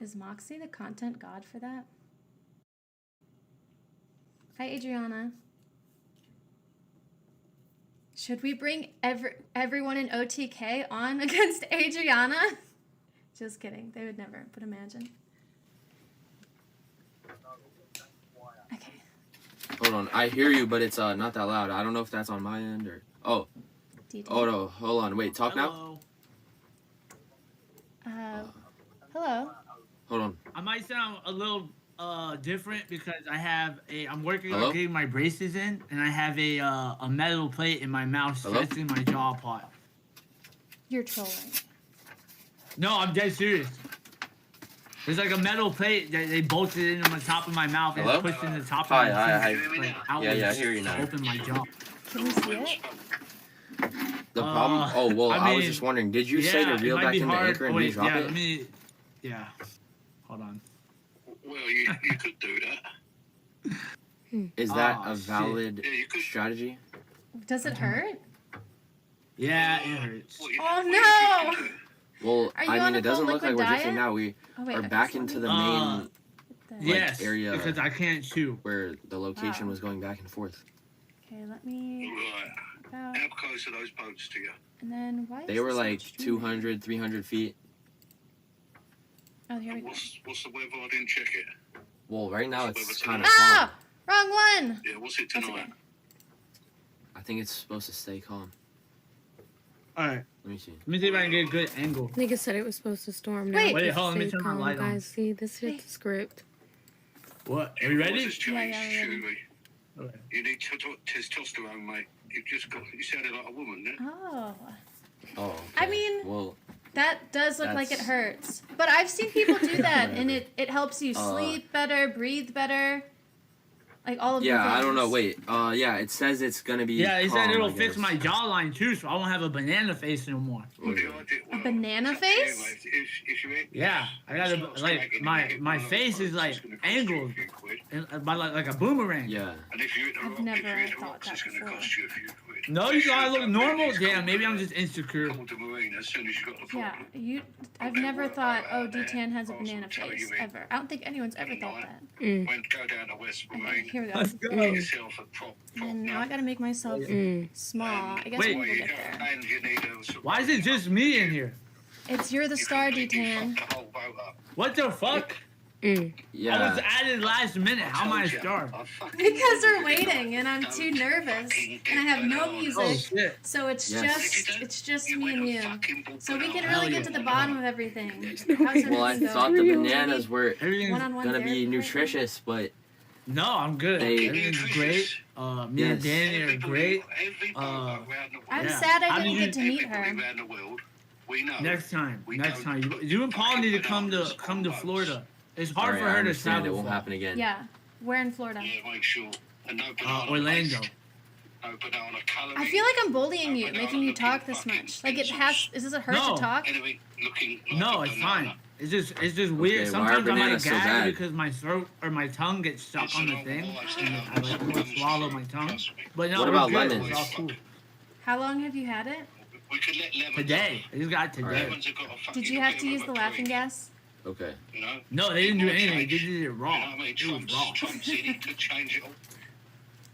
Is Moxie the content god for that? Hi, Adriana. Should we bring everyone in OTK on against Adriana? Just kidding. They would never, but imagine. Okay. Hold on. I hear you, but it's not that loud. I don't know if that's on my end or... Oh. Oh, no. Hold on. Wait. Talk now? Hello. Hold on. I might sound a little different because I'm working on getting my braces in, and I have a metal plate in my mouth stretching my jaw apart. You're trolling. No, I'm dead serious. There's like a metal plate that they bolted into the top of my mouth and it's pushed in the top of my teeth. Like, yeah, I hear you now. Open my jaw. Can we see it? The problem? Oh, well, I was just wondering, did you say to reel back in the anchor and re-drop it? Yeah. Hold on. Well, you could do that. Is that a valid strategy? Does it hurt? Yeah, it hurts. Oh, no! Well, I mean, it doesn't look like we're drifting now. We are back into the main area. Because I can't shoot. Where the location was going back and forth. Okay, let me... Right. How close are those boats to you? And then why they were like 200, 300 feet. Oh, here we go. What's the weather? I didn't check it. Well, right now it's kind of calm. Wrong one! Yeah, what's it tonight? Okay. I think it's supposed to stay calm. Alright. Let me see. Let me see if I can get a good angle. Nigga said it was supposed to storm now. Wait, hold on, let me turn my light on. Guys, see, this is the script. What? Are you ready? Yeah. Okay. You need testosterone, mate. You sounded like a woman, yeah? Oh. Oh, okay. I mean, well, that does look like it hurts. But I've seen people do that, and it helps you sleep better, breathe better. Like all of the things. I don't know. Wait. Yeah, it says it's gonna be. Yeah, it said it'll fix my jawline too, so I won't have a banana face no more. A banana face? Yeah, I got like my face is like angled, by like a boomerang. Yeah. I've never thought that before. No, you thought I look normal? Damn, maybe I'm just insecure. Yeah, I've never thought, oh, D-Tan has a banana face, ever. I don't think anyone's ever thought that. Go down to West Marine. Here we go. Let's go. And now I gotta make myself small. I guess we'll get there. Why is it just me in here? You're the star, D-Tan. What the fuck? Yeah. I was added last minute. How am I a star? Because we're waiting, and I'm too nervous, and I have no music. Oh, shit. So it's just me and you. So we can really get to the bottom of everything. Well, I thought the bananas were One-on-one gonna be therapy nutritious, but no, I'm good. Everything's great. Me and Danny are great. I'm sad I didn't get to meet her. Next time. You and Paul need to come to Florida. It's hard for her to travel. It won't happen again. Yeah, where in Florida? Yeah, make sure. Orlando. I feel like I'm bullying you, making you talk this much. Like does it hurt to talk? No, it's fine. It's just weird. Okay, sometimes I might so gag because my throat or my tongue gets stuck on the thing, and I like swallow my tongue. But no, what about good. lemons? It's all cool. How long have you had it? Today. I just got it today. Right. Did you have to use the laughing gas? Okay. No, they didn't do anything. They did it raw. It was raw.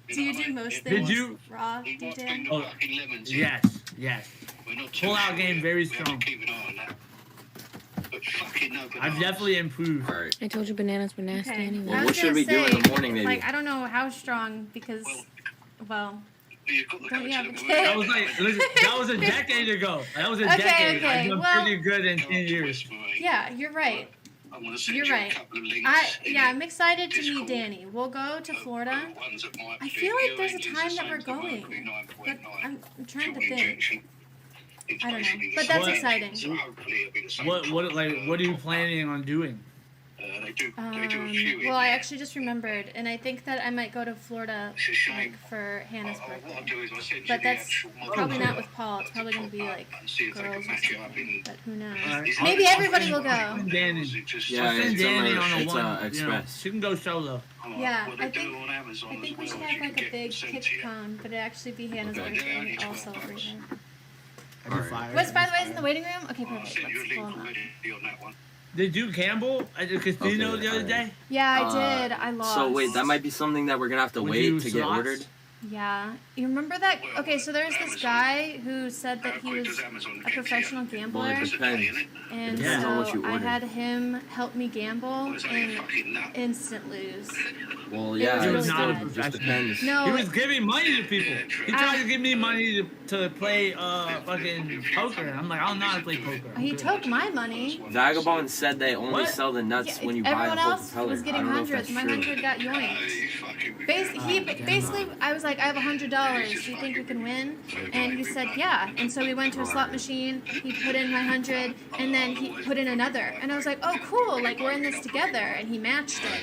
Do you do most things raw, D-Tan? Oh, yes. Pull out game very strong. I've definitely improved. All right. I told you bananas were nasty anyway. Well, what should we do in the morning, maybe? Like, I don't know how strong, because, well... Don't you have a kid? That was like, listen, that was a decade ago. That was a decade. Okay. I've done pretty good in 10 years. Yeah, you're right. You're right. I'm excited to meet Danny. We'll go to Florida. I feel like there's a time that we're going, but I'm trying to think. I don't know, but that's exciting. What are you planning on doing? Well, I actually just remembered, and I think that I might go to Florida for Hannah's birthday. But that's probably not with Paul. It's probably going to be like girls or something. But who knows? Maybe everybody will go. I'll send Danny on a one. Express. She can go solo. Yeah, I think we should have like a big KickCon, but it actually be Hannah's birthday, and we all celebrate her. Right. What's by the way is in the waiting room? Okay, perfect. Let's pull him up. Did you gamble at the casino the other day? Yeah, I did. I lost. So wait, that might be something that we're gonna have to wait to get ordered. Yeah. You remember that? Okay, so there's this guy who said that he was a professional gambler. Well, it depends. And depends on what you so I order. had him help me gamble and instant lose. Well, yeah, It it was really just bad. depends. No. He was giving money to people. He tried to give me money to play fucking poker. I'm like, I don't know how to play poker. He took my money. Vagabond said they only What? sell the nuts when you buy Everyone a whole else propeller. was I getting don't know if hundreds. that's My true. 100 got yoinked. Basically, I was like, I have $100. Do you think we can win? And he said, yeah. And so we went to a slot machine. He put in my 100, and then he put in another. And I was like, oh, cool. Like, we're in this together. And he matched it.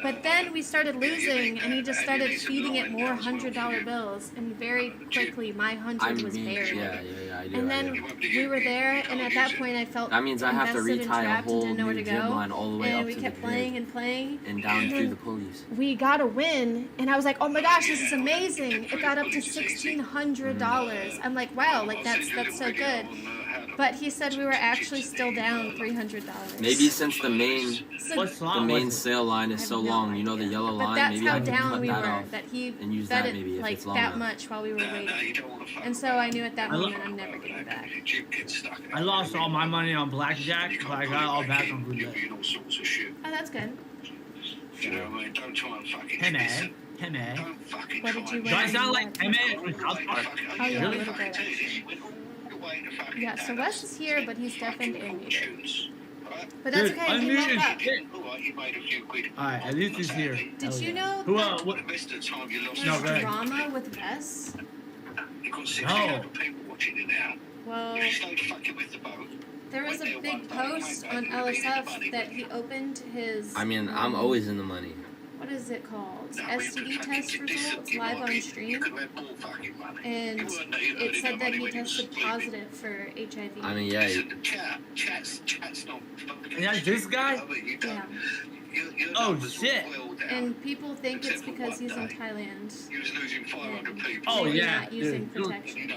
But then we started losing, and he just started feeding it more $100 bills, and very quickly my 100 was buried. Yeah, I do. And then we were there, and at that point I felt that means I have to invested and retie a trapped and whole didn't know where new to gym go. line all the way And up we to kept the playing grid and playing. and down and through then the pulleys. we got a win, and I was like, oh my gosh, this is amazing. It got up to $1,600. I'm like, wow, like that's so good. But he said we were actually still down $300. Maybe since the main What slot was it? sale line is so long, you know, the yellow But line. that's Maybe how I can down cut we that were, off that he and use bet that it maybe if like it's long that enough. much while we were waiting. And so I knew at that moment I'm never getting back. I lost all my money on blackjack, but I got it all back on roulette. Oh, that's good. You know what I mean? Don't try and fucking Hey twist man, it. hey man. Don't fucking What did try you and- win? Do I sound like hey man from South Park? Oh, yeah, a Really? little bit. Yeah, so Wes is here, but he's definitely unmuted. But that's Dude, okay, he woke unmuted. up. Shit. Alright, at least he's here. Did Hell you yeah. know Who, that what? there's No, go ahead. drama with Wes? No. Well, there was a big post on LSF that he opened his... I mean, I'm always in the money. What is it called? STD test results live on stream. And it said that he tested positive for HIV. I mean, yeah. And that's this guy? Yeah. Oh shit. And people think it's because he's in Thailand. Oh Maybe yeah, not using dude. protection.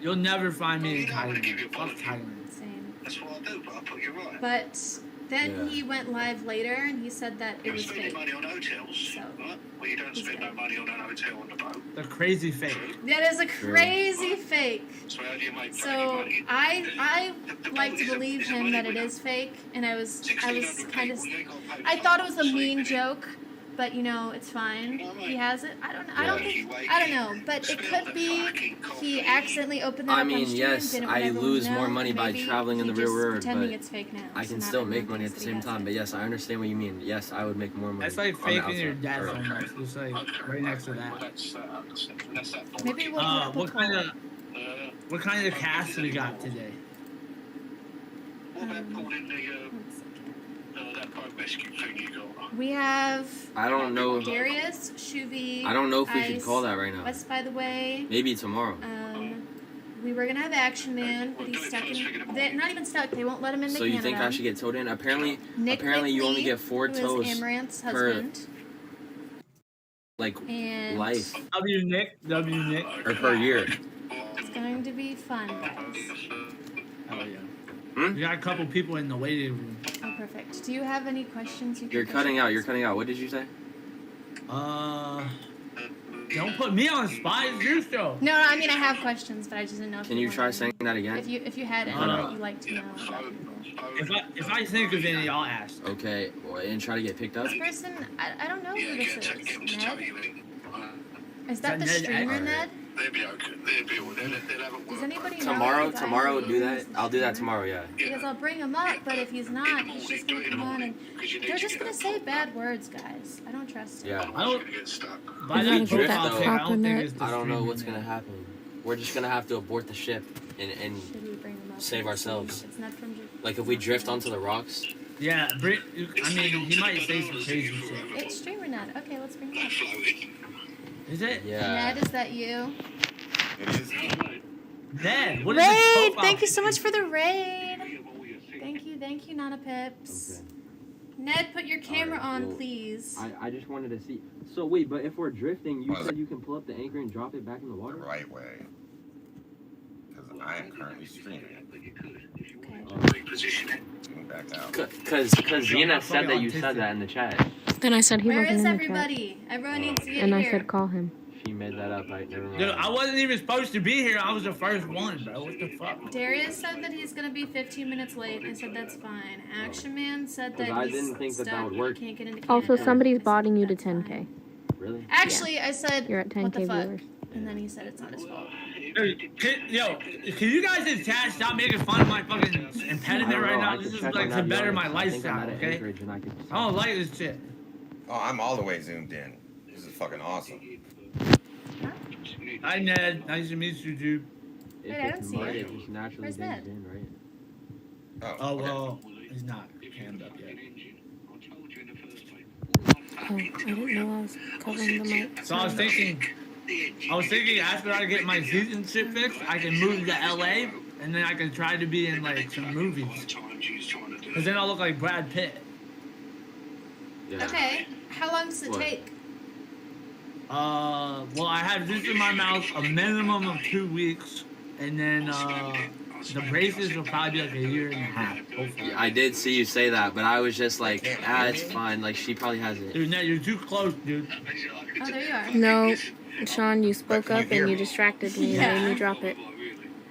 You'll never find me in Thailand. Fuck Thailand. Same. That's what I do, but I put you right. But then Yeah. he went live later and he said that it You're was spending fake. money on hotels, So, right? Well, you don't he's spend no good. money on an hotel on the boat. The crazy fake. That is a crazy fake. So how do you make So money? I like to believe him that it is fake, and I was kind of, I thought it was a mean joke, but you know it's fine. He has it. I don't know, but it could be he accidentally opened that I up on mean, stream, yes, didn't want I everyone lose to know, more money by maybe traveling in he the real just world, pretending but it's fake now. I so can not still everyone make money at thinks the that he same has time. it. But yes, I understand what you mean. Yes, I would make more money. That's like on the faking your outside. dad's Or- phone number. Just like right next to that. Maybe we'll What kind of cast we got today? What about pulling that boat rescue thing you got? We have I don't know. Darius, Shoovy, I don't know if we should Ice, call that right now. West, by the way. Maybe tomorrow. We were gonna have Action Man, but he's stuck in. They're not even stuck. They won't let him into So Canada. you think I should get towed in? Apparently, Nick you only McLean, get 4 who is tows Amaranth's per husband, like and life W Nick. or per year. it's going to be fun, guys. Oh yeah. Hmm? We got a couple people in the waiting room. Oh, perfect. Do you have any questions? You're cutting out. You're cutting out. What did you say? Don't put me on the spot. It's your show. No, I mean I have questions, but I just didn't know. If Can you try wanted- saying that again? If you had any that you'd like to know about people. If I think of any, I'll ask. Okay, well, and try to get picked up. This person, I don't know who Yeah, this get them is. to tow Ned? you in. Is that the Ned streamer, X? Ned? They'll be okay. They'll have a Does work. anybody know? Tomorrow, the guy tomorrow, who do that. is the I'll do that streamer? tomorrow. Yeah. Because I'll bring him up, but if he's not, he's just gonna come on and they're just gonna say bad words, guys. I don't trust him. Yeah. I don't. Get stuck. By You that gotta joke, get I'll that take. I proper don't think nut. it's the I don't know streamer what's name. gonna happen. We're just gonna have to abort the ship and Should we bring him up? save ourselves. It's not from. Like if we drift onto the rocks. Yeah, I mean, he might say some crazy shit. It's streamer Ned. Okay, let's bring him up. Floating. Is it? Yeah. Ned, is that you? Ned, what is this Raid! profile Thank you so picture? much for the raid. Thank you, Nana Pips. Okay. Ned, put your camera Alright, on, well, please. I just wanted to see. So wait, but if we're drifting, you said you can pull up the anchor and drop it back in the The water. right way. Because I am currently streaming. Okay. Reposition it. back out. Because Zena said that you said that in the chat. Then I said he Where wasn't is in the everybody? Everyone needs to get And here. I said call him. She made that up, right? Never mind. Dude, I wasn't even supposed to be here. I was the first one, bro. What the fuck? Darius said that he's gonna be 15 minutes late. I said that's fine. Action Man said that I he's didn't think that stuck, would work. Can't get into Also, Canada. somebody's I said botting you to that's 10K. fine. Really? Actually, I said, You're at what the 10K fuck? viewers. And then he said it's not his fault. Dude, can you guys in chat stop making fun of my fucking impediment right now? This is like to better my lifestyle, okay? I don't like this shit. Oh, I'm all the way zoomed in. This is fucking awesome. Hi, Ned. Nice to meet you, dude. Wait, I don't see it. Just naturally Where's digs Ned? in, right? Oh, well, he's not cammed up yet. Oh, I didn't know I was covering the mic. So I was thinking after I get my season shit fixed, I can move to LA, and then I can try to be in, like, some movies. Because then I'll look like Brad Pitt. Yeah. Okay, how long does it take? Well, I have this in my mouth a minimum of 2 weeks, and then, the braces will probably be like a year and a half, hopefully. I did see you say that, but I was just like, it's fine. Like, she probably has it. Dude, Ned, you're too close, dude. Oh, there you are. No, Sean, you spoke up and you distracted me and made me drop it.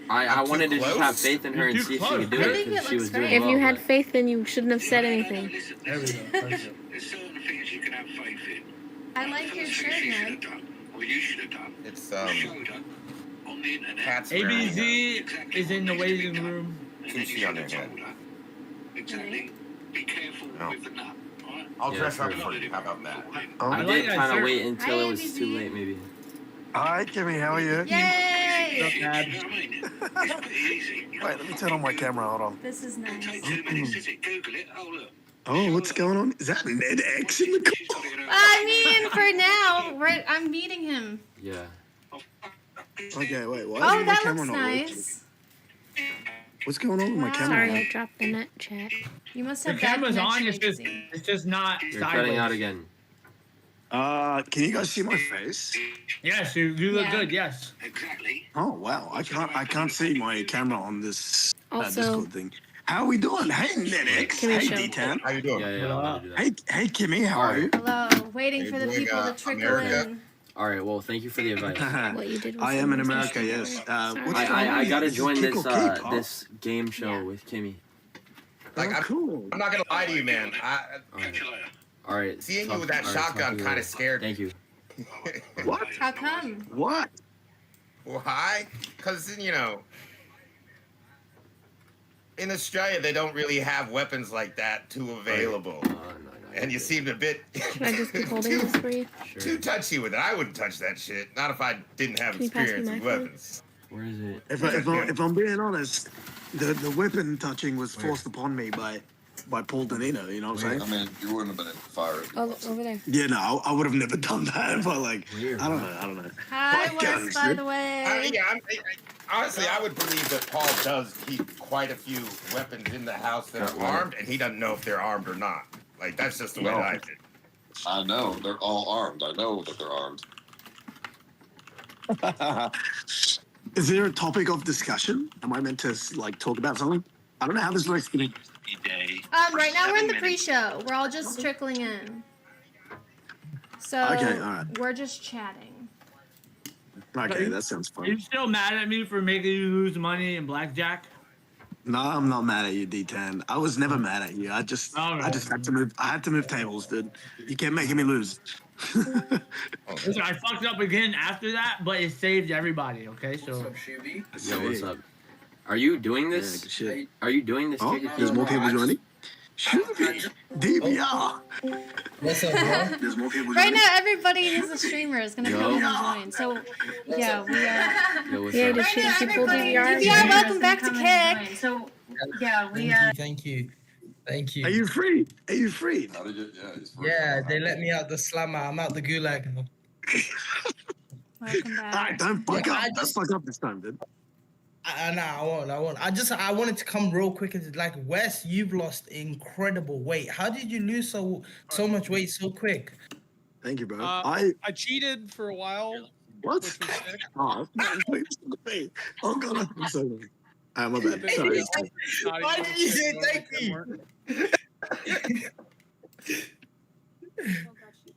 I wanted to just have faith in her and see if she could do it because she was doing If well. you had faith, then you shouldn't have said anything. There we go. Perfect. There's certain things you can have faith in. I like your shirt, Ned. Or you should have done. It's Showed up on the internet. Pat's ABZ is in the waiting room. Sushi on your head. Exactly. Be careful with the nut. Right? I'll Yeah, dress up sure. for you. How about that? I like did that kind of shirt. wait until Hi, it was ABZ. too late, maybe. Hi, Kimmee, how are you? Yay! What's up, Dad? You know what I mean? It's pretty easy. Wait, let me turn on my camera, hold on. This is nice. Take 2 minutes, is it? Google it. Oh, look. Oh, what's going on? Is that NedX in the car? She's got it in her- I mean, for now, I'm meeting him. Yeah. Okay, wait, why Oh, is my that camera looks not working? nice. What's going on with my Wow. camera? Sorry, I dropped the net chat. You must The have bad camera's on, connection. it's just not You're sideways. cutting out again. Can you guys see my face? Yes, you look Yeah. good, yes. Exactly. Oh wow, I can't see my camera on this Also- Discord thing. How are we doing? Hey NedX. Kimmee Hey show. D10. How you doing? Yeah, I'm gonna do that. Hey Kimmee, how are you? Hello, waiting for the doing, people to trickle America? in. All right, well, thank you for the advice. What you did was I am in so America, nice. yes. Sorry. What's going on? I gotta Is join Kick this okay, Pop? this game show with Kimmee. Like, Oh, cool. I'm not gonna lie to you, man. Catch you later. All right. Seeing you with that all right, shotgun talk to you kinda later. scared me. Thank you. What? How come? What? Why? Because, you know, in Australia, they don't really have weapons like that too available. No, And you seemed a bit Should I just keep holding this for you? too touchy with it. I wouldn't touch that shit. Not if I didn't have Can you pass me experience my with phone? weapons. Where is it? If I'm being honest, the weapon touching was forced upon me by Paul Danino, you know what I'm saying? I mean, you wouldn't have been able to fire it. Oh, over there. Yeah, no, I would have never done that, but like, Weird, I don't know. Hi, Fuck Wes, guns, by dude. the way. Honestly, I would believe that Paul does keep quite a few weapons in the house that are armed, and he doesn't know if they're armed or not. Like, that's just the way No. that I did. I know. They're all armed. I know that they're armed. Is there a topic of discussion? Am I meant to like talk about something? I don't know how this works. Right now we're in the pre-show. We're all just trickling in. So Okay, all right. we're just chatting. Okay, that sounds Are you fun. still mad at me for making you lose money in blackjack? No, I'm not mad at you, D10. I was never mad at you. I just had to move. I had to move tables, dude. You kept making me lose. Listen, I fucked up again after that, but it saved everybody, okay? So. Yo, what's up? Are you doing Yeah, this? good shit. Are you doing this? Oh, Kick there's more people Reeup? joining. Shoovy, DVR. What's up, bro? There's more people Right joining. now, everybody who's a streamer is gonna come in and join. So yeah, we Yo, what's Yeah, up? did she pull DVR? DVR, welcome back to Kick. So yeah, we Thank you. Thank you. Are you free? Are you free? How did you? Yeah, it's free. Yeah, they let me out the slammer. I'm out the gulag now. welcome back. Alright, don't fuck Yeah, up. I Don't just- fuck up this time, dude. I won't. I wanted to come real quick and like, Wes, you've lost incredible weight. How did you lose so much weight so quick? Thank you, bro. I cheated for a while, What? which was sick. Oh, wait. Oh god, I'm so My bad. Sorry. Why did you say thank you?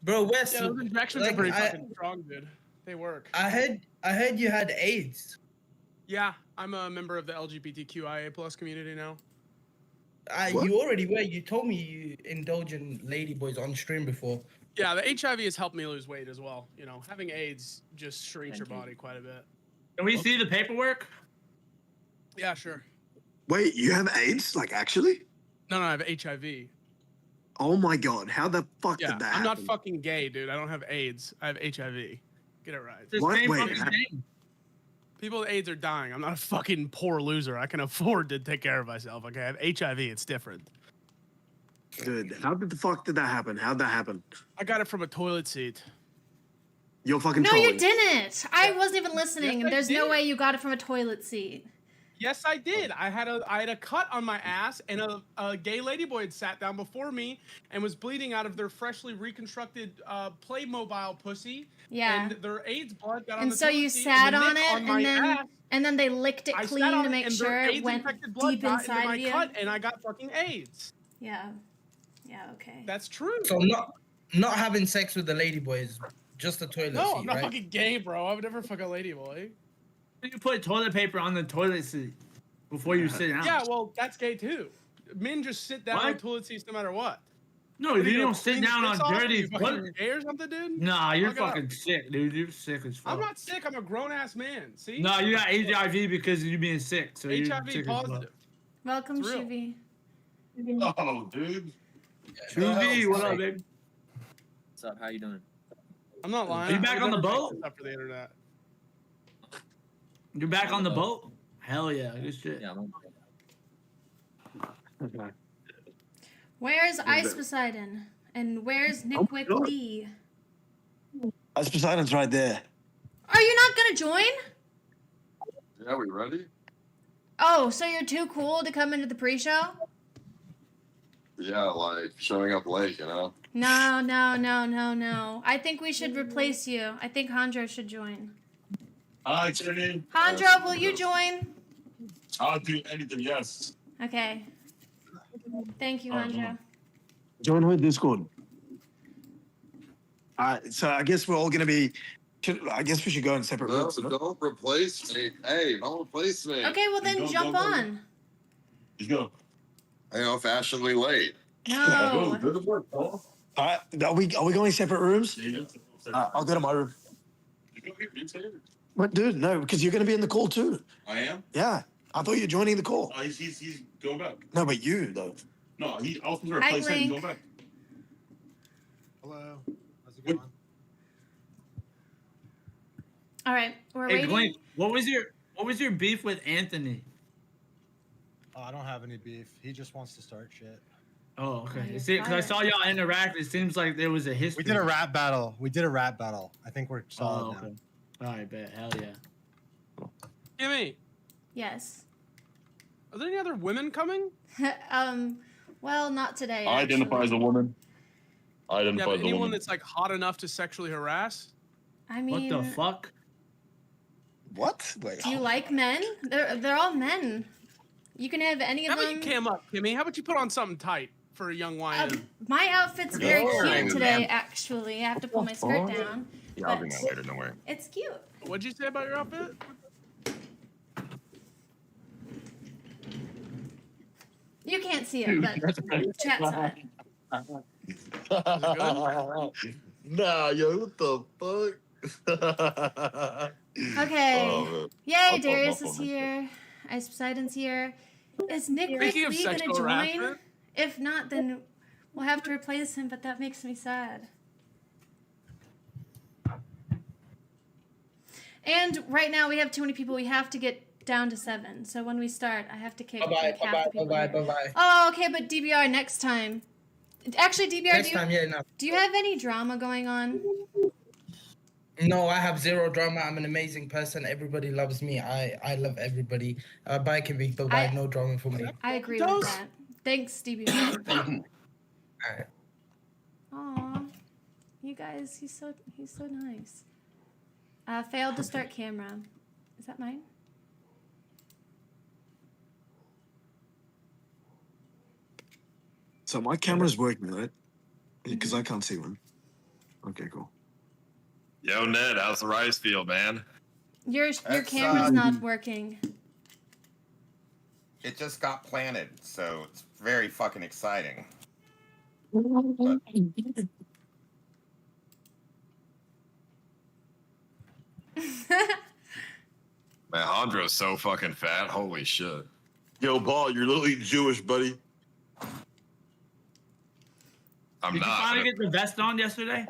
Bro, Wes, Yeah, those injections are pretty fucking strong, dude. They work. I heard you had AIDS. Yeah, I'm a member of the LGBTQIA+ community now. You already were. You told me you indulge in ladyboys on stream before. Yeah, the HIV has helped me lose weight as well. You know, having AIDS just shrinks your body quite a bit. Can we see the paperwork? Yeah, sure. Wait, you have AIDS? Like, actually? No, I have HIV. Oh my god, how the fuck did that I'm happen? not fucking gay, dude. I don't have AIDS. I have HIV. Get it right. What? Wait, people with AIDS are dying. I'm not a fucking poor loser. I can afford to take care of myself, okay? I have HIV. It's different. Dude, how the fuck did that happen? How'd that happen? I got it from a toilet seat. You're fucking No, trolling. you didn't. I wasn't even listening. Yes, I There's no did. way you got it from a toilet seat. Yes, I did. I had a cut on my ass, and a gay ladyboy had sat down before me and was bleeding out of their freshly reconstructed Playmobil pussy. Yeah. And their AIDS blood got on And the so toilet you seat, sat and the on nick it, my ass, and then they licked it I sat clean on to it, make and their sure it AIDS went infected blood deep got into inside my of you. cut, and I got fucking AIDS. Yeah. Yeah. Okay. That's true. So not having sex with the ladyboy is just a toilet No, seat, I'm not right? fucking gay, bro. I would never fuck a ladyboy. You put toilet paper on the toilet seat before you sit down. Yeah, well, that's gay too. Men just sit down on What? toilet seats no matter what. No, What are you gonna don't sit clean down your on piss off? Are dirty you fucking toilet. gay or something, dude? Nah, you're Fuck it up. fucking sick, dude. You're sick as fuck. I'm not sick. I'm a grown ass man. See? No, you got HIV because of you being sick. So you're HIV sick as fuck. positive. Welcome, It's real. Shoovy. Oh, dude. Shoovy, what up, baby? What's up? How you doing? I'm not lying. Are you back I would on the never make boat? this up for the internet. You're back on the boat? Hell yeah, good shit. Yeah, I'm on. Where's Ice Poseidon? And where's Nickwick D? Ice Poseidon's right there. Are you not gonna join? Yeah, we ready? Oh, so you're too cool to come into the pre-show? Yeah, like showing up late, you know? No. I think we should replace you. I think Hondro should join. Hi, Jenny. Hondro, will you join? I'll do anything, yes. Okay. Thank you, Hondro. Join with Discord. So I guess we're all gonna be. I guess we should go in separate No, rooms. don't replace me. Hey, don't replace me. Okay, well then jump on. Let's go. I know, fashionably late. No. Good work, Paul. Are we going separate rooms? I'll go to my room. You go here, dude. Say it. What, dude? No, because you're gonna be in the call too. I am? Yeah, I thought you were joining the call. He's going back. No, but you though. No, I was going to Hi, replace him. He's Link. going back. Hello. How's it going? All right, we're Hey, waiting. Blink, what was your beef with Anthony? Oh, I don't have any beef. He just wants to start shit. Oh, okay. you're See, because I fired. saw y'all interact. It seems like there was a history. We did a rap battle. I think we're solid Oh, now. okay. All right, bet. Hell yeah. Kimmee, Yes. are there any other women coming? Well, not today. I identify as a woman. I Yeah, identify but as a anyone woman. that's like hot enough to sexually harass? I mean, What the fuck? What? Wait. do you like men? They're all men. You can have any How of about you them. cam up, Kimmee? How about you put on something tight for a young YN? My outfit's very Boring, cute today, man. actually. I have to pull my skirt down. Yeah, I'll but bring that later. Don't worry. it's cute. What'd you say about your outfit? You can't see it, but chat saw it. Nah, yo, what the fuck? Okay. Oh, man. Yay, Darius is here. Ice Poseidon's here. Is Nick Speaking of Lee gonna sexual join? harassment. If not, then we'll have to replace him, but that makes me sad. And right now we have too many people. We have to get down to 7. So when we start, I have to kick like half the people. Bye. Oh, okay, but DBR next time. Actually, DBR, Next time, yeah, no. do you have any drama going on? No, I have zero drama. I'm an amazing person. Everybody loves me. I love everybody. Bye, Konvy. Bye. No drama for me. I agree with that. Thanks, DBR. Alright. Aw, you guys, he's so nice. Failed to start camera. Is that mine? So my camera's working, right? Because I can't see one. Okay, cool. Yo, Ned, how's the rice field, man? Your camera's not working. It just got planted, so it's very fucking exciting. Man, Andro's so fucking fat. Holy shit. Yo, Paul, you're literally Jewish, buddy. I'm Did not. you finally get the vest on yesterday?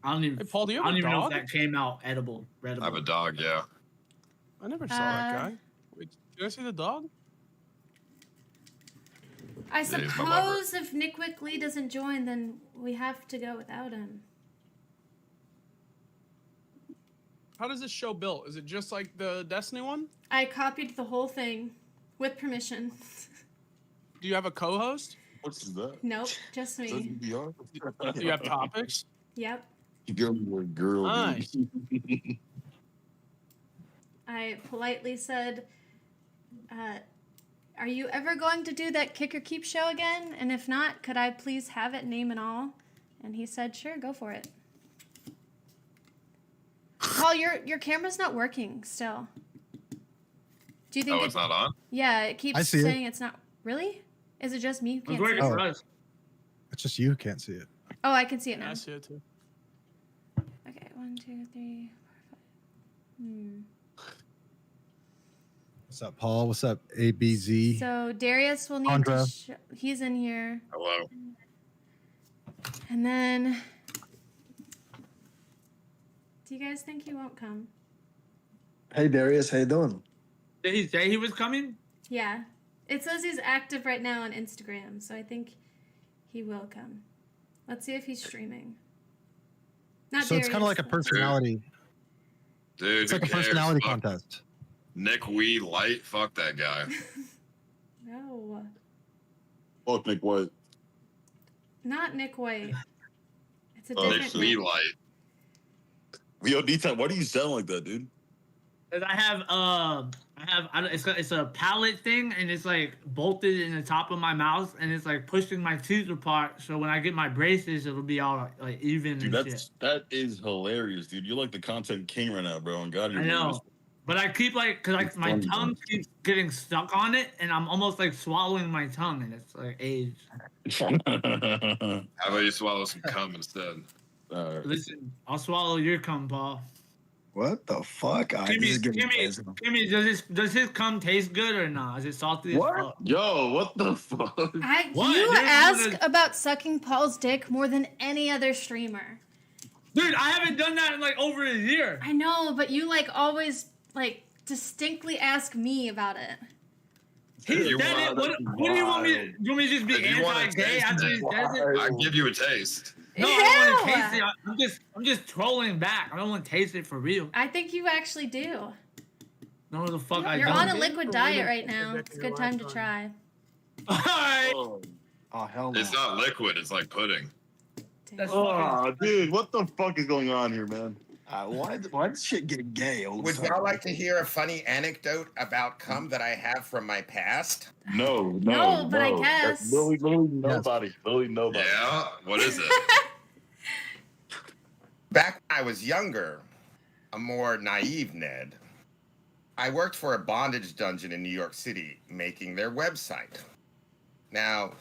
I don't even. Hey, Paul, do you I have don't a even know if dog? that came out edible. I have a dog, yeah. I never saw that guy. Wait, did I see the dog? I he's my lover. suppose if Nick Wickley doesn't join, then we have to go without him. How does this show built? Is it just like the Destiny one? I copied the whole thing with permission. Do you have a co-host? What's that? Nope, just me. Do you have topics? Yep. Girl. Nice. I politely said, are you ever going to do that Kick or Keep show again? And if not, could I please have it, name and all? And he said, sure, go for it. Paul, your camera's not working still. Do you think it's not on? Yeah, it keeps I see saying it's not. Really? Is it just me who can't see it? Oh. It's just you who can't see it. Oh, I can see it now. I see it too. Okay, 1, 2, 3, 4, 5. What's up, Paul? What's up, ABZ? So Darius will need Andra. to. He's in here. Hello. And then, do you guys think he won't come? Hey Darius, how you doing? Did he say he was coming? Yeah. It says he's active right now on Instagram, so I think he will come. Let's see if he's streaming. Not So it's kind of Darius, like a though. personality. Dude, It's who like a cares? personality Fuck contest. Nick Wee Light, fuck that guy. No. Fuck Nick White. Not Nick White. It's a Nick different Wee Nick. Light. Yo, D-Time, why do you sound like that, dude? Cause it's a palate thing, and it's like bolted in the top of my mouth, and it's like pushing my teeth apart. So when I get my braces, it'll be all like even. Dude, and shit. that is hilarious, dude. You're like the content king right now, bro. And God, you're I know, but I keep my funny, tongue man. keeps getting stuck on it, and I'm almost like swallowing my tongue, and it's like age. How about you swallow some cum instead? Listen, I'll swallow your cum, Paul. What the fuck? This is getting crazy. Kimmee, does his cum taste good or not? Is it salty as fuck? Yo, what the fuck? What? You Dude, ask about sucking Paul's dick more than any other streamer. Dude, I haven't done that in like over a year. I know, but you like always like distinctly ask me about it. He said it. What do you want me to? You want me to just be If you want a anti-gay taste after of he it, says it? I can give you a taste. No, I don't want to Ew. taste it. I'm just trolling back. I don't want to taste it for real. I think you actually do. No, the fuck I You're don't. on a liquid diet right now. It's a good time to try. Alright. Oh hell no. It's not liquid, it's like pudding. That's Oh, dude, what the fuck is going on here, man? Why does shit get gay all the Would time? y'all like to hear a funny anecdote about cum that I have from my past? No, but I guess. That's literally nobody. Literally nobody. Yeah? What is it? Back when I was younger, a more naive Ned, I worked for a bondage dungeon in New York City making their website. Now,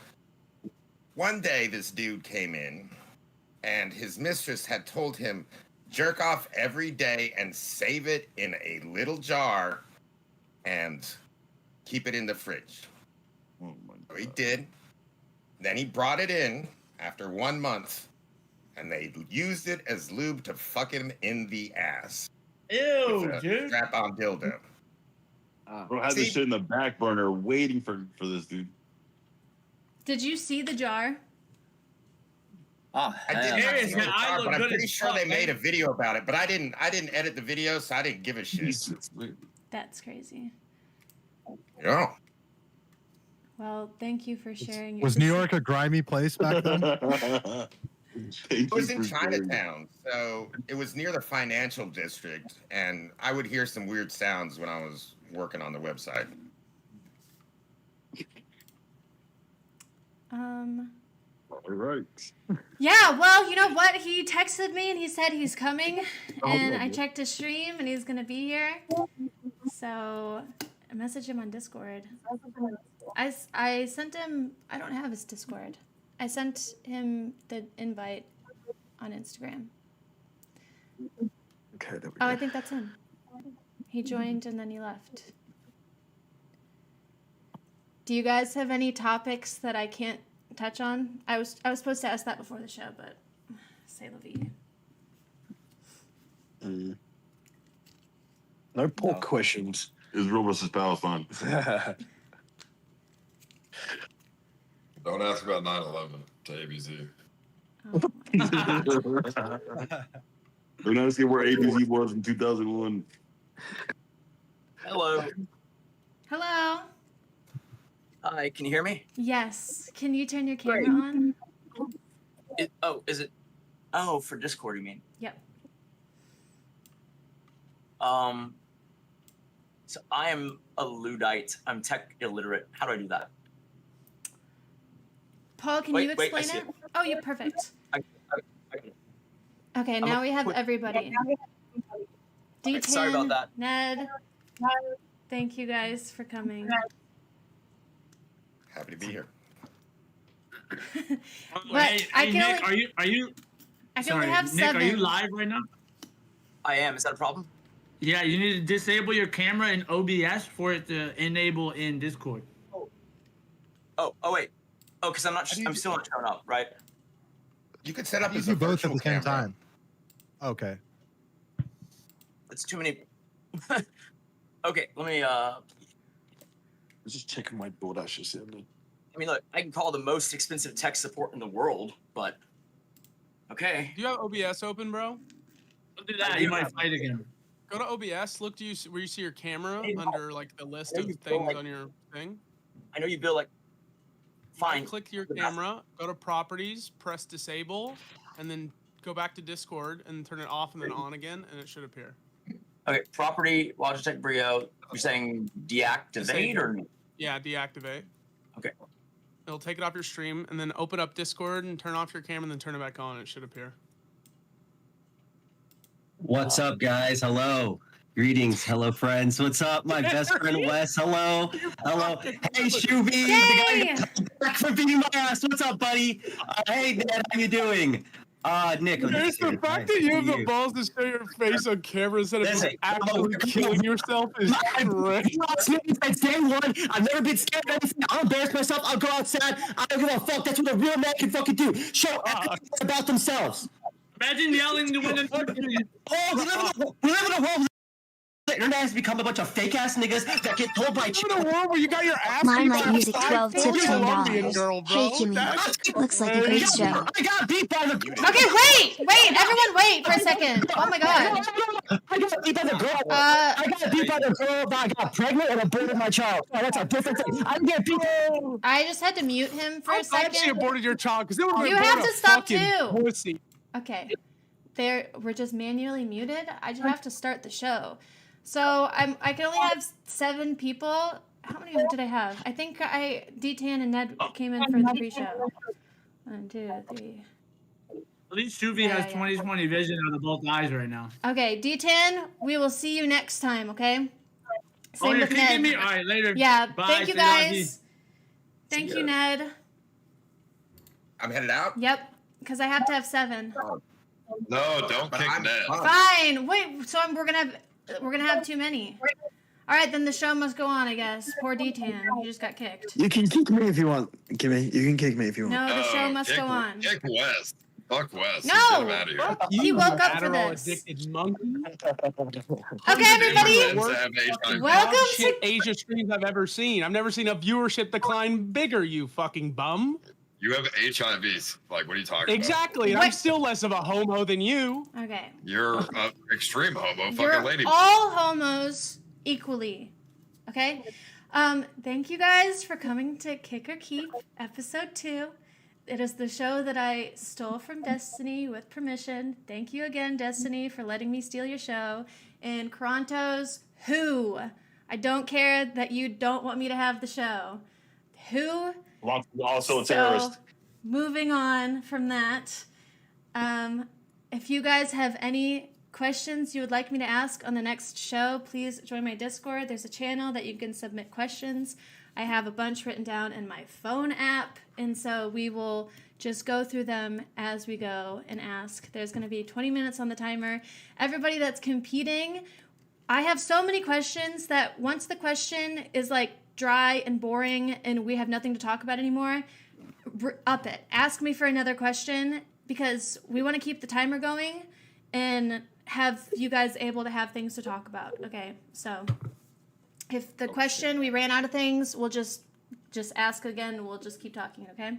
one day this dude came in and his mistress had told him, jerk off every day and save it in a little jar and keep it in the fridge. Oh my So he did. Then he brought it in after 1 month and they used it as lube to fuck him in the ass. Ew, With a dude. strap-on dildo. Bro, had this shit in the back burner waiting for this dude. Did you see the jar? Oh, I did hell. not Darius, see man, the I jar, look but I'm good pretty as sure fuck, they made a man. video about it. But I didn't edit the video, so I didn't give a shit. That's crazy. Yeah. Well, thank you for sharing. Was New York a grimy place back then? It was in Chinatown, so it was near the financial district, and I would hear some weird sounds when I was working on the website. All right. Yeah, well, you know what? He texted me and he said he's coming, and I checked his stream and he's gonna be here. So I messaged him on Discord. I sent him. I don't have his Discord. I sent him the invite on Instagram. Okay, there we go. Oh, I think that's him. He joined and then he left. Do you guys have any topics that I can't touch on? I was supposed to ask that before the show, but say la vie. No poor questions. Israel versus Palestine. Don't ask about 9/11 to ABC. We're not asking where ABC was in 2001. Hello. Hello. Hi, can you hear me? Yes. Can you turn your camera on? Is it? Oh, for Discord, you mean? Yep. So I am a Luddite. I'm tech illiterate. How do I do that? Paul, can you explain it? Oh, you're perfect. Okay, now we have everybody. D10, sorry about that. Ned, thank you guys for coming. Happy to be here. But I can Nick, only, are you? I can Sorry, only have Nick, 7. are you live right now? I am. Is that a problem? Yeah, you need to disable your camera in OBS for it to enable in Discord. Oh wait. Oh, because I'm still not showing up, right? You could set up You as do a both at virtual the same camera. time. Okay. It's too many. Okay, let me. I was just checking my DoorDash assembly. I mean, look, I can call the most expensive tech support in the world, but okay. Do you have OBS open, bro? Don't do that. You might fight again. Go to OBS. Look, where you see your camera under like the list of things on your thing. I know you build like. Fine. Click your camera. Go to properties. Press disable, and then go back to Discord and turn it off and then on again, and it should appear. Okay, property, Logitech Brio. You're saying deactivate or? Yeah, deactivate. Okay. It'll take it off your stream, and then open up Discord and turn off your camera, and then turn it back on. It should appear. What's up, guys? Hello. Greetings. Hello, friends. What's up? My best friend, Wes. Hello. Hello. Hey, Shoovy. Yay! The guy back for beating my ass. What's up, buddy? Hey, Ned. How you doing? Nick. There's the fact that you have the balls to show your face on camera instead of just actually killing yourself is crazy. Since day one, I've never been scared of anything. I'll embarrass myself. I'll go outside. I don't give a fuck. That's what a real man can fucking do. Show everything about themselves. Imagine yelling to win Oh, we live in a world. The internet has become a bunch of fake ass niggas that get told by in a world where you got your ass Mine beat by might a music 12 to Colombian $10. girl, bro. Hey, Kimmee. Looks like a great show. I got beat by the. Okay, wait, everyone, wait for a second. Oh my god. I got beat by the girl. I got beat by the girl that I got pregnant and aborted my child. Oh, that's a different thing. I didn't get beat. I just had to mute him for a I'm glad she second. aborted your child because it would have been You have to stop fucking too. pussy. Okay, we're just manually muted. I just have to start the show. So I can only have 7 people. How many did I have? I think D10 and Ned came in for the pre-show. 1, 2, 3. At least Shoovy has 20/20 vision out of both eyes right now. Okay, D10, we will see you next time, okay? Same you're with Ned. kicking me? All right, later. Yeah, Bye, thank you stay on guys. Thank you, Ned. I'm headed out? Yep, because I have to have 7. No, don't kick Ned. Fine. Wait, so we're gonna have too many. All right, then the show must go on, I guess. Poor D10, he just got kicked. You can kick me if you want, Kimmee. You can kick me if you want. No, the show must go on. Kick West. Fuck West. No! Get him out of here. He woke up for Adderall this. addicted monkey. Okay, everybody. Welcome to Asia streams I've ever seen. I've never seen a viewership decline bigger. You fucking bum. You have HIVs. Like, what are you talking Exactly. And I'm still less of a homo than you. Okay. about? You're an extreme homo. You're Fucking lady. all homos equally. Okay? Thank you guys for coming to Kick or Keep episode 2. It is the show that I stole from Destiny with permission. Thank you again, Destiny, for letting me steal your show. And Krontos, who? I don't care that you don't want me to have the show. Who Also a terrorist. So, moving on from that, if you guys have any questions you would like me to ask on the next show, please join my Discord. There's a channel that you can submit questions. I have a bunch written down in my phone app, and so we will just go through them as we go and ask. There's going to be 20 minutes on the timer. Everybody that's competing, I have so many questions that once the question is like dry and boring and we have nothing to talk about anymore, up it. Ask me for another question because we want to keep the timer going and have you guys able to have things to talk about. Okay, so if the question we ran out of things, we'll just ask again. We'll just keep talking, okay?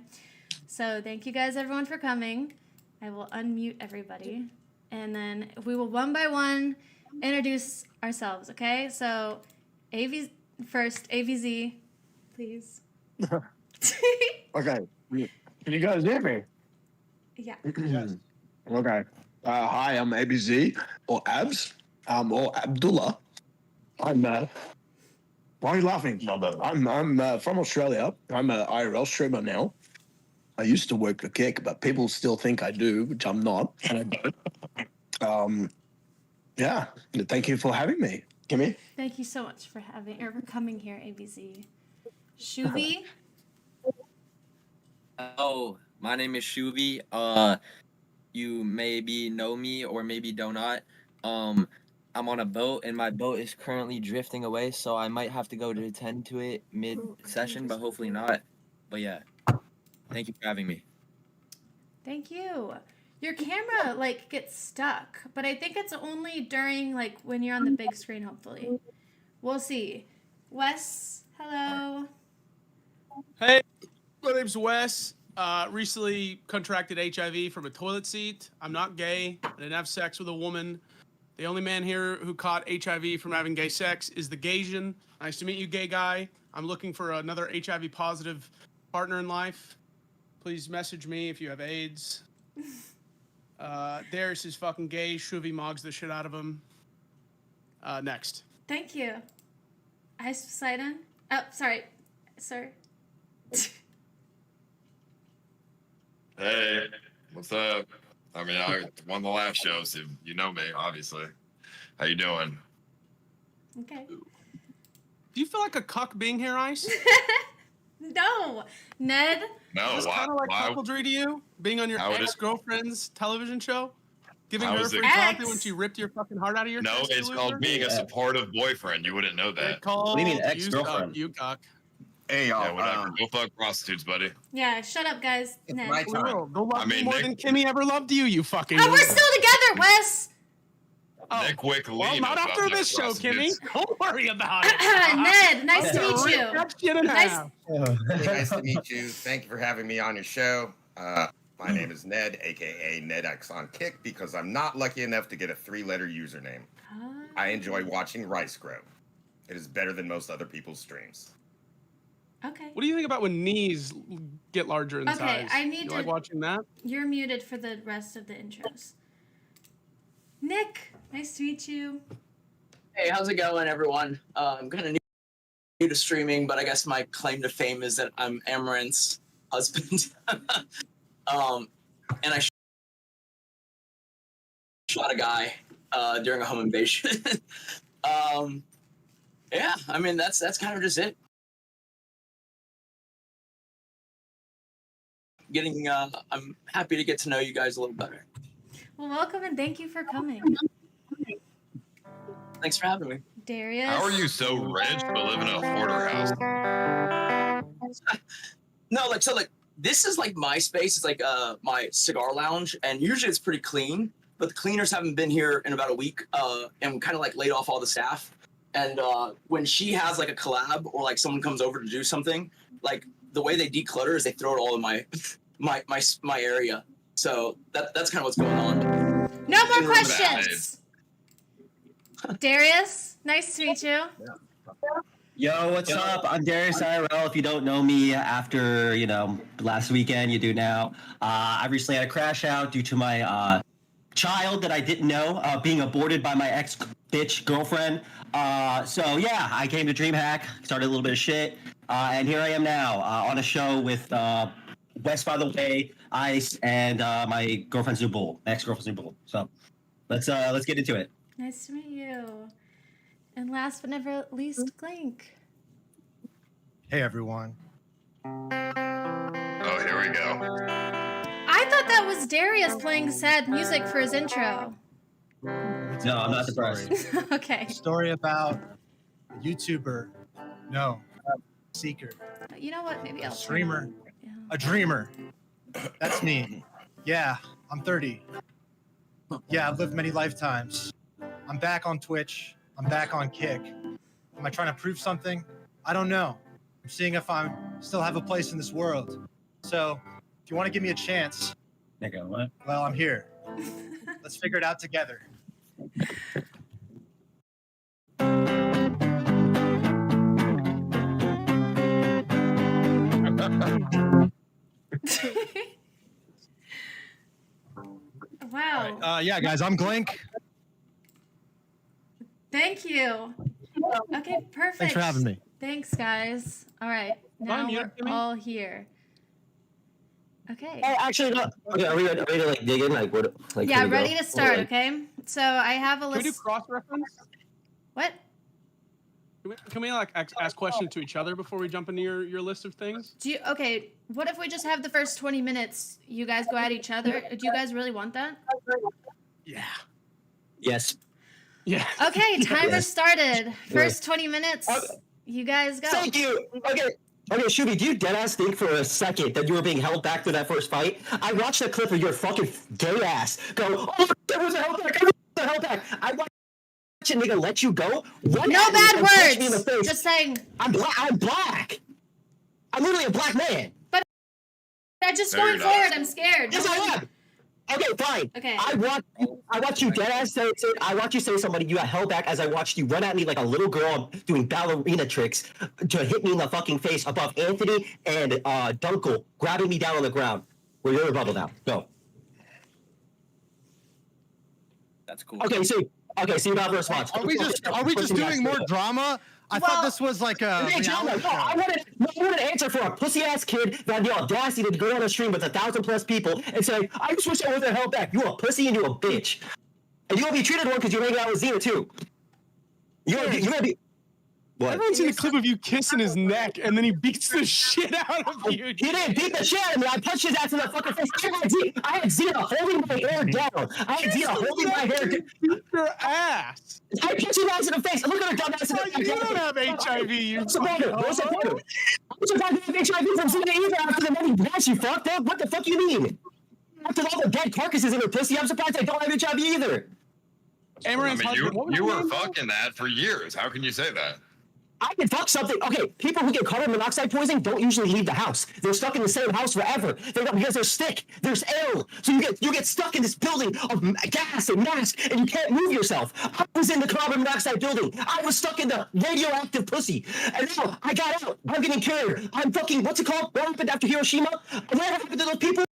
So thank you guys, everyone, for coming. I will unmute everybody. And then we will one by one introduce ourselves, okay? So AVZ, please. Okay. Can you guys hear me? Yeah. Okay. Hi, I'm ABZ or Abs or Abdullah. I'm why are you laughing? I'm from Australia. I'm an IRL streamer now. I used to work for Kick, but people still think I do, which I'm not, and I don't. Yeah. Thank you for having me, Kimmee. Thank you so much for coming here, ABZ. Shoovy. Oh, my name is Shoovy. You maybe know me or maybe do not. I'm on a boat and my boat is currently drifting away, so I might have to go to attend to it mid-session, but hopefully not. But yeah, thank you for having me. Thank you. Your camera like gets stuck, but I think it's only during like when you're on the big screen, hopefully. We'll see. Wes, hello. Hey, my name's Wes. Recently contracted HIV from a toilet seat. I'm not gay. I didn't have sex with a woman. The only man here who caught HIV from having gay sex is the Gaysian. Nice to meet you, gay guy. I'm looking for another HIV positive partner in life. Please message me if you have AIDS. Darius is fucking gay. Shoovy mogs the shit out of him. Next. Thank you. Hi, Poseidon. Oh, sorry, sir. Hey, what's up? I mean, I won the last show, so you know me, obviously. How you doing? Okay. Do you feel like a cuck being here, Ice? No, Ned. No, Is this kind of like cuckoldry to you? Being on your ex-girlfriend's television show? Giving her free content when she ripped your fucking heart out of your No, chest, it's called being a supportive boyfriend. You wouldn't know that. What do you mean ex-girlfriend? You cuck. Hey, y'all. Yeah, whatever. Go fuck prostitutes, buddy. Yeah, shut up, guys. Ned. my time. Go love me more than Kimmee ever loved you, you fucking. Oh, we're still together, Wes. Nick Wick Well, not after this show, Kimmee. Don't worry about it. Ned, nice to meet you. Nice to meet you. Thank you for having me on your show. My name is Ned, aka NedX on Kick, because I'm not lucky enough to get a 3-letter username. I enjoy watching rice grow. It is better than most other people's streams. Okay. What do you think about when knees get larger in size? Okay, I need you to. like watching that? You're muted for the rest of the intros. Nick, nice to meet you. Hey, how's it going, everyone? I'm kind of new to streaming, but I guess my claim to fame is that I'm Amaranth's husband. And I shot a guy during a home invasion. Yeah, I mean that's kind of just it. I'm happy to get to know you guys a little better. Well, welcome and thank you for coming. Thanks for having me. Darius. How are you so rich but live in a hoarder house? No, like this is like my space. It's like my cigar lounge, and usually it's pretty clean. But the cleaners haven't been here in about a week, and kind of like laid off all the staff. And when she has like a collab or like someone comes over to do something, like the way they declutter is they throw it all in my area. So that's kind of what's going on. No more questions. Darius, nice to meet you. Yo, what's up? I'm DariusIRL. If you don't know me after, last weekend, you do now. I recently had a crash out due to my child that I didn't know being aborted by my ex-bitch girlfriend. So yeah, I came to DreamHack, started a little bit of shit, And here I am now on a show with West, by the way, Ice, and my girlfriend's new bull, ex-girlfriend's new bull. So let's get into it. Nice to meet you. And last but never least, Glink. Hey, everyone. Oh, here we go. I thought that was Darius playing sad music for his intro. No, I'm not surprised. Okay. Story about a YouTuber. No, seeker. You know what? Maybe I'll. Streamer. A dreamer. That's me. Yeah, I'm 30. Yeah, I've lived many lifetimes. I'm back on Twitch. I'm back on Kick. Am I trying to prove something? I don't know. I'm seeing if I still have a place in this world. So, if you want to give me a chance, Nigga, what? well, I'm here. Let's figure it out together. Wow. Yeah, guys, I'm Glink. Thank you. Okay, perfect. Thanks for having me. Thanks, guys. All right. Now we're all here. Okay. Hey, actually, no. Okay, are we ready to like dig in? Like, what? Like, Yeah, can we ready go? to start, Like- okay? So I have a Can we do list. cross-reference? What? Can we like ask questions to each other before we jump into your list of things? Do you, okay, what if we just have the first 20 minutes, you guys go at each other? Do you guys really want that? Yeah. Yes. Yeah. Okay, timer Yes. started. First 20 minutes, you guys go. Thank you. Okay, Shoovy, do you deadass think for a second that you were being held back through that first fight? I watched a clip of your fucking gay ass go, oh, there was a held back, there was a held back. I watched a nigga let you go. Run No at me bad and punch me in the words. face. Just saying. I'm black. I'm literally a black man. But I'm just No, going you're not. forward. I'm scared. Yes, I am. Okay, fine. Okay. I watch you deadass say, I watch you say somebody you got held back as I watched you run at me like a little girl doing ballerina tricks to hit me in the fucking face above Anthony and Dunkel grabbing me down on the ground. Well, you're a bubble now. Go. That's cool. Okay, so you don't have a response. Are we just doing more drama? I thought this was like a Hey, reality no, I wanted an answer for a pussy ass kid that had the audacity to go on a stream with 1,000+ people and say, I just wish I wasn't held back. You a pussy and you a bitch. And you're gonna be treated one because you're hanging out with Xena too. You're gonna be. What? Everyone's seen a clip of you kissing his neck, and then he beats the shit out of you. He didn't beat the shit out of me. I punched his ass in the fucking face. I had Xena holding my hair down. I had Xena holding my hair down. Beat your ass. I punched his ass in the face. Look at her dumb ass in the face. You don't have HIV, you What's the matter? What's the matter? I'm surprised you have HIV from Xena either after the many breasts you fucked up. What the fuck you mean? After all the dead carcasses in her pussy, I'm surprised I don't have HIV either. I mean, you were fucking that for years. How can you say that? I can fuck something. Okay, people who get carbon monoxide poisoning don't usually leave the house. They're stuck in the same house forever. Because they're sick. There's ill. So you get stuck in this building of gas and mask, and you can't move yourself. I was in the carbon monoxide building. I was stuck in the radioactive pussy. And now I got out. I'm getting cured. I'm fucking, what's it called? What happened after Hiroshima? What happened to those people?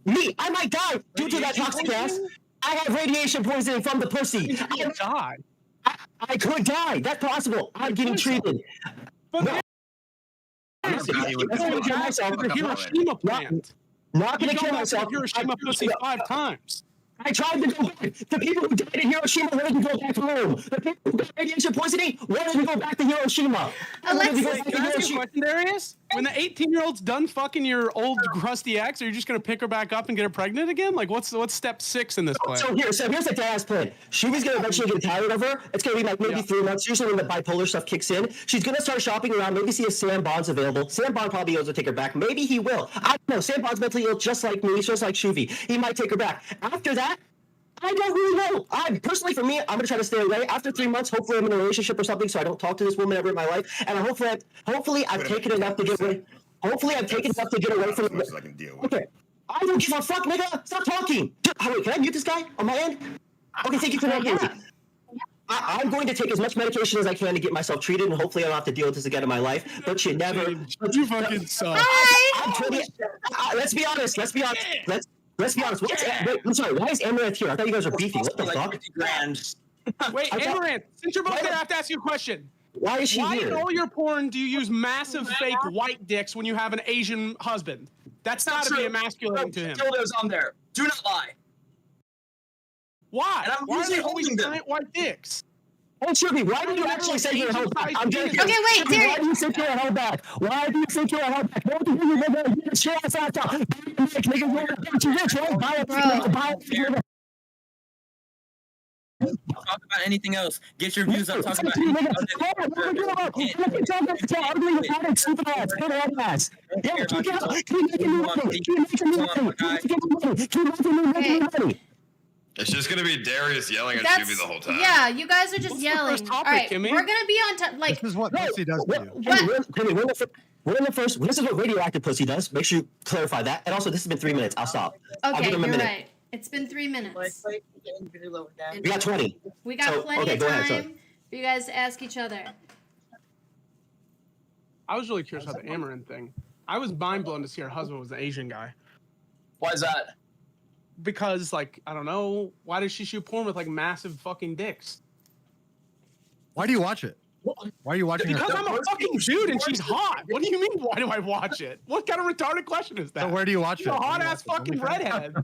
Me, I might die due to that toxic gas. I have radiation poisoning from the pussy. I die. I could die. That's possible. I'm getting treated. But I'm not gonna kill myself. Hiroshima plant. Not gonna kill myself. Hiroshima pussy 5 times. I tried to go back. The people who died in Hiroshima wanted to go back home. The people who got radiation poisoning wanted to go back to Hiroshima. Can I ask you a question, Darius? When the 18-year-old's done fucking your old crusty ex, are you just gonna pick her back up and get her pregnant again? Like, what's step 6 in this plan? So here's the dad's plan. Shoovy's gonna eventually get tired of her. It's gonna be like maybe 3 months. Usually when the bipolar stuff kicks in, she's gonna start shopping around. Maybe see if Sam Bond's available. Sam Bond probably able to take her back. Maybe he will. I don't know. Sam Bond's mentally ill, just like me, just like Shoovy. He might take her back. After that, I don't really know. Personally, for me, I'm gonna try to stay away. After 3 months, hopefully I'm in a relationship or something, so I don't talk to this woman ever in my life. And hopefully I've taken enough to get away. Hopefully I've taken enough to get away from it. Okay. I don't give a fuck, nigga. Stop talking. Wait, can I mute this guy on my end? Okay, thank you for that. Yeah. I'm going to take as much medication as I can to get myself treated, and hopefully I don't have to deal with this again in my life. But you never. You fucking suck. Let's be honest. Let's be honest. Wait, I'm sorry. Why is Amaranth here? I thought you guys were beefing. What the fuck? Wait, Amaranth, since you're both there, I have to ask you a question. Why is she Why here? in all your porn do you use massive fake white dicks when you have an Asian husband? That's got to be emasculating to him. Dildos on there. Do not lie. Why? And I'm Why are usually they always holding them. giant white dicks? Hey, Shoovy, why did you actually say you were held back? I'm joking. Okay, wait, Darius. Why do you think you were held back? Why do you think you were held back? What do you think you were getting shit ass out? Nigga, you're rich, right? Buy it. Talk about anything else. Get your views up. Talk about anything else. It's just gonna be Darius yelling at That's Shoovy the whole time. yeah. You guys are just yelling. All right, Kimmee? we're gonna be on top. Like This is what pussy does to you. We're in the first. This is what radioactive pussy does. Make sure you clarify that. And also, this has been 3 minutes. I'll stop. I'll okay, give him a you're minute. right. It's been 3 minutes. We got 20. We got So, plenty okay, of go time ahead, sorry. for you guys to ask each other. I was really curious about the Amaranth thing. I was mind blown to see her husband was an Asian guy. Why is that? Because, like, I don't know, why does she shoot porn with like massive fucking dicks? Why do you watch it? Why are you watching Because her? I'm a fucking dude and she's hot. What do you mean? Why do I watch it? What kind of retarded question is that? So where do you watch She's it? a hot ass fucking redhead.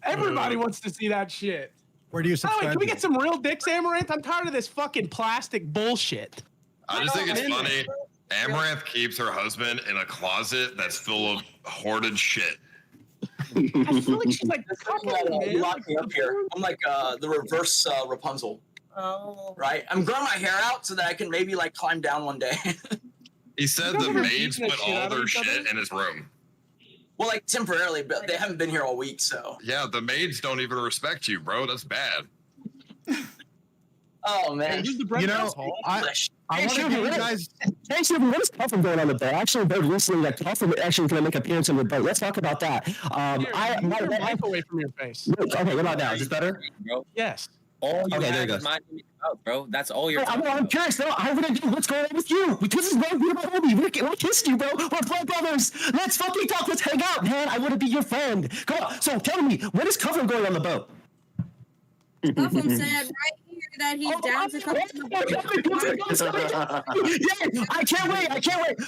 Everybody wants to see that shit. Where do you By the way, subscribe? can we to? get some real dicks, Amaranth? I'm tired of this fucking plastic bullshit. I just think it's funny. Amaranth keeps her husband in a closet that's full of hoarded shit. I feel like she's like You locked me up here. I'm like the reverse Rapunzel. Oh. Right? I'm growing my hair out so that I can maybe like climb down one day. He said the maids put all their shit in his room. Well, like temporarily, but they haven't been here all week, so. Yeah, the maids don't even respect you, bro. That's bad. Oh man. You know, I want to give you guys. Hey, Shoovy, what is Cuffem going on the boat? I actually heard recently that Cuffem actually going to make an appearance on the boat. Let's talk about that. Get your mic away from your face. Okay, what about now? Is this better? Bro. Yes. All you Okay, there have you is go. my out, bro. That's all you're Hey, talking I'm about. curious though. I want to do what's going on with you. Because this is bro, you're my homie. We're kissing you, bro. We're blood brothers. Let's fucking talk. Let's hang out, man. I want to be your friend. Come on. So tell me, what is Cuffem going on the boat? Cuffem said right here that he's down to come to the boat. Yeah, I can't wait.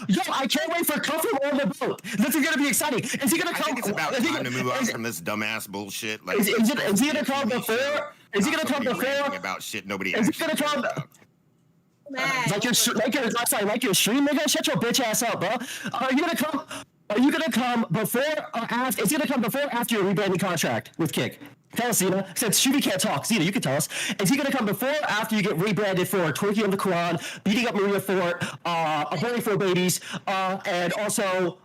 Yo, I can't wait for Cuffem on the boat. This is gonna be exciting. Is he gonna come? I think it's about time to move on from this dumbass bullshit. Like, Is he gonna come before? Is he gonna come before? About shit nobody. Is he gonna come? Like your stream, nigga. Shut your bitch ass up, bro. Are you gonna come before or after? Is he gonna come before or after your rebranding contract with Kick? Tell us, Zena. Since Shoovy can't talk, Zena, you can tell us. Is he gonna come before or after you get rebranded for twerking on the Quran, beating up Maria Fort, aborting 4 babies, and also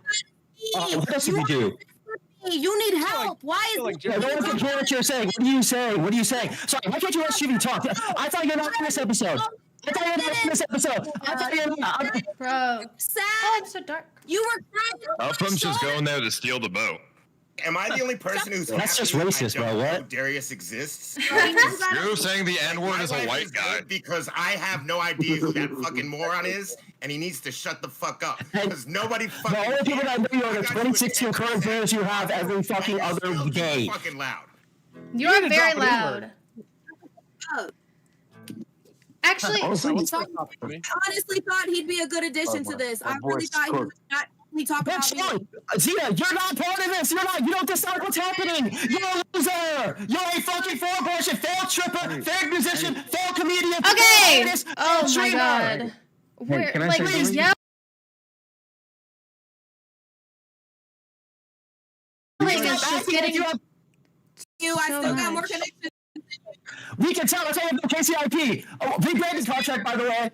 what else did we do? You need help. Why is No one can hear what you're saying. What are you saying? Sorry, why can't you let Shoovy talk? I thought you're not in this episode. Bro. Sad. Oh, it's so dark. You were trying to Cuffem's just going there to steal the boat. Am I the only person who's That's just happy racist, I don't bro. know What? Darius exists? You're saying the N-word is a white guy. Because I have no idea who that fucking moron is, and he needs to shut the fuck up. Because nobody fucking. The only people that know you are the 2016 current players you have every fucking other day. Fucking loud. You're very loud. Actually, honestly thought he'd be a good addition to this. I really thought he would not only talk about me. Zena, you're not part of this. You're not. You don't decide what's happening. You're a loser. You're a fucking failed abortion, failed stripper, failed musician, failed comedian. Okay. Artist, Oh my streamer. god. We're can I like, say please something? yell. It's just getting I still got more connections. We can tell. That's why I have no KCIP. Oh, rebranding contract, by the way.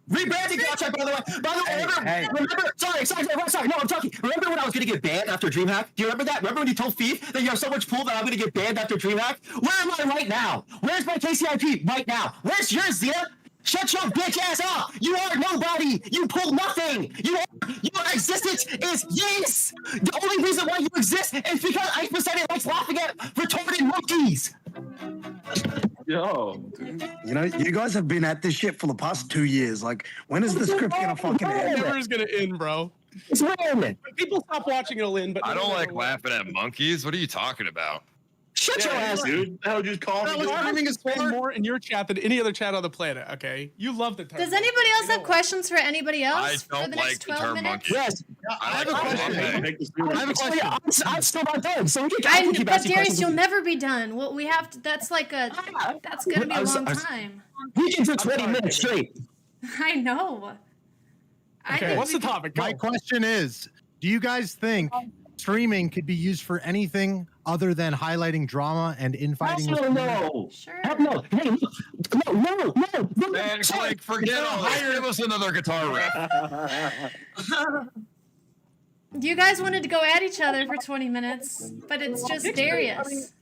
Rebranding contract, by the way. By the way, remember, sorry. No, I'm talking. Remember when I was going to get banned after DreamHack? Do you remember that? Remember when you told Thief that you have so much pull that I'm going to get banned after DreamHack? Where am I right now? Where's my KCIP right now? Where's yours, Zia? Shut your bitch ass up! You are nobody! You pull nothing! Your existence is yes! The only reason why you exist is because I decided likes laughing at retarded monkeys! Yo, you know, you guys have been at this shit for the past 2 years. Like, when is the script gonna fucking It end? never is gonna end, bro. It's random. When people stop watching, it'll end. But I don't like laughing at monkeys. What are you talking about? Shut your ass, dude. How just call me? Streaming is more in your chat than any other chat on the planet. Okay, you love the term. Does anybody else have questions for anybody else I for don't the like next the 12 term minutes? monkey. Yes. I have a question. I have a question. I'm still not done, so we can keep But asking Darius, questions. you'll never be done. Well, we have to. That's like a. That's gonna be a long time. We can do 20 minutes straight. I know. Okay, what's the topic? My question is, do you guys think streaming could be used for anything other than highlighting drama and infighting? No. Sure. No. Hey, no. Man, Click, forget all this. Give us another guitar riff. You guys wanted to go at each other for 20 minutes, but it's just Darius.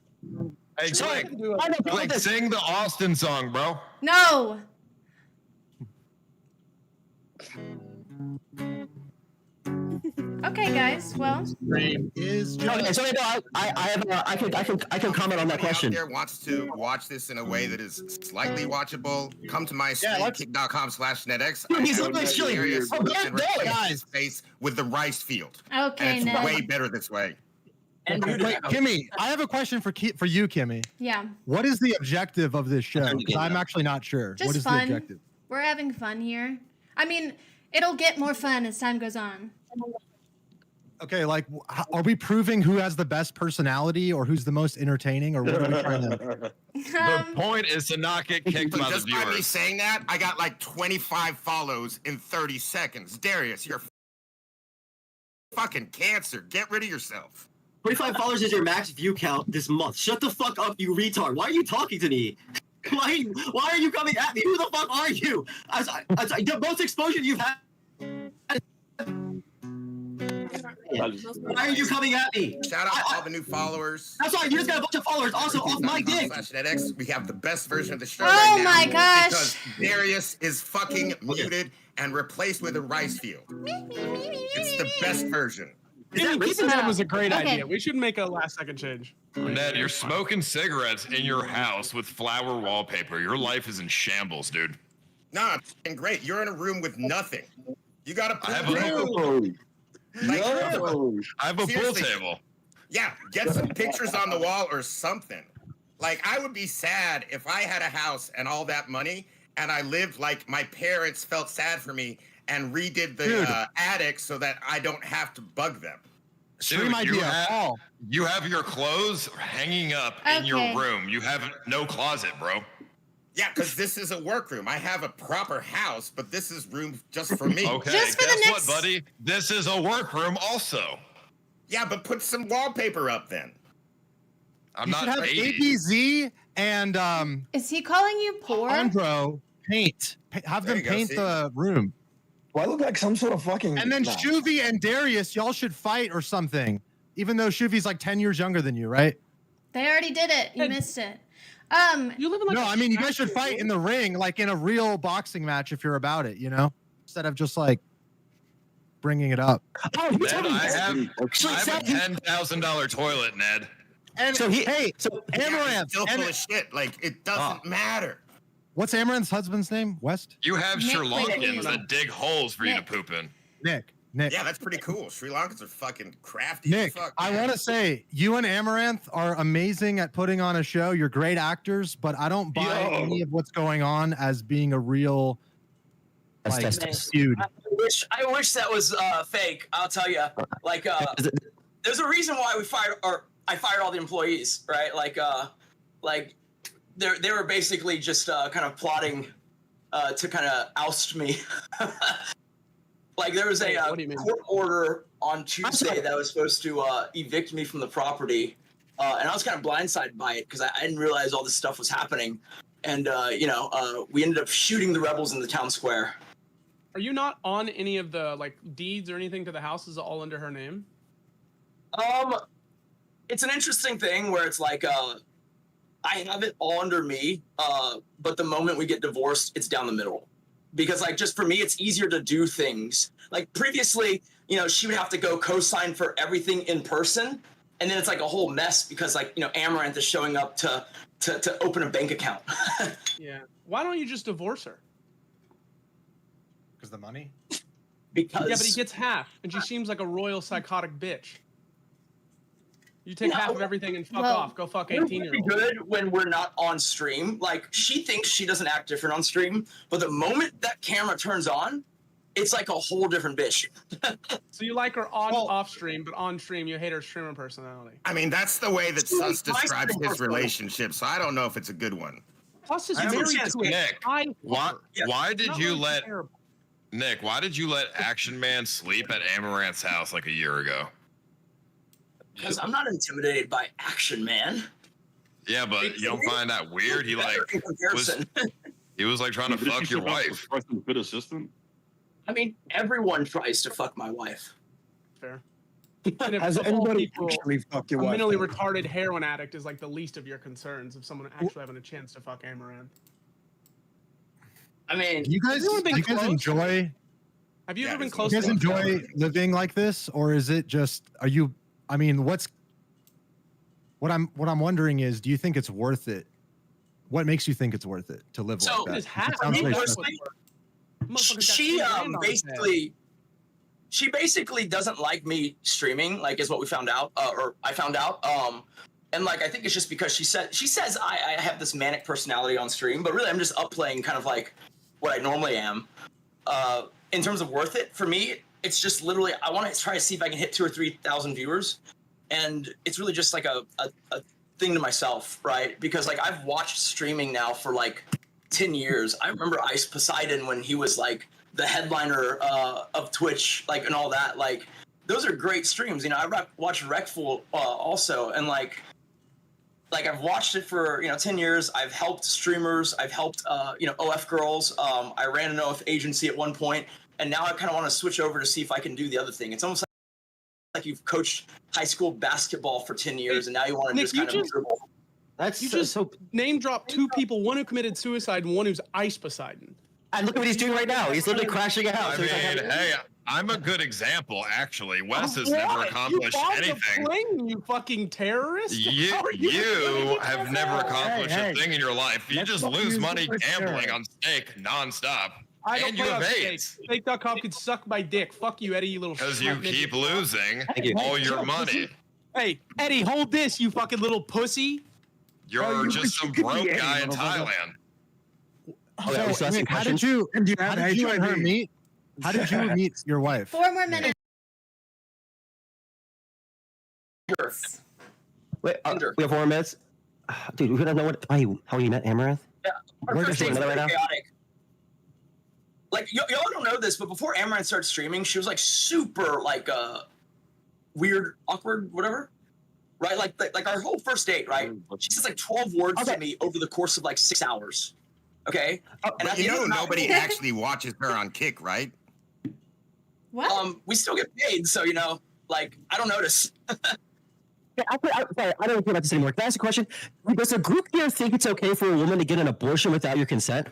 Hey, Click, sing the Austin song, bro. No. Okay, guys. Well. Okay, so I can comment on that question. Out there wants to watch this in a way that is slightly watchable, come to my stream, kick.com/NedX. Dude, he's looking serious. Guys, face with the rice field. Okay, and it's Ned. way better this way. Wait, Kimmee, I have a question for you, Kimmee. Yeah. What is the objective of this show? 'Cause I'm actually not sure. Just What is fun. the objective? We're having fun here. I mean, it'll get more fun as time goes on. Okay, like, are we proving who has the best personality or who's the most entertaining, or what are we trying to? The point is to not get kicked by the Just by me viewers. saying that, I got like 25 follows in 30 seconds. Darius, you're fucking cancer. Get rid of yourself. 25 followers is your max view count this month. Shut the fuck up, you retard. Why are you talking to me? Why are you coming at me? Who the fuck are you? The most exposure you've had. Why are you coming at me? Shout out to all the new followers. That's why you just got a bunch of followers also off my dick. NedX, we have the best version of the show Oh right now. my gosh. Because Darius is fucking muted and replaced with a rice field. It's the best version. Keeping that was a great Okay. idea. We should make a last-second change. Ned, you're smoking cigarettes in your house with flower wallpaper. Your life is in shambles, dude. No, it's fucking great. You're in a room with nothing. You got a I have pool table. I have a pool Seriously. table. Yeah, get some pictures on the wall or something. Like, I would be sad if I had a house and all that money and I lived like my parents felt sad for me and redid the attic so that I don't have to bug them. Stream idea. You have your clothes hanging up in your Okay. room. You have no closet, bro. Yeah, because this is a workroom. I have a proper house, but this is room just for me. Okay, Just for the guess next- what, buddy? This is a workroom also. Yeah, but put some wallpaper up then. I'm You not should have 80. ABZ and Is he calling you poor? Andro paint. Have There them you go, paint see? the room. Do I look like some sort of fucking? And then Nah. Shoovy and Darius, y'all should fight or something. Even though Shoovy's like 10 years younger than you, right? They already did it. You missed it. You live in like No, a I mean, you guys should structured fight in the ring, like in a real boxing match if you're about it, you know? Instead of just like bringing it up. Oh, Ned, I have a $10,000 toilet, Ned. And So he- hey, Yeah, Amaranth. it's still full of shit. Like, it doesn't matter. What's Amaranth's husband's name? West? You have Nick Sri Lankans Whitney. that dig holes for you to Nick. poop in. Nick. Yeah, that's pretty cool. Sri Lankans are fucking crafty. Nick, as fuck. I want to say you and Amaranth are amazing at putting on a show. You're great actors, but I don't buy any of what's going on as being a real like, feud. I wish that was fake. I'll tell you. Like, there's a reason why I fired all the employees, right? Like they were basically just kind of plotting to kind of oust me. Like there was a court order on Tuesday that was supposed to evict me from the property, and I was kind of blindsided by it because I didn't realize all this stuff was happening, and we ended up shooting the rebels in the town square. Are you not on any of the like deeds or anything to the house? Is it all under her name? It's an interesting thing where it's like I have it all under me, but the moment we get divorced, it's down the middle. Because like just for me, it's easier to do things. Like previously, she would have to go co-sign for everything in person, and then it's like a whole mess because like Amaranth is showing up to open a bank account. Yeah. Why don't you just divorce her? Because the money? Because Yeah, but he gets half, and she seems like a royal psychotic bitch. You take half of everything and fuck off. Go fuck 18-year-olds. Good when we're not on stream. Like, she thinks she doesn't act different on stream, but the moment that camera turns on, it's like a whole different bitch. So you like her off stream, but on stream you hate her streamer personality. I mean, that's the way that Sus describes his relationship, so I don't know if it's a good one. Plus is married to Nick, why did you let Nick? Why did you let Action Man sleep at Amaranth's house like a year ago? Because I'm not intimidated by Action Man. Yeah, but you don't find that weird? He like was like trying to fuck your wife. Good assistant. I mean, everyone tries to fuck my wife. Fair. Has anybody actually fucked your a wife? mentally retarded heroin addict is like the least of your concerns of someone actually having a chance to fuck Amaranth. I mean, Do you guys enjoy? Have you ever been close? Do you guys to enjoy living like this, or is it just? Are you? I mean, what I'm wondering is, do you think it's worth it? What makes you think it's worth it to live like that? It sounds very she basically doesn't like me streaming, like is what we found out, or I found out. And like I think it's just because she says I have this manic personality on stream, but really I'm just up playing kind of like what I normally am. In terms of worth it for me, it's just literally I want to try to see if I can hit 2,000 or 3,000 viewers, and it's really just like a thing to myself, right? Because like I've watched streaming now for like 10 years. I remember Ice Poseidon when he was like the headliner of Twitch, like, and all that. Like, those are great streams. You know, I watched Wreckful also, and like I've watched it for 10 years. I've helped streamers. I've helped OF girls. I ran an OF agency at one point, and now I kind of want to switch over to see if I can do the other thing. It's almost like you've coached high school basketball for 10 years, and now you want to just kind of dribble. You just name dropped two people, one who committed suicide and one who's Ice Poseidon. And look at what he's doing right now. He's literally crashing a house. I mean, hey, I'm a good example, actually. Wes has never accomplished anything. You fucking terrorist! You have never accomplished a thing in your life. You just lose money gambling on stake nonstop. I don't and you play have on AIDS. Stake.com could suck my dick. Fuck you, Eddie, you little Because you keep losing all your money. Hey, Eddie, hold this, you fucking little pussy. You're just some broke guy in Thailand. So, wait, how did you and her meet? How did you meet your wife? 4 more minutes. Wait, we have 4 minutes. Dude, we don't know how you met Amaranth. Yeah, We're just doing right now. Chaotic. Like y'all don't know this, but before Amaranth started streaming, she was like super like weird, awkward, whatever. Right? Like our whole first date, right? She says like 12 words to me over the course of like 6 hours. Okay? And you know nobody actually watches her on Kick, right? What? We still get paid, so like I don't notice. Sorry, I don't care about this anymore. Can I ask a question? Does a group here think it's okay for a woman to get an abortion without your consent?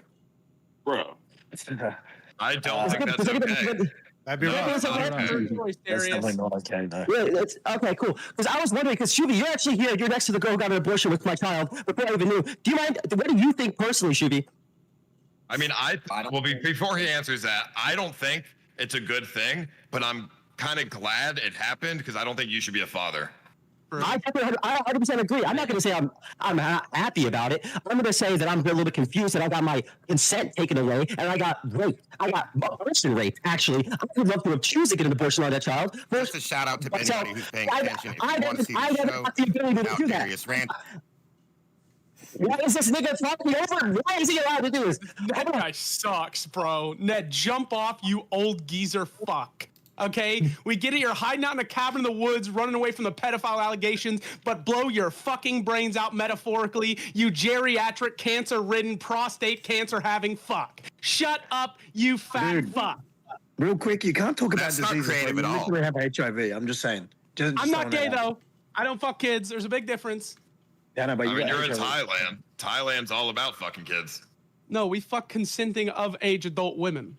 Bro. I don't think that's okay. That'd be wrong. That's definitely not okay, though. Yeah, okay, cool. Because I was wondering, because Shoovy, you're actually here. You're next to the girl who got an abortion with my child before I even knew. Do you mind? What do you think personally, Shoovy? I mean, before he answers that, I don't think it's a good thing, but I'm kind of glad it happened because I don't think you should be a father. I 100% agree. I'm not going to say I'm happy about it. I'm going to say that I'm a little bit confused that I got my consent taken away and I got raped. I got abortion raped, actually. I would love to have chosen to get an abortion on that child. Just a shout out to anybody who's paying attention. If you want to see the show, Darius rant. Why is this nigga fucking over? Why is he allowed to do this? That guy sucks, bro. Ned, jump off, you old geezer fuck. Okay? We get it, you're hiding out in a cabin in the woods, running away from the pedophile allegations, but blow your fucking brains out metaphorically, you geriatric, cancer-ridden, prostate cancer-having fuck. Shut up, you fat fuck. Real quick, you can't talk about That's not diseases. creative You at all. literally have HIV. I'm just saying. I'm not gay, though. I don't fuck kids. There's a big difference. Yeah, no, but you're in Thailand. Thailand's all about fucking kids. No, we fuck consenting of age adult women.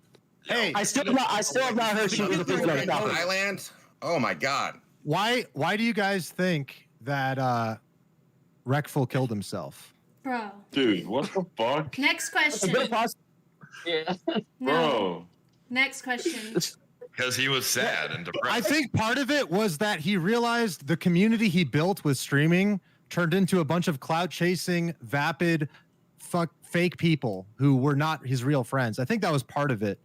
Hey, I still have not heard she was a Thailand? Oh my god. Why do you guys think that Wreckful killed himself? Bro. Dude, what the fuck? Next question. Yeah. No. Bro. Next question. because he was sad and depressed. I think part of it was that he realized the community he built with streaming turned into a bunch of clout chasing, vapid, fake people who were not his real friends. I think that was part of it.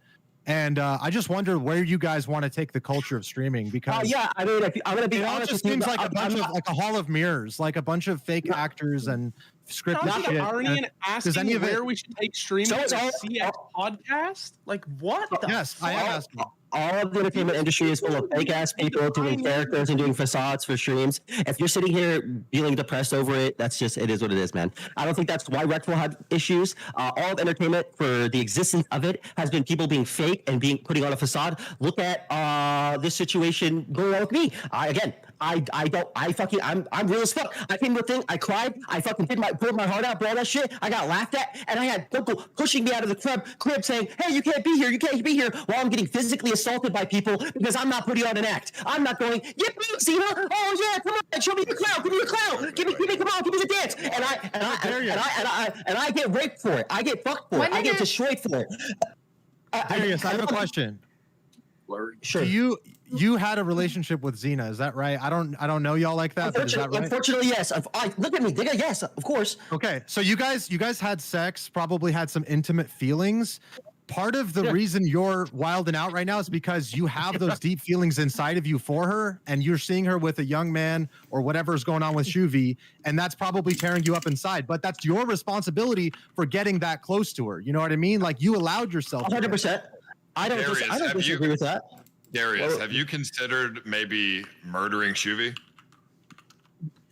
And I just wonder where you guys want to take the culture of streaming, because yeah, I mean, I'm gonna be honest. It just seems like a bunch of like a hall of mirrors, like a bunch of fake actors and scripted shit. Arnie asking where we should take streaming So to it's all- CX podcast? Like what? The Yes, I am asking. All of the entertainment industry is full of fake ass people doing characters and doing facades for streams. If you're sitting here feeling depressed over it, that's just, it is what it is, man. I don't think that's why Rec will have issues. All of entertainment, for the existence of it, has been people being fake and putting on a facade. Look at this situation going on with me. I'm real as fuck. I came to a thing, I cried, I fucking poured my heart out, bro, all that shit. I got laughed at, and I had people pushing me out of the crib saying, hey, you can't be here, while I'm getting physically assaulted by people because I'm not putting on an act. I'm not going, yippee, Cena, oh yeah, come on, show me your clout, give me your clout, give me, come on, give me the dance. And I get raped for it. I get fucked for it. I get destroyed for it. Darius, I have a question. Sure. Do you had a relationship with Xena, is that right? I don't know y'all like that, but is that right? Unfortunately, yes. Look at me, nigga. Yes, of course. Okay, so you guys had sex, probably had some intimate feelings. Part of the reason you're wilding out right now is because you have those deep feelings inside of you for her, and you're seeing her with a young man or whatever's going on with Shoovy, and that's probably tearing you up inside. But that's your responsibility for getting that close to her. You know what I mean? Like, you allowed yourself. 100%. I don't disagree with that. Darius, have you considered maybe murdering Shoovy?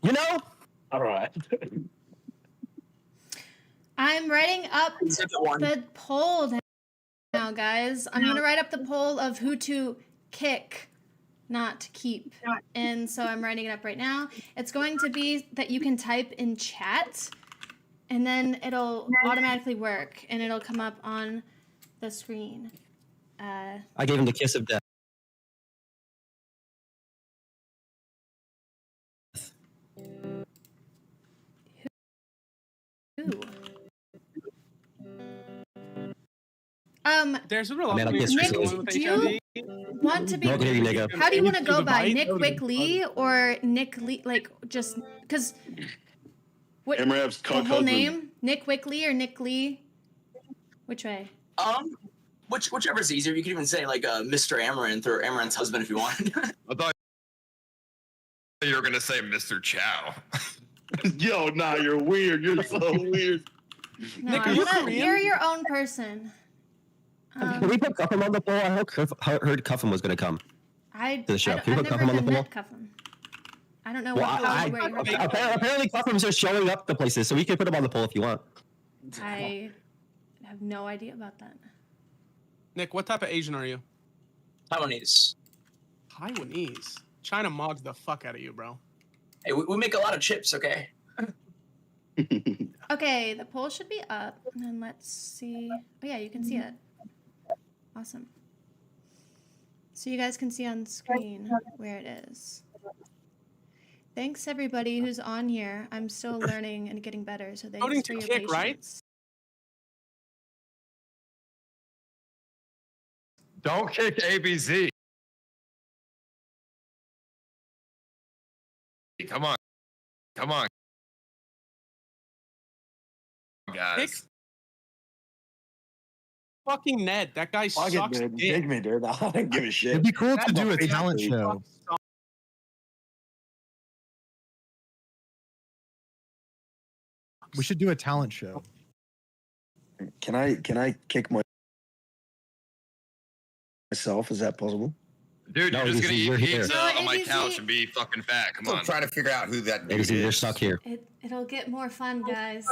You know? All right. I'm writing up the poll now, guys. I'm going to write up the poll of who to kick, not keep. And so I'm writing it up right now. It's going to be that you can type in chat, and then it'll automatically work, and it'll come up on the screen. I gave him the kiss of death. Who? There's a real Man, Nick, do you want to be? How do you want to go by? Nick Wickley or Nick Lee? Like, just because. What? The whole name? Nick Wickley or Nick Lee? Which way? Whichever's easier. You could even say like Mr. Amaranth or Amaranth's husband if you want. I thought you were gonna say Mr. Chow. Yo, nah, you're weird. You're so weird. No, you're your own person. Can we put Cuffem on the poll? I heard Cuffem was going to come to the show. Can we put Cuffem on the poll? I don't know where you heard apparently Cuffem's just showing up the places, so we can put him on the poll if you want. I have no idea about that. Nick, what type of Asian are you? Taiwanese. Taiwanese? China mogs the fuck out of you, bro. Hey, we make a lot of chips, okay? Okay, the poll should be up. And then let's see. Oh yeah, you can see it. Awesome. So you guys can see on screen where it is. Thanks everybody who's on here. I'm still learning and getting better, so thanks for your patience. Right? Don't kick ABZ. Come on. Come on. Guys. Fucking Ned. That guy sucks dick. Take me, dude. I don't give a shit. It'd be cool to do a talent show. We should do a talent show. Can I kick myself? Is that possible? Dude, No, you're just gonna you're eat here. pizza No, on my ABC couch and be fucking fat. Come on. I'm trying to figure out who that dude You're is. stuck here. It'll get more fun, guys.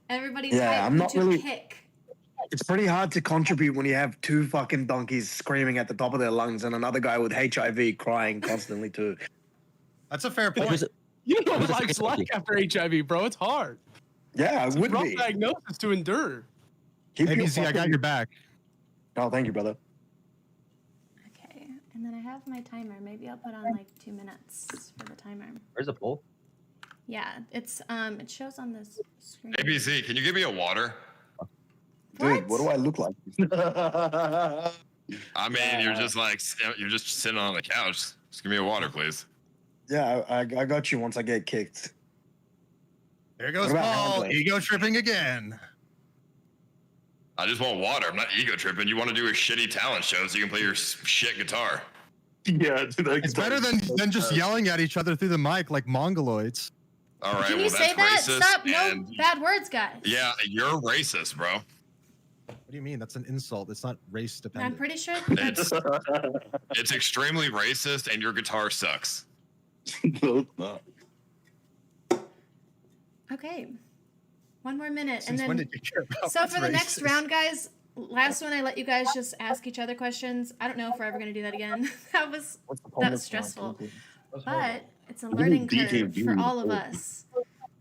Everybody Yeah, type I'm not to really- kick. It's pretty hard to contribute when you have two fucking donkeys screaming at the top of their lungs and another guy with HIV crying constantly too. That's a fair point. You know what life's like after HIV, bro. It's hard. Yeah, It's it a would rough be. diagnosis to endure. Keep your ABC, I got fucking- your back. Oh, thank you, brother. Okay, and then I have my timer. Maybe I'll put on like 2 minutes for the timer. Where's the poll? Yeah, it's it shows on this screen. ABZ, can you give me a water? Dude, what do I look like? I mean, you're just like you're just sitting on the couch. Just give me a water, please. Yeah, I got you once I get kicked. There goes What about Paul, handling? ego tripping again. I just want water. I'm not ego tripping. You want to do a shitty talent show so you can play your shit guitar. Yeah, dude, It's better than just yelling at each other through the mic like mongoloids. All right, Can well, you say that's that? racist. Stop! No and- bad words, guys. Yeah, you're racist, bro. What do you mean? That's an insult. It's not race I'm dependent. pretty sure. It's extremely racist, and your guitar sucks. No, it's not. Okay. One more minute, Since and when then. did you care about So what's for the next racist? round, guys, last one I let you guys just ask each other questions. I don't know if we're ever gonna do that again. that was stressful, but it's a learning curve for all of us.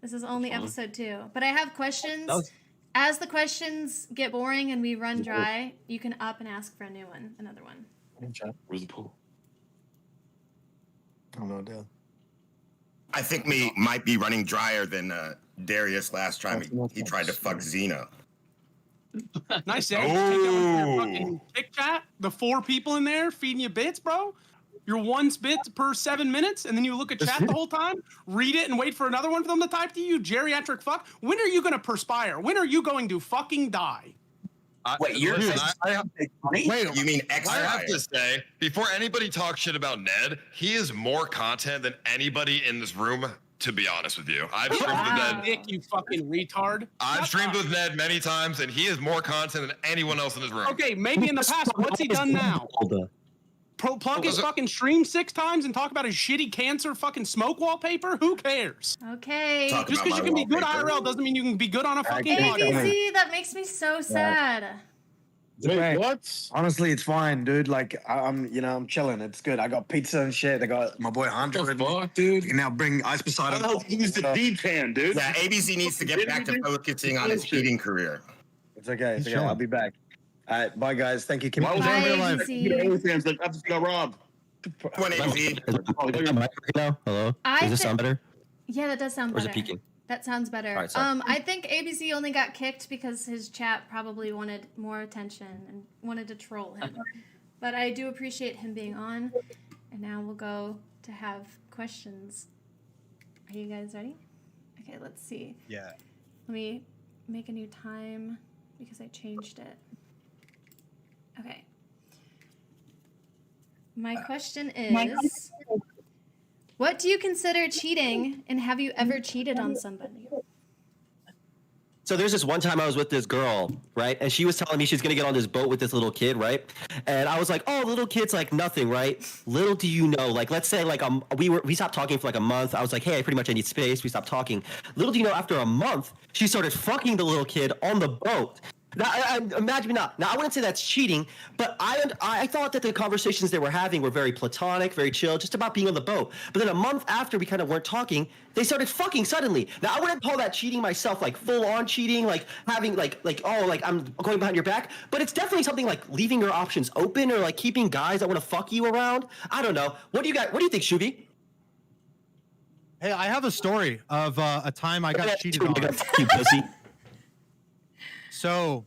This is only episode 2, but I have questions. As the questions get boring and we run dry, you can up and ask for a new one, another one. Where's the pool? I don't know, Dale. I think me might be running drier than Darius last time he tried to fuck Xena. Nice, eh? Take that one to your fucking Kick chat. The 4 people in there feeding you bits, bro. You're 1 bit per 7 minutes, and then you look at chat the whole time, read it, and wait for another one for them to type to you. Geriatric fuck. When are you gonna perspire? When are you going to fucking die? Wait, you're Wait, you mean I expire? have to say, before anybody talks shit about Ned, he is more content than anybody in this room. To be honest with you, I've streamed with Ned. Nick, you fucking retard. I've streamed with Ned many times, and he is more content than anyone else in this room. Okay, maybe in the past. What's he done now? Plug his fucking stream 6 times and talk about his shitty cancer fucking smoke wallpaper? Who cares? Okay. Talk Just about because you my can be good wallpaper. IRL doesn't mean you can be good on a fucking podcast. ABC, that makes me so sad. Wait, what? Honestly, it's fine, dude. Like, I'm chilling. It's good. I got pizza and shit. I got my boy Hunter. What the fuck, dude? You can now bring Ice Poseidon. Use the D-pan, dude. Yeah, ABC needs to get back to focusing on his eating career. It's okay. It's okay. I'll be back. All right, bye, guys. Thank you, Kimmee. Why was Bye, everybody alive? ABC. OnlyFans like that's got robbed. Come on, ABC. Hello? I Does this thi- sound better? Yeah, that does sound Or is better. it peaking? That sounds better. All right, sorry. I think ABC only got kicked because his chat probably wanted more attention and wanted to troll him. But I do appreciate him being on. And now we'll go to have questions. Are you guys ready? Okay, let's see. Yeah. Let me make a new time because I changed it. Okay. My question is, what do you consider cheating, and have you ever cheated on somebody? So there's this one time I was with this girl, right? And she was telling me she's gonna get on this boat with this little kid, right? And I was like, oh, little kid's like nothing, right? Little do you know, like let's say like we stopped talking for like a month. I was like, hey, I need space. We stopped talking. Little do you know, after a month, she started fucking the little kid on the boat. Now, imagine me not. Now, I wouldn't say that's cheating, but I thought that the conversations they were having were very platonic, very chill, just about being on the boat. But then a month after we kind of weren't talking, they started fucking suddenly. Now, I wouldn't call that cheating myself, like full-on cheating, like having like I'm going behind your back. But it's definitely something like leaving your options open or like keeping guys that want to fuck you around. I don't know. What do you think, Shoovy? Hey, I have a story of a time I got cheated on. Fuck you, pussy. So,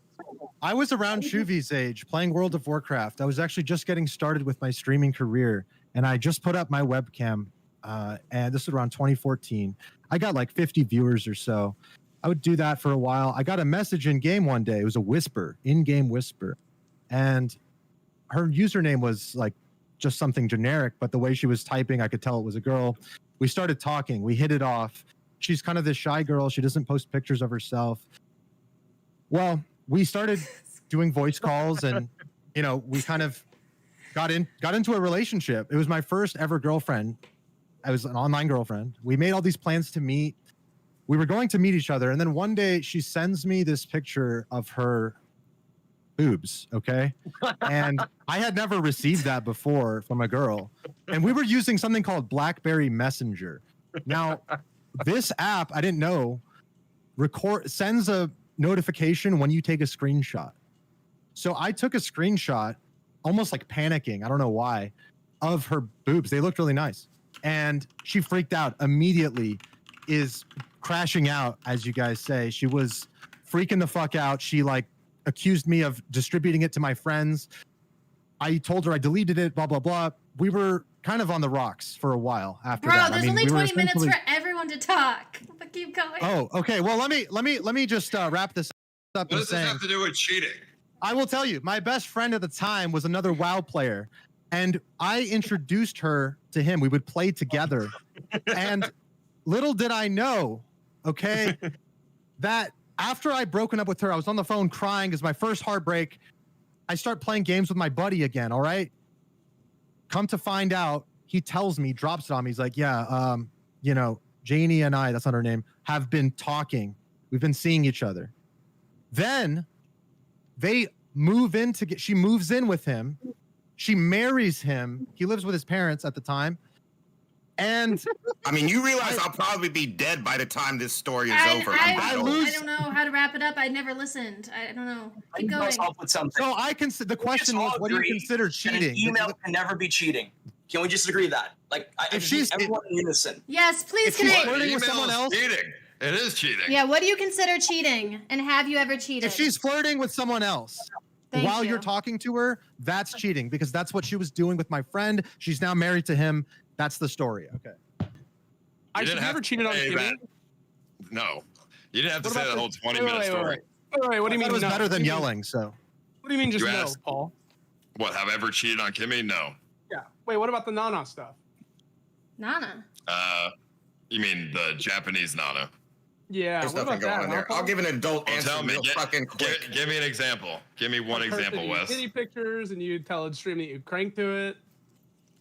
I was around Shoovy's age playing World of Warcraft. I was actually just getting started with my streaming career, and I just put up my webcam, and this was around 2014. I got like 50 viewers or so. I would do that for a while. I got a message in game one day. It was a whisper, in-game whisper, and her username was like just something generic, but the way she was typing, I could tell it was a girl. We started talking. We hit it off. She's kind of this shy girl. She doesn't post pictures of herself. Well, we started doing voice calls, and we kind of got into a relationship. It was my first ever girlfriend. I was an online girlfriend. We made all these plans to meet. We were going to meet each other, and then one day she sends me this picture of her boobs, okay? And I had never received that before from a girl. And we were using something called BlackBerry Messenger. Now, this app, I didn't know, sends a notification when you take a screenshot. So I took a screenshot, almost like panicking, I don't know why, of her boobs. They looked really nice. And she freaked out immediately, is crashing out, as you guys say. She was freaking the fuck out. She like accused me of distributing it to my friends. I told her I deleted it, blah, blah, blah. We were kind of on the rocks for a while after Bro, that. there's only 20 minutes for everyone to talk. But keep going. Oh, okay. Well, let me just wrap this up. What does this have to do with cheating? I will tell you, my best friend at the time was another WoW player, and I introduced her to him. We would play together, and little did I know, okay, that after I'd broken up with her, I was on the phone crying as my first heartbreak. I start playing games with my buddy again, all right? Come to find out, he tells me, drops it on me. He's like, yeah, you know, Janie and I, that's not her name, have been talking. We've been seeing each other. Then they move in to she moves in with him. She marries him. He lives with his parents at the time. And I mean, you realize I'll probably be dead by the time this story is over. I don't know how to wrap it up. I never listened. I don't know. Keep going. So I consider the question was, what do you consider cheating? An email can never be cheating. Can we just agree with that? Like, if she's everyone in unison. Yes, please. If she's flirting with someone else, cheating. It is cheating. Yeah. What do you consider cheating? And have you ever cheated? if she's flirting with someone else while you're talking to her, that's cheating because that's what she was doing with my friend. She's now married to him. That's the story. Okay. I should never cheated on Kimmee. No. You didn't have to say that whole 20-minute story. Wait, what do you mean? It was no? better than yelling, so. What do you mean just You no, asked- Paul? What, have I ever cheated on Kimmee? No. Yeah. Wait, what about the Nana stuff? Nana. You mean the Japanese Nana? Yeah. There's what nothing about going on that, there. huh, I'll Paul? give an adult Well, answer tell me. real fucking quick. Give me an example. Give me one example, Wes. Titty pictures, and you tell the stream that you cranked to it.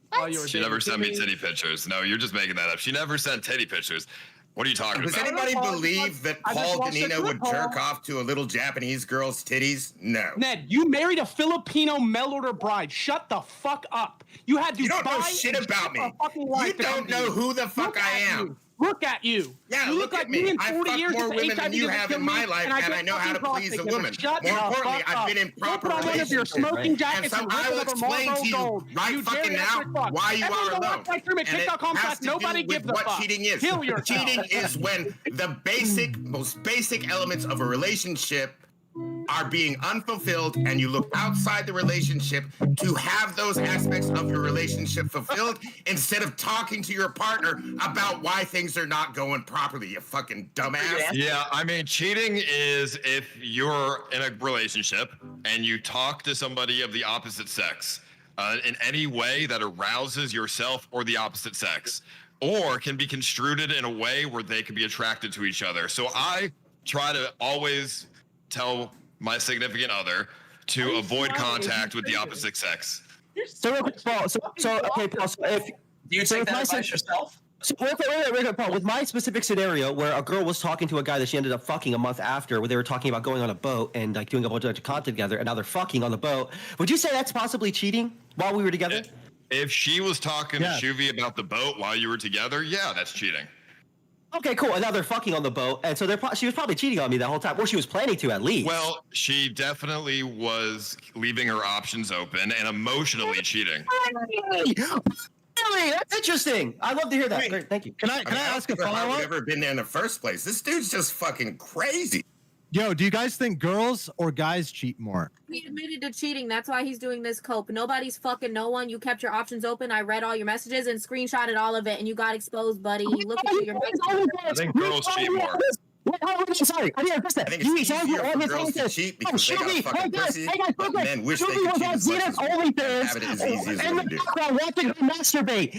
While you were She dating never sent me Kimmee. titty pictures. No, you're just making that up. She never sent titty pictures. What are you talking Does about? anybody believe that I just Paul watched it Danino with would Paul. jerk off to a little Japanese girl's titties? No. Ned, you married a Filipino mail order bride. Shut the fuck up. You had to You don't know buy shit and about ship me. a fucking You wife to come don't to know you. who the fuck Look I at am. you. Look at you. Yeah, you look like at me. in I 40 fucked years more with women than you HIV have in Kimmee, my life, I and get I know how to fucking please a prostate woman. cancer. Shut More the importantly, fuck I've been up. in proper Go put on one of your relationships. smoking jackets And so and I rip will it over explain Marlboro to you Gold. right You fucking now geriatric fuck. why you Everyone are go alone. watch my stream at And it kick.com/. has to Nobody do gives with a what fuck. cheating is. Kill yourself. Cheating is when the basic, most basic elements of a relationship are being unfulfilled and you look outside the relationship to have those aspects of your relationship fulfilled instead of talking to your partner about why things are not going properly, you fucking dumbass. Yeah, I mean, cheating is if you're in a relationship and you talk to somebody of the opposite sex in any way that arouses yourself or the opposite sex, or can be construed in a way where they can be attracted to each other. So I try to always tell my significant other to avoid contact with the opposite sex. So real quick, Paul. So okay, Paul. So if Do you take that advice yourself? So wait, Paul. With my specific scenario, where a girl was talking to a guy that she ended up fucking a month after, where they were talking about going on a boat and like doing a bunch of content together, and now they're fucking on the boat. Would you say that's possibly cheating while we were together? If she was talking to Shoovy about the boat while you were together, yeah, that's cheating. Okay, cool. And now they're fucking on the boat, and so she was probably cheating on me that whole time, or she was planning to at least. Well, she definitely was leaving her options open and emotionally cheating. Really? That's interesting. I love to hear that. Great, thank you. Can I ask a How follow-up? I've ever been there in the first place. This dude's just fucking crazy. Yo, do you guys think girls or guys cheat more? He admitted to cheating. That's why he's doing this cope. Nobody's fucking no one. You kept your options open. I read all your messages and screenshotted all of it, and you got exposed, buddy. Look at your messages. I think girls cheat more. Sorry, I didn't understand. I think it's easier for girls to cheat because they got fucking pussy, but men wish they could cheat as much as and have it as easy as in women the do. background watching her masturbate.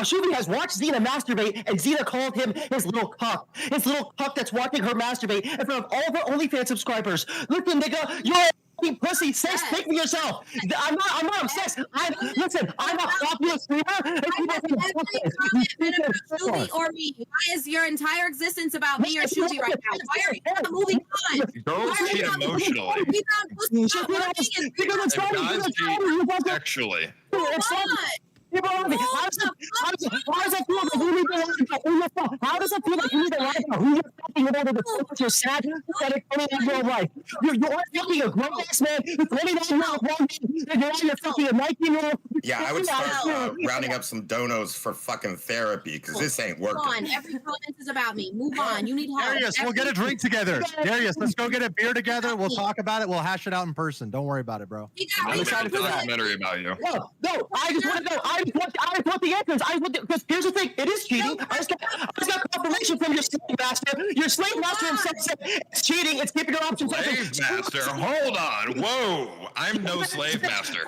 Shoovy has watched Xena masturbate, and Xena called him his little cuck. His little cuck that's watching her masturbate in front of all of her OnlyFans subscribers. Listen, nigga, you're a fucking pussy. Say speak for yourself. I'm not obsessed. I'm a popular streamer. Shoovy or me? Why is your entire existence about me or Shoovy right now? Why are you not moving on? Girls cheat emotionally. And guys cheat sexually. How does it feel that you need to lie about who you're fucking? How does it feel that you need to lie about who you're fucking 19-year-old in the focus, you're sad, pathetic, 29-year-old life. You are fucking a grown-ass man, 29-year-old woman, and you're fucking a 19-year-old. Yeah, I would start rounding up some donos for fucking therapy because this ain't working. Move on. Every comment is about me. Move on. You need help. Darius, we'll get a drink together. Darius, let's go get a beer together. We'll talk about it. We'll hash it out in person. Don't worry about it, bro. I'm excited for that documentary about you. No, I just want to know. I just want the answers. Because here's the thing. It is cheating. I just got confirmation from your slave master. Your slave master himself said it's cheating. It's keeping your options open. Slave master? Hold on. Whoa. I'm no slave master.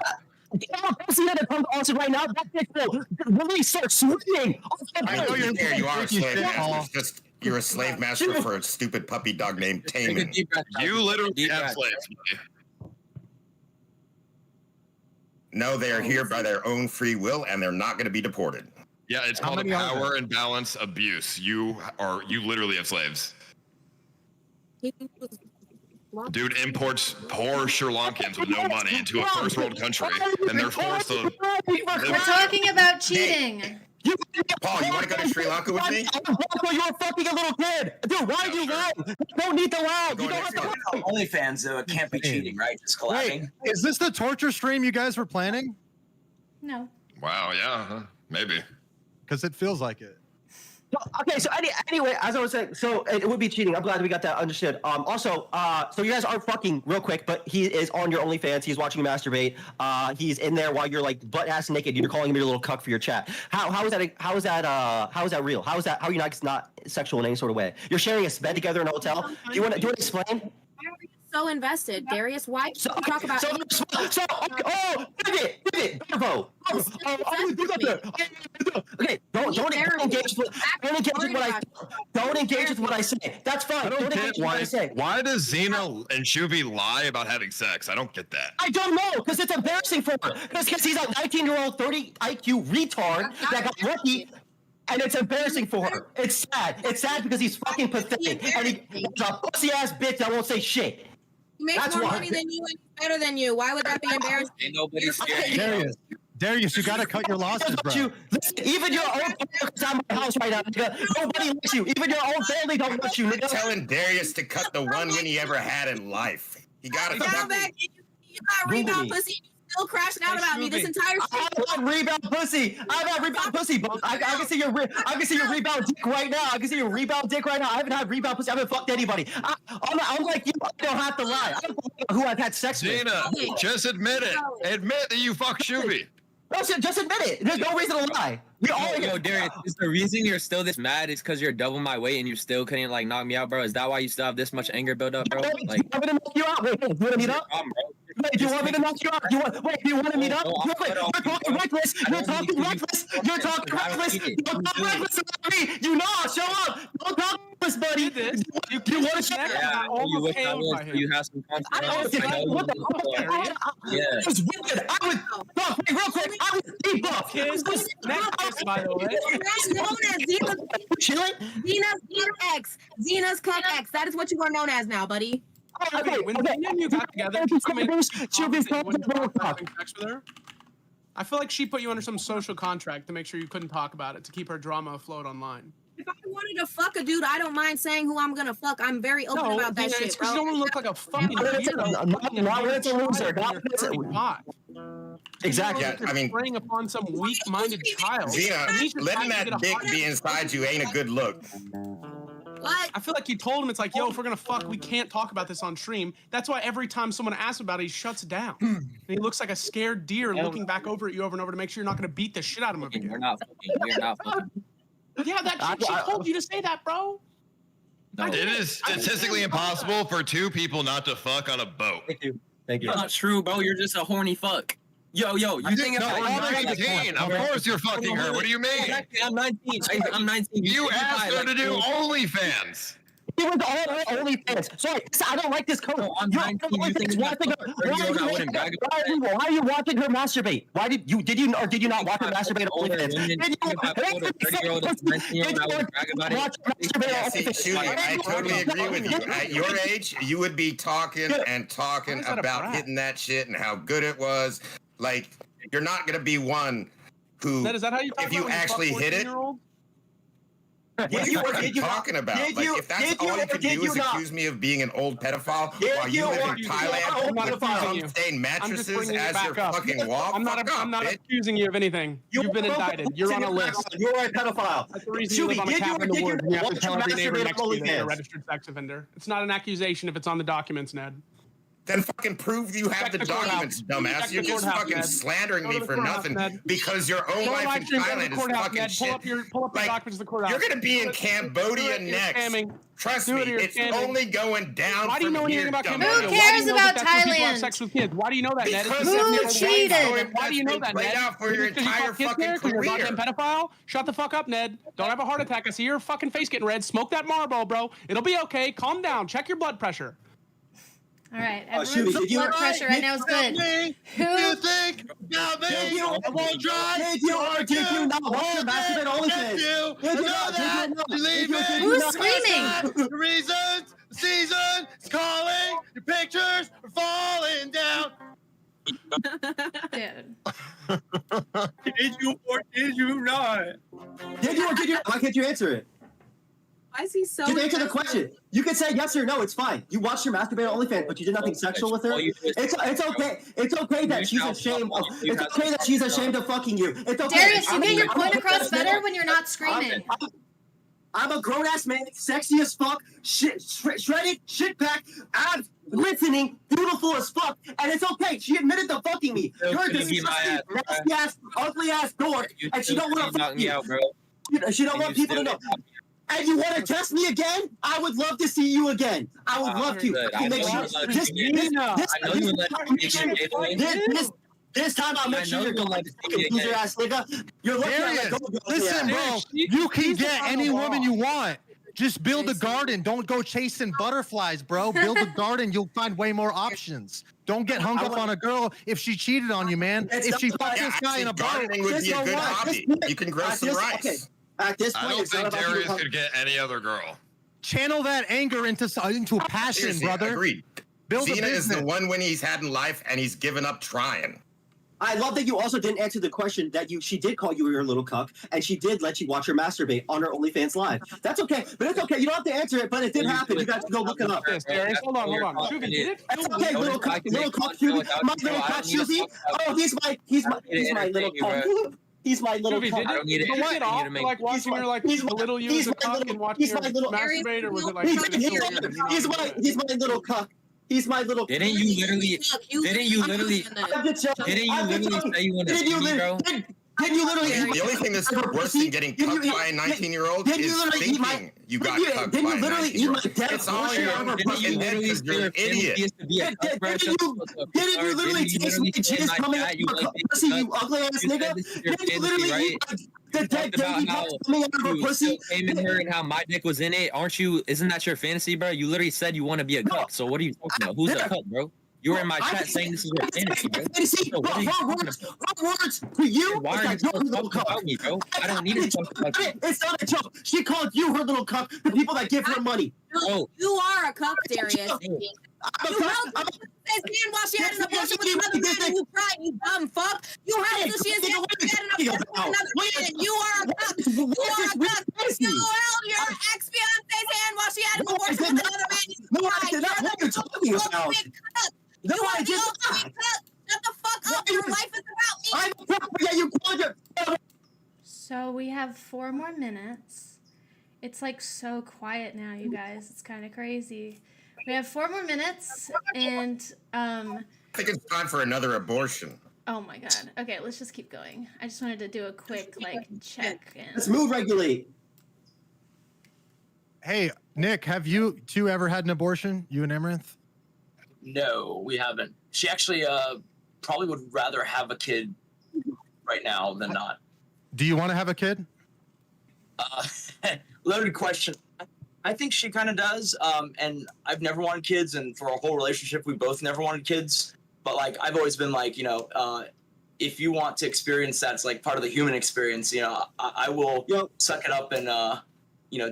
See that come to Austin right now? That bitch will really start swinging. I know you're there. You are a slave master. It's just you're a slave master for a stupid puppy dog named Taman. You literally have slaves. No, they are here by their own free will, and they're not going to be deported. Yeah, it's called a power and balance abuse. You literally have slaves. Dude imports poor Sri Lankans with no money into a first world country, and they're forced to. We're talking about cheating. Paul, you want to go to Sri Lanka with me? You're fucking a little kid. Dude, why are you lying? You don't need to lie. You don't have to lie. OnlyFans can't be cheating, right? Just collabing. Wait, is this the torture stream you guys were planning? No. Wow, yeah, maybe. Because it feels like it. Okay, so anyway, as I was saying, so it would be cheating. I'm glad we got that understood. Also, so you guys are fucking real quick, but he is on your OnlyFans. He's watching you masturbate. He's in there while you're like butt ass naked. You're calling him your little cuck for your chat. How is that real? How are you not sexual in any sort of way? You're sharing a bed together in a hotel. Do you want to explain? So invested, Darius. Why do you talk about? Pivot, Bravo. Okay, don't engage with what I say. That's fine. I don't get why does Xena and Shoovy lie about having sex? I don't get that. I don't know, because it's embarrassing for her. Because he's a 19-year-old 30 IQ retard that got lucky. And it's embarrassing for her. It's sad. It's sad because he's fucking pathetic. And he's a pussy-ass bitch that won't say shit. He makes more money than you and he's better than you. Why would that be embarrassing? Ain't nobody scared. Darius, you gotta cut your losses, bro. Listen, even your own family's at my house right now, nigga. Nobody likes you. Even your own family don't want you, nigga. You're telling Darius to cut the one win he ever had in life. He got it. You got rebound pussy. Still crashing out about me this entire shit. I got rebound pussy. But I can see your rebound dick right now. I can see your rebound dick right now. I haven't had rebound pussy. I haven't fucked anybody. I'm like you. I don't have to lie. I don't know who I've had sex with. Xena, just admit it. Admit that you fucked Shoovy. No, just admit it. There's no reason to lie. Yo, Darius, is the reason you're still this mad is because you're double my weight and you still couldn't like knock me out, bro? Is that why you still have this much anger built up, bro? Like, I'm gonna knock you out. Wait, do you want to meet up? Wait, do you want me to knock you out? Do you want to meet up? You're talking reckless. You're talking reckless about me. You know, show up. Don't talk reckless, buddy. You want to show up? Yeah, you wish I was. You have some confidence. Yeah. It was wicked. I was real quick. I was deep buff. By the way. Known as Xena's Cup X. That is what you are known as now, buddy. Okay, when you got together, I feel like she put you under some social contract to make sure you couldn't talk about it, to keep her drama afloat online. If I wanted to fuck a dude, I don't mind saying who I'm gonna fuck. I'm very open about that shit, bro. You don't look like a fucking loser. Exactly. Yeah, I mean, preying upon some weak-minded child. Xena, letting that dick be inside you ain't a good look. What? I feel like you told him, it's like, yo, if we're gonna fuck, we can't talk about this on stream. That's why every time someone asks about it, he shuts down. And he looks like a scared deer looking back over at you over and over to make sure you're not gonna beat the shit out of him again. We're not fucking. Yeah, she told you to say that, bro. No. It is statistically impossible for two people not to fuck on a boat. Thank you. That's not true, bro. You're just a horny fuck. Yo, you think it's I'm 19? Of course you're fucking her. What do you mean? I'm 19. I'm 19. You asked her to do OnlyFans. It was all OnlyFans. Sorry, I don't like this code. No, I'm 19. You think why are you watching her masturbate? Why did you not watch her masturbate on OnlyFans? I totally agree with you. At your age, you would be talking about hitting that shit and how good it was. Like, you're not gonna be one who, Is that how you if you actually hit it. What are you talking about? Like, if that's all you can do is accuse me of being an old pedophile while you live in Thailand with stained mattresses as your fucking wall? I'm not accusing you of anything. You've been indicted. You're on a list. You're a pedophile. That's the reason you live on a cabin in the woods. You have to tell every neighbor next to you that you're a registered sex offender. It's not an accusation if it's on the documents, Ned. Then fucking prove you have the documents, dumbass. You're just fucking slandering me for nothing because your own life in Thailand is fucking shit. Pull up the documents of the courthouse. You're gonna be in Cambodia next. Trust me, it's only going down. Why do you know anything about Who Cambodia? cares about Thailand? Sex with kids. Why do you know that, Ned? Who cheated? Why do you know that, Ned? Out for your entire fucking career. You're a career. goddamn pedophile. Shut the fuck up, Ned. Don't have a heart attack. I see your fucking face getting red. Smoke that Marlboro, bro. It'll be okay. Calm down. Check your blood pressure. All right, everyone's blood pressure right now is good. Who you think? Got me. I won't drive. Did you not watch your masturbate OnlyFans? Who's screaming? The reasons, season is calling. Your pictures are falling down. Dude. Did you or did you not? Did you or did you? Why can't you answer it? Why is he so? Just answer the question. You can say yes or no. It's fine. You watched her masturbate on OnlyFans, but you did nothing sexual with her. It's okay. It's okay that she's ashamed. It's okay that she's ashamed of fucking you. It's okay. Darius, you get your point across better when you're not screaming. I'm a grown ass man, sexy as fuck, shredded, shit packed, abs, glistening, beautiful as fuck, and it's okay. She admitted to fucking me. You're a disgusting, nasty ass, ugly ass dork, and she don't want to fuck you. She don't want people to know. And you want to test me again? I would love to see you again. I would love to. This time I'll make sure you're going to loser ass nigga. You're looking at like, listen, bro. You can get any woman you want. Just build a garden. Don't go chasing butterflies, bro. Build a garden. You'll find way more options. Don't get hung up on a girl if she cheated on you, man. If she fucked this guy in a bar, gardening would be a good hobby. You can grow some rice. At this point, I don't think Darius could get any other girl. Channel that anger into a passion, brother. Agreed. Build Cena a business. is the one win he's had in life, and he's given up trying. I love that you also didn't answer the question that she did call you your little cuck, and she did let you watch her masturbate on her OnlyFans live. That's okay, but it's okay. You don't have to answer it, but it did happen. You got to go look it up. Darius, hold on. Shoovy, did it? It's okay, little cuck, Shoovy. My little cuck, Shoovy. Oh, he's my little cuck. He's my little cuck. I don't need it. What? Like watching her like little you as a cuck and watching her masturbate, or was it like? He's my little cuck. He's my little. Didn't you literally say you want to see me, bro? Did you literally? The only thing that's worse than getting cucked by a 19-year-old is thinking you got cucked by a 19-year-old. It's all your fucking head because you're an idiot. Didn't you literally taste me jizz coming out of your pussy, you ugly ass nigga? Didn't you literally eat the dead baby coming out of her pussy? Came in her and how my dick was in it. Aren't you? Isn't that your fantasy, bro? You literally said you want to be a cuck. So what are you talking about? Who's a cuck, bro? You were in my chat saying this is your fantasy, bro. Her words to you. Why are you talking about me, bro? I don't need to talk about you. It's not a joke. She called you her little cuck. The people that give her money. You are a cuck, Darius. You held his hand while she had an abortion with another man and you cried, you dumb fuck. You held his hand while she had an abortion with another man and you are a cuck. You are a cuck. You held your ex-fiance's hand while she had an abortion with another man and you cried. You're the talking about. You are the ultimate cuck. Shut the fuck up. Your life is about me. I'm a cuck. Yeah, you called her. So we have 4 more minutes. It's like so quiet now, you guys. It's kind of crazy. We have 4 more minutes, and I think it's time for another abortion. Oh my god. Okay, let's just keep going. I just wanted to do a quick check in. Let's mood regulate. Hey, Nick, have you two ever had an abortion? You and Amaranth? No, we haven't. She actually probably would rather have a kid right now than not. Do you want to have a kid? Loaded question. I think she kind of does. And I've never wanted kids, and for our whole relationship, we both never wanted kids. But like, I've always been like, if you want to experience that, it's like part of the human experience. I will suck it up and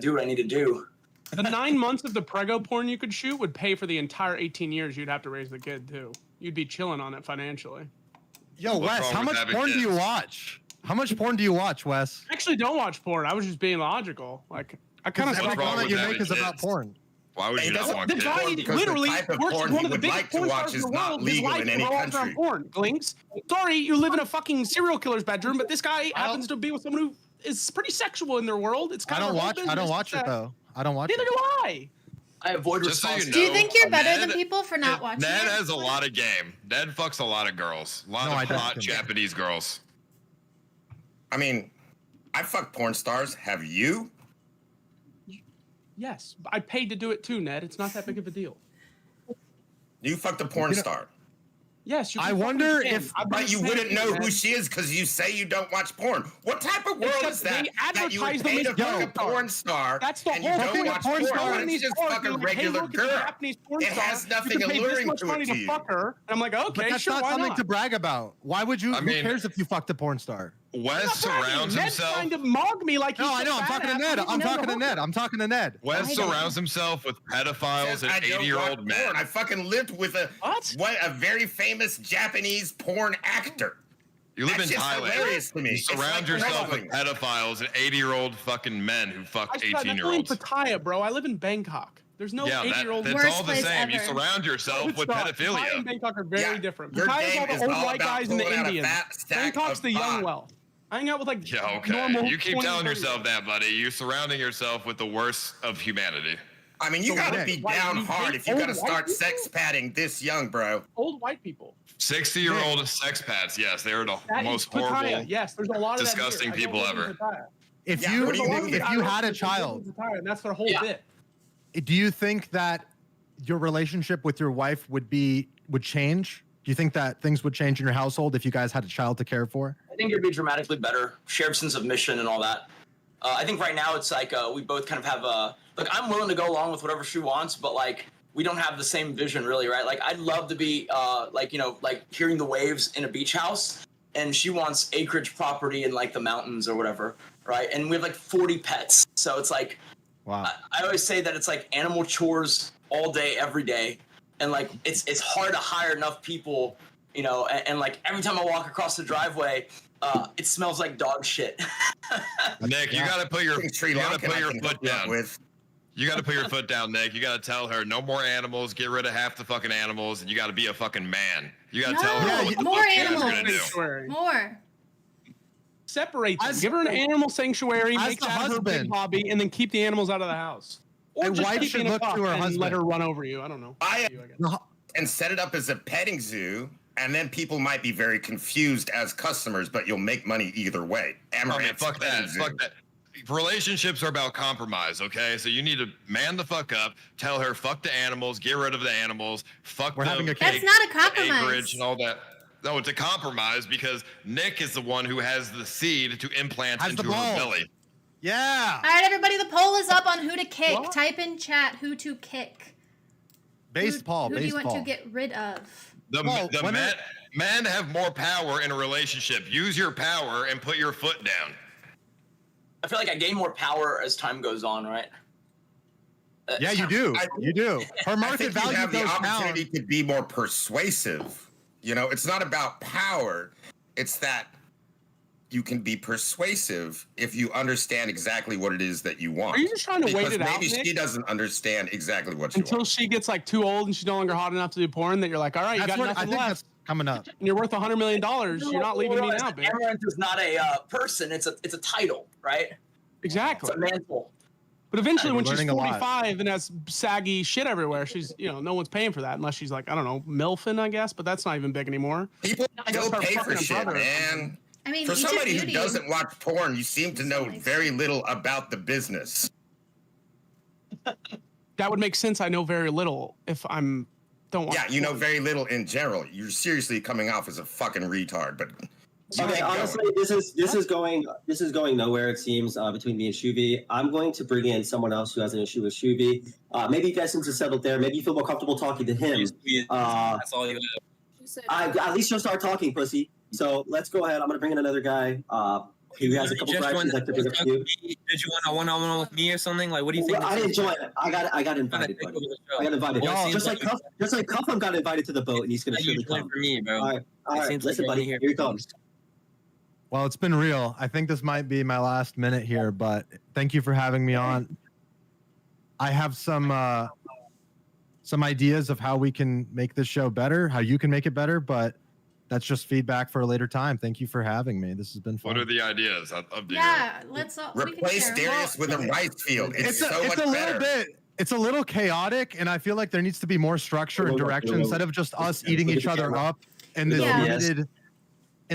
do what I need to do. The 9 months of the prego porn you could shoot would pay for the entire 18 years you'd have to raise the kid too. You'd be chilling on it financially. Yo, Wes, how much porn do you watch? How much porn do you watch, Wes? I actually don't watch porn. I was just being logical. Like, I kind of. Every comment you make is about porn. Why would you not want the kids? guy literally the type of works porn as one he of the would biggest like to porn watch stars in is the not world. legal His in life any revolves around country. porn. Glinks. Sorry, you live in a fucking serial killer's bedroom, but this guy happens to be with someone who is pretty sexual in their world. It's kind I of don't watch. I don't watch it though. I don't watch Neither it. do I. I avoid Just so you responsibility. know, Do you think you're better Ned- than people for not watching Ned it? has a lot of game. Ned fucks a lot of girls. A lot of hot Japanese girls. I mean, I fuck porn stars. Have you? Yes, I paid to do it too, Ned. It's not that big of a deal. You fucked a porn star. Yes, I wonder if, but you wouldn't know who she is because you say you don't watch porn. What type of world is that? That you would pay to fuck a porn star That's the and you whole don't thing. watch porn? Why don't you just fuck a regular girl? It has nothing alluring to it to you. Fuck her. And I'm like, okay, but that's sure, not why something not? to brag about. Why would you? I Who mean- cares if you fucked a porn star? Wes surrounds Ned's himself. trying to mog me like he's No, I know. I'm talking to Ned. I'm talking to Ned. I'm talking to Ned. Wes surrounds himself with pedophiles and I don't 80-year-old watch men. porn. I fucking lived with a very famous Japanese porn actor. You live That's in just Thailand. hilarious to me. You It's surround like yourself wrestling. with pedophiles and 80-year-old fucking men who fuck I live in 18-year-olds. Pattaya, bro. I live in Bangkok. There's no Yeah, 8-year-old. that's all the same. You surround yourself with Pattaya and pedophilia. Bangkok are very different. your Pattaya's game all the is old all white about guys and the pulling out a Indians. fat stack Bangkok's of the young pot. well. I hang out with like Yeah, okay. normal. You keep 20, telling 30. yourself that, buddy. You're surrounding yourself with the worst of humanity. I mean, you So gotta what? be Why, down you hard hate if you old gotta white start people? sex padding this young, bro. Old white people. 60-year-old sex pats. Yes, they're the That is most Pattaya. horrible, Yes, there's a lot of disgusting that here. people I don't live ever. in Pattaya. If Yeah, you what do you do? if you had a child, Pattaya, and that's their whole bit. do you think that your relationship with your wife would change? Do you think that things would change in your household if you guys had a child to care for? I think it'd be dramatically better. Shared sense of mission and all that. I think right now it's like we both kind of have like I'm willing to go along with whatever she wants, but like we don't have the same vision really, right? Like I'd love to be like hearing the waves in a beach house, and she wants acreage property in like the mountains or whatever, right? And we have like 40 pets, so it's like wow. I always say that it's like animal chores all day, every day, and like it's hard to hire enough people, and like every time I walk across the driveway, it smells like dog shit. Nick, you gotta put your Sri Lankan I can foot hook you up down. with. You gotta put your foot down, Nick. You gotta tell her no more animals. Get rid of half the fucking animals, and you gotta be a fucking man. You gotta tell her what the more fuck you guys are animals. gonna do. Sanctuary. More. Separate them. Give her an animal sanctuary, As make the that her big husband. hobby, and then keep the animals out of the house. Or A just wife keep should in a look to cup her and husband. let her run over you. I don't know. And set it up as a petting zoo, and then people might be very confused as customers, but you'll make money either way. Oh, man, Amaranth's fuck that. petting zoo. Fuck that. Relationships are about compromise, okay? So you need to man the fuck up, tell her fuck the animals, get rid of the animals, fuck We're the having a That's not a the compromise. acreage and all that. No, it's a compromise because Nick is the one who has the seed to implant Has the into her ball. belly. Yeah. All right, everybody, the poll is up on who to kick. What? Type in chat who to kick. Baseball. Who do you Baseball. want to get rid of? Well, when Men have more power in a relationship. Use your power and put your foot down. I feel like I gain more power as time goes on, right? Yeah, you do. You do. Her I market think you value have the goes opportunity down. to be more persuasive. It's not about power. It's that you can be persuasive if you understand exactly what it is that you want. Are you just trying to wait Because it out, maybe Nick? she doesn't understand exactly what you Until want. she gets like too old and she's no longer hot enough to do porn, that you're like, all right, you That's got what I nothing think left, that's coming up. and you're worth $100 million. You're not leaving me now, bitch. Amaranth is not a person; it's a title, right? Exactly. It's a mantle. But eventually, We're when she's learning a lot. 45 and has saggy shit everywhere, she's, no one's paying for that unless she's like, I don't know, MILFing, I guess, but that's not even big anymore. People I guess still her pay for fucking shit, brother. man. I mean, For each his somebody who beauty. doesn't watch porn, you seem to know very little about the business. That would make sense. I know very little if don't watch. Yeah, you know very little in general. You're seriously coming off as a fucking retard, but Okay, honestly, this is going nowhere. It seems between me and Shoovy. I'm going to bring in someone else who has an issue with Shoovy. Maybe you guys since it's settled there. Maybe you feel more comfortable talking to him. That's all you have. At least you'll start talking, pussy. So let's go ahead. I'm gonna bring in another guy. He has a couple questions I could bring up to you. Did you want a one-on-one with me or something? Like, what do you think? Well, I didn't join. I got invited. Buddy. I got invited. Well, Just like Cuffem got invited to the boat, and he's gonna Like, surely you joined come. for me, bro. All right. Seems like Listen, you're buddy. only Here he comes. Well, it's been real. I think this might be my last minute here, but thank you for having me on. I have some ideas of how we can make this show better, how you can make it better, but that's just feedback for a later time. Thank you for having me. This has been fun. What are the ideas? Yeah, let's replace Darius with a rice field. It's so much a better. little bit. It's a little chaotic, and I feel like there needs to be more structure and direction instead of just us eating each other up in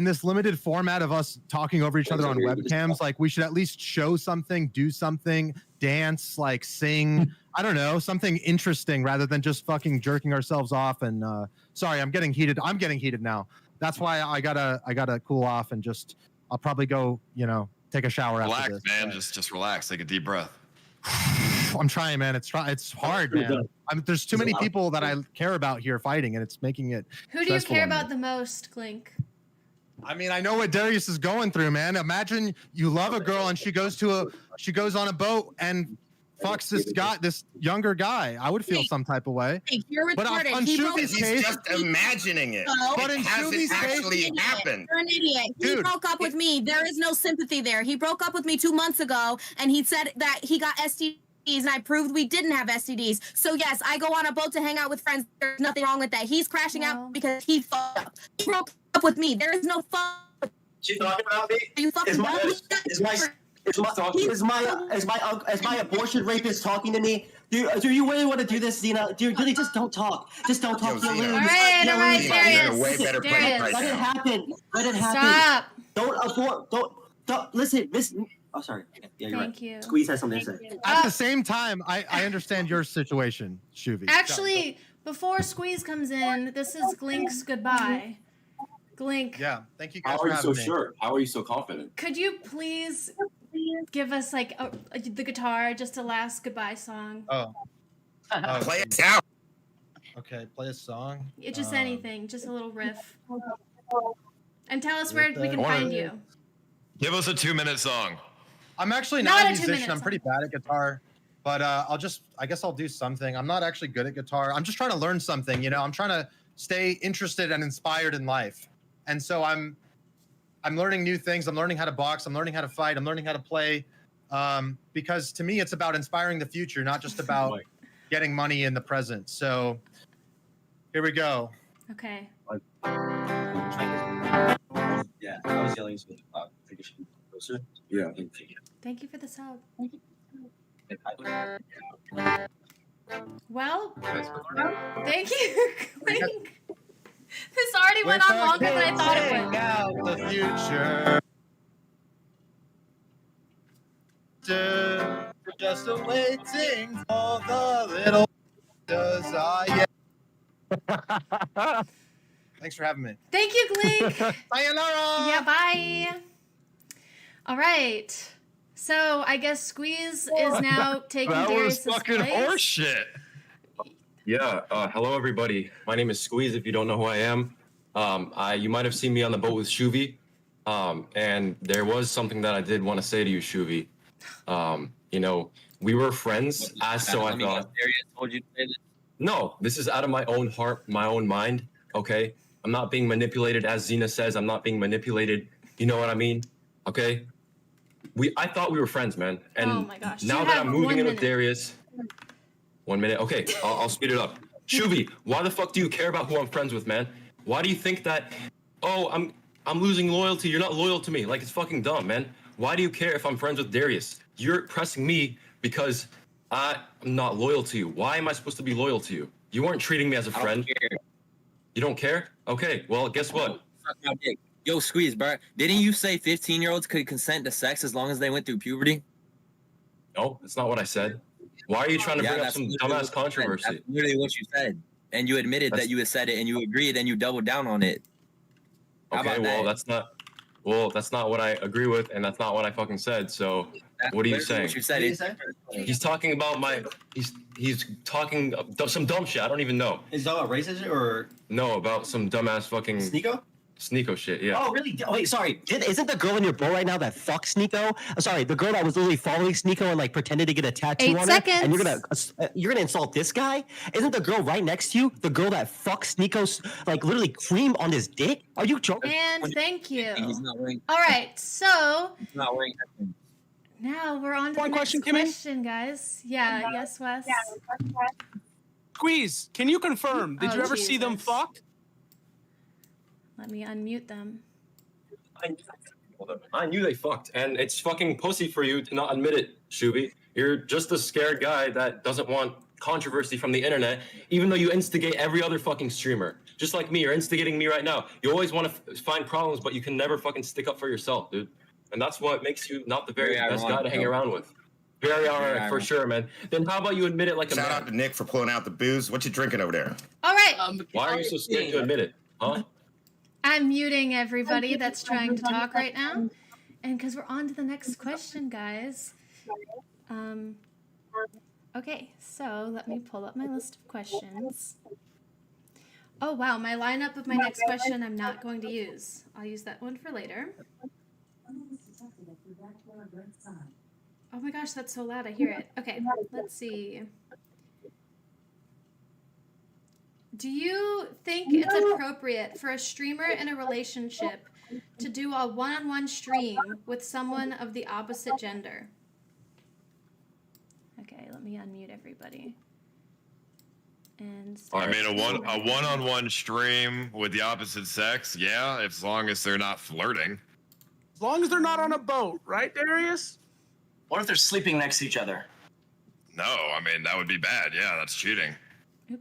this limited format of us talking over each other on webcams. Like, we should at least show something, do something, dance, like sing. I don't know, something interesting rather than just fucking jerking ourselves off. And sorry, I'm getting heated. I'm getting heated now. That's why I gotta cool off and just I'll probably go, take a shower relax, after this. Man. Just relax. Take a deep breath. I'm trying, man. It's hard, man. There's too many people that I care about here fighting, and it's making it. Who do you care about the most, Glink? I mean, I know what Darius is going through, man. Imagine you love a girl and she goes on a boat and fucks this younger guy. I would feel some type of way. Hey, you're retarded. But on Shoovy's case, he's just imagining it. But in Shoovy's actually happened. You're an idiot. He broke up with me. There is no sympathy there. He broke up with me 2 months ago, and he said that he got STDs, and I proved we didn't have STDs. So yes, I go on a boat to hang out with friends. There's nothing wrong with that. He's crashing out because he fucked up. He broke up with me. There is no fun. She's talking about me? Are you fucking Is my abortion rapist talking to me? Do you really want to do this, Zena? Do you really just don't talk? Just don't talk. All right, Darius. Way better place right Let it now. happen. Let it happen. Stop. Don't abort. Don't listen. Miss. Oh, sorry. Yeah, you're Thank right. you. Squeeze has something to say. At the same time, I understand your situation, Shoovy. Actually, before Squeeze comes in, this is Glink's goodbye. Glink. Yeah, thank you guys How for are you so having me. sure? How are you so confident? Could you please give us like the guitar, just a last goodbye song? Oh. Play it out. Okay, play a song. Just anything, just a little riff. And tell us where we can find you. Give us a 2-minute song. I'm actually Not not a a musician. 2-minute I'm pretty bad at guitar, but I guess I'll do something. I'm not actually good at guitar. I'm just trying to learn something. I'm trying to stay interested and inspired in life. And so I'm learning new things. I'm learning how to box. I'm learning how to fight. I'm learning how to play. Because to me, it's about inspiring the future, not just about getting money in the present. So here we go. Okay. Yeah, I was yelling. So I think you should be closer. Yeah. Thank you for the sub. Well, thank you, Glink. This already went on longer than I thought it would. Out the future. Just waiting for the little desire. Thanks for having me. Thank you, Glink. Sayonara. Yeah, bye. All right. So I guess Squeeze is now taking That was Darius's fucking place. horseshit. Yeah. Hello, everybody. My name is Squeeze. If you don't know who I am, you might have seen me on the boat with Shoovy. And there was something that I did want to say to you, Shoovy. We were friends, so I thought. Darius told you to say this. No, this is out of my own heart, my own mind. Okay, I'm not being manipulated, as Zena says. I'm not being manipulated. You know what I mean? Okay. I thought we were friends, man. And Oh my gosh. now You that have I'm moving 1 in with minute. Darius. 1 minute. Okay, I'll speed it up. Shoovy, why the fuck do you care about who I'm friends with, man? Why do you think that? Oh, I'm losing loyalty. You're not loyal to me. Like, it's fucking dumb, man. Why do you care if I'm friends with Darius? You're pressing me because I'm not loyal to you. Why am I supposed to be loyal to you? You weren't treating me as a friend. You don't care? Okay, well, guess what? Yo, Squeeze, bro. Didn't you say 15-year-olds could consent to sex as long as they went through puberty? No, that's not what I said. Why are you trying to bring up that's some literally dumbass what you said. controversy? That's literally what you said. And you admitted that you had said it, and you agreed, and you doubled down on it. How Okay, about well, that? that's not what I agree with, and that's not what I fucking said. So, what are you saying? What you said. He's talking about he's talking some dumb shit. I don't even know. Is that about racism or no about some dumbass fucking Sneeko? Sneeko shit, yeah. Oh, really? Oh, wait, sorry. Isn't the girl in your boat right now that fucks Sneeko? Sorry, the girl that was literally following Sneeko and like pretended to get a tattoo 8 on seconds. her, and you're gonna insult this guy? Isn't the girl right next to you the girl that fucks Sneeko's like literally cream on his dick? Are you joking? And thank you. He's not wearing. All right, so He's not wearing. now we're on to the next question, guys. Yeah, yes, Wes. Squeeze, can you confirm? Did Oh, you ever see them Jesus. fuck? Let me unmute them. I knew they fucked, and it's fucking pussy for you to not admit it, Shoovy. You're just a scared guy that doesn't want controversy from the internet, even though you instigate every other fucking streamer. Just like me, you're instigating me right now. You always want to find problems, but you can never fucking stick up for yourself, dude. And that's what makes you not the very best guy to hang around with. Very ironic, for sure, man. Then how about you admit it like a man? Shout out to Nick for pulling out the booze. What you drinking over there? All right. Why are you so scared to admit it, huh? I'm muting everybody that's trying to talk right now. And because we're on to the next question, guys. Okay, so let me pull up my list of questions. Oh, wow, my lineup of my next question I'm not going to use. I'll use that one for later. Oh my gosh, that's so loud, I hear it. Okay, let's see. Do you think it's appropriate for a streamer in a relationship to do a one-on-one stream with someone of the opposite gender? Okay, let me unmute everybody. And I mean, a one-on-one stream with the opposite sex, yeah, as long as they're not flirting. As long as they're not on a boat, right, Darius? What if they're sleeping next to each other? No, I mean that would be bad. Yeah, that's cheating.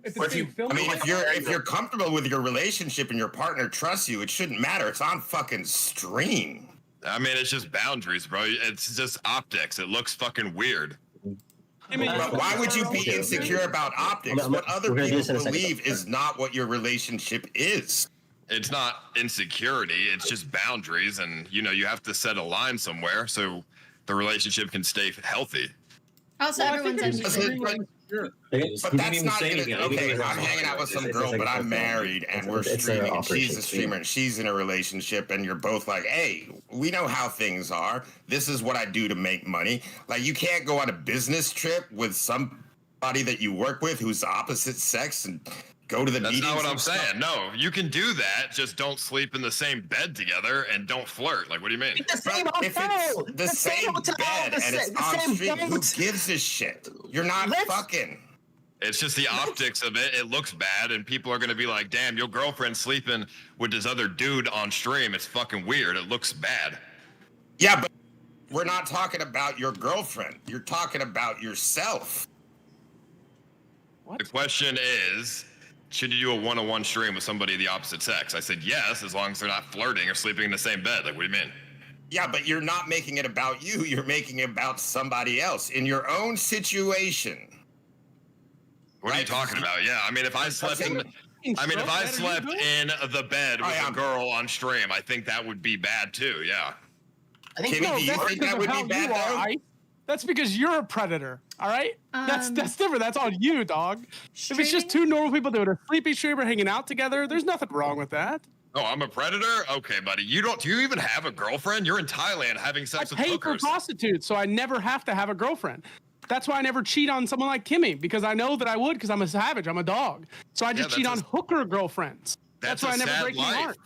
If you're comfortable with your relationship and your partner trusts you, it shouldn't matter. It's on fucking stream. I mean, it's just boundaries, bro. It's just optics. It looks fucking weird. But why would you be insecure about optics? What other people believe is not what your relationship is. It's not insecurity. It's just boundaries, and you know you have to set a line somewhere so the relationship can stay healthy. Also, everyone's unmuted. But that's not gonna, okay, I'm hanging out with some girl, but I'm married and we're streaming and she's a streamer and she's in a relationship and you're both like, hey, we know how things are. This is what I do to make money. Like, you can't go on a business trip with somebody that you work with who's opposite sex and go to the meetings. That's not what I'm saying. No, you can do that. Just don't sleep in the same bed together and don't flirt. Like, what do you mean? If it's the same bed and it's on stream, who gives a shit? You're not fucking. It's just the optics of it. It looks bad, and people are going to be like, damn, your girlfriend's sleeping with this other dude on stream. It's fucking weird. It looks bad. Yeah, but we're not talking about your girlfriend. You're talking about yourself. The question is, should you do a one-on-one stream with somebody of the opposite sex? I said yes, as long as they're not flirting or sleeping in the same bed. Like, what do you mean? Yeah, but you're not making it about you. You're making it about somebody else in your own situation. What are you talking about? Yeah, I mean, if I slept in, in the bed with a girl on stream, I think that would be bad too. Yeah. Kimmee, do you think that would be bad though? That's because you're a predator. All right. That's different. That's on you, dog. If it's just two normal people doing a sleepy streamer hanging out together, there's nothing wrong with that. Oh, I'm a predator? Okay, buddy. Do you even have a girlfriend? You're in Thailand having sex with I pay hookers. for prostitutes, so I never have to have a girlfriend. That's why I never cheat on someone like Kimmee, because I know that I would, because I'm a savage. I'm a dog. So I just cheat on hooker girlfriends. That's why I never break my heart.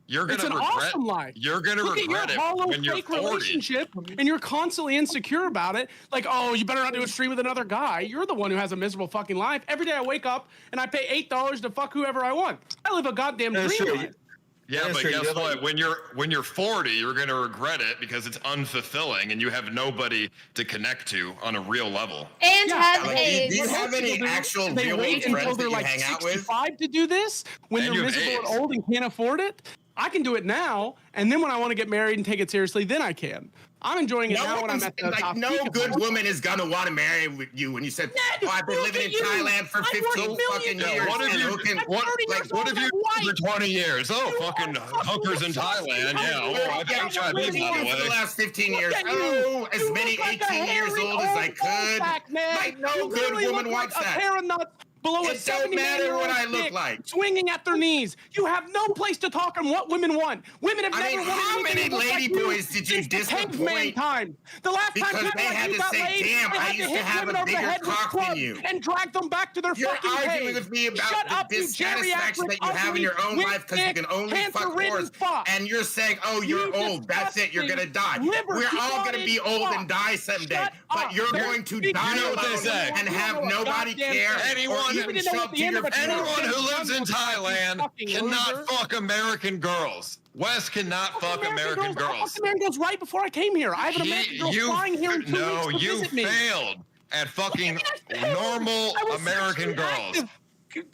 You're gonna it's an regret. Awesome life. You're gonna Look regret at it your hollow when you're fake 40. relationship, and you're constantly insecure about it. Like, oh, you better not do a stream with another guy. You're the one who has a miserable fucking life. Every day I wake up and I pay $8 to fuck whoever I want. I live a goddamn dream life. Yeah, but guess what? When you're 40, you're gonna regret it because it's unfulfilling and you have nobody to connect to on a real level. And have AIDS. Do you have any actual real friends that you hang out with? 65 to do this when And you're you have miserable and AIDS. old and can't afford it. I can do it now, and then when I want to get married and take it seriously, then I can. I'm enjoying it now when I'm at the top no peak of good my life. woman is gonna want to marry you when you said, "Oh, I've been living in Thailand for 15 fucking years." What have and you? hooking- What have you done for 20 years? Oh, fucking hookers in Thailand. Yeah. Oh, I've Yeah, HIV, by the for the way. last 15 years. Oh, as many 18 years old as I could. Like, no good woman wants that. below a It don't matter what I look dick, like. swinging at their knees. You have no place to talk on what women want. Women have never wanted how anything many that looks lady like you boys did you since the caveman disappoint? time. The last time Because people they like had you to got say, laid, damn, they I had used to hit have women a over the bigger head with cock than clubs you. and drag them back to their You're fucking arguing cave. with me about Shut the up, you dissatisfaction geriatric, that you have in your own ugly, life because you can only fuck cancer-ridden whores. fuck. And you're saying, oh, you're You old. That's it. You're going to die. liberty We're all going to be bodied old fuck. and die someday. Shut But up. you're They're going to speaking- die You know what they alone say. and have You know what nobody goddamn care thing. Anyone or who- even You know shove what to the end your of a face. Anyone who lives in You Thailand fucking cannot loser. fuck American girls. Wes cannot fuck American I girls. fucked American girls right before I came here. I have an American girl flying here in 2 No, weeks to you visit me. failed at fucking normal I was American sexually girls. active.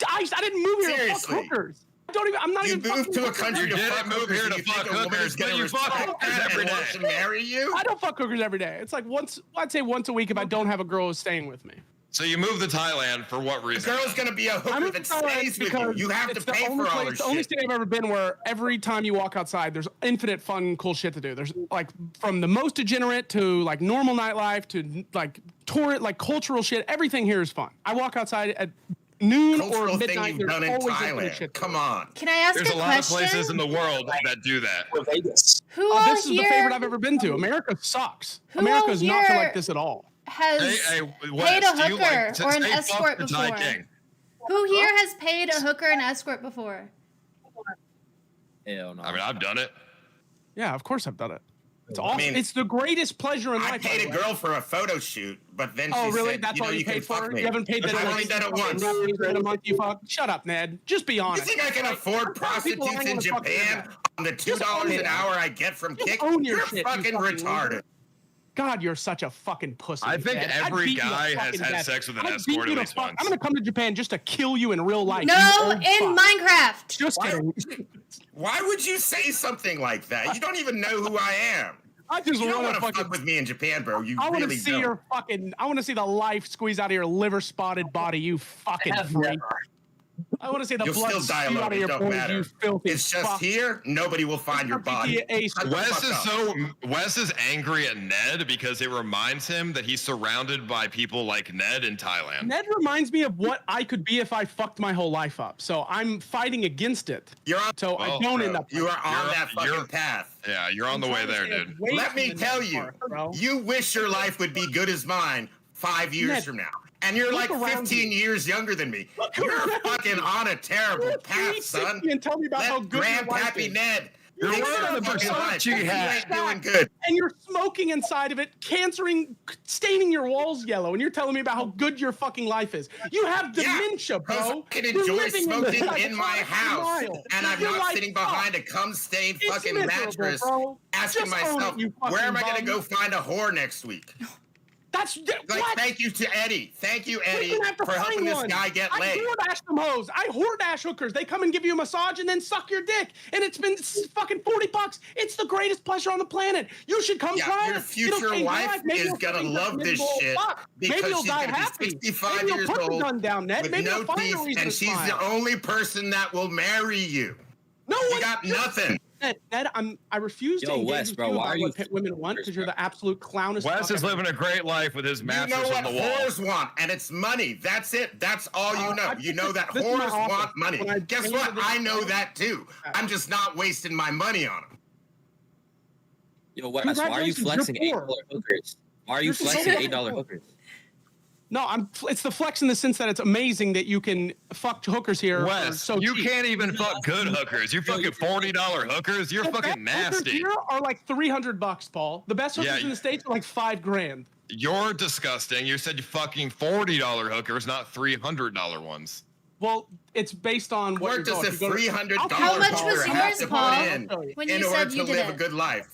I didn't move here to fuck Seriously. hookers. I don't even. I'm not You even. moved to a country You to didn't fuck move hookers. here and to you think fuck a woman hookers, is gonna but you fuck respect hookers that every and want day. to marry you? I don't fuck hookers every day. It's like once. I'd say once a week if I don't have a girl who's staying with me. So you moved to Thailand for what The reason? girl's gonna be a I'm hooker in that Thailand stays with you. because You have to it's the pay only for all place- her the only shit. state I've ever been where every time you walk outside, there's infinite fun, cool shit to do. There's like from the most degenerate to like normal nightlife to like tour, like cultural shit. Everything here is fun. I walk outside at noon Cultural or thing midnight. you've There's done in always infinite Thailand. shit to Come do. on. Can I ask There's a a lot of places question? in the world that do that. Vegas. Who all This is the here favorite I've ever been to. America sucks. Who America's all not for here like this at all. has Hey, paid Wes, a do you hooker like to or an say fuck escort the Thai before? king? Who here has paid a hooker and escort before? Hell no. I mean, I've done it. Yeah, of course I've done it. It's I awesome. mean, It's the greatest pleasure in I life. paid a by the way. girl for a photo shoot, but then Oh, she really? said, That's you know, all you you can paid fuck for? me. You haven't paid that. I've only done it once. In a month, you fuck. Shut up, Ned. Just be You honest. think I can afford People prostitutes lying in on the fucking Japan internet. on the Just $2 own an it. hour I get from Just Kick? own your You're shit, you fucking retarded. loser. God, you're such a fucking pussy. I think Ned. I'd every beat you to guy has fucking had death. sex with an I'd escort beat at you to least fuck- once. I'm gonna come to Japan just to kill you in real life. you No, old in fuck. Minecraft. Just kidding. Why would you say something like that? You don't even know who I am. I just You don't want want to to fucking. fuck with me in Japan, bro. You I want really to see don't. your fucking. I want to see the life squeeze out of your liver spotted body. You fucking freak. I want to see the You'll blood still die spew out alone. of It your don't pores. matter. You filthy It's just fuck. here. Nobody will find your body. Shut the Wes fuck is up. Wes is angry at Ned because it reminds him that he's surrounded by people like Ned in Thailand. Ned reminds me of what I could be if I fucked my whole life up. So I'm fighting against it. You're on, so I don't end up. You are on You're- that fucking you're- path. Yeah, you're on the way there, dude. Let me tell you, you wish your life would be good as mine 5 years Ned, from now. And you're like look around 15 years younger than me. You're fucking on a terrible path, son. And tell me about how Let good your life Grandpappy is. Ned. You're fix wearing your a fucking life. Versace You hat. ain't doing good. And you're smoking inside of it, staining your walls yellow, and you're telling me about how good your fucking life is. You have dementia, bro. I can You're enjoy living in the smoking in my psychotic house, denial. and I'm You're not like, sitting fuck. behind a cum-stained It's fucking miserable, mattress, bro. asking Just own myself, it, you where am I fucking going to go bum. find a whore next week? That's Like, what? thank you to Eddie. Thank you, We Eddie, didn't have to for helping find this one. guy get I laid. DoorDash them hoes. I DoorDash hookers. They come and give you a massage and then suck your dick. And it's been fucking $40. It's the greatest pleasure on the planet. You should come try Your it. future It'll change your wife life. Maybe is you'll gonna fucking love get this miserable shit fuck. because Maybe you'll she's die gonna be happy. 65 Maybe you'll years put the old gun down, Ned. with Maybe no you'll find a teeth, reason and to she's smile. the only person that will marry you. No You one got nothing. Ned, I refuse to Yo, engage Wes, with bro, you why about are you what women want because you're the absolute clownest. Wes fuck is ever. living a great life with his You mattress know what on the wall. whores want, and it's money. That's it. That's all you know. You know that this is my whores office. want money. When I Guess came what? to this- I know that too. I'm just not wasting my money on them. Yo, Wes, why are you Congratulations, flexing you're $8 hookers? Why are you You're so flexing poor. $8 hookers? No, it's the flex in the sense that it's amazing that you can fuck hookers here. for Wes, so you cheap. can't even fuck good hookers. You fucking $40 hookers. You're The fucking best hookers nasty. Here are like $300, Paul. The best hookers Yeah, in the States are like $5,000. You're disgusting. You said you fucking $40 hookers, not $300 ones. Well, it's based on what Where you're does going. a If you go to- $300 How much was hooker have yours, to Paul, put in when you in order said to you did live a it? good life?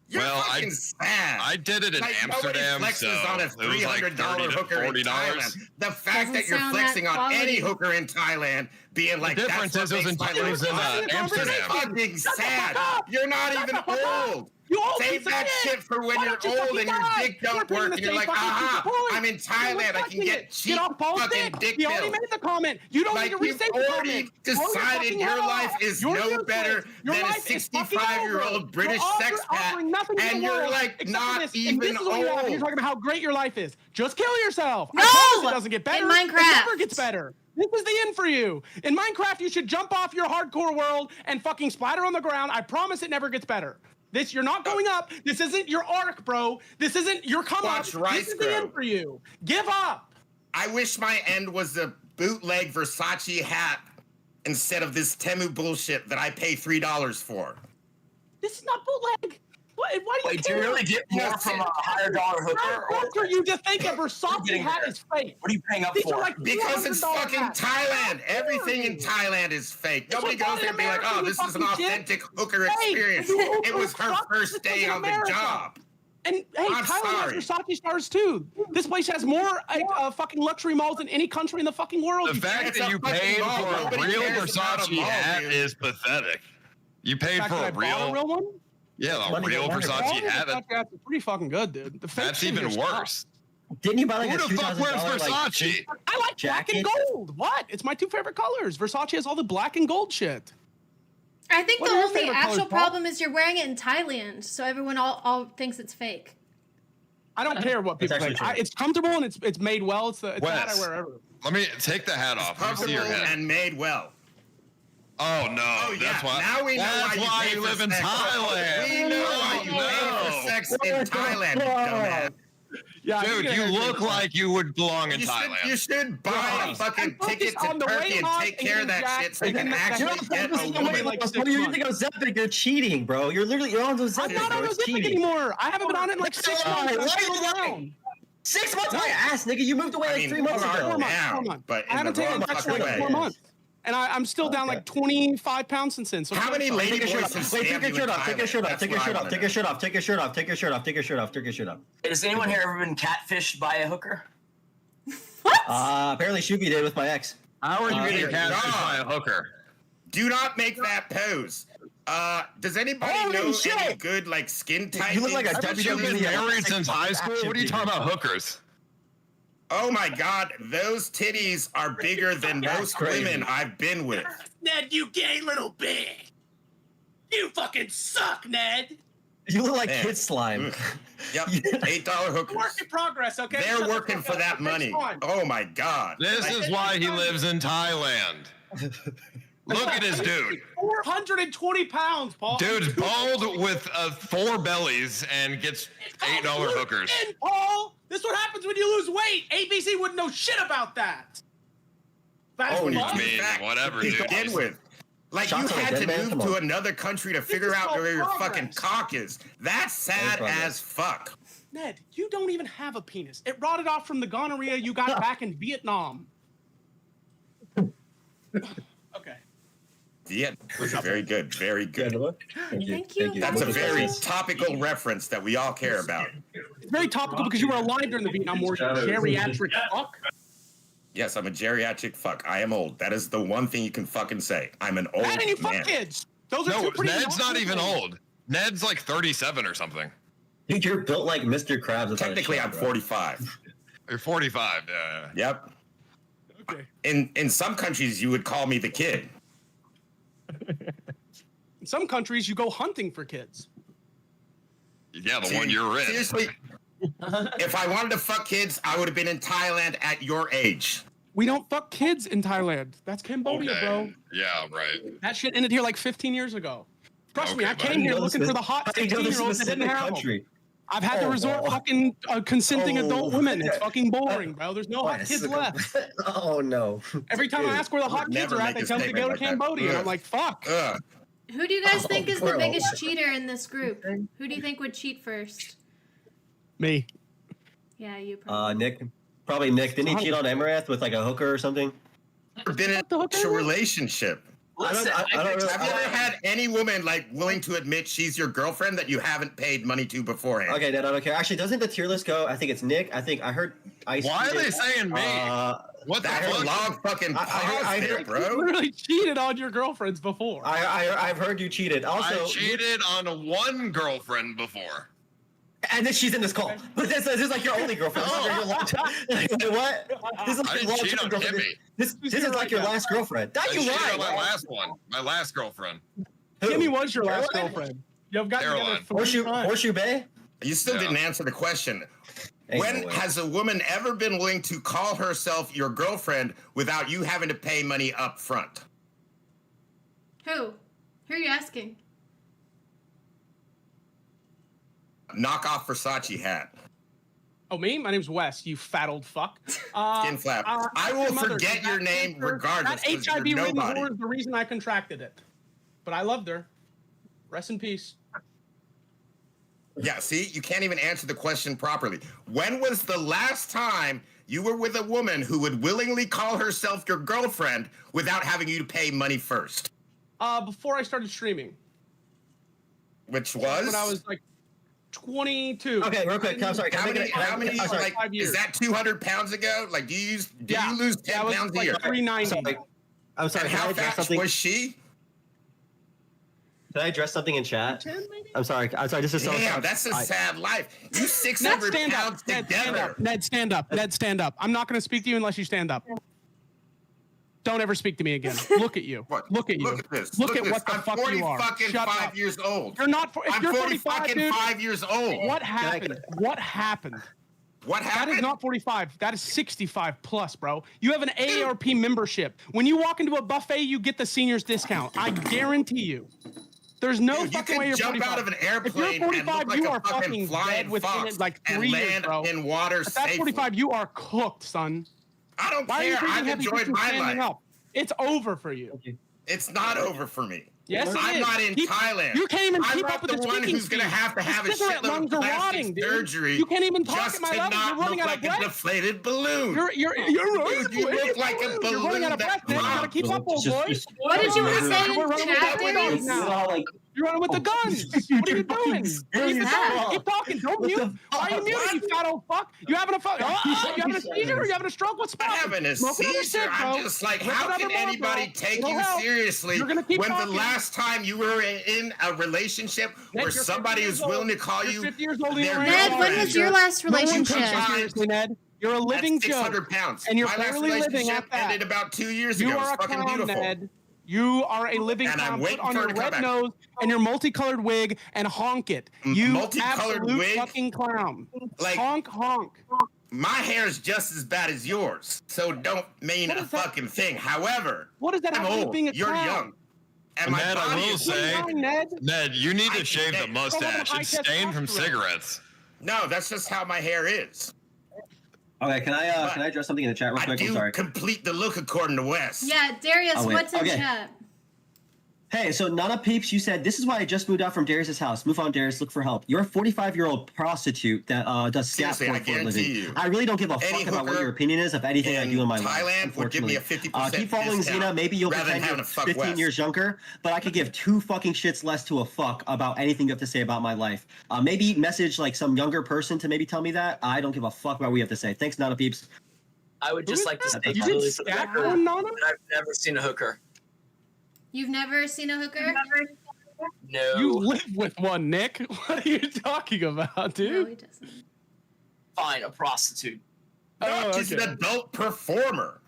You're Well, fucking sad. I did it in Like, Amsterdam, nobody so flexes on a it was like $300 $30 to hooker in $40. Thailand. The fact Doesn't that you're sound flexing that on any quality. hooker in Thailand, being like, difference that's is what it was makes my in- it life was in, fun. Amsterdam. You're fucking sad. up. You're not Shut even the fuck up. old. Save that shit for when you're old and your dick don't work and you're like, aha, I'm in Thailand, I can get cheap fucking dick You already pills. made the comment. You don't Like, need to you've restate the already comment. decided your life is no better than a 65-year-old British sex pat, and you're like not even old. You're talking about how great your life is. Just kill yourself. No! I promise it doesn't get better. In Minecraft. It never gets better. This is the end for you. In Minecraft, you should jump off your hardcore world and fucking splatter on the ground. I promise it never gets better. You're not going up. This isn't your arc, bro. This isn't your come up. This is the end for you. Give up. I wish my end was a bootleg Versace hat instead of this Temu bullshit that I pay $3 for. This is not bootleg. Why do you Wait, do you really get more from a higher dollar hooker? How are you to think a Versace hat is fake? What are you paying up for? Because it's fucking Thailand. Everything in Thailand is fake. Nobody goes there and be like, oh, this is an authentic hooker experience. It was her first day on the job. And hey, Thailand has Versace stars too. This place has more fucking luxury malls than any country in the fucking world. The fact that you paid for a real Versace hat is pathetic. You paid for a real one? Yeah, the real Versace hat. That's pretty fucking good, dude. That's even worse. Didn't you buy like Who a the fuck wears $2,000 Versace? I like black and gold. What? It's my two favorite colors. Versace has all the black and gold shit. I think What the are your only favorite actual colors, Paul? problem is you're wearing it in Thailand, so everyone all thinks it's fake. I don't care what people think. It's comfortable and it's made well. It's the hat I Wes, wear ever. Let me take the hat off. Let me see your Comfortable head. and made well. Oh no, Oh, yeah. that's why. Now we know that's why you live in Thailand. We know why you pay for sex in Thailand, you dumbass. Yeah, dude, you look like you would belong in You Thailand. should buy a fucking ticket to Turkey and take care of that shit so you can actually get a woman. What do you think of Ozempic? You're cheating, bro. You're on Ozempic. I'm not on bro. It's Ozempic cheating. anymore. I haven't been on it in like 6 months. I'm still down. 6 months? My ass, nigga. You moved away like 3 months ago. 4 months. 4 months. But I haven't taken a break for like 4 months. And I'm still down like 25 pounds since then. So How many lady Take your boys shirt have off. Wait, take stabbed your you shirt in off. Take your shirt Thailand? off. Take your That's shirt what I off. Take your shirt off. Take your shirt off. Take your shirt off. Take your shirt off. Take your shirt off. Has anyone here ever been catfished by a hooker? Apparently Shoovy did with my ex. How are you getting dear catfished by God. a hooker? Do not make that pose. Does anybody know any good like skin typing? You look like a Haven't you been married since high school? What are you talking about hookers? Oh my God, those titties are bigger than most women I've been with. Ned, you gay little bitch. You fucking suck, Ned. You look like Man. kid slime. Yep, $8 hookers. Work in progress, okay? They're Shut the working fuck for up. that money. Next one. Oh my God. This is why he lives in Thailand. Look at his dude. 420 pounds, Paul. Dude's bald with 4 bellies and gets $8 hookers. And Paul, this is what happens when you lose weight. ABC wouldn't know shit about that. That's Oh, what you Paul- mean whatever, to dude. begin with. Like Shots you on a had dead to man? move Come to on. another country to figure is out called where your progress. fucking cock is. That's sad progress. as fuck. Ned, you don't even have a penis. It rotted off from the gonorrhea you got back in Vietnam. Okay. Yeah, very good, very good. Thank you. That's a very topical reference that we all care about. It's very topical because you were alive during the Vietnam War, you geriatric fuck. Yes, I'm a geriatric fuck. I am old. That is the one thing you can fucking say. I'm an old And you fuck man. kids. Those are No, two pretty Ned's young not even people. old. Ned's like 37 or something. Dude, you're built like Mr. Krabs. without a Technically, shirt, I'm bro. 45. You're 45. Yeah. Yep. Okay. In some countries, you would call me the kid. In some countries, you go hunting for kids. Yeah, the Dude, one you're in. Seriously, if I wanted to fuck kids, I would have been in Thailand at your age. We don't fuck kids in Thailand. That's Cambodia, Okay. bro. Yeah, right. That shit ended here like 15 years ago. Trust me, Okay, I but came here know this looking for is- the hot how do you know this 16-year-olds that didn't specific have them. country? I've had to resort fucking consenting adult women. It's fucking boring, bro. There's no hot Wes. kids left. Oh no. Every time I Dude, ask where the hot would kids never are at, make they a tell me to go to statement like that. Cambodia. And I'm Ugh. like, fuck. Ugh. Who do you guys think is the bro. biggest cheater in this group? Who do you think would cheat first? Me. Yeah, you probably. Nick. Probably Nick. Didn't he cheat on Emirath with like a hooker or something? Never been in the hooker a with? relationship. Listen, Have you ever had any woman like willing to admit she's your girlfriend that you haven't paid money to beforehand? Okay, then I don't care. Actually, doesn't the tier list go? I think it's Nick. I think I heard Ice. Why are they saying me? What the That's a fuck? long fucking pause there, You bro. literally cheated on your girlfriends before. I've heard you cheated. Also, I cheated on one girlfriend before. and then she's in this call. But this is like your only girlfriend. This is your long time. What? This is I like your didn't cheat long-term on girlfriend. Kimmee. This is like your last girlfriend. That I you cheated on lied. my last one. My last girlfriend. Kimmee was your last Caroline? girlfriend. You've got together Caroline. 3 times. Horseshoe Bay? You still didn't answer the question. Ain't When no way. has a woman ever been willing to call herself your girlfriend without you having to pay money up front? Who? Who are you asking? Knock off Versace hat. Oh, me? My name's Wes, you fat old fuck. Skin flap. I will forget your name regardless. That 'cause you're HIV ridden nobody. whore is the reason I contracted it. But I loved her. Rest in peace. Yeah, see, you can't even answer the question properly. When was the last time you were with a woman who would willingly call herself your girlfriend without having you to pay money first? Before I started streaming. Which was? When I was like 22. Okay, real quick. I'm sorry. How many, I'm sorry. like, is that 200 pounds ago? Like, do you lose 10 pounds a year? 390. I'm sorry. And Can how I address fast something? was she? Can I address something in chat? I'm sorry. This is so. Damn, that's a sad life. You 600 Ned, stand pounds up. Ned, stand together. up. Ned, stand up. Ned, stand up. I'm not going to speak to you unless you stand up. Don't ever speak to me again. Look at you. What? Look at you. Look at this. Look Look at at what the this. fuck I'm 40 you are. fucking Shut 5 up. years old. You're not. If I'm you're 40 45, fucking dude, 5 years old. What happened? What happened? What That happened? is not 45. That is 65 plus, bro. You have an AARP membership. When you walk into a buffet, you get the seniors discount. I guarantee you. There's no Dude, you fucking way can you're jump 45. out of an If airplane you're 45, and look like you a are fucking fucking flying dead within fox like and 3 years, land bro. in water At that safely. 45, you are cooked, son. I don't Why are you care. drinking I've heavy enjoyed drinks my standing life. up? It's over for you. It's not over for me. Yes, it I'm is. not in Thailand. You can't even I'm keep not up with the the one speaking who's going to speed. have to have a Your cigarette shitload lungs of are plastic rotting, dude. surgery You can't even talk just at my to level. not You're running look out of like a breath. deflated balloon. You're Dude, you look like a balloon You're running out of breath, man. You gotta keep up, old boy. What did you want to say We're in running with chat, the guns Darius? now. You're running with the guns. What are you doing? Keep talking. Don't mute. Why are you muting, you fat old fuck? You having a fuck? You having a seizure? Or you having a stroke? What's I'm wrong? having a Smoke another seizure. cig, bro. I'm just like, Rip how another can ball, anybody bro. take It'll you help. seriously You're gonna keep when talking. the last time you were in a relationship where You're somebody 50 is years willing to old. call You're you 50 years old and their you're Ned, when girlfriend? was your last No one relationship? takes you seriously, Ned. You're a living That's joke. 600 pounds. And you're My last barely living relationship at that. ended about 2 years You ago. are a It's fucking clown, beautiful. Ned. You are a living And I'm clown. waiting Put on for her your to come red back. nose and your multicolored wig and honk it. You Multicolored absolute wig? fucking clown. Like- honk, honk. My hair is just as bad as yours, so don't mean What a is that? fucking thing. However, What does that I'm have to do with old. being a You're clown? young. And my Ned, I body will is say, Fine, Ned. Ned, you need to shave the Ned, mustache. high It's stained from testosterone. cigarettes. No, that's just how my hair is. Okay, can I address something in the chat real I quick? I'm do sorry. complete the look according to Wes. Yeah, Darius, Oh, wait. what's in Okay. chat? Hey, so Nana Peeps, you said, this is why I just moved out from Darius's house. Move on, Darius, look for help. You're a 45-year-old prostitute that does scat Seriously, porn I for a living. guarantee you, I really don't give a any fuck about what hooker your opinion is of anything I do in my life. Thailand would give me a 50% Keep following discount Xena. Maybe you'll rather than pretend having you're to fuck 15 Wes. years younger, but I could give two fucking shits less to a fuck about anything you have to say about my life. Maybe message like some younger person to maybe tell me that. I don't give a fuck about what we have to say. Thanks, Nana Peeps. I would just like to say You clearly did for the scat record porn, Nana? that I've never seen a hooker. You've never seen a hooker? No. You live with one, Nick. What are you talking about, No, dude? he doesn't. Fine, a prostitute. No, Oh, she's an okay. adult performer.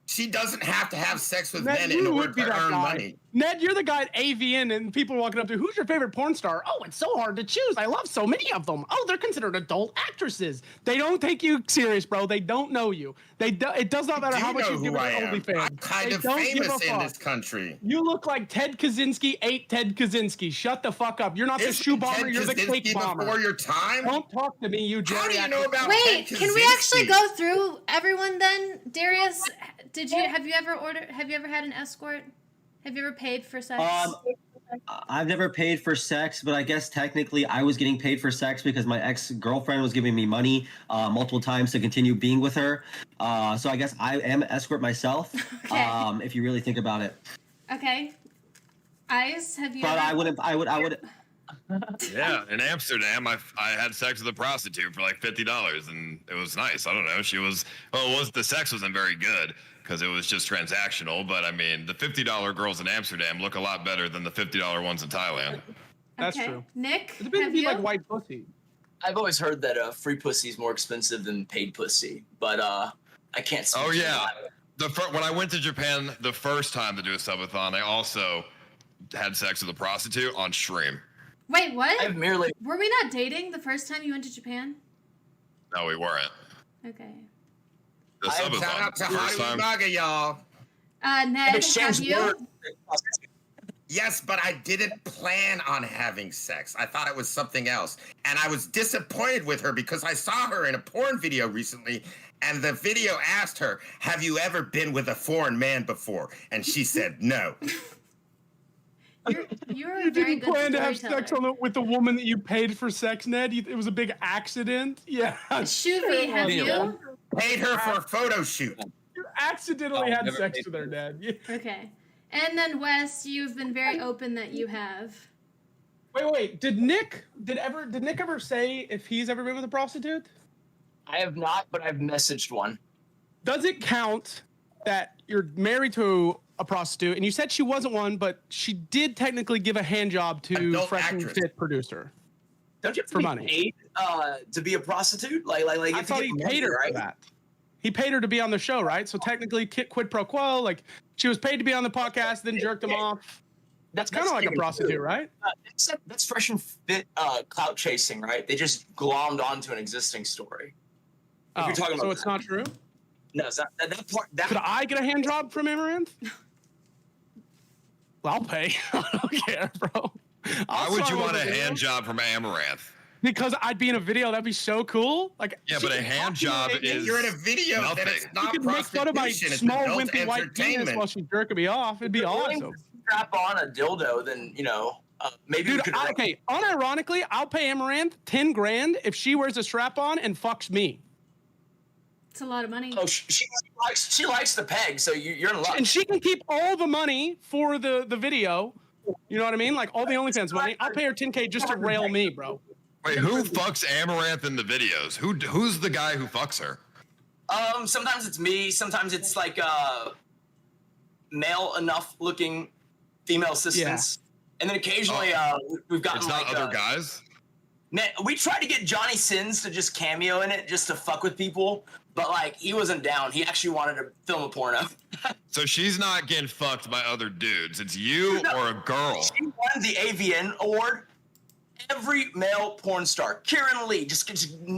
She doesn't have to have sex with Ned, men you in order would be to that earn guy. money. Ned, you're the guy at AVN and people are walking up to, who's your favorite porn star? Oh, it's so hard to choose. I love so many of them. Oh, they're considered adult actresses. They don't take you serious, bro. They don't know you. It does not matter You how much know you give who I it am. OnlyFans. I'm kind They of don't give famous a in fuck. this country. You look like Ted Kaczynski ate Ted Kaczynski. Shut the fuck up. You're not the Isn't shoe bomber. Ted You're the Kaczynski cake bomber. before your time? Don't talk to me, you How do you geriatric- know about Wait, Ted can we Kaczynski? actually go through everyone then? Darius, have you ever had an escort? Have you ever paid for sex? I've never paid for sex, but I guess technically I was getting paid for sex because my ex-girlfriend was giving me money multiple times to continue being with her. So I guess I am an escort myself, Okay. if you really think about it. Okay. Ice, have you? But ever... I would. Yeah, in Amsterdam, I had sex with a prostitute for like $50, and it was nice. I don't know. The sex wasn't very good because it was just transactional. But I mean, the $50 girls in Amsterdam look a lot better than the $50 ones in Thailand. That's true. Nick, it depends have if you you? like white pussy. I've always heard that free pussy is more expensive than paid pussy, but I can't. Oh yeah, when I went to Japan the first time to do a subathon, I also had sex with a prostitute on stream. Wait, what? I've merely. Were we not dating the first time you went to Japan? No, we weren't. Okay. The subathon. Shout out to Hollywood Maga, y'all. Ned, have you? Yes, but I didn't plan on having sex. I thought it was something else. And I was disappointed with her because I saw her in a porn video recently, and the video asked her, have you ever been with a foreign man before? And she said no. You're You didn't plan to have sex with the woman that you paid for sex, Ned? It was a big accident? Yeah. Shoovy, have you? Paid her for a photo shoot. You accidentally had sex with her, Ned. Yeah. Okay. And then Wes, you've been very open that you have. Wait. Did Nick ever say if he's ever been with a prostitute? I have not, but I've messaged one. Does it count that you're married to a prostitute, and you said she wasn't one, but she did technically give a hand job to Fresh and Fit producer? Don't you have to for be money paid to be a prostitute? Like I thought he paid her for that. He paid her to be on the show, right? So technically, quid pro quo. Like she was paid to be on the podcast, then jerked him off. That's kind of like a prostitute, right? That's Fresh and Fit clout chasing, right? They just glommed onto an existing story. If you're talking about so it's not true? No, it's not. That part. Could I get a hand job from Amaranth? Well, I'll pay. I don't care, bro. Why would you want a hand job from Amaranth? Because I'd be in a video. That'd be so cool. Like, yeah, but a hand job is. You're in a video nothing. that it's not you could make fun of my small, wimpy white penis while she's jerking me off. It'd be awesome. Strap on a dildo, then maybe. Dude, okay. Unironically, I'll pay Amaranth $10,000 if she wears a strap on and fucks me. It's a lot of money. Oh, she likes the peg, so you're in luck. And she can keep all the money for the video. You know what I mean? Like all the OnlyFans money. I'll pay her $10,000 just to rail me, bro. Wait, who fucks Amaranth in the videos? Who's the guy who fucks her? Sometimes it's me. Sometimes it's like male enough looking female assistants, and then occasionally we've gotten it's not like other guys. Man, we tried to get Johnny Sins to just cameo in it, just to fuck with people, but like he wasn't down. He actually wanted to film a porno. So she's not getting fucked by other dudes. It's you or a girl. She won the AVN award. Every male porn star, Kieran Lee, just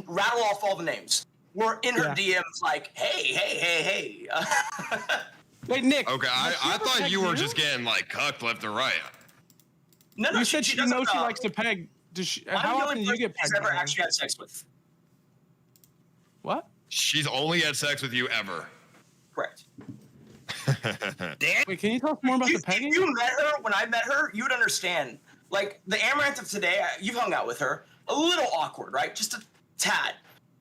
rattle off all the names. We're in her DMs like, hey. Wait, Nick. Okay, I thought you were just getting like cucked left and right. No, you said she knows she likes to peg. Does she? How often do you get pegged? She's ever actually had sex with. What? She's only had sex with you ever. Correct. Damn. Wait, can you talk more about the pegging? If you met her, when I met her, you would understand. Like the Amaranth of today, you've hung out with her. A little awkward, right? Just a tad.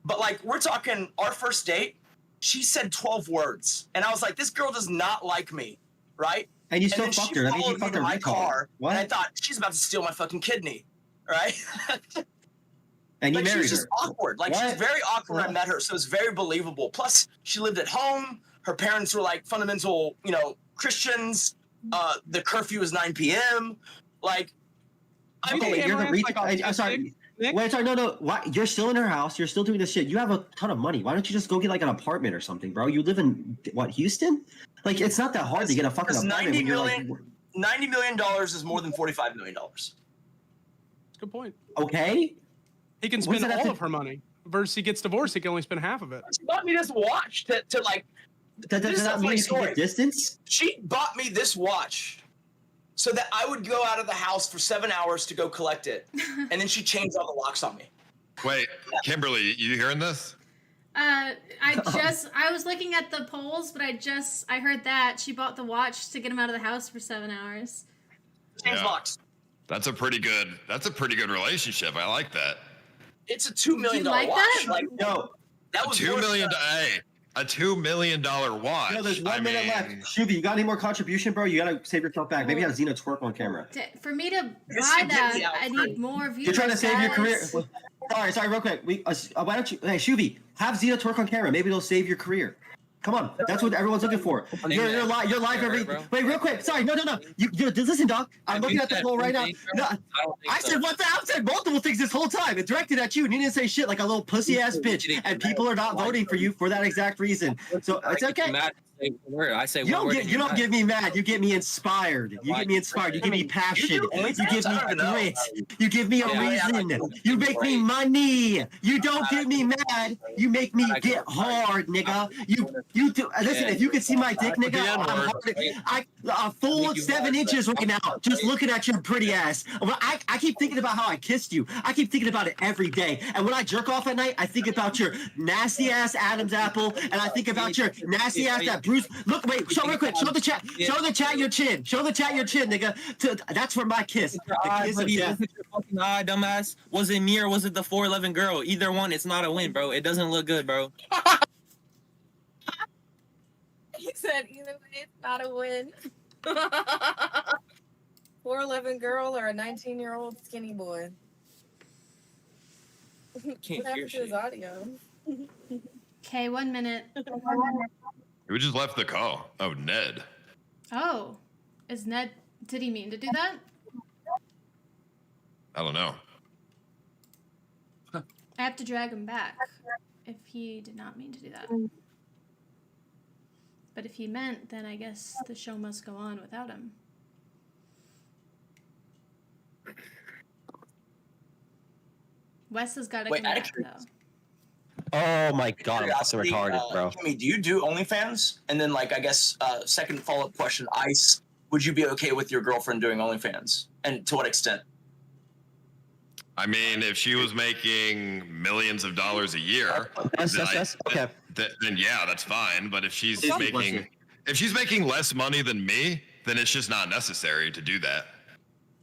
But like we're talking our first date, she said 12 words, and I was like, this girl does not like me, right? And you still fucked her. That means you fucked her my car, What? and I thought she's about to steal my fucking kidney, right? And you like, married she's just her. awkward. Like What? she's very awkward when I met her, so it's very believable. Plus, she lived at home. Her parents were like fundamental, Christians. The curfew was 9 p.m. Like, I believe You're the I'm sorry. Wait, sorry, no. Why? You're still in her house. You're still doing this shit. You have a ton of money. Why don't you just go get like an apartment or something, bro? You live in Houston? Like, it's not that hard to get a fucking apartment. $90 million is more than $45 million. Good point. Okay. He can spend all of her money. Versus he gets divorced, he can only spend half of it. She bought me this watch to like. Does that mean you can get distance? She bought me this watch so that I would go out of the house for 7 hours to go collect it, and then she changed all the locks on me. Wait, Kimberly, you hearing this? I was looking at the polls, but I heard that she bought the watch to get him out of the house for 7 hours. Change locks. That's a pretty good relationship. I like that. It's a $2 million like watch. that? Like, no, that was $2 million. Hey, A $2 million watch. No, there's 1 minute left. Shoovy, you got any more contribution, bro? You gotta save yourself back. Maybe have Xena twerk on camera. For me to buy that, I need more viewers. You're trying to save your career. Sorry, real quick. Why don't you, hey, Shoovy, have Xena twerk on camera. Maybe it'll save your career. Come on, that's what everyone's looking for. You're live every. Wait, real quick. Sorry, no. You listen, Doc. I'm looking at the poll right now. No, I said one thing. I've said multiple things this whole time. It directed at you, and you didn't say shit like a little pussy ass bitch. And people are not voting for you for that exact reason. So it's okay. I say you don't get me mad. You get me inspired. You get me inspired. You give me passion. You give me grit. You give me a reason. You make me money. You don't get me mad. You make me get hard, nigga. You do. Listen, if you could see my dick, nigga, I'm a full 7 inches right now. Just looking at your pretty ass. I keep thinking about how I kissed you. I keep thinking about it every day. And when I jerk off at night, I think about your nasty ass Adam's apple, and I think about your nasty ass that Bruce. Look, wait, show real quick. Show the chat. Show the chat your chin. Show the chat your chin, nigga. That's for my kiss. The kiss of death. Look at your fucking eye, dumbass. Was it me or was it the 4'11" girl? Either one, it's not a win, bro. It doesn't look good, bro. He said either way, it's not a win. 4'11" girl or a 19-year-old skinny boy. Can't what hear happened to his audio? Okay, 1 minute. Who just left the call? Oh, Ned. Oh, is Ned? Did he mean to do that? I don't know. I have to drag him back if he did not mean to do that. But if he meant, then I guess the show must go on without him. Wes has got to come back, though. Oh my god, I'm so retarded, bro. Kimmee, do you do OnlyFans? And then, like, I guess, second follow-up question, Ice, would you be okay with your girlfriend doing OnlyFans? And to what extent? I mean, if she was making millions of dollars a year, then yeah, that's fine. But if she's making less money than me, then it's just not necessary to do that.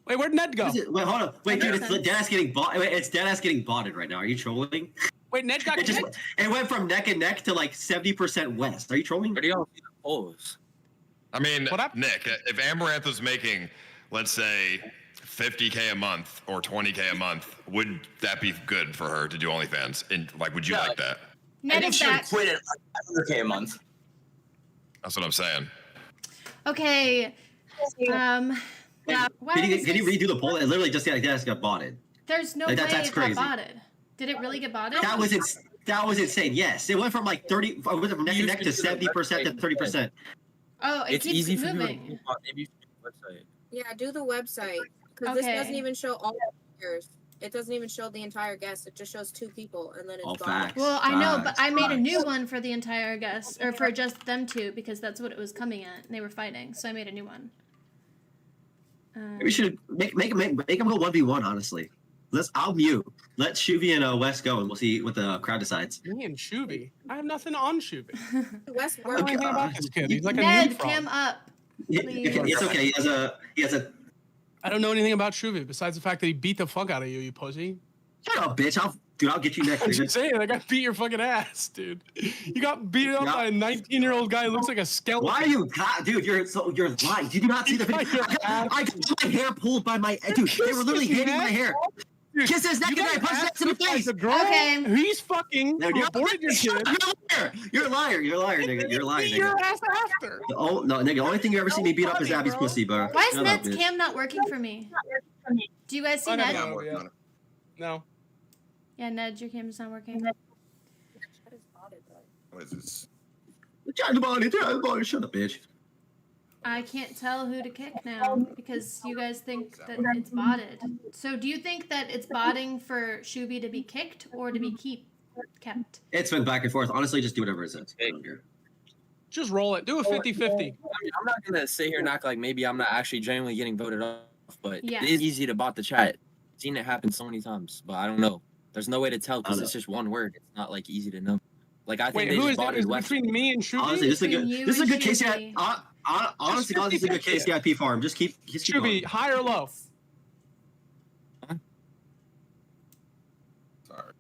Wait, where'd Ned go? Wait, hold on. Wait, dude, it's deadass getting bought. Wait, it's deadass getting botted right now. Are you trolling? Wait, Ned got kicked? It went from neck and neck to like 70% west. Are you trolling? Where do y'all see the polls? I mean, Nick, if Amaranth was making, let's say, $50K a month or $20K a month, would that be good for her to do OnlyFans? And like, would you like that? I think she would quit at $100K a month. That's what I'm saying. Okay. Can you redo the poll? It literally just got botted. There's no way it got botted. Did it really get botted? That was insane. Yes, it went from like 30, it went from neck and neck to 70% to 30%. Oh, it keeps easy moving. Yeah, do the website because this doesn't even show all the players. It doesn't even show the entire guest. It just shows 2 people, and then it's gone. Well, I know, but I made a new one for the entire guest, or for just them 2, because that's what it was coming at, and they were fighting. So I made a new one. We should make them go 1v1. Honestly, I'll mute. Let Shoovy and Wes go, and we'll see what the crowd decides. Me and Shoovy. I have nothing on Shoovy. Wes, I don't know anything about this kid. He's like Ned, a new cam up. It's okay. He has a. I don't know anything about Shoovy besides the fact that he beat the fuck out of you, you pussy. Shut up, bitch! I'll get you next. I'm just saying, that guy beat your fucking ass, dude. You got beat up by a 19-year-old guy who looks like a skeleton. Why are you, dude? You're lying. Did you not see the video? I got my hair pulled by my dude. They were literally hitting my hair. Kiss his neck and I punched that to the face. Okay. He's fucking aborted your kid. You're a liar, nigga. You're a liar, nigga. Your ass after. Oh no, nigga. The only thing you ever see me beat up is Abby's pussy, bro. Why is Ned's cam not working for me? Do you guys see Ned? No. Yeah, Ned, your cam's not working. What is this? Shut up, bitch. I can't tell who to kick now because you guys think that it's botted. So do you think that it's botting for Shoovy to be kicked or to be kept? It's been back and forth. Honestly, just do whatever it says. I don't care. Just roll it. Do a 50-50. I mean, I'm not going to sit here and act like maybe I'm not actually genuinely getting voted off, but it is easy to bot the chat. I've seen it happen so many times, but I don't know. There's no way to tell because it's just one word. It's not like easy to know. Like I think who is it? Is it between me and Shoovy? Honestly, this is a good case. Honestly, this is a good KCIP farm. Just keep Shoovy, high or low? Sorry.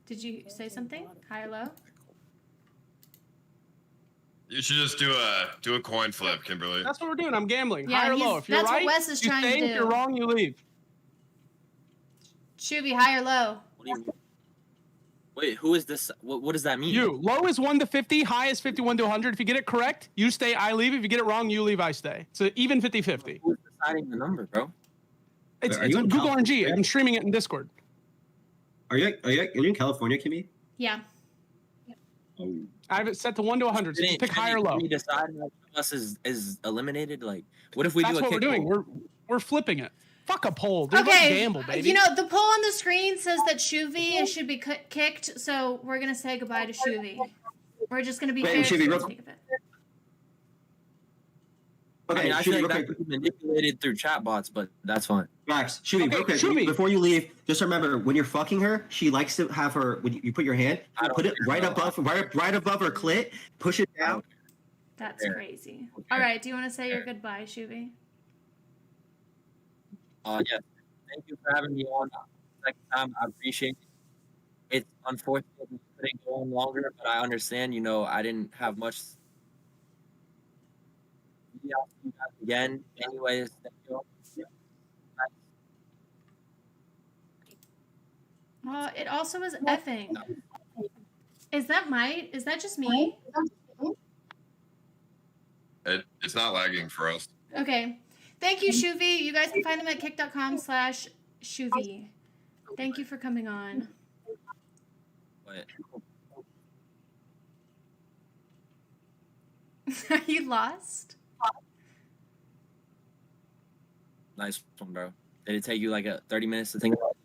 Did you say something? High or low? You should just do a coin flip, Kimberly. That's what we're doing. I'm gambling. Yeah, high or low. If you're that's what right, Wes is you trying to stay. If do. you're wrong, you leave. Shoovy, high or low? What do you mean? Wait, who is this? What does that mean? You. Low is 1 to 50. High is 51 to 100. If you get it correct, you stay, I leave. If you get it wrong, you leave, I stay. So even 50-50. Who's deciding the number, bro? It's Are you in Google California? RNG. I'm streaming it in Discord. Are you in California, Kimmee? Yeah. Oh. I have it set to 1 to 100. So just pick high or low. Can we decide if us is eliminated? Like, what if we That's do a what we're kick doing. poll? We're flipping it. Fuck a poll. Dude, let's Okay, gamble, baby. you know, the poll on the screen says that Shoovy should be kicked, so we're going to say goodbye to Shoovy. We're just going to be Wait, fair Shoovy, to real- speak of it. I mean, I feel Shoovy, like real that quick. could be manipulated through chatbots, but that's fine. Max, Shoovy, Okay, real quick, Shoovy. before you leave, just remember when you're fucking her, she likes to have her. When you put your hand, put it right above her clit, push it down. That's crazy. All right, do you want to say your goodbye, Shoovy? Yes. Thank you for having me on. Second time, I appreciate it. It's unfortunate we couldn't go on longer, but I understand. You know, I didn't have much. Maybe I'll see you guys again. Anyways, thank you. It also was effing. Is that just me? It's not lagging for us. Okay. Thank you, Shoovy. You guys can find them at kick.com/Shoovy. Thank you for coming on. What? Are you lost? Nice one, bro. Did it take you like 30 minutes to think about it?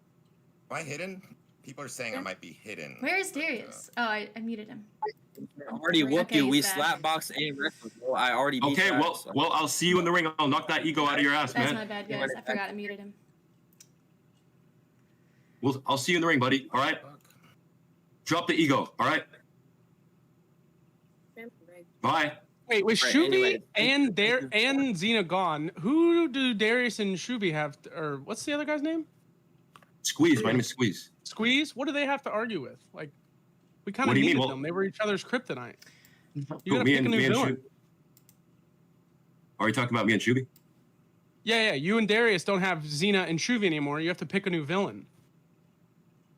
Am I hidden? People are saying I might be hidden. Where is Darius? Oh, I muted him. I already whooped Okay, you. We he's back. slapboxed and wrestled, bro. I already beat Okay, Travis, so. well, I'll see you in the ring. I'll knock that ego out of your ass, That's man. my bad, guys. I forgot I muted him. I'll see you in the ring, buddy. All right. Drop the ego. All right. Bye. Wait, with Right, Shoovy anyway. and Xena gone, who do Darius and Shoovy have, or what's the other guy's name? Squeeze. My name is Squeeze. Squeeze? What do they have to argue with? Like, we kind What of do you needed mean? Well- them. They were each other's kryptonite. You Who, gotta me pick and a new me and villain. Shoovy? Are you talking about me and Shoovy? Yeah. You and Darius don't have Xena and Shoovy anymore. You have to pick a new villain.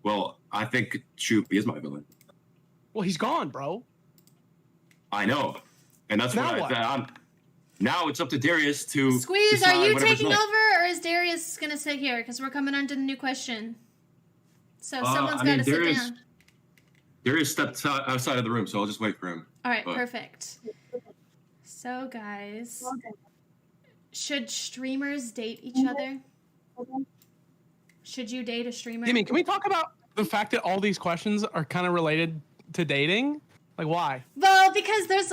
Well, I think Shoovy is my villain. Well, he's gone, bro. I know, and that's Now what what? Now it's up to Darius to Squeeze, decide are you whatever's taking next. over, or is Darius gonna sit here? Because we're coming on to the new question. So someone's I mean, got to sit Darius- down. Darius stepped outside of the room, so I'll just wait for him. All right, but- perfect. So, guys, should streamers date each other? Should you date a streamer? Gimme, can we talk about the fact that all these questions are kind of related to dating? Like, why? Well, because there's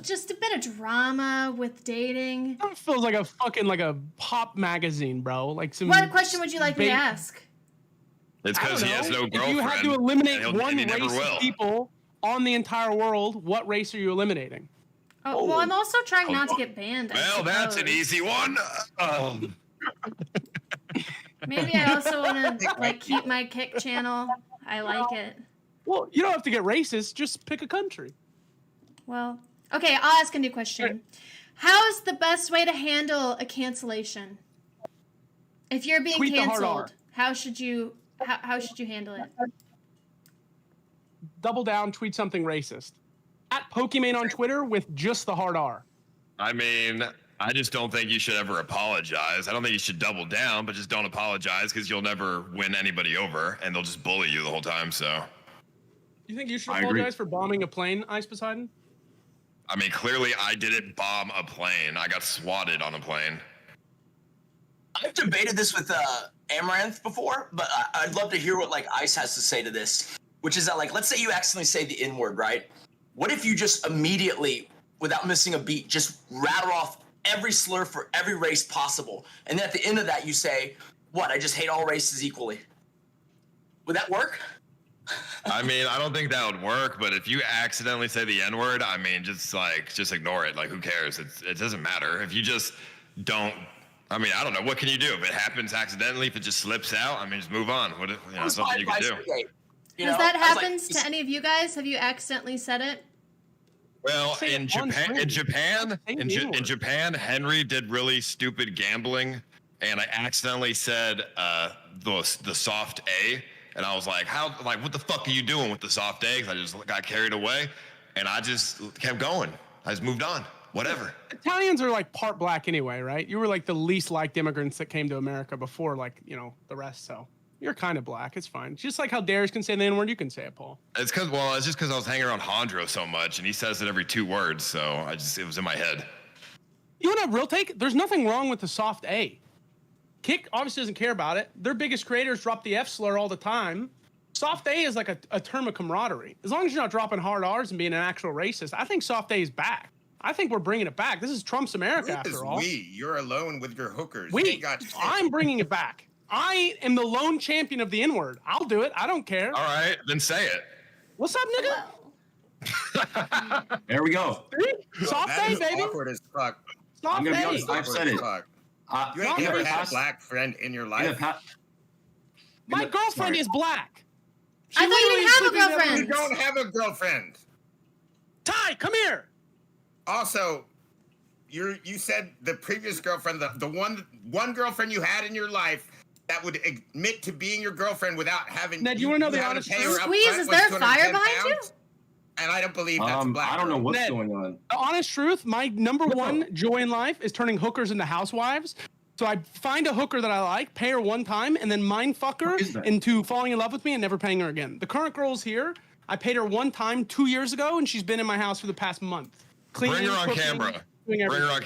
just a bit of drama with dating. It feels like a fucking like a pop magazine, bro. Like some. What question would you like me to bait- ask? It's I because don't he has know. no If girlfriend. you had to eliminate and one he never race will. of people on the entire world, what race are you eliminating? Oh, well, I'm also trying not to get banned. I Well, that's an suppose. easy one. Maybe I also want to like keep my kick channel. I like it. Well, you don't have to get racist. Just pick a country. Well, okay, I'll ask a new question. How is the best way to handle a cancellation? If you're being Tweet the hard R. canceled, how should you handle it? Double down, tweet something racist. At Pokimane on Twitter with just the hard R. I mean, I just don't think you should ever apologize. I don't think you should double down, but just don't apologize because you'll never win anybody over, and they'll just bully you the whole time. So, You think you should I agree. apologize for bombing a plane, Ice Poseidon? I mean, clearly I didn't bomb a plane. I got swatted on a plane. I've debated this with Amaranth before, but I'd love to hear what like Ice has to say to this. Which is that like, let's say you accidentally say the N-word, right? What if you just immediately, without missing a beat, just rattle off every slur for every race possible, and then at the end of that you say, "What? I just hate all races equally." Would that work? I mean, I don't think that would work, but if you accidentally say the N-word, I mean, just ignore it. Like, who cares? It doesn't matter. If you just don't, I mean, I don't know. What can you do? If it happens accidentally, if it just slips out, I mean, just move on. What, something you can do. Has that happened to any of you guys? Have you accidentally said it? Well, Say in it on Japan, stream. in Japan, Henry did really stupid gambling, and I accidentally said the soft A, and I was like, what the fuck are you doing with the soft A? 'Cause I just got carried away, and I just kept going. I just moved on. Whatever. Italians are like part black anyway, right? You were like the least liked immigrants that came to America before, like, you know, the rest. So you're kind of black. It's fine. Just like how Darius can say the N-word, you can say it, Paul. It's just because I was hanging around Hondro so much, and he says it every 2 words, so it was in my head. You want a real take? There's nothing wrong with the soft A. Kick obviously doesn't care about it. Their biggest creators drop the F slur all the time. Soft A is like a term of camaraderie. As long as you're not dropping hard R's and being an actual racist, I think soft A is back. I think we're bringing it back. This is Trump's America, after all. You're alone with your hookers. I'm bringing it back. I am the lone champion of the N-word. I'll do it. I don't care. All right, then say it. What's up, nigga? There we go. Soft A, baby. Awkward as fuck. Soft I'm gonna be A. honest. I've said it. You ain't never had a black friend in your life. My girlfriend is black. I thought you didn't have a girlfriend. You don't have a girlfriend. Ty, come here. Also, you said the previous girlfriend, the one girlfriend you had in your life that would admit to being your girlfriend without having. Ned, you want to know the honest truth? Squeeze, is there a fire behind you? And I don't believe that's black. I don't know what's Ned, going on. The honest truth, my number one joy in life is turning hookers into housewives. So I find a hooker that I like, pay her one time, and then mind fuck her into falling in love with me and never paying her again. The current girl's here. I paid her one time 2 years ago, and she's been in my house for the past month. Cleaning, Bring her on cooking, camera. doing Bring her everything. on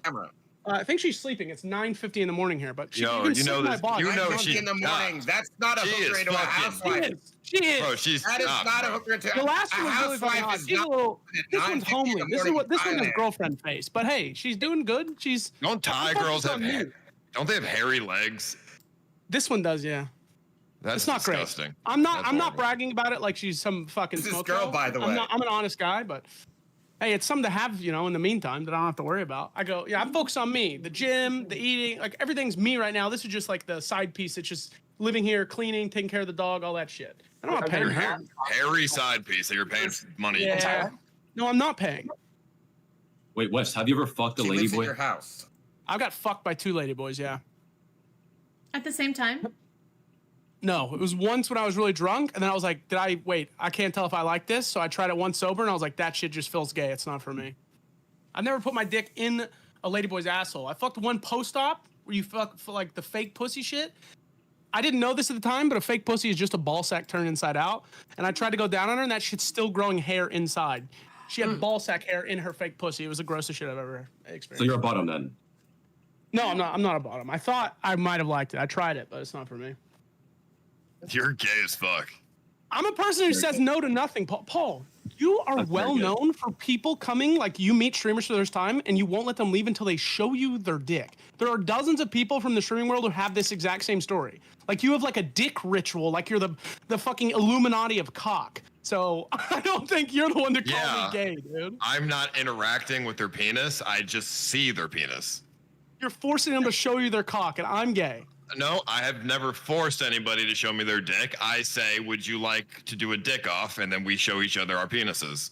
camera. I think she's sleeping. It's 9:50 in the morning here, but she, Yo, you can you see know my this- boss. you know 9:50 in the morning. That's not a hooker into a housewife. She is. Bro, she's That is not, not a bro. hooker into The last a one was really fucking housewife. hot. Is She's a not little. This one's 9:50 in the homely. This morning one's Thailand. girlfriend face. But hey, she's doing good. She's. Don't Thai Focus girls have on me. don't they have hairy legs? This one does, yeah. That's It's not disgusting. great. I'm not horrible. bragging about it like she's some fucking This is smoke girl, show. by the way. I'm an honest guy, but hey, it's something to have, you know, in the meantime that I don't have to worry about. I go, yeah, I'm focused on me. The gym, the eating, like everything's me right now. This is just like the side piece. It's just living here, cleaning, taking care of the dog, all that shit. I don't want to pay her. Hairy side piece that you're paying money. Yeah. No, I'm not paying. Wait, Wes, have you ever fucked a She lady lives in boy? your house. I got fucked by 2 ladyboys, yeah. At the same time? No, it was once when I was really drunk, and then I was like, I can't tell if I like this, so I tried it once sober, and I was like, that shit just feels gay, it's not for me. I've never put my dick in a ladyboy's asshole. I fucked one post-op, where you fuck for like the fake pussy shit. I didn't know this at the time, but a fake pussy is just a ball sack turned inside out, and I tried to go down on her, and that shit's still growing hair inside. She had ball sack hair in her fake pussy. It was the grossest shit I've ever experienced. So you're a bottom then? No, I'm not a bottom. I thought I might have liked it. I tried it, but it's not for me. You're gay as fuck. I'm a person who says no to nothing. Paul, you are well known for people coming, like you meet streamers for the first time and you won't let them leave until they show you their dick. There are dozens of people from the streaming world who have this exact same story. Like you have like a dick ritual, like you're the fucking Illuminati of cock. So I don't think you're the one to call me gay, dude. I'm not interacting with their penis. I just see their penis. You're forcing them to show you their cock, and I'm gay. No, I have never forced anybody to show me their dick. I say, would you like to do a dick off? And then we show each other our penises.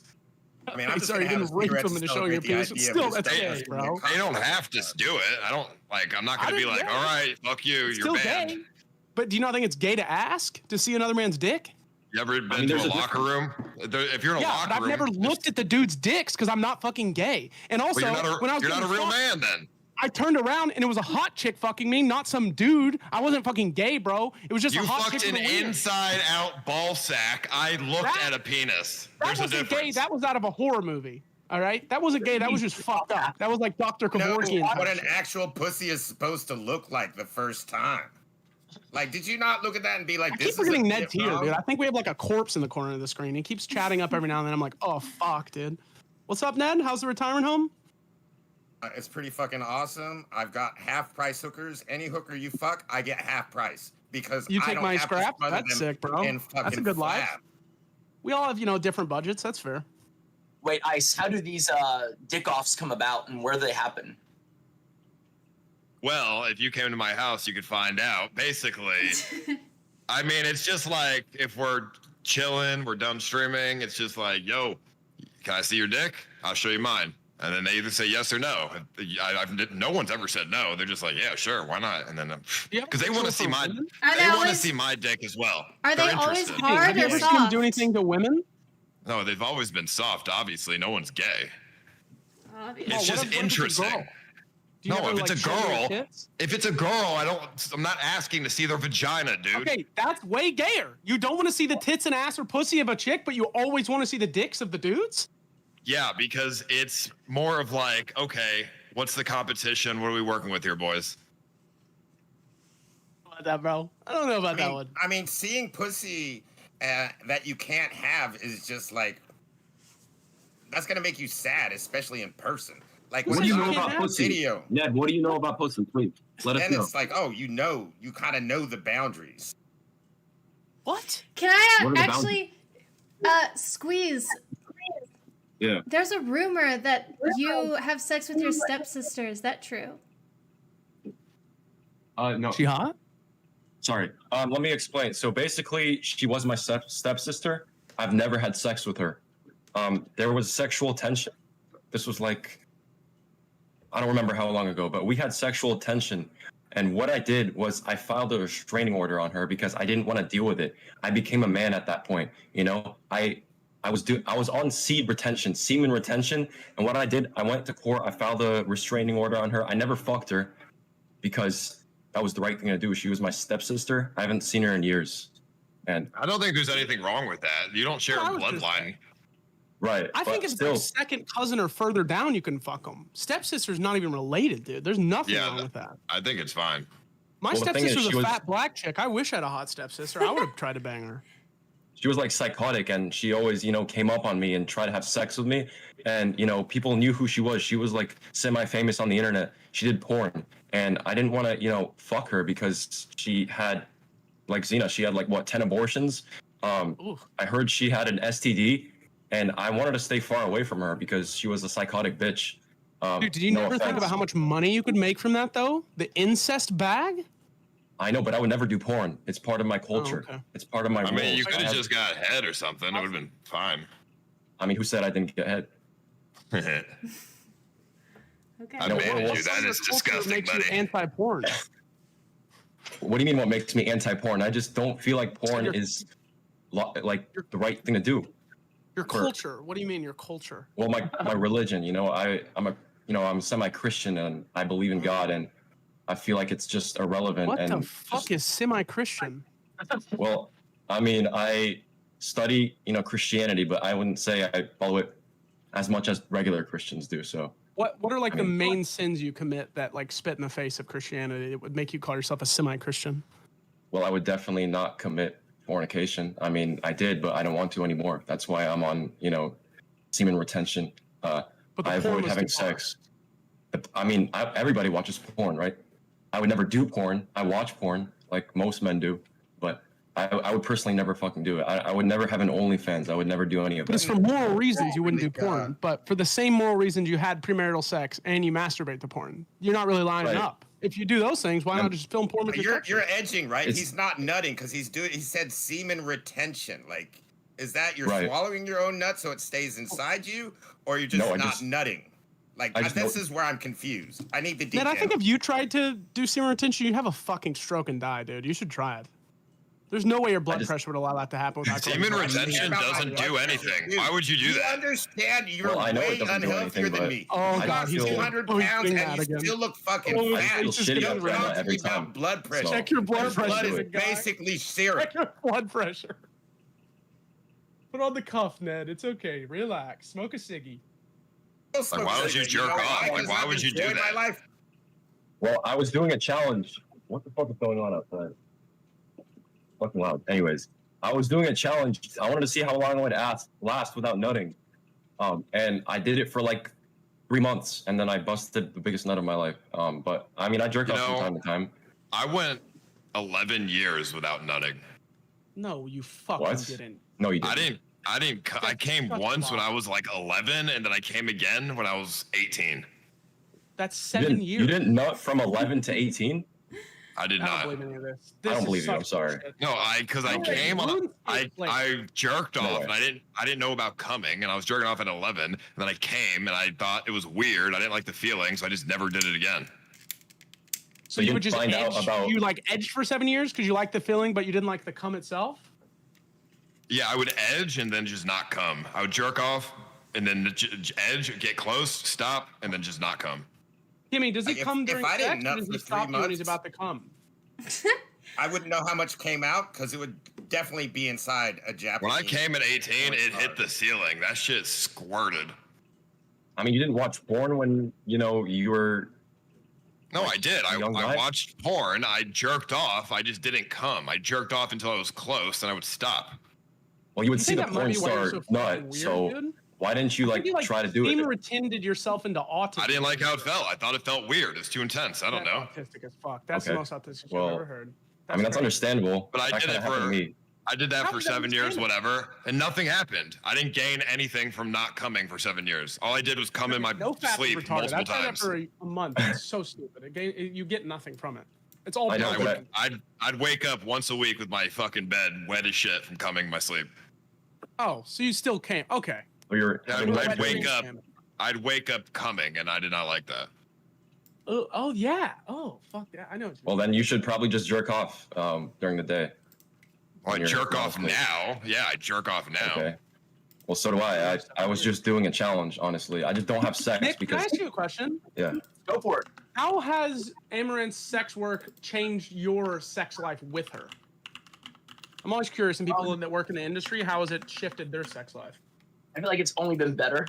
I mean, I'm sorry, you didn't rape them into showing your penis. Still, that's gay, bro. They don't have to do it. I don't, like, I'm not going to be like, all right, fuck you, It's you're still banned. gay. But do you not think it's gay to ask to see another man's dick? You ever been to a locker room? If you're in a locker but I've room. never looked at the dude's dicks because I'm not fucking gay. And also, Well, when I was you're not a getting real fucked, man then. I turned around and it was a hot chick fucking me, not some dude. I wasn't fucking gay, bro. It was just You a hot fucked chick an with a wiener. inside out ball sack. I looked That- at a penis. That There's a wasn't difference. gay. That was out of a horror movie. All right, that wasn't gay. That was just fucked up. That was like Dr. No, Kevorkian. what an actual pussy is supposed to look like the first time. Like, did you not look at that and be like, I this keep is forgetting legit Ned's here, wrong? dude. I think we have like a corpse in the corner of the screen. He keeps chatting up every now and then. I'm like, oh fuck, dude. What's up, Ned? How's the retirement home? It's pretty fucking awesome. I've got half price hookers. Any hooker you fuck, I get half price because You I take don't my have scrap? to smother That's them sick, bro. in That's a fucking good life. flab. We all have, different budgets. That's fair. Wait, Ice, how do these dick offs come about and where do they happen? Well, if you came to my house, you could find out. Basically, I mean, it's just like if we're chilling, we're done streaming. It's just like, yo, can I see your dick? I'll show you mine. And then they either say yes or no. No one's ever said no. They're just like, yeah, sure, why not? And then, because they want to see my, my dick as well. Are they always Have hard you or ever seen him soft? do anything to women? No, they've always been soft. Obviously, no one's gay. Obviously. It's just interesting. Do you No, ever, if it's like, a show your girl, tits? if it's a girl, I'm not asking to see their vagina, dude. Okay, that's way gayer. You don't want to see the tits and ass or pussy of a chick, but you always want to see the dicks of the dudes? Yeah, because it's more of like, okay, what's the competition? What are we working with here, boys? About that, bro. I don't know about that one. I mean, seeing pussy that you can't have is just like, that's gonna make you sad, especially in person. Like, What do you know about pussy? Video, Ned, what do you know about pussy? Please let us then know. it's like, oh, you kind of know the boundaries. What? Can I What are the actually, Squeeze? Yeah. There's a rumor that you have sex with your stepsister. Is that true? No. She hot? Sorry. Let me explain. So basically, she was my stepsister. I've never had sex with her. There was sexual tension. This was like, I don't remember how long ago, but we had sexual tension. And what I did was I filed a restraining order on her because I didn't want to deal with it. I became a man at that point. You know, I was on semen retention. And what I did, I went to court. I filed a restraining order on her. I never fucked her because that was the right thing to do. She was my stepsister. I haven't seen her in years. And I don't think there's anything wrong with that. You don't share a bloodline. Right. I think it's still, like second cousin or further down you can fuck them. Stepsister's not even related, dude. There's nothing wrong with that. I think it's fine. My Well, the thing is, stepsister's she a was- fat black chick. I wish I had a hot stepsister. I would have tried to bang her. she was like psychotic, and she always, came up on me and tried to have sex with me. And, people knew who she was. She was like semi-famous on the internet. She did porn. And I didn't want to, fuck her because she had, like Xena, she had like, 10 abortions. I heard she had an STD, and I wanted to stay far away from her because she was a psychotic bitch. Dude, did you never think about how much money you could make from that, though? The incest bag? I know, but I would never do porn. It's part of my culture. okay. It's part of my I mean, rules. you could have just got head or something. It would have been fine. I mean, who said I didn't get head? Okay. I managed you. That is disgusting, Makes you buddy. anti-porn. What do you mean what makes me anti-porn? I just don't feel like porn is like the right thing to do. Your culture. What do you mean your culture? Well, my religion, I'm semi-Christian and I believe in God, and I feel like it's just irrelevant. What and the fuck is semi-Christian? Well, I mean, I study, Christianity, but I wouldn't say I follow it as much as regular Christians do. So What are like the main sins you commit that like spit in the face of Christianity? It would make you call yourself a semi-Christian. Well, I would definitely not commit fornication. I mean, I did, but I don't want to anymore. That's why I'm on, semen retention. I avoid having sex. But, I mean, everybody watches porn, right? I would never do porn. I watch porn like most men do, but I would personally never fucking do it. I would never have an OnlyFans. I would never do any of But it's that. for moral reasons you wouldn't do porn. But for the same moral reasons you had premarital sex and you masturbate to porn, you're not really lining Right. up. If you do those things, why not just film porn with your You're stepsister? edging, right? It's- He's not nutting because he said semen retention. Like, is that you're Right. swallowing your own nut so it stays inside you, or you're just No, I not just- nutting? Like, I just this know- is where I'm confused. I need the Ned, detail. I think if you tried to do semen retention, you'd have a fucking stroke and die, dude. You should try it. There's no way your blood pressure would allow that to happen without Semen retention doesn't do anything. Why would you do You that? understand you're Well, I know it way doesn't do unhealthier anything, than but me. Oh, I God, just he's feel- 200 Oh, he's pounds doing and that you again. still look fucking Oh, fat. I feel he's just shitty doing after that that every Talking about time. blood pressure. So- Check your blood His pressure. blood is guy. basically syrup. Check your blood pressure. Put on the cuff, Ned. It's okay. Relax. Smoke a ciggy. Like, why would you jerk off? Like, why would you do that? My life. Well, I was doing a challenge. What the fuck is going on outside? Fucking loud. Anyways, I was doing a challenge. I wanted to see how long it would last without nutting. And I did it for like 3 months, and then I busted the biggest nut of my life. But I mean, I jerk off from time to time. I went 11 years without nutting. No, you fucking What? didn't. No, you didn't. I came once when I was like 11, and then I came again when I was 18. That's You 7 didn't, years. you didn't nut from 11 to 18? I did I don't not. believe any of this. I don't is believe you. I'm such sorry. bullshit. No, because I No, came on. like- I jerked No off, way. and I didn't know about coming, and I was jerking off at 11, and then I came, and I thought it was weird. I didn't like the feeling, so I just never did it again. So you you would didn't just find edge, out about- you like edged for 7 years because you liked the feeling, but you didn't like the cum itself? Yeah, I would edge and then just not come. I would jerk off and then edge, get close, stop, and then just not come. Kimmee, does he Like, come if during I didn't sex, nut or does for he 3 stop you when he's months- about to come? I wouldn't know how much came out because it would definitely be inside a Japanese. When I came at 18, it hit the ceiling. That shit squirted. I mean, you didn't watch porn when you were. No, I did. I young guy? watched porn. I jerked off. I just didn't come. I jerked off until I was close, and I would stop. Well, you would You see think the that might porn be why you're star so fucking nut. weird, So dude? why didn't you I think you, try to do it? Pretended yourself into autism. I didn't like how it felt. I thought it felt weird. It's too intense. I don't know. Autistic as fuck. That's Okay. the most autistic Well, I've ever heard. I mean, that's crazy. understandable. But I That did kinda it happened for. to me. I did that How for is that 7 years, understandable? whatever, and nothing happened. I didn't gain anything from not coming for 7 years. All I did was come in my No fat sleep retarded. multiple I tried that times. for a month. It's so stupid. You get nothing from it. It's all I know, bullshit. but I'd wake up once a week with my fucking bed wet as shit from coming in my sleep. Oh, so you still came? Okay. Or you're Yeah, having I'd wake dreams. up. I'd wake up coming, and I did not like that. Oh yeah. Oh fuck yeah. I know. What you Well, then you should probably just jerk off during the day. Well, I when you're jerk off asleep. now. Yeah, I jerk off now. Okay. Well, so do I. I was just doing a challenge, honestly. I just don't have sex Nick, can I because ask you a question? yeah. Go for it. How has Amaranth's sex work changed your sex life with her? I'm always curious, and people that work in the industry, how has it shifted their sex life? I feel like it's only been better.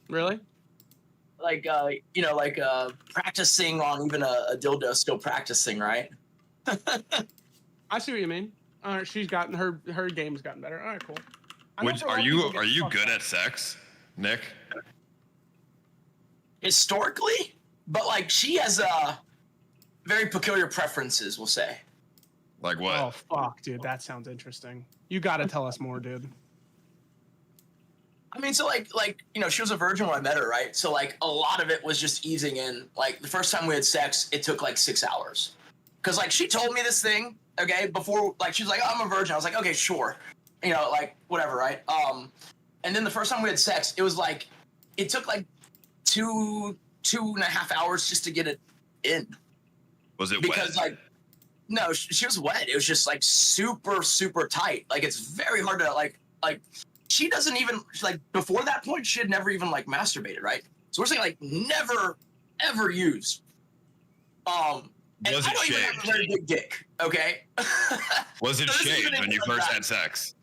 Really? Like practicing on even a dildo, still practicing, right? I see what you mean. All right, she's gotten her game's gotten better. All right, cool. I know Which for a lot are of you people get fucked good up. at sex, Nick? Historically, but like she has very peculiar preferences, we'll say. Like what? Oh fuck, dude, that sounds interesting. You got to tell us more, dude. I mean, so like she was a virgin when I met her, right? So like a lot of it was just easing in. Like the first time we had sex, it took like 6 hours, because like she told me this thing, okay, before, like she was like, oh, I'm a virgin. I was like, okay, sure, like whatever, right? And then the first time we had sex, it was like it took like 2.5 hours just to get it in. Was it Because wet? like no, she was wet. It was just like super tight. Like it's very hard to like she doesn't even like before that point she had never even like masturbated, right? So we're saying like never ever used. And Was I it don't even have a shaved? very big dick, okay? Was it So this is shaved even when you like first that. had sex?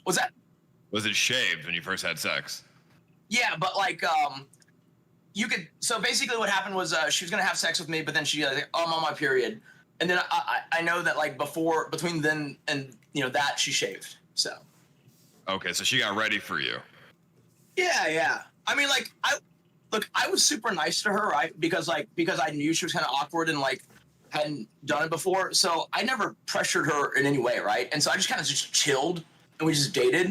Was that? Was it shaved when you first had sex? Yeah, but like you could. So basically, what happened was she was gonna have sex with me, but then she like, oh, I'm on my period, and then I know that like between then and that she shaved. So Okay, so she got ready for you. yeah. I mean, like I was super nice to her, right? Because I knew she was kind of awkward and like hadn't done it before, so I never pressured her in any way, right? And so I just kind of just chilled and we just dated,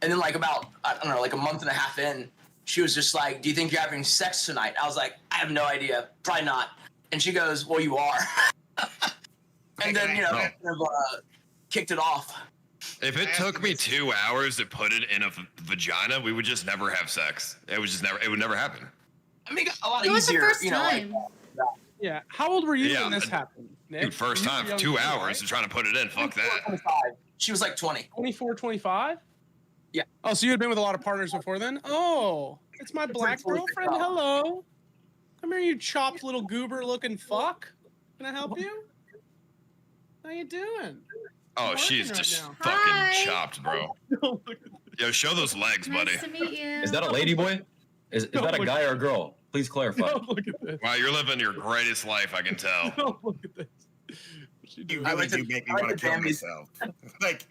and then like about I don't know, like a month and a half in, she was just like, "Do you think you're having sex tonight?" I was like, "I have no idea, probably not." And she goes, "Well, you are." And then kind of, kicked it off. If it took me 2 hours to put it in a vagina, we would just never have sex. It would never happen. I mean, it got a lot It was the easier, first like, time. Yeah. How old were you Yeah, when this but- happened, Nick? Dude, first You were time, young 2 too, hours right? to trying to put it in. Fuck that. 25. She was like 20. 24, 25? Yeah. Oh, so you had been with a lot of partners before then? Oh, it's my black girlfriend. Hello. Come here, you chopped little goober looking fuck. Can I help you? How you doing? Oh, working she's right just now. fucking Hi. chopped, bro. Yo, show those legs, buddy. Nice to meet you. Is that a lady boy? Is that a guy or a girl? Please clarify. Don't look at this. Wow, you're living your greatest life, I can tell. Don't look at this. You I really like do to- make me I like want to to kill damage- myself. like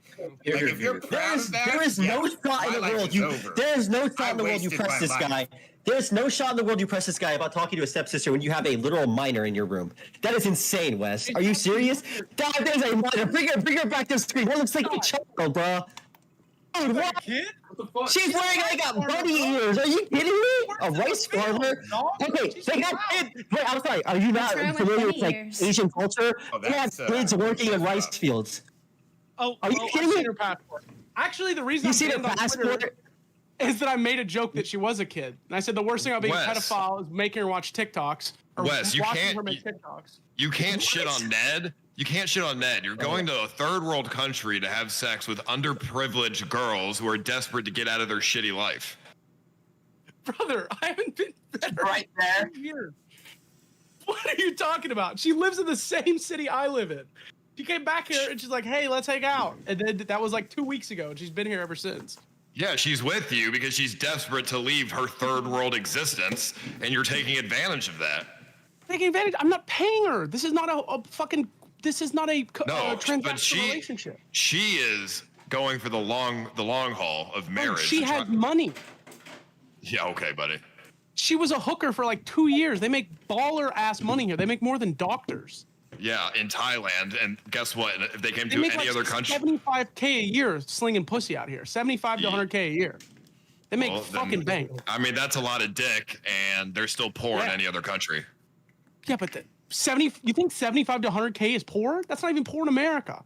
Here, if you're proud of that, There is no yes, shot in my the life world is you. over. There is no shot I in the world you wasted press my this life. guy. There's no shot in the world you press this guy about talking to a stepsister when you have a literal minor in your room. That is insane, Wes. Are you serious? God, there's a minor. Bring her back to the screen. That looks like a child, bro. Dude, what? She's wearing like a bunny ears. Are you kidding me? A rice farmer? Okay, they got kids. Wait, I'm sorry. Are you not familiar with like Asian culture? They have kids working in rice fields. Oh, are you kidding I've me? seen her passport. Actually, the reason You I'm seen her banned on passport? Twitter is that I made a joke that she was a kid, and I said the worst thing about being a Wes. pedophile is making her watch TikToks. Or Wes, you watching can't- her make TikToks. You can't shit on Ned. You can't shit on Ned. You're going to a third world country to have sex with underprivileged girls who are desperate to get out of their shitty life. Brother, I haven't been better right there. Years. What are you talking about? She lives in the same city I live in. She came back here and she's like, "Hey, let's hang out." And then that was like 2 weeks ago, and she's been here ever since. Yeah, she's with you because she's desperate to leave her third world existence, and you're taking advantage of that. Taking advantage? I'm not paying her. This is not a fucking. This is not a No, transactional but relationship. she is going for the long haul of marriage. She and has money. Yeah, okay, buddy. She was a hooker for like 2 years. They make baller ass money here. They make more than doctors. Yeah, in Thailand, and guess what? If they came They to make any like other country, $75K a year slinging pussy out here. 75 to 100K a year. They make well, then- fucking bank. I mean, that's a lot of dick, and they're still poor in any other country. Yeah, but 70. You think 75 to 100K is poor? That's not even poor in America.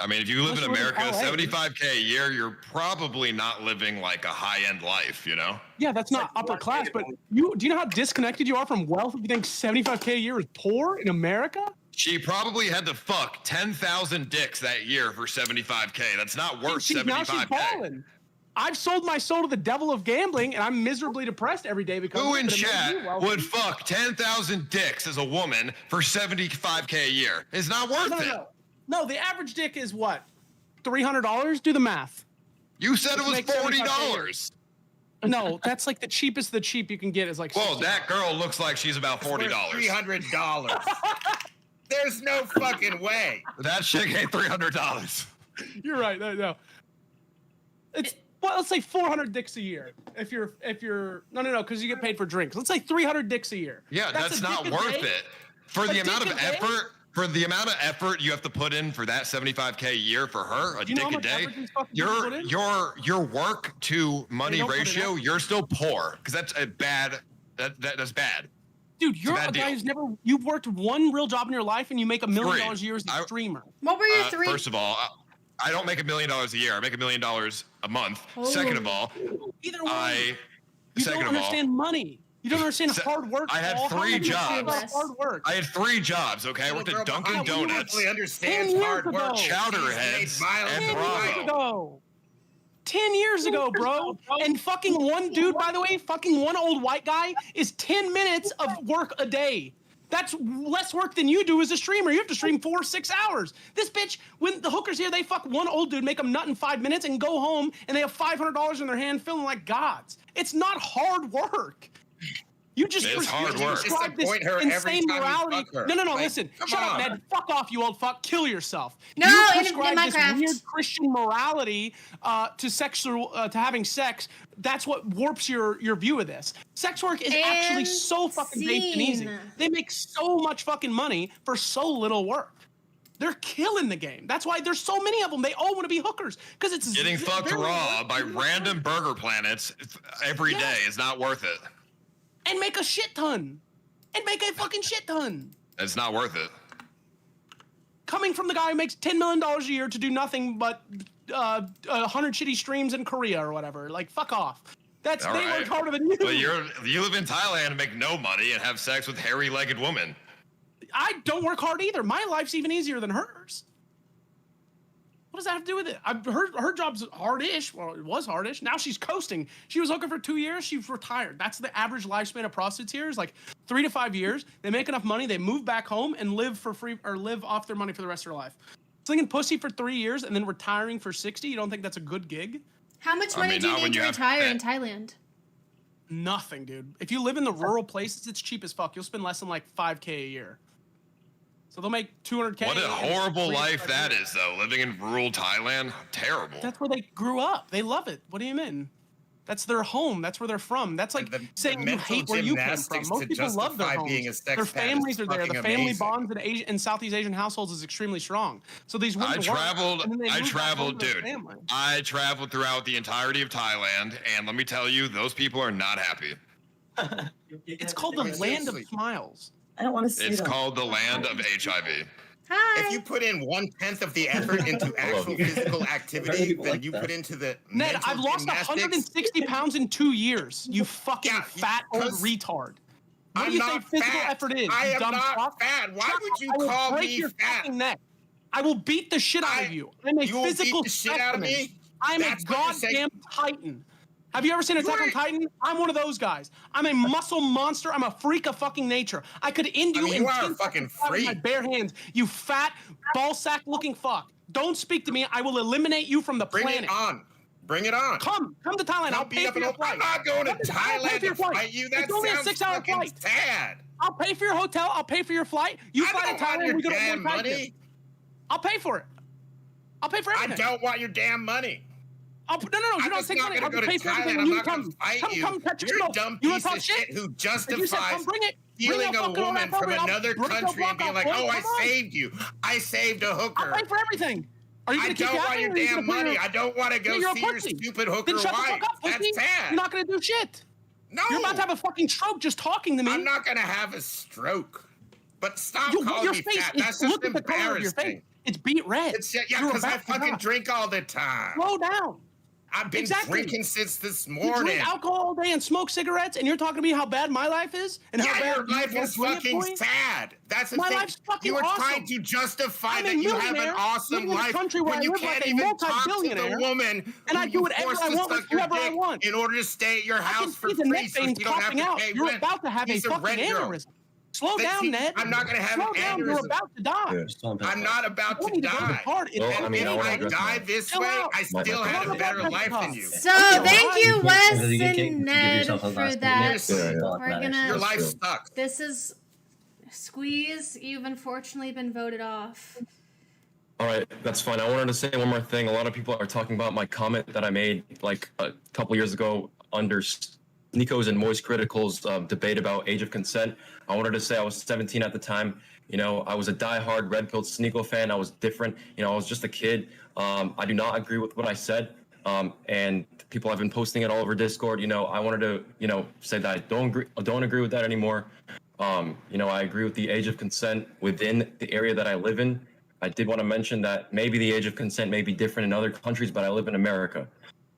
I mean, if you live in Unless you're in America, LA. 75K a year, you're probably not living like a high-end life, you know? Yeah, that's not upper class. But do you know how disconnected you are from wealth if you think 75K a year is poor in America? She probably had to fuck 10,000 dicks that year for 75K. That's not worth Now she's 75K. balling. I've sold my soul to the devil of gambling, and I'm miserably depressed every day because Who of it, in but it makes chat me wealthy. would fuck 10,000 dicks as a woman for 75K a year? It's not worth it. No, the average dick is what? $300? Do the math. You said it Let's was make 75K a year. $40. No, that's like the cheapest of the cheap you can get is like. Whoa, $60. that girl looks like she's about $40. $300. There's no fucking way. That chick ain't $300. You're right. No. It's well, let's say 400 dicks a year. If you're no, because you get paid for drinks. Let's say 300 dicks a year. Yeah, that's a not dick a worth day? it. For A the amount dick of a day? effort, for the amount of effort you have to put in for that 75K a year for her, a Do you know dick how a much day, effort these fucking people put in? your work to money don't put it ratio, in. you're still poor because that's a bad. That's bad. Dude, you're bad a guy deal. who's you've worked one real job in your life and you make $1 million a year as a streamer. What were your three? First of all, I don't make $1 million a year. I make $1 million a month. Second of all, Either way, you second don't of all, understand money. You don't understand hard work. I had Paul. How 3 much you understand jobs. about hard work. I had 3 jobs. Okay, I worked at Dunkin' Donuts, understands 10 years hard work. ago. Chowderheads, and 10 years Bravo. ago. 10 years ago, bro. And fucking one dude, by the way, fucking one old white guy is 10 minutes of work a day. That's less work than you do as a streamer. You have to stream 4 or 6 hours. This bitch, when the hookers here, they fuck one old dude, make them nut in 5 minutes, and go home, and they have $500 in their hand, feeling like gods. It's not hard work. You just It's hard work. prescribe this Disappoint her every insane time you morality. fuck her. No, Like, listen. come Shut up, on. Ned. Fuck off, you old fuck. Kill yourself. No, you in prescribe this Minecraft. weird Christian morality to having sex. That's what warps your view of this. Sex work is actually so fucking based and easy. Scene. They make so much fucking money for so little work. They're killing the game. That's why there's so many of them. They all want to be hookers because it's Getting fucked very raw work- by random burger planets every day is not worth it. and make a shit ton. And make a fucking shit ton. It's not worth it. Coming from the guy who makes $10 million a year to do nothing but 100 shitty streams in Korea or whatever. Like, fuck off. That's All they right. work harder than you. But you live in Thailand and make no money and have sex with hairy-legged women. I don't work hard either. My life's even easier than hers. What does that have to do with it? Her job's hard-ish. Well, it was hard-ish. Now she's coasting. She was hooking for 2 years. She's retired. That's the average lifespan of prostitutes here is like 3 to 5 years. They make enough money. They move back home and live for free or live off their money for the rest of their life. Slinging pussy for 3 years and then retiring for 60. You don't think that's a good gig? How much money do you need to retire in Thailand? Nothing, dude. If you live in the rural places, it's cheap as fuck. You'll spend less than like 5K a year. So they'll make 200K. What a in horrible 3 to life 5 that years. is, though. Living in rural Thailand, terrible. That's where they grew up. They love it. What do you mean? That's their home. That's where they're from. That's like saying you hate where you came from. Most people love their homes. Their families are there. The family bonds in Southeast Asian households is extremely strong. So these women I traveled, dude. I traveled throughout the entirety of Thailand, and let me tell you, those people are not happy. It's called the land of smiles. I don't want to see It's them. called the land of HIV. If you put in 1/10 of the effort into actual physical activity than you put into the Ned, mental I've lost gymnastics, 160 pounds in 2 years. You fucking fat old retard. What do you think physical effort is? I you am dumb not fuck? fat. Why would you I will call break me your fat? fucking neck. I will beat the shit out of you. I'm a You will beat physical the shit out of me? specimen. I'm a That's what you're saying? goddamn titan. Have you ever seen Attack on Titan? I'm one of those guys. I'm a muscle monster. I'm a freak of fucking nature. I could end you in you are 10 a fucking seconds with my freak. bare hands. You fat ball sack looking fuck. Don't speak to me. I will eliminate you from the Bring planet. it on. Bring it on. Come to Thailand. Don't I'll beat pay up for an your old- flight. I'm not going to I'll pay Thailand for your to flight. fight you. That It's only a sounds 6-hour fucking flight. sad. I'll pay for your hotel. I'll pay for your flight. You I fly don't to want Thailand. your We go to damn one money. I'll pay for it. I'll pay for I everything. don't want your damn money. No. You I'm don't just take not money. gonna I'll go to pay for Thailand. everything. I'm You not gonna come. fight you. Come touch You're a smoke. dumb You wanna piece talk of shit who If you said justifies come bring it. stealing Bring a fucking woman ass from over. I'll another break your country and block being off, like, boy. "Oh, I Come on. saved you. I saved a hooker." I'll pay for everything. Are you I gonna keep don't want yapping your or are you damn gonna put money. your- I don't want to go You're a see your pussy. stupid hooker Then shut the wife. fuck up, pussy. That's sad. You're not gonna do shit. No. You're about to have a fucking stroke just talking to me. I'm not gonna have a stroke. But stop Your calling me face fat. is- That's just look at the color of your face. embarrassing. It's beet red. Yeah, You're because I about to fucking die. drink all the time. Slow down. I've been drinking since this You morning. drink alcohol all day and smoke cigarettes, and you're talking to me how bad my life is, and how Yeah, bad your life is fucking sad. That's the My thing. life's fucking You were awesome. trying to justify I'm a that you have an millionaire, awesome living in a life country where when I you live can't like a even talk to the multi-billionaire, woman and I who do you whatever forced I to want with suck your whoever I dick want. in order to stay at your I can house for see the free neck so veins you don't have popping to out. pay You're rent. about to have a He's fucking rent girl. aneurysm. Slow But down, see, Ned. I'm not gonna have Slow an down. You're aneurysm. about to die. I'm not about You to need to go to the die. card. It's And I mean, I if wanna I address die that. this Chill way, out. I still My had a bad. better life than you. So thank you, Wes You get- you and give Ned, yourself a for last that. minute. Yeah, We're gonna. Your life sucks. This is Squeeze. You've unfortunately been voted off. All right, that's fine. I wanted to say one more thing. A lot of people are talking about my comment that I made like a couple years ago under Nico's and Moist Critical's debate about age of consent. I wanted to say I was 17 at the time. You know, I was a diehard Red Pill Sneeko fan. I was different. You know, I was just a kid. I do not agree with what I said. And people have been posting it all over Discord. You know, I wanted to, you know, say that I don't agree with that anymore. You know, I agree with the age of consent within the area that I live in. I did want to mention that maybe the age of consent may be different in other countries, but I live in America.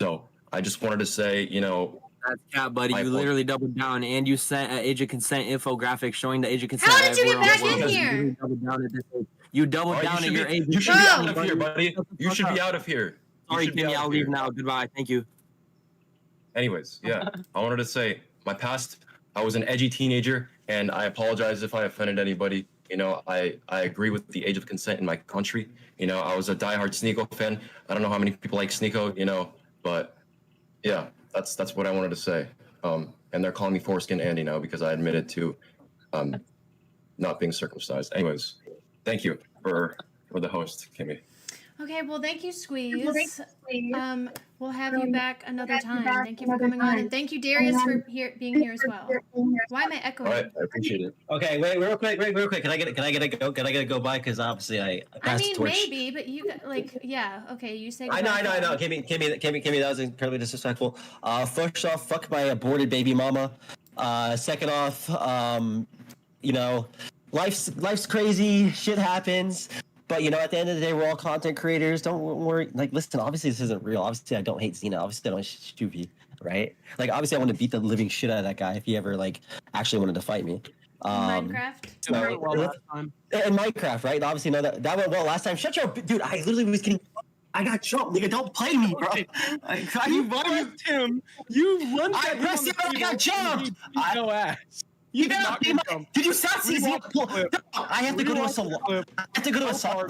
So I just wanted to say, you know, That's cap, buddy. You literally doubled down, and you sent an age of consent infographic showing the age of consent. How did you get everywhere back on the in world. here? You doubled down at this age. You doubled down at your age. You should be out of here, buddy. You should be out of here. Sorry, Kimmee, I'll leave now. Goodbye. Thank you. Anyways, yeah, I wanted to say my past. I was an edgy teenager, and I apologize if I offended anybody. You know, I agree with the age of consent in my country. You know, I was a diehard Sneeko fan. I don't know how many people like Sneeko, you know, but yeah, that's what I wanted to say. And they're calling me Foreskin Andy now because I admitted to not being circumcised. Anyways, thank you for the host, Kimmee. Okay, well, thank you, Squeeze. We'll have you back another time. Thank you for coming on, and thank you, Darius, for being here as well. Why am I echoing? All right, I appreciate it. Okay, wait, real quick. Can I get a go by? Because obviously I passed the torch. Maybe, but you like, yeah. Okay, you say. I know. Kimmee, that was incredibly disrespectful. First off, fuck my aborted baby mama. Second off, you know, life's crazy. Shit happens. But, you know, at the end of the day, we're all content creators. Don't worry. Like, listen, obviously this isn't real. Obviously, I don't hate Cenat. Obviously, I don't hate Shoovy, right? Like, obviously, I want to beat the living shit out of that guy if he ever, like, actually wanted to fight me. Minecraft? In Minecraft, right? Obviously, no, that went well last time. Shut your... Dude, I literally was getting... I got jumped, nigga. Don't play me, bro. You buzzed him. You lunged at him. I pressed it, I got jumped. No ass. Did you stop seeing? I have to go to a salon. I have to go to a salon.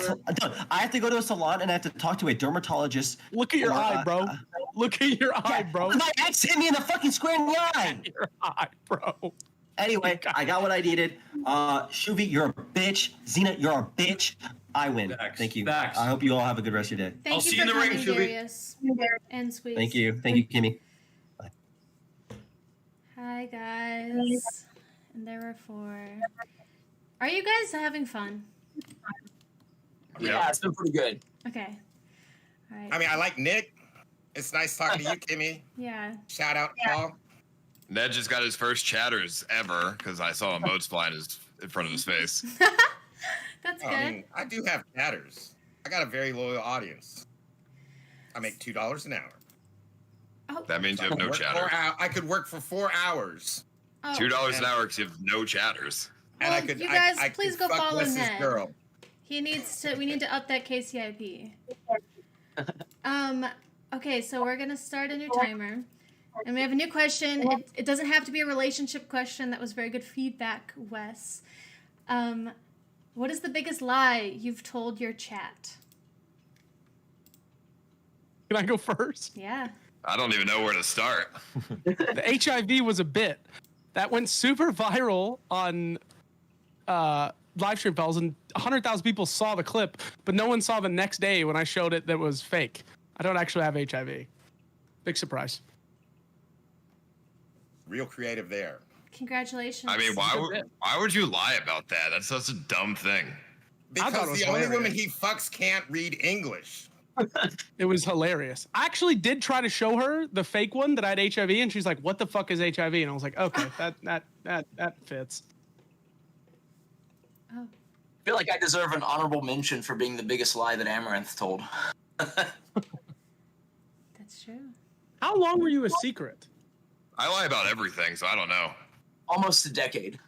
I have to go to a salon and I have to talk to a dermatologist. Look at your eye, bro. Look at your eye, bro. My ex hit me in the fucking square in the eye. Your eye, bro. Anyway, I got what I needed. Shoovy, you're a bitch. Cenat, you're a bitch. I win. Thank you. I hope you all have a good rest of your day. Thank you for coming, Darius and Squeeze. Thank you, Kimmee. Bye. Hi, guys. And there were 4. Are you guys having fun? Yeah, it's been pretty good. Okay. All right. I mean, I like Nick. It's nice talking to you, Kimmee. Yeah. Shout out, Paul. Ned just got his first chatters ever because I saw emotes flying in front of his face. That's good. I mean, I do have chatters. I got a very loyal audience. I make $2 an hour. Oh. That means you have no chatters. I could work for 4 hours. Oh. $2 an hour because you have no chatters. And Well, I could. you guys, I please could go fuck follow Wes's Ned. girl. He needs to. We need to up that KCIP. Okay, so we're gonna start a new timer, and we have a new question. It doesn't have to be a relationship question. That was very good feedback, Wes. What is the biggest lie you've told your chat? Can I go first? Yeah. I don't even know where to start. The HIV was a bit that went super viral on live stream fellas, and 100,000 people saw the clip, but no one saw the next day when I showed it that was fake. I don't actually have HIV. Big surprise. Real creative there. Congratulations. I mean, why would you lie about that? That's such a dumb thing. Because the only woman he fucks can't read English. It was hilarious. I actually did try to show her the fake one that I had HIV, and she's like, "What the fuck is HIV?" And I was like, "Okay, that fits." Oh. I feel like I deserve an honorable mention for being the biggest lie that Amaranth told. That's true. How long were you a secret? I lie about everything, so I don't know. Almost a decade.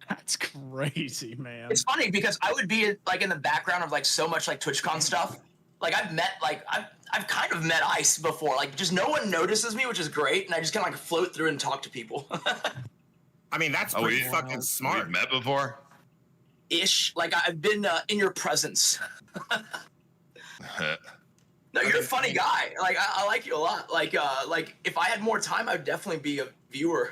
That's crazy, man. It's funny because I would be like in the background of like so much like TwitchCon stuff. Like I've kind of met Ice before. Like just no one notices me, which is great, and I just kind of like float through and talk to people. I mean, that's pretty fucking smart. We've met before? Ish. Like I've been in your presence. No, you're a funny guy. Like I like you a lot. Like if I had more time, I'd definitely be a viewer.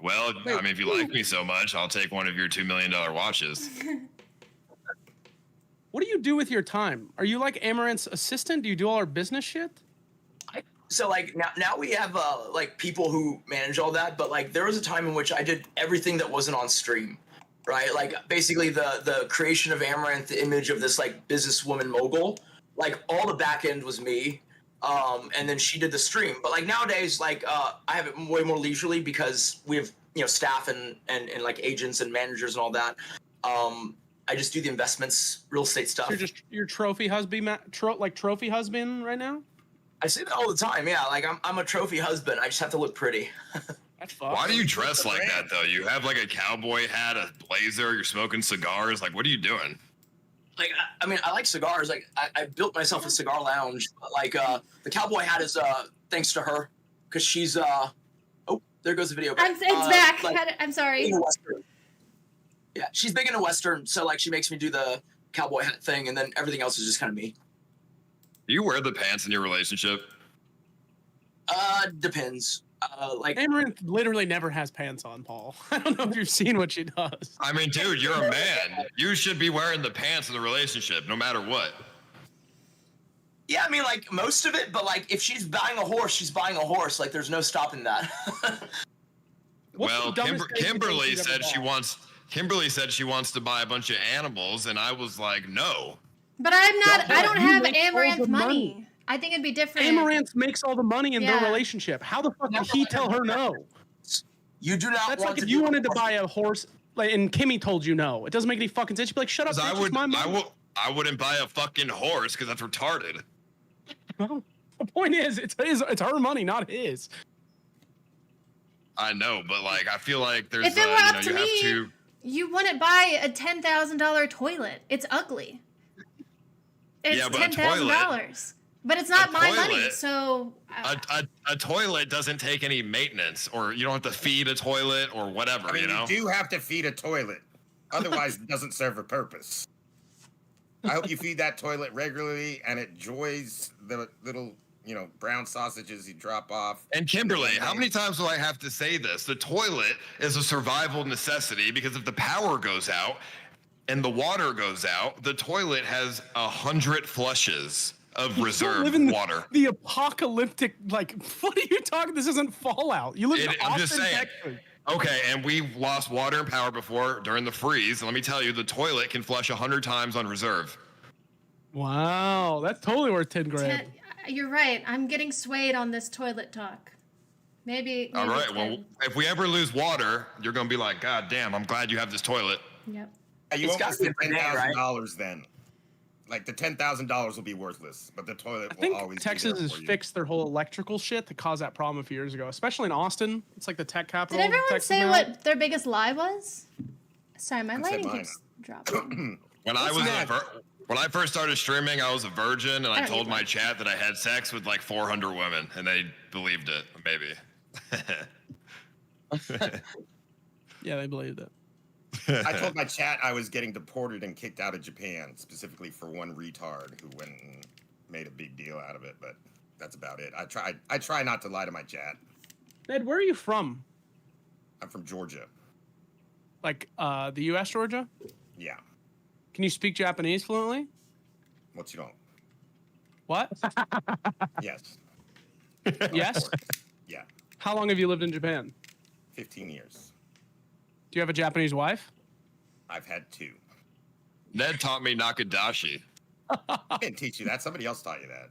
Well, I mean, if you like me so much, I'll take one of your $2 million watches. What do you do with your time? Are you like Amaranth's assistant? Do you do all our business shit? So like now we have like people who manage all that, but like there was a time in which I did everything that wasn't on stream, right? Like basically the creation of Amaranth, the image of this like businesswoman mogul, like all the back end was me, and then she did the stream. But like nowadays, like I have it way more leisurely because we have staff and like agents and managers and all that. I just do the investments, real estate stuff. So you're just your trophy husband, trophy husband right now. I say that all the time. Yeah, like I'm a trophy husband. I just have to look pretty. That's fun. Why do you dress like that though? You have like a cowboy hat, a blazer. You're smoking cigars. Like, what are you doing? Like, I mean, I like cigars. Like, I built myself a cigar lounge. Like, the cowboy hat is thanks to her, because she's oh, there goes the video. It's back. Like, I'm sorry. Yeah, she's big into Western, so like she makes me do the cowboy hat thing, and then everything else is just kind of me. Do you wear the pants in your relationship? Depends. Like Amaranth literally never has pants on, Paul. I don't know if you've seen what she does. I mean, dude, you're a man. You should be wearing the pants in the relationship, no matter what. Yeah, I mean, like most of it, but like if she's buying a horse, she's buying a horse. Like there's no stopping that. Well, Kimberly said she wants. Kimberly said she wants to buy a bunch of animals, and I was like, no. But I'm not. I don't have Amaranth money. I think it'd be different. Amaranth makes all the money in their relationship. How the fuck did he tell her no? You do not. That's like if you wanted to buy a horse, like, and Kimmee told you no. It doesn't make any fucking sense. She'd be like, "Shut up, bitch, it's my money." I wouldn't buy a fucking horse because that's retarded. Well, the point is, it's her money, not his. I know, but like, I feel like there's. If it were up to you me, have to. You wouldn't buy a $10,000 toilet. It's ugly. It's Yeah, but $10,000. But it's not my money, toilet- so A toilet doesn't take any maintenance, or you don't have to feed a toilet or whatever. I mean, you know. You do have to feed a toilet, otherwise it doesn't serve a purpose. I hope you feed that toilet regularly and it enjoys the little, brown sausages you drop off. And Kimberly, how many times will I have to say this? The toilet is a survival necessity because if the power goes out and the water goes out, the toilet has 100 flushes. of You reserve live in water. The apocalyptic, like, what are you talking? This isn't Fallout. You live in I'm just Austin, saying. Texas. Okay, and we've lost water and power before during the freeze. Let me tell you, the toilet can flush 100 times on reserve. Wow, that's totally worth 10 grand. You're right. I'm getting swayed on this toilet talk. Maybe All right, 10. well, if we ever lose water, you're going to be like, God damn, I'm glad you have this toilet. Yep. You It's almost gotta get be a bidet, $10,000 then. Like the $10,000 will be worthless, but the toilet I will think always Texas be there has for you. fixed their whole electrical shit that caused that problem a few years ago, especially in Austin. It's like the tech capital. Did everyone Texas say now. what their biggest lie was? Sorry, my I said lighting mine. keeps dropping. When I first started streaming, I was a virgin, and I don't told need my lights. chat that I had sex with like 400 women, and they believed it. Maybe. Yeah, they believed it. I told my chat I was getting deported and kicked out of Japan, specifically for one retard who went and made a big deal out of it, but that's about it. I try not to lie to my chat. Ned, where are you from? I'm from Georgia. Like the U.S. Georgia? Yeah. Can you speak Japanese fluently? What you don't? What? Yes. Yes? Yeah. How long have you lived in Japan? 15 years. Do you have a Japanese wife? I've had 2. Ned taught me Nakadashi. I didn't teach you that. Somebody else taught you that.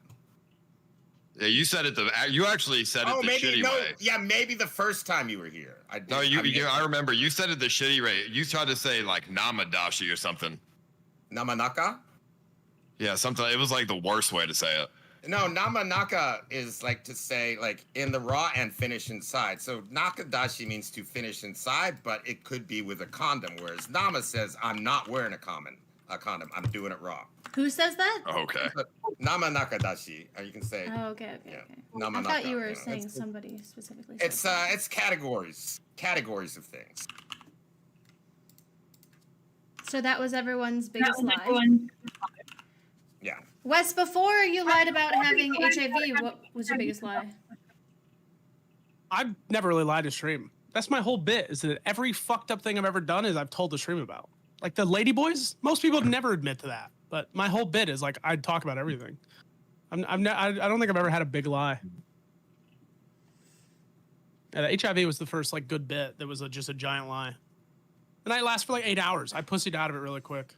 Yeah, you said it. You actually said it the shitty way. Yeah, maybe the first time you were here. I remember you said it the shitty way. You tried to say like Namadashi or something. Namanaka? Yeah, something. It was like the worst way to say it. No, Namanaka is like to say like in the raw and finish inside. So Nakadashi means to finish inside, but it could be with a condom. Whereas Nama says I'm not wearing a condom. I'm doing it raw. Who says that? Okay. Nama Nakadashi. Or you can say. Oh, okay. Yeah. I Namanaka, thought you were know, saying it's- somebody specifically. It's said it's categories of things. So that was everyone's biggest lie. Yeah. Wes, before you lied about having HIV, what was your biggest lie? I've never really lied to stream. That's my whole bit, is that every fucked up thing I've ever done is I've told the stream about. Like the ladyboys, most people never admit to that. But my whole bit is like I'd talk about everything. I don't think I've ever had a big lie. Yeah, the HIV was the first like good bit that was just a giant lie. And I last for like 8 hours. I pussied out of it really quick.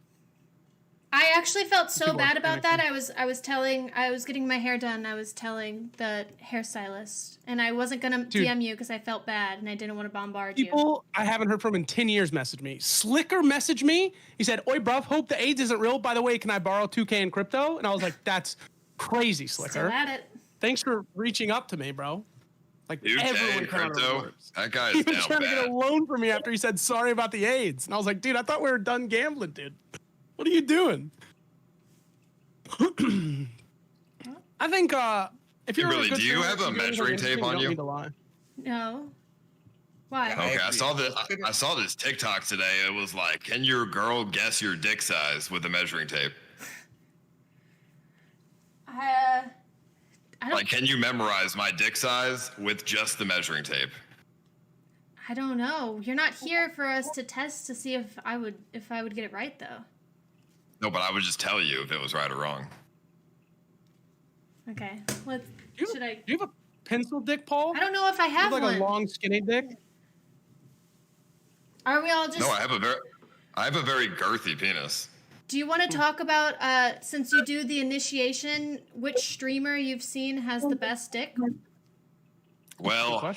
I actually felt so People are bad about that. panicking. I was getting my hair done. I was telling the hairstylist, and I wasn't gonna DM you because I felt bad and I didn't want to bombard you. People I haven't heard from in 10 years messaged me. Slicker messaged me. He said, "Oi, bruv, hope the AIDS isn't real. By the way, can I borrow 2K in crypto?" And I was like, "That's crazy, Slicker. Still at it. Thanks for reaching up to me, bro." Like 2K everyone in came out of the crypto. woodworks. That guy's He was down trying to get bad. a loan from me after he said sorry about the AIDS, and I was like, "Dude, I thought we were done gambling, dude. What are you doing?" I think if you're Kimberly, a good do you streamer, have a you're really measuring interesting, tape on don't you? need to lie. No. Why? Okay, I saw this TikTok today. It was like, can your girl guess your dick size with a measuring tape? I don't. Like, can you memorize my dick size with just the measuring tape? I don't know. You're not here for us to test to see if I would get it right though. No, but I would just tell you if it was right or wrong. Okay. Let's. Should I? Do you have a pencil dick, Paul? I don't know if I You have like one. a long, skinny dick. Are we all just? No, I have a very girthy penis. Do you want to talk about since you do the initiation, which streamer you've seen has the best dick? Well,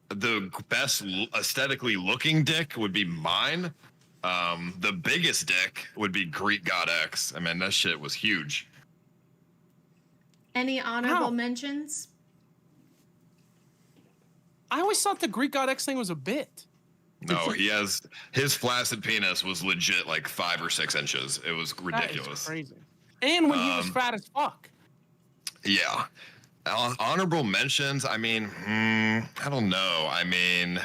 the best aesthetically looking dick would be mine. The biggest dick would be Greek God X. I mean, that shit was huge. Any honorable mentions? I always thought the Greek God X thing was a bit. No, his flaccid penis was legit like 5 or 6 inches. It was ridiculous. That is crazy. And when he was fat as fuck. Yeah. Honorable mentions. I mean, I don't know. I mean,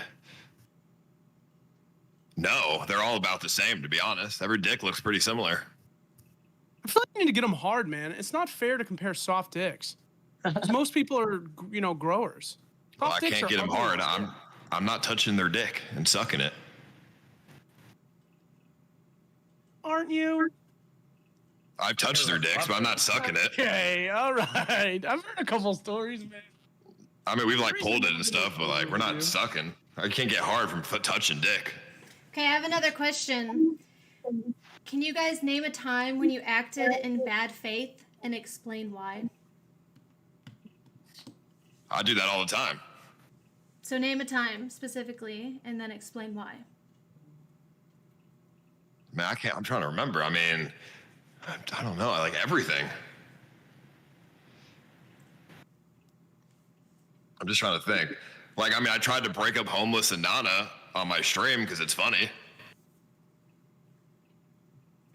no, they're all about the same, to be honest. Every dick looks pretty similar. I feel like you need to get them hard, man. It's not fair to compare soft dicks. 'Cause most people are, growers. Well, Soft I dicks can't are get them ugly. hard. I'm not touching their dick and sucking it. Aren't you? I've touched their dicks, but I'm not sucking it. Okay, all right. I've heard a couple stories, man. I mean, we've like pulled it and stuff, but like we're not sucking. I can't get hard from touching dick. Okay, I have another question. Can you guys name a time when you acted in bad faith and explain why? I do that all the time. So name a time specifically and then explain why. Man, I'm trying to remember. I mean, I don't know. I like everything. I'm just trying to think. Like, I mean, I tried to break up Homeless and Nana on my stream because it's funny.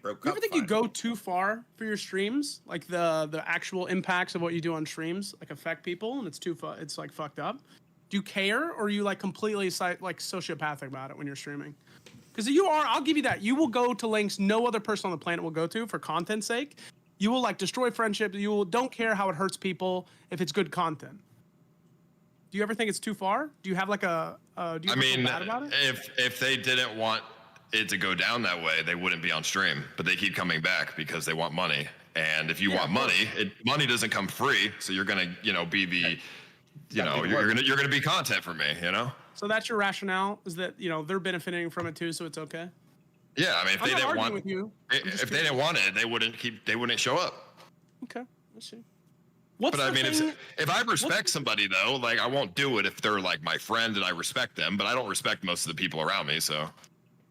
You ever think you go too far for your streams? Like the actual impacts of what you do on streams like affect people and it's like fucked up? Do you care, or are you like completely like sociopathic about it when you're streaming? Because you are, I'll give you that. You will go to lengths no other person on the planet will go to for content's sake. You will like destroy friendships. Don't care how it hurts people if it's good content. Do you ever think it's too far? Do you have like do you feel bad about it? If they didn't want it to go down that way, they wouldn't be on stream, but they keep coming back because they want money. And if you want money, money doesn't come free. So you're going to, be the, you're going to be content for me, So that's your rationale, is that, they're benefiting from it too. So it's okay. Yeah. I mean, if they didn't want, with you. if they didn't want it, they wouldn't show up. Okay. Let's see. But I mean, if I respect somebody though, like I won't do it if they're like my friend and I respect them, but I don't respect most of the people around me. So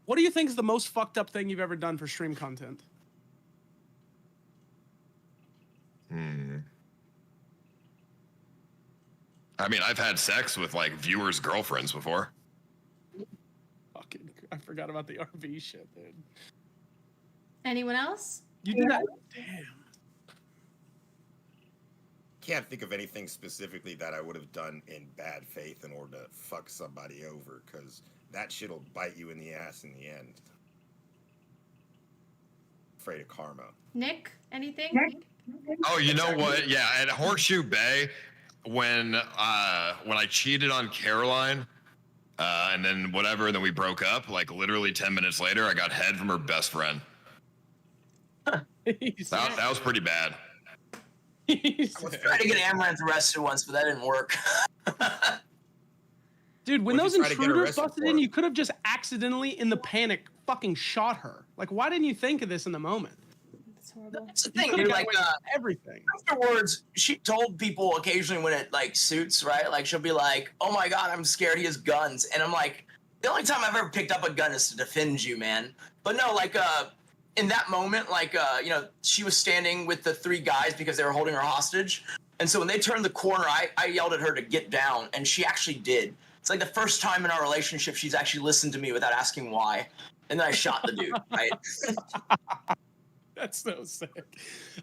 what do you think is the most fucked up thing you've ever done for stream content? I mean, I've had sex with like viewers' girlfriends before. Fucking, I forgot about the RV shit, dude. Anyone else? You did that? Damn. Can't think of anything specifically that I would have done in bad faith in order to fuck somebody over, because that shit'll bite you in the ass in the end. Afraid of karma. Nick, anything? Oh, you know what? Yeah, at Horseshoe Bay, when I cheated on Caroline, and then whatever, and then we broke up. Like literally 10 minutes later, I got head from her best friend. that was pretty bad. I was trying to get Amaranth arrested once, but that didn't work. Dude, when those intruders busted in, you could have just accidentally, in the panic, fucking shot her. Like, why didn't you think of this in the moment? That's horrible. That's the thing, dude. Like, everything. Afterwards, she told people occasionally when it like suits, right? Like, she'll be like, "Oh my god, I'm scared he has guns," and I'm like, the only time I've ever picked up a gun is to defend you, man. But no, like, in that moment, like, she was standing with the 3 guys because they were holding her hostage. And so when they turned the corner, I yelled at her to get down, and she actually did. It's like the first time in our relationship she's actually listened to me without asking why. And then I shot the dude, right? That's so sick.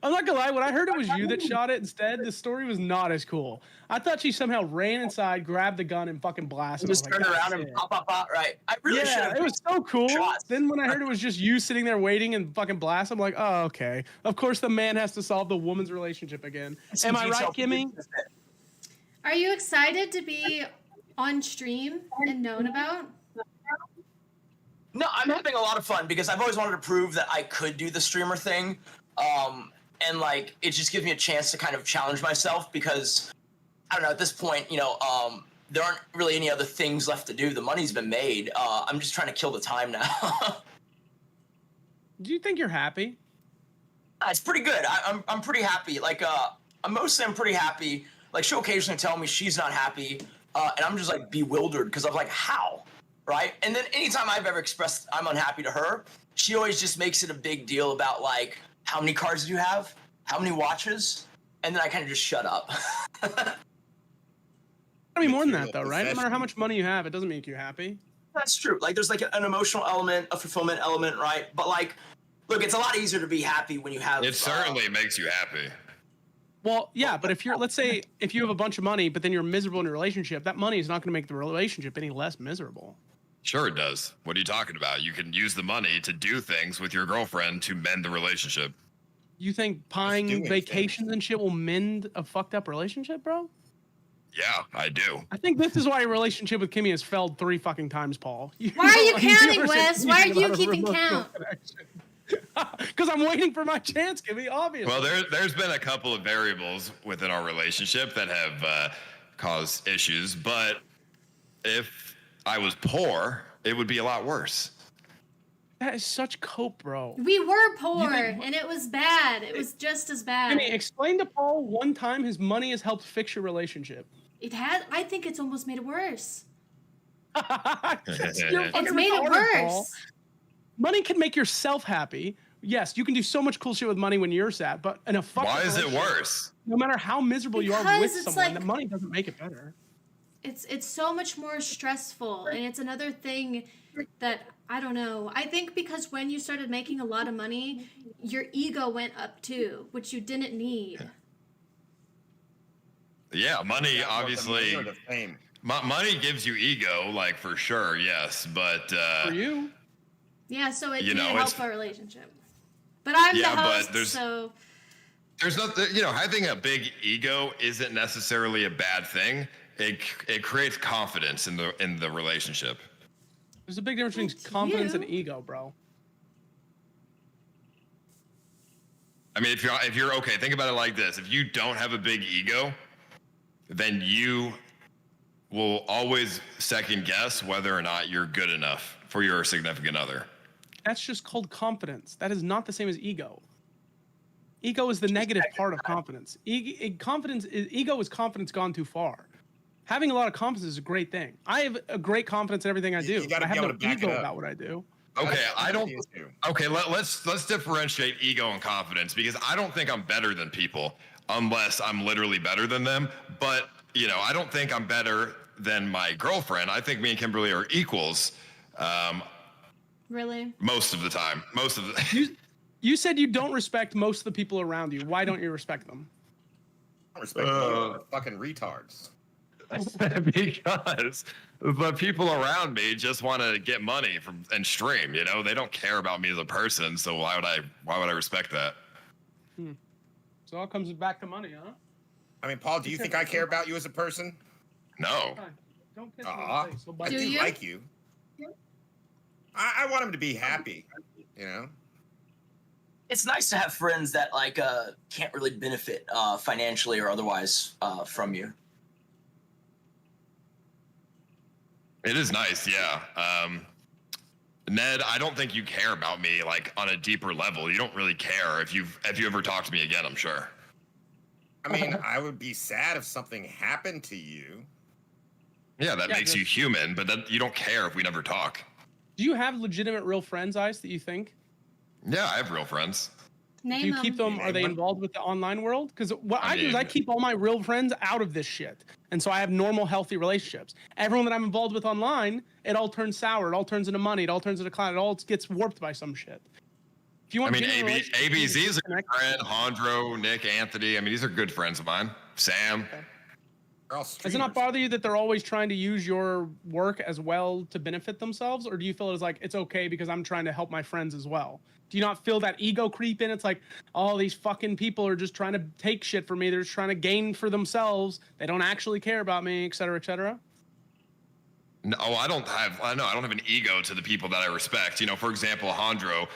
I'm not gonna lie, when I heard it was you that shot it instead, the story was not as cool. I thought she somehow ran inside, grabbed the gun, and fucking blasted. Just turned around and pop, right? I really should have. It was so cool. Shots. Then when I heard it was just you sitting there waiting and fucking blast, I'm like, oh, okay. Of course the man has to solve the woman's relationship again. Am I right, Kimmee? Are you excited to be on stream and known about? No, I'm having a lot of fun because I've always wanted to prove that I could do the streamer thing. And like, it just gives me a chance to kind of challenge myself because, I don't know, at this point, there aren't really any other things left to do. The money's been made. I'm just trying to kill the time now. Do you think you're happy? It's pretty good. I'm pretty happy. Like, I'm pretty happy. Like, she'll occasionally tell me she's not happy. And I'm just like bewildered because I'm like, how? Right? And then anytime I've ever expressed I'm unhappy to her, she always just makes it a big deal about like, how many cars do you have? How many watches? And then I kind of just shut up. Gotta be more than that though, right? No matter how much money you have, it doesn't make you happy. That's true. Like there's like an emotional element, a fulfillment element, right? But like, look, it's a lot easier to be happy when you have. It certainly makes you happy. Well, yeah, but if you're, let's say, if you have a bunch of money, but then you're miserable in a relationship, that money is not going to make the relationship any less miserable. Sure it does. What are you talking about? You can use the money to do things with your girlfriend to mend the relationship. You think buying vacations and shit will mend a fucked up relationship, bro? Yeah, I do. I think this is why your relationship with Kimmee has failed 3 fucking times, Paul. Why are you counting, Wes? Why are you keeping count? Because I'm waiting for my chance, Kimmee, obviously. Well, there's been a couple of variables within our relationship that have caused issues, but if I was poor, it would be a lot worse. That is such cope, bro. We were poor, and it was bad. It was just as bad. Kimmee, explain to Paul one time his money has helped fix your relationship. It has. I think it's almost made it worse. It's made it worse. Paul. Money can make yourself happy. Yes, you can do so much cool shit with money when you're sad, but in a fucking Why is it worse? No matter how miserable you are Because with it's someone, like- the money doesn't make it better. It's so much more stressful, and it's another thing that I don't know. I think because when you started making a lot of money, your ego went up too, which you didn't need. Yeah, money obviously. Money gives you ego, like for sure, yes, but for you, yeah. So it You did know, help it's- our relationship. But I'm Yeah, the but host, there's- so there's nothing. Having a big ego isn't necessarily a bad thing. It creates confidence in the relationship. there's a big difference between confidence and ego, bro. I mean, if you're okay, think about it like this: if you don't have a big ego, then you will always second guess whether or not you're good enough for your significant other. That's just called confidence. That is not the same as ego. Ego is the negative part of confidence. Ego is confidence gone too far. Having a lot of confidence is a great thing. I have a great confidence in everything I do. You gotta I have be able no to back ego it up. about what I do. Okay, I don't. Okay, let's differentiate ego and confidence, because I don't think I'm better than people unless I'm literally better than them. But I don't think I'm better than my girlfriend. I think me and Kimberly are equals. really. Most of the time. Most of the. You said you don't respect most of the people around you. Why don't you respect them? I respect you, fucking retards. Because the people around me just want to get money and stream. They don't care about me as a person. So why would I respect that? So it all comes back to money, huh? I mean, Paul, do you think I care about you as a person? No. Don't kiss me in the face. He'll bite I do you. like you. I want him to be happy. It's nice to have friends that can't really benefit financially or otherwise from you. It is nice, yeah. Ned, I don't think you care about me on a deeper level. You don't really care if you ever talk to me again, I'm sure. I mean, I would be sad if something happened to you. Yeah, that makes you human, but you don't care if we never talk. Do you have legitimate real friends, Ice, that you think? Yeah, I have real friends. Name Do you keep them? Are they involved with the online world? Because what I do is I keep all my real friends out of this shit, and so I have normal, healthy relationships. Everyone that I'm involved with online, it all turns sour. It all turns into money. It all turns into clown. It all gets warped by some shit. If you want, ABZ is a good friend. Hondro, Nick, Anthony. I mean, these are good friends of mine. Sam. Does it not bother you that they're always trying to use your work as well to benefit themselves, or do you feel it's okay because I'm trying to help my friends as well? Do you not feel that ego creep in? It's like, oh, these fucking people are just trying to take shit from me. They're just trying to gain for themselves. They don't actually care about me, et cetera, et cetera. No, I don't have an ego to the people that I respect. For example, Hondro,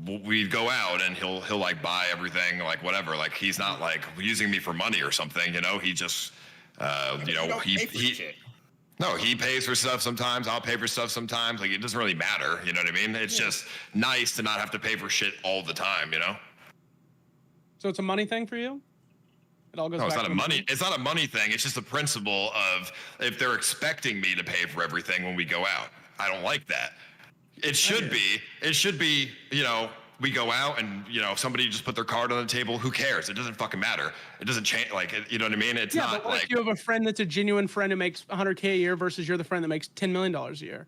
we go out and he'll buy everything, whatever. He's not using me for money or something. He just, he pays for stuff sometimes. I'll pay for stuff sometimes. It doesn't really matter. You know what I mean? It's just nice to not have to pay for shit all the time. So it's a money thing for you? It all goes. No, back it's not to a money. It's not a money thing. It's just the principle of if they're expecting me to pay for everything when we go out. I don't like that. It should be. It should be. We go out and somebody just put their card on the table. Who cares? It doesn't fucking matter. It doesn't change. You know what I mean? It's not but what if you have a friend that's a genuine friend who makes $100K a year versus you're the friend that makes $10 million a year.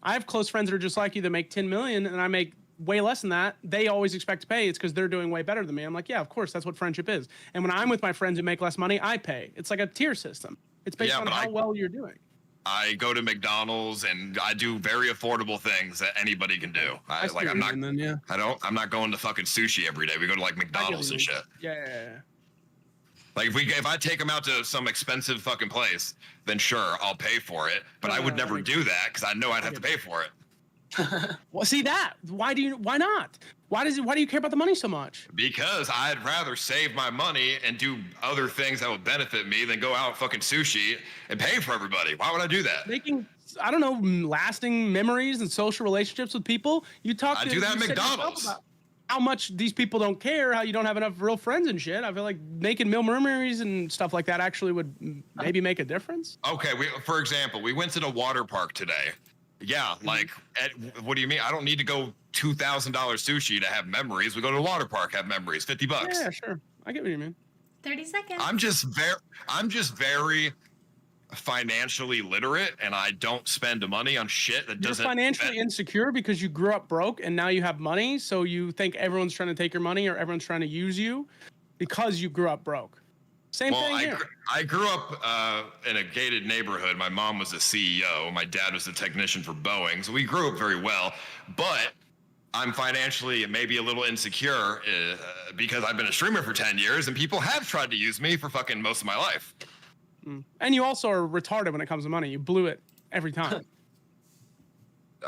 I have close friends that are just like you that make 10 million and I make way less than that. They always expect to pay. It's because they're doing way better than me. I'm like, yeah, of course, that's what friendship is. And when I'm with my friends who make less money, I pay. It's like a tier system. It's based on how well you're doing. I go to McDonald's and I do very affordable things that anybody can do. I'm not going to fucking sushi every day. We go to McDonald's and shit. Yeah. If I take them out to some expensive fucking place, then sure, I'll pay for it. But I would never do that because I know I'd have to pay for it. Well, see that. Why not? Why do you care about the money so much? Because I'd rather save my money and do other things that would benefit me than go out fucking sushi and pay for everybody. Why would I do that? Making, I don't know, lasting memories and social relationships with people. You talk. I do that at McDonald's. About how much these people don't care, how you don't have enough real friends and shit. I feel like making memories and stuff like that actually would maybe make a difference. Okay, for example, we went to the water park today. Yeah, like, what do you mean? I don't need to go $2,000 sushi to have memories. We go to the water park, have memories, $50. Yeah, sure. I get what you mean. 30 seconds. I'm just very financially literate, and I don't spend money on shit that doesn't. You're financially insecure because you grew up broke and now you have money, so you think everyone's trying to take your money or everyone's trying to use you because you grew up broke. Same thing here. I grew up in a gated neighborhood. My mom was a CEO. My dad was a technician for Boeing. So we grew up very well. But I'm financially maybe a little insecure because I've been a streamer for 10 years and people have tried to use me for fucking most of my life. And you also are retarded when it comes to money. You blew it every time.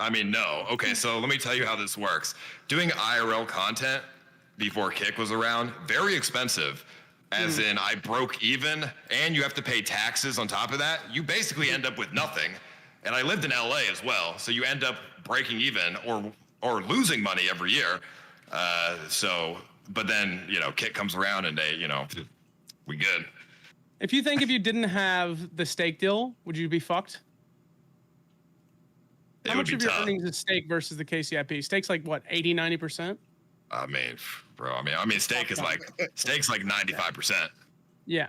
I mean, no. Okay, so let me tell you how this works. Doing IRL content before Kick was around, very expensive. As in, I broke even, and you have to pay taxes on top of that. You basically end up with nothing. And I lived in LA as well, so you end up breaking even or losing money every year. But then, Kick comes around and they, we good. If you didn't have the steak deal, would you be fucked? How much of your earnings is steak versus the KCIP? Steak's like what, 80, 90%? I mean, bro, steak is steak's like 95%. Yeah.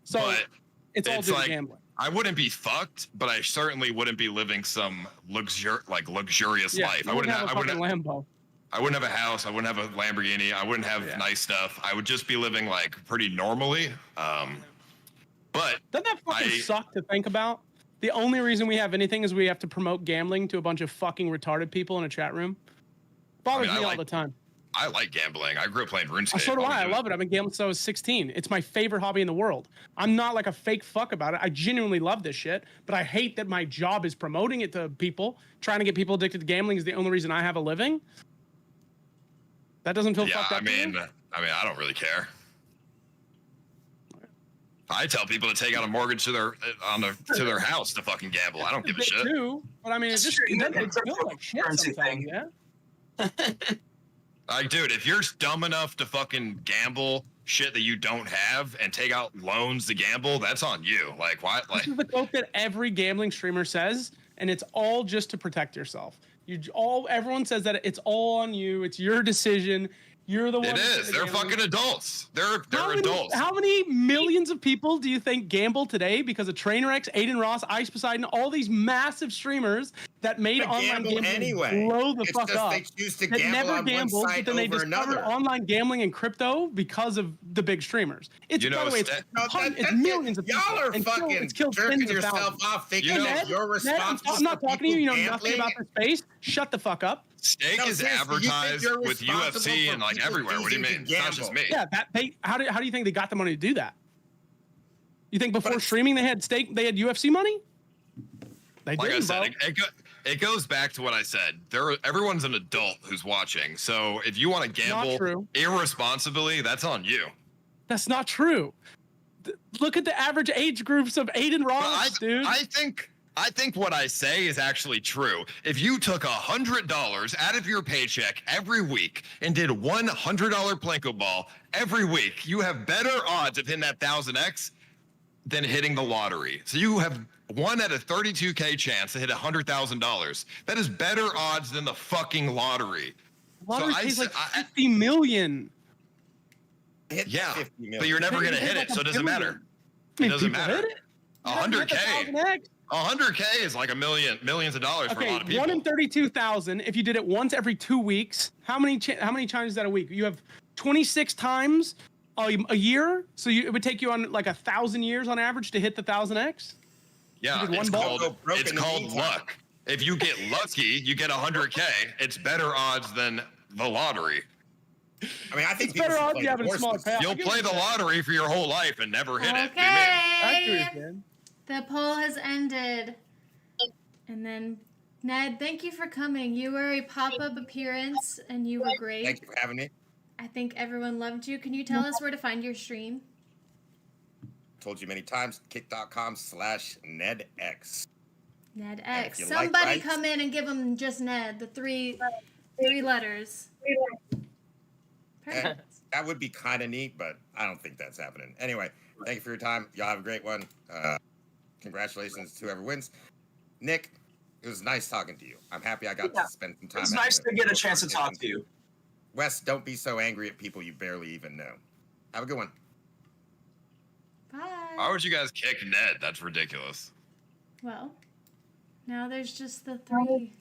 So but it's all due to like, gambling. I wouldn't be fucked, but I certainly wouldn't be living some luxurious life. I wouldn't have a Lambo. I wouldn't have a house. I wouldn't have a Lamborghini. I wouldn't have nice stuff. I would just be living like pretty normally. But doesn't that fucking suck to think about? The only reason we have anything is we have to promote gambling to a bunch of fucking retarded people in a chat room. Bothers me all the time. I like gambling. I grew up playing RuneScape. So do I. I love it. I've been gambling since I was 16. It's my favorite hobby in the world. I'm not like a fake fuck about it. I genuinely love this shit, but I hate that my job is promoting it to people. Trying to get people addicted to gambling is the only reason I have a living. That doesn't feel fucked up. I mean, I don't really care. I tell people to take out a mortgage to their house to fucking gamble. I don't give a shit. Too, but I mean, it's just it's feels like shit sometimes, yeah. Like, dude, if you're dumb enough to fucking gamble shit that you don't have and take out loans to gamble, that's on you. Like, why? Like, this is the quote that every gambling streamer says, and it's all just to protect yourself. Everyone says that it's all on you. It's your decision. You're the one. It is. They're fucking adults. They're adults. How many millions of people do you think gamble today because of TrainerX, AdinRoss, Ice Poseidon, all these massive streamers that made online gambling blow the fuck up? They choose to that gamble never on gambled, one site but then they over discovered another. online gambling and crypto because of the big streamers. It's by the way, it's millions of people. Y'all are fucking jerking yourself off thinking that you're responsible. I'm not talking to you. You know nothing gambling. about this space. Shut the fuck up. Steak is advertised with UFC and like everywhere. What do you mean? It's not just me. Yeah, how do you think they got the money to do that? You think before streaming they had UFC money? They like didn't, I said, it goes back to what I said. Everyone's an adult who's watching. So if you want to gamble irresponsibly, that's on you. That's not true. Look at the average age groups of AdinRoss, dude. I think what I say is actually true. If you took $100 out of your paycheck every week and did $100 Plinko ball every week, you have better odds of hitting that 1000x than hitting the lottery. So you have 1 out of 32K chance to hit $100,000. That is better odds than the fucking lottery. Lottery pays like 50 million. Yeah, but you're never gonna hit it, so it doesn't matter. It doesn't matter. 100K. 100K is like millions of dollars for a lot of people. 1 in 32,000. If you did it once every 2 weeks, how many times is that a week? You have 26 times a year, so it would take you on like 1,000 years on average to hit the 1000x. Yeah, it's called luck. If you get lucky, you get 100K. It's better odds than the lottery. I mean, I think it's better odds you having a smaller payout. You'll play the lottery for your whole life and never hit it. Okay. The poll has ended. And then Ned, thank you for coming. You were a pop-up appearance, and you were great. Thank you for having me. I think everyone loved you. Can you tell us where to find your stream? Told you many times, kick.com/NedX. NedX. Somebody come in and give him just Ned, the three letters. Perfect. That would be kind of neat, but I don't think that's happening. Anyway, thank you for your time. Y'all have a great one. Congratulations to whoever wins. Nick, it was nice talking to you. I'm happy I got to spend some time. It's nice to get a chance to talk to you. Wes, don't be so angry at people you barely even know. Have a good one. Bye. Why would you guys kick Ned? That's ridiculous. Well, now there's just the 3.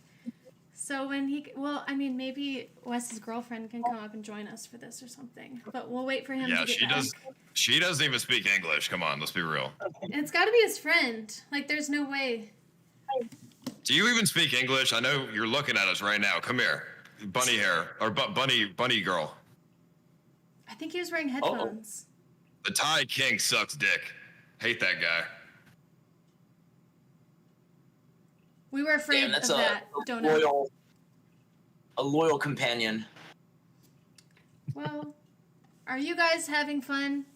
So when maybe Wes's girlfriend can come up and join us for this or something. But we'll wait for him to get back. She doesn't even speak English. Come on, let's be real. It's got to be his friend. Like, there's no way. Do you even speak English? I know you're looking at us right now. Come here, bunny hair or bunny girl. I think he was wearing headphones. The Thai king sucks dick. Hate that guy. We were afraid of that. A loyal companion. Well, are you guys having fun?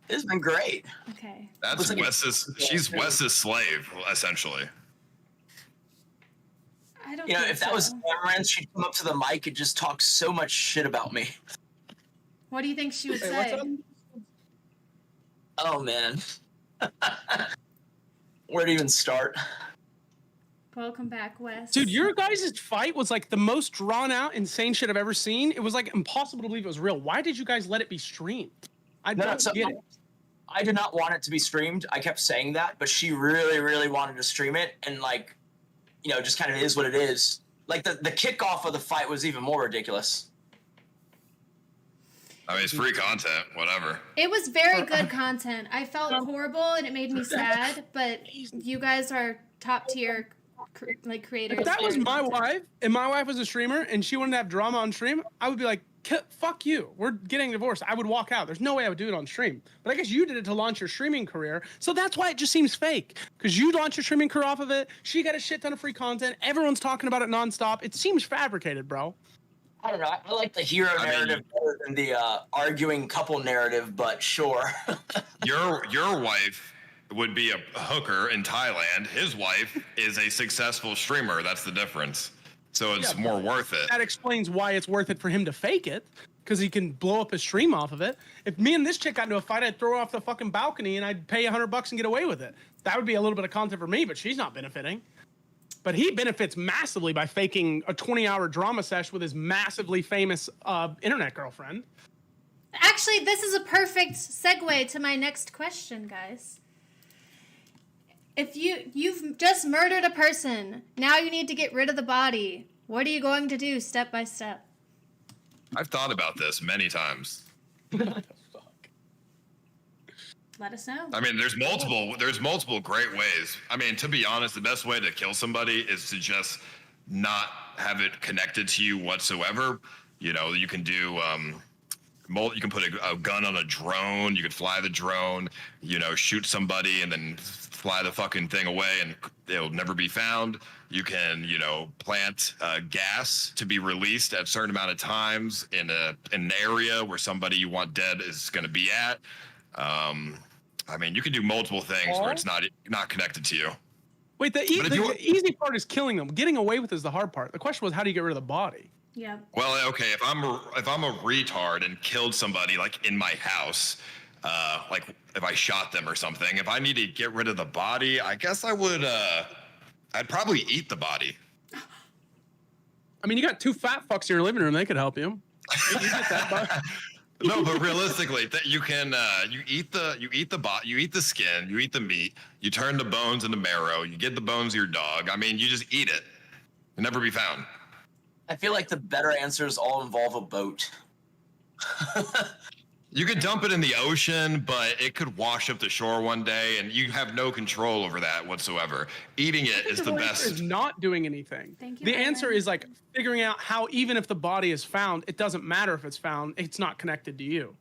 It's been great. Okay. That's she's Wes's slave, essentially. I don't if that was Amaranth, she'd come up to the mic and just talk so much shit about me. What do you think she would say? Oh, man. Where to even start? Welcome back, Wes. Dude, your guys' fight was like the most drawn out, insane shit I've ever seen. It was like impossible to believe it was real. Why did you guys let it be streamed? I don't get it. I did not want it to be streamed. I kept saying that, but she really, really wanted to stream it, and just kind of is what it is. Like the kickoff of the fight was even more ridiculous. I mean, it's free content, whatever. It was very good content. I felt horrible and it made me sad, but you guys are top tier creators. If that was my wife, and my wife was a streamer, and she wanted to have drama on stream, I would be like, fuck you. We're getting divorced. I would walk out. There's no way I would do it on stream. But I guess you did it to launch your streaming career. So that's why it just seems fake. Because you launched your streaming career off of it. She got a shit ton of free content. Everyone's talking about it nonstop. It seems fabricated, bro. I don't know. I like the hero narrative better than the arguing couple narrative, but sure. Your wife would be a hooker in Thailand. His wife is a successful streamer. That's the difference. So it's more worth it. That explains why it's worth it for him to fake it, because he can blow up his stream off of it. If me and this chick got into a fight, I'd throw her off the fucking balcony and I'd pay $100 and get away with it. That would be a little bit of content for me, but she's not benefiting. But he benefits massively by faking a 20-hour drama sesh with his massively famous internet girlfriend. Actually, this is a perfect segue to my next question, guys. If you've just murdered a person, now you need to get rid of the body. What are you going to do step by step? I've thought about this many times. Let us know. I mean, there's multiple great ways. I mean, to be honest, the best way to kill somebody is to just not have it connected to you whatsoever. You know, you can do you can put a gun on a drone, you could fly the drone, shoot somebody and then fly the fucking thing away and it'll never be found. You can, plant gas to be released at a certain amount of times in an area where somebody you want dead is going to be at. I mean, you can do multiple things where it's not connected to you. Wait, the easy part is killing them. Getting away with is the hard part. The question was, how do you get rid of the body? Yeah. Well, okay, if I'm a retard and killed somebody like in my house, like if I shot them or something, if I need to get rid of the body, I guess I would. I'd probably eat the body. I mean, you got 2 fat fucks in your living room. They could help you. No, but realistically, that you can you eat the skin, you eat the meat, you turn the bones into marrow, you get the bones of your dog. I mean, you just eat it. It'll never be found. I feel like the better answers all involve a boat. You could dump it in the ocean, but it could wash up the shore one day, and you have no control over that whatsoever. Eating it is the best. Is not doing anything. The answer is like figuring out how, even if the body is found, it doesn't matter if it's found. It's not connected to you.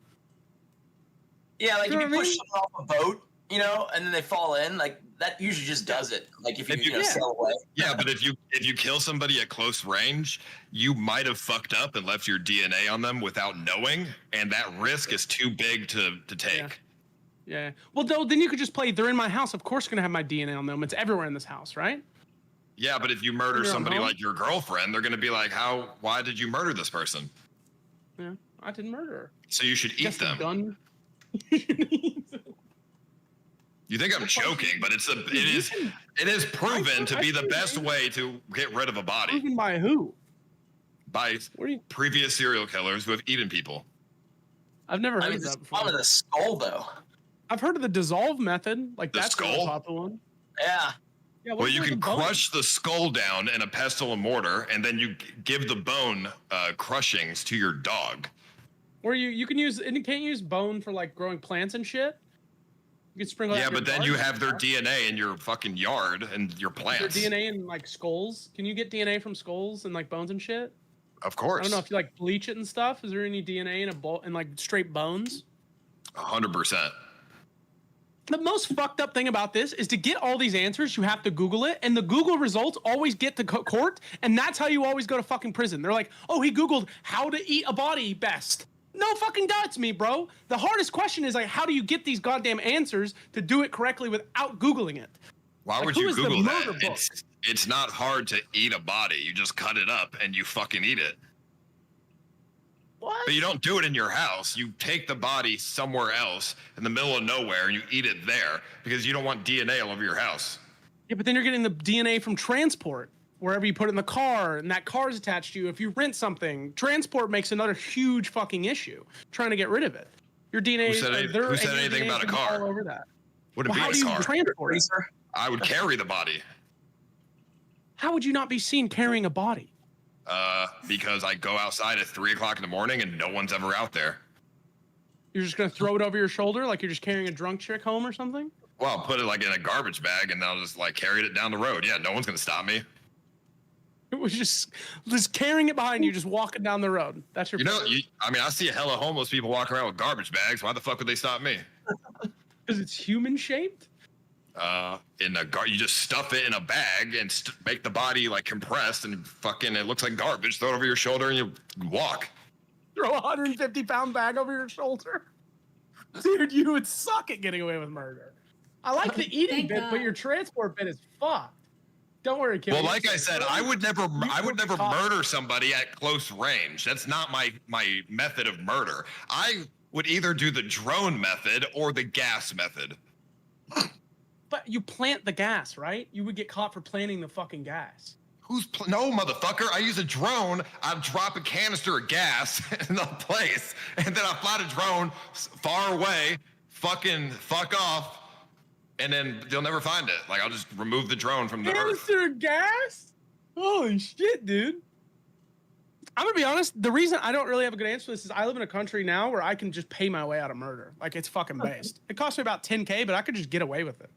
Yeah, like you can push someone off a boat, and then they fall in. Like that usually just does it. Like if you sell away. Yeah, but if you kill somebody at close range, you might have fucked up and left your DNA on them without knowing, and that risk is too big to take. Yeah. Well, though, then you could just play. They're in my house. Of course, gonna have my DNA on them. It's everywhere in this house, right? Yeah, but if you murder somebody like your girlfriend, they're gonna be like, why did you murder this person? Yeah, I didn't murder her. So you should eat them. Gun. You think I'm joking, but it is proven to be the best way to get rid of a body. Proven by who? By previous serial killers who have eaten people. I've never heard of that before. Out of the skull, though. I've heard of the dissolve method. Like that's the skull? popular one. Yeah. Yeah. Well, you can crush the skull down in a pestle and mortar, and then you give the bone crushings to your dog. Or you can use, and you can't use bone for like growing plants and shit. You can sprinkle. Yeah, but then you have their DNA in your fucking yard and your plants. Their DNA in like skulls. Can you get DNA from skulls and like bones and shit? Of course. I don't know if you like bleach it and stuff. Is there any DNA in like straight bones? 100%. The most fucked up thing about this is to get all these answers, you have to Google it, and the Google results always get to court, and that's how you always go to fucking prison. They're like, oh, he Googled how to eat a body best. No fucking doubts me, bro. The hardest question is like, how do you get these goddamn answers to do it correctly without Googling it? Why would you Google that? It's not hard to eat a body. You just cut it up and you fucking eat it. What? But you don't do it in your house. You take the body somewhere else in the middle of nowhere and you eat it there because you don't want DNA all over your house. Yeah, but then you're getting the DNA from transport, wherever you put it in the car, and that car is attached to you. If you rent something, transport makes another huge fucking issue, trying to get rid of it. Your DNA Who said anything about a car? All over that. Wouldn't Well, be a car. how do you transport it? I would carry the body. How would you not be seen carrying a body? Because I go outside at 3 o'clock in the morning and no one's ever out there. You're just gonna throw it over your shoulder like you're just carrying a drunk chick home or something? Well, I'll put it like in a garbage bag and I'll just like carry it down the road. Yeah, no one's gonna stop me. It was just carrying it behind you, just walking down the road. That's your. I see a hella homeless people walking around with garbage bags. Why the fuck would they stop me? Because it's human shaped. You just stuff it in a bag and make the body like compressed and fucking it looks like garbage. Throw it over your shoulder and you walk. Throw a 150-pound bag over your shoulder. Dude, you would suck at getting away with murder. I like the eating bit, but your transport bit is fucked. Don't worry, Kimmee. Well, like I said, I would never murder somebody at close range. That's not my method of murder. I would either do the drone method or the gas method. But you plant the gas, right? You would get caught for planting the fucking gas. No, motherfucker. I use a drone. I drop a canister of gas in a place, and then I fly the drone far away, fucking fuck off, and then they'll never find it. Like, I'll just remove the drone from the earth. Canister of gas? Holy shit, dude. I'm gonna be honest, the reason I don't really have a good answer for this is I live in a country now where I can just pay my way out of murder. Like, it's fucking based. It costs me about 10K, but I could just get away with it.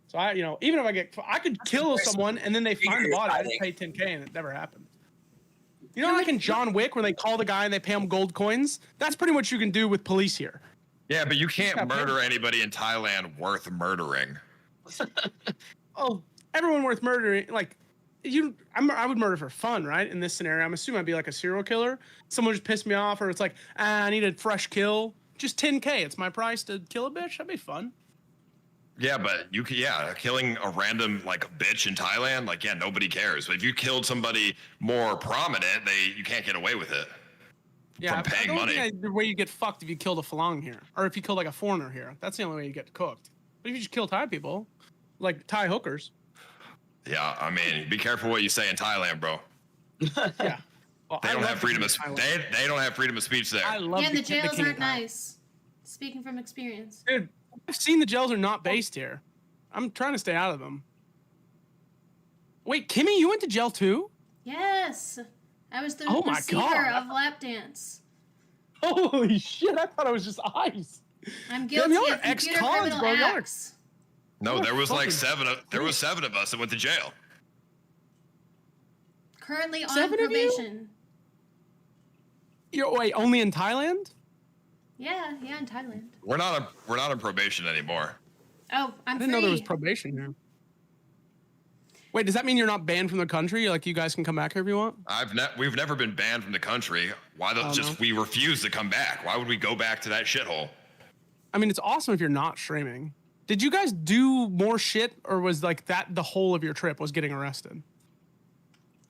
So even if I could kill someone and then they find the body, I just pay 10K and it never happened. You know, like in John Wick, where they call the guy and they pay him gold coins? That's pretty much what you can do with police here. Yeah, but you can't murder anybody in Thailand worth murdering. Oh, everyone worth murdering, like, I would murder for fun, right? In this scenario, I'm assuming I'd be like a serial killer. Someone just pissed me off, or it's like, I need a fresh kill. Just 10K, it's my price to kill a bitch. That'd be fun. Yeah, but killing a random like bitch in Thailand, like nobody cares. But if you killed somebody more prominent, you can't get away with it. Yeah, from paying money. The way you get fucked if you killed a Falang here, or if you killed like a foreigner here. That's the only way you get cooked. But if you just kill Thai people, like Thai hookers. Yeah, I mean, be careful what you say in Thailand, bro. Yeah. Well, they don't have freedom of they don't have freedom of speech there. And the jails aren't nice. Speaking from experience. Dude, I've seen the jails are not based here. I'm trying to stay out of them. Wait, Kimmee, you went to jail too? Yes. I was the receiver of lap dance. Holy shit, I thought it was just ice. I'm guilty of computer criminal acts. No, there was like seven of us that went to jail. Currently on probation. Wait, only in Thailand? Yeah, in Thailand. We're not on probation anymore. Oh, I'm I didn't know there was probation here. Wait, does that mean you're not banned from the country? Like, you guys can come back here if you want? We've never been banned from the country. Why we refuse to come back? Why would we go back to that shithole? I mean, it's awesome if you're not streaming. Did you guys do more shit, or was like that the whole of your trip was getting arrested?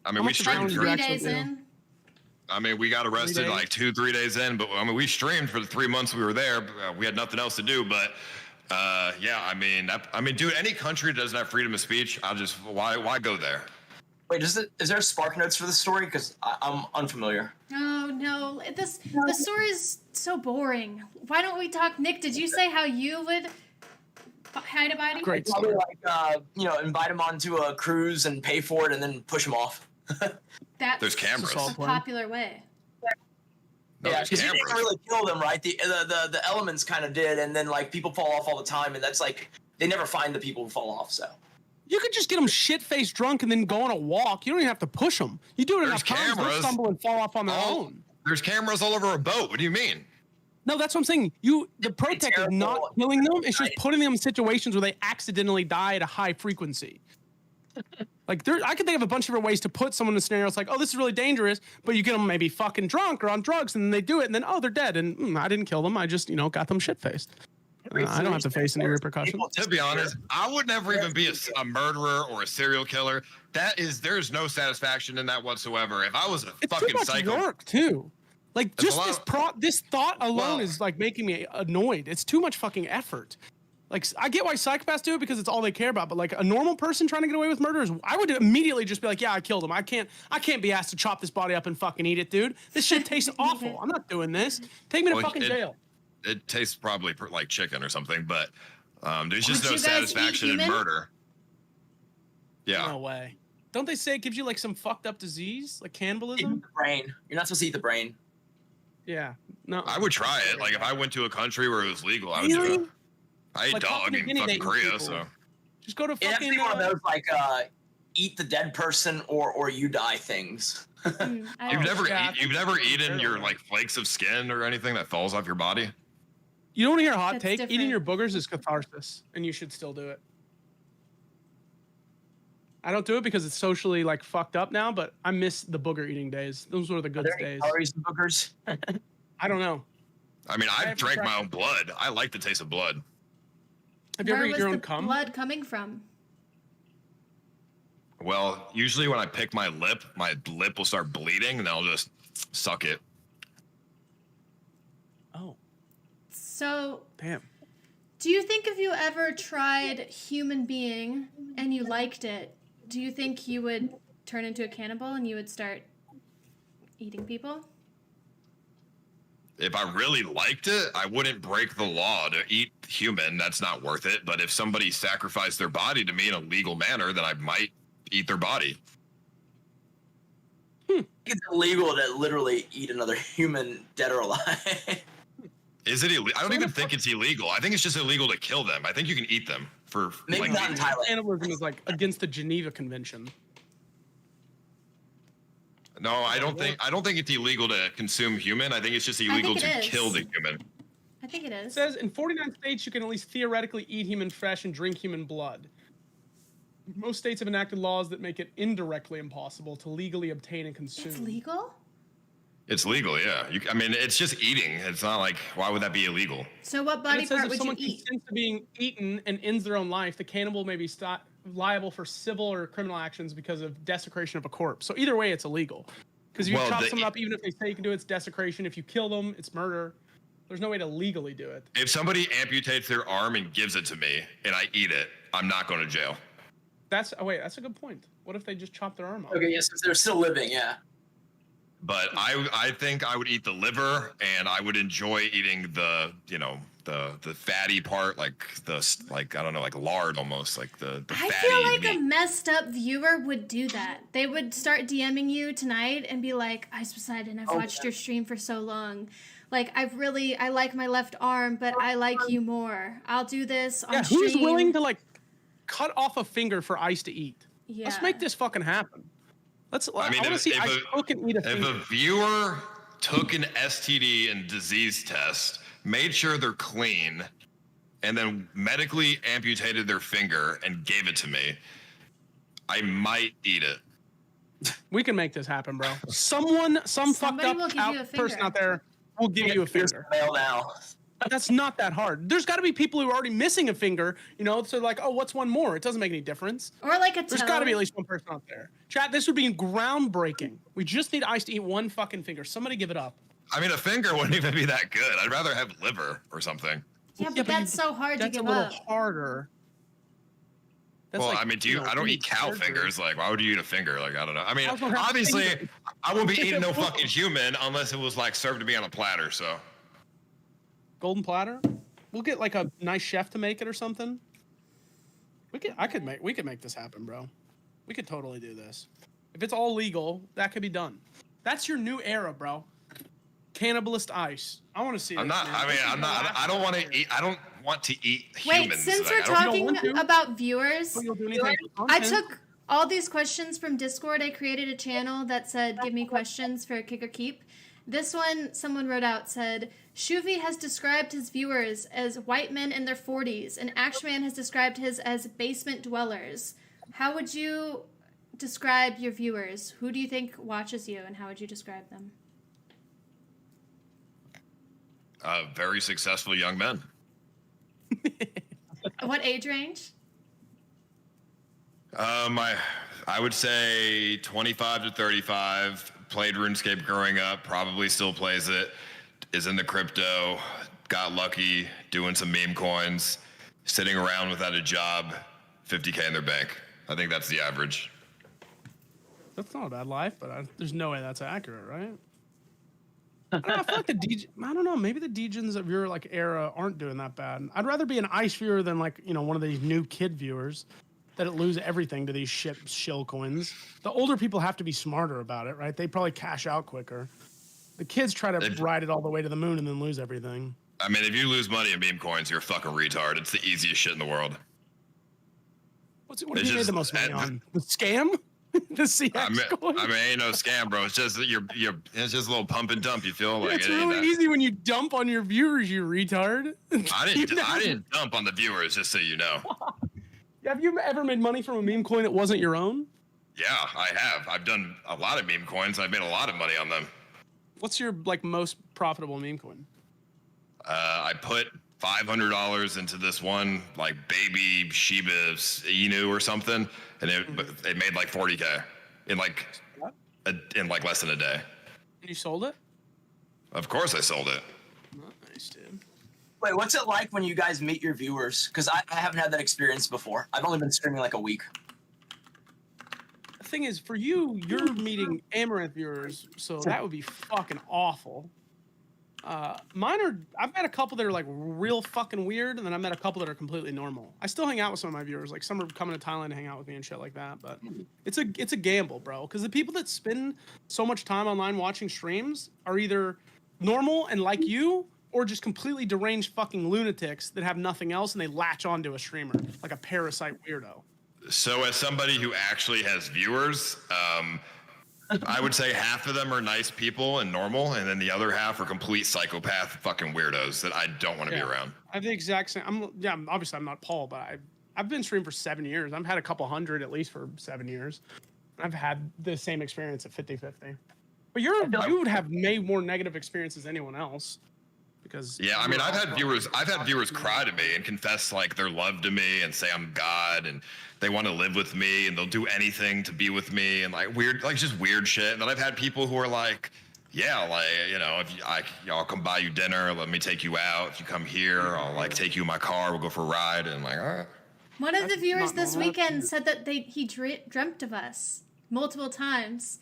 I mean, we streamed for 3 days in. I mean, we got arrested like 2-3 days in, but I mean, we streamed for the 3 months we were there. We had nothing else to do, but yeah, I mean, dude, any country that doesn't have freedom of speech, why go there? Wait, is there spark notes for the story? Because I'm unfamiliar. Oh no, the story is so boring. Why don't we talk? Nick, did you say how you would hide a body? Great. Probably like invite him onto a cruise and pay for it, and then push him off. That's There's cameras. a popular way. No, yeah, because you didn't really kill them, right? The elements kind of did, and then like people fall off all the time, and that's like they never find the people who fall off. So you could just get them shit-faced drunk and then go on a walk. You don't even have to push them. You do it enough times, they'll stumble and fall off on their own. There's cameras all over a boat. What do you mean? No, that's what I'm saying. The protect is not killing them. It's just putting them in situations where they accidentally die at a high frequency. Like, I can think of a bunch of different ways to put someone in a scenario. It's like, oh, this is really dangerous, but you get them maybe fucking drunk or on drugs, and then they do it, and then, oh, they're dead, and I didn't kill them. I just, got them shit-faced. I don't have to face any repercussions. To be honest, I would never even be a murderer or a serial killer. There's no satisfaction in that whatsoever. If I was a fucking psycho. It's too much work, too. Like, just this thought alone is, like, making me annoyed. It's too much fucking effort. Like, I get why psychopaths do it because it's all they care about, but like a normal person trying to get away with murder I would immediately just be like, yeah, I killed him. I can't be asked to chop this body up and fucking eat it, dude. This shit tastes awful. I'm not doing this. Take me to fucking jail. It tastes probably like chicken or something, but there's just no satisfaction in murder. Yeah. No way. Don't they say it gives you like some fucked up disease, like cannibalism? Eat the brain. You're not supposed to eat the brain. Yeah. No. I would try it. Like if I went to a country where it was legal, I would do it. I ate dog in fucking Korea, so. Just go to fucking. fucking. One of those like eat the dead person or you die things. You've never eaten your like flakes of skin or anything that falls off your body. You don't want to hear a hot take? Different. Eating your boogers is catharsis, and you should still do it. I don't do it because it's socially like fucked up now, but I miss the booger eating days. Those were the good days. Calories in boogers? I don't know. I mean, I've drank my own blood. I like the taste of blood. Have you ever eaten your own cum? Blood coming from? Well, usually when I pick my lip will start bleeding, and I'll just suck it. Oh. So. Damn. Do you think if you ever tried human being and you liked it, do you think you would turn into a cannibal and you would start eating people? If I really liked it, I wouldn't break the law to eat human. That's not worth it. But if somebody sacrificed their body to me in a legal manner, then I might eat their body. It's illegal to literally eat another human, dead or alive. Is it illegal? I don't even think it's illegal. I think it's just illegal to kill them. I think you can eat them for maybe not in Thailand. Cannibalism is like against the Geneva Convention. No, I don't think it's illegal to consume human. I think it's just illegal to kill the human. I think it is. It says in 49 states you can at least theoretically eat human flesh and drink human blood. Most states have enacted laws that make it indirectly impossible to legally obtain and consume. It's legal? It's legal, yeah. I mean, it's just eating. It's not like, why would that be illegal? So what body part would you eat? If someone consents to being eaten and ends their own life, the cannibal may be liable for civil or criminal actions because of desecration of a corpse. So either way, it's illegal. Because if you chop someone up, even if they say you can do it, it's desecration. If you kill them, it's murder. There's no way to legally do it. If somebody amputates their arm and gives it to me and I eat it, I'm not going to jail. That's a good point. What if they just chop their arm off? Okay, yes, they're still living, yeah. But I think I would eat the liver, and I would enjoy eating the fatty part, like I don't know, like lard almost, like the I fatty feel like meat. a messed up viewer would do that. They would start DMing you tonight and be like, "Ice Poseidon, I've watched your stream for so long. Like I like my left arm, but I like you more. I'll do this on stream." Who's willing to like cut off a finger for Ice to eat? Yeah. Let's make this fucking happen. I want to see Ice cook and eat a finger. If a viewer took an STD and disease test, made sure they're clean, and then medically amputated their finger and gave it to me, I might eat it. We can make this happen, bro. Some fucked Somebody up will give you a person finger. out there will give you a finger. Now. That's not that hard. There's got to be people who are already missing a finger, you know, so like, oh, what's one more? It doesn't make any difference. Or like a toe. There's got to be at least one person out there. Chat, this would be groundbreaking. We just need Ice to eat one fucking finger. Somebody give it up. I mean, a finger wouldn't even be that good. I'd rather have liver or something. Yeah, but that's so hard to That's give a little up. harder. That's Well, like, I mean, you know, I don't eating eat cow surgery. fingers. Like, why would you eat a finger? Like, I don't know. I mean, I was gonna have obviously, fingers. I won't be eating no fucking human unless it was like served to me on a platter. So, Golden platter? We'll get like a nice chef to make it or something. We could make this happen, bro. We could totally do this. If it's all legal, that could be done. That's your new era, bro. Cannibalist Ice. I want to see. I'm this, not. man. I mean, I'm not. I don't want to eat. I don't want to eat Wait, humans. since Like, we're I don't- talking about viewers, You'll do anything for I content. took all these questions from Discord. I created a channel that said, give me questions for Kick or Keep. This one, someone wrote out, said, Shoovy has described his viewers as white men in their 40s, and Ashman has described his as basement dwellers. How would you describe your viewers? Who do you think watches you, and how would you describe them? Very successful young men. What age range? I would say 25 to 35. Played RuneScape growing up. Probably still plays it. Is into crypto. Got lucky doing some meme coins. Sitting around without a job. 50K in their bank. I think that's the average. That's not a bad life, but there's no way that's accurate, right? I don't know, I feel like I don't know, maybe the Degens of your like era aren't doing that bad. I'd rather be an Ice viewer than like, you know, one of these new kid viewers that lose everything to these shill coins. The older people have to be smarter about it, right? They probably cash out quicker. The kids try to ride it all the way to the moon and then lose everything. I mean, if you lose money in meme coins, you're a fucking retard. It's the easiest shit in the world. What have you made the most money on? The scam? The CX coin? I mean, ain't no scam, bro. It's just it's just a little pump and dump. You feel like it's it ain't really that. easy when you dump on your viewers, you retard. I didn't dump on the viewers, just so you know. Have you ever made money from a meme coin that wasn't your own? Yeah, I have. I've done a lot of meme coins. I've made a lot of money on them. What's your like most profitable meme coin? I put $500 into this one like baby Shiba Inu or something, and it made like 40K in like less than a day. And you sold it? Of course, I sold it. Nice, dude. Wait, what's it like when you guys meet your viewers? Because I haven't had that experience before. I've only been streaming like a week. The thing is, for you, you're meeting Amaranth viewers, so that would be fucking awful. Mine are, I've met a couple that are like real fucking weird, and then I met a couple that are completely normal. I still hang out with some of my viewers, like some are coming to Thailand to hang out with me and shit like that, but it's a gamble, bro, because the people that spend so much time online watching streams are either normal and like you, or just completely deranged fucking lunatics that have nothing else and they latch onto a streamer, like a parasite weirdo. So as somebody who actually has viewers, I would say half of them are nice people and normal, and then the other half are complete psychopath fucking weirdos that I don't want to be around. I have the exact same. Obviously I'm not Paul, but I've been streaming for 7 years. I've had a couple hundred at least for 7 years. I've had the same experience at 50-50. But you would have made more negative experiences than anyone else. Because yeah, I mean, I've had viewers cry to me and confess like their love to me and say I'm God and they want to live with me and they'll do anything to be with me and like just weird shit. And then I've had people who are like, yeah, like, you know, I'll come buy you dinner, let me take you out. If you come here, I'll like take you in my car, we'll go for a ride. And I'm like, all right. One of the viewers this weekend said that he dreamt of us multiple times.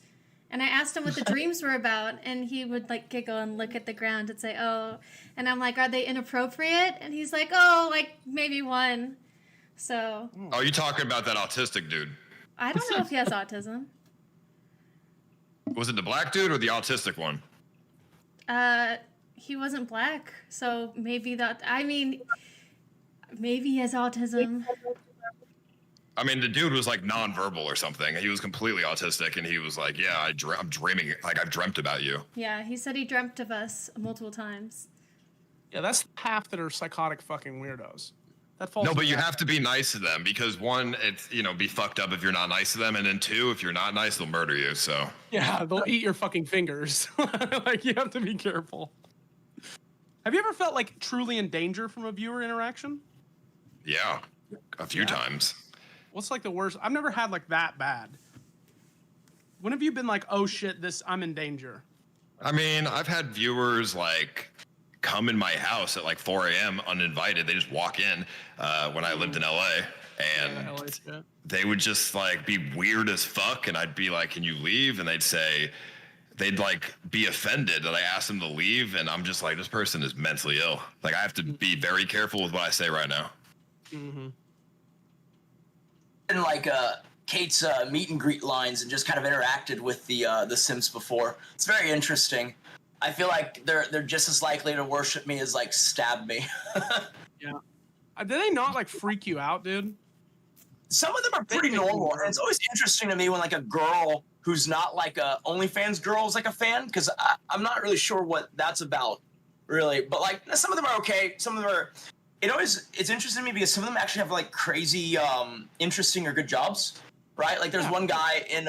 And I asked him what the dreams were about, and he would like giggle and look at the ground and say, oh. And I'm like, are they inappropriate? And he's like, oh, like maybe one. So. Oh, you talking about that autistic dude? I don't know if he has autism. Was it the black dude or the autistic one? He wasn't black, so maybe maybe he has autism. I mean, the dude was like nonverbal or something. He was completely autistic, and he was like, "Yeah, I'm dreaming. Like I've dreamt about you." Yeah, he said he dreamt of us multiple times. Yeah, that's half that are psychotic fucking weirdos. That falls. No, but you that. have to be nice to them because one, it's be fucked up if you're not nice to them, and then two, if you're not nice, they'll murder you. So yeah, they'll eat your fucking fingers. Like you have to be careful. Have you ever felt like truly in danger from a viewer interaction? yeah, a few times. What's like the worst? I've never had like that bad. When have you been like, oh shit, I'm in danger? I mean, I've had viewers like come in my house at like 4 a.m. uninvited. They just walk in when I lived in LA, and they would just like be weird as fuck, and I'd be like, "Can you leave?" And they'd like be offended that I asked them to leave, and I'm just like, this person is mentally ill. Like I have to be very careful with what I say right now. Mm-hmm. And like Kate's meet and greet lines and just kind of interacted with the Sims before. It's very interesting. I feel like they're just as likely to worship me as like stab me. Yeah. Do they not like freak you out, dude? Some of them are pretty normal, and it's always interesting to me when like a girl who's not like a OnlyFans girl is like a fan, because I'm not really sure what that's about, really. But like some of them are okay. Some of them are. It's interesting to me because some of them actually have like crazy, interesting or good jobs, right? Like there's one guy in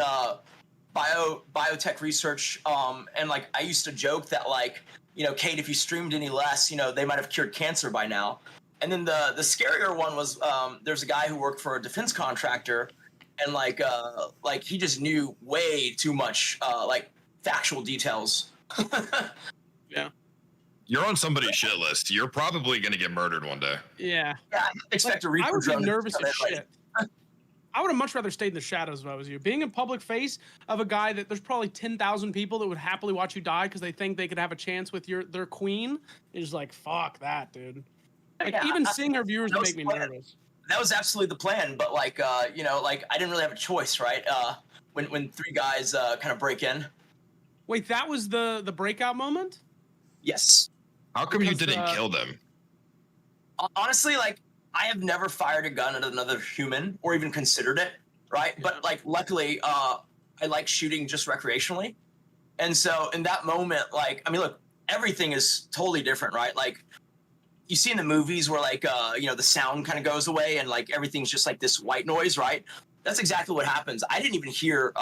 biotech research, and like I used to joke that like, Kate, if you streamed any less, they might have cured cancer by now. And then the scarier one was there's a guy who worked for a defense contractor, and like he just knew way too much like factual details. Yeah. You're on somebody's shit list. You're probably gonna get murdered one day. Yeah. Yeah, I expect a Reaper I would be drone nervous to as come in, shit. I would have much rather stayed in the shadows if I was you. Being in public face of a guy that there's probably 10,000 people that would happily watch you die because they think they could have a chance with their queen is like, fuck that, dude. Like, Yeah, even seeing her viewers would make me plan. nervous. That was absolutely the plan, but like like I didn't really have a choice, right? When three guys kind of break in. Wait, that was the breakout moment? Yes. How come you didn't kill them? Honestly, like I have never fired a gun at another human or even considered it, right? Yeah. But like luckily, I like shooting just recreationally, and so in that moment, like I mean, look, everything is totally different, right? Like you see in the movies where like the sound kind of goes away and like everything's just like this white noise, right? That's exactly what happens. I didn't even hear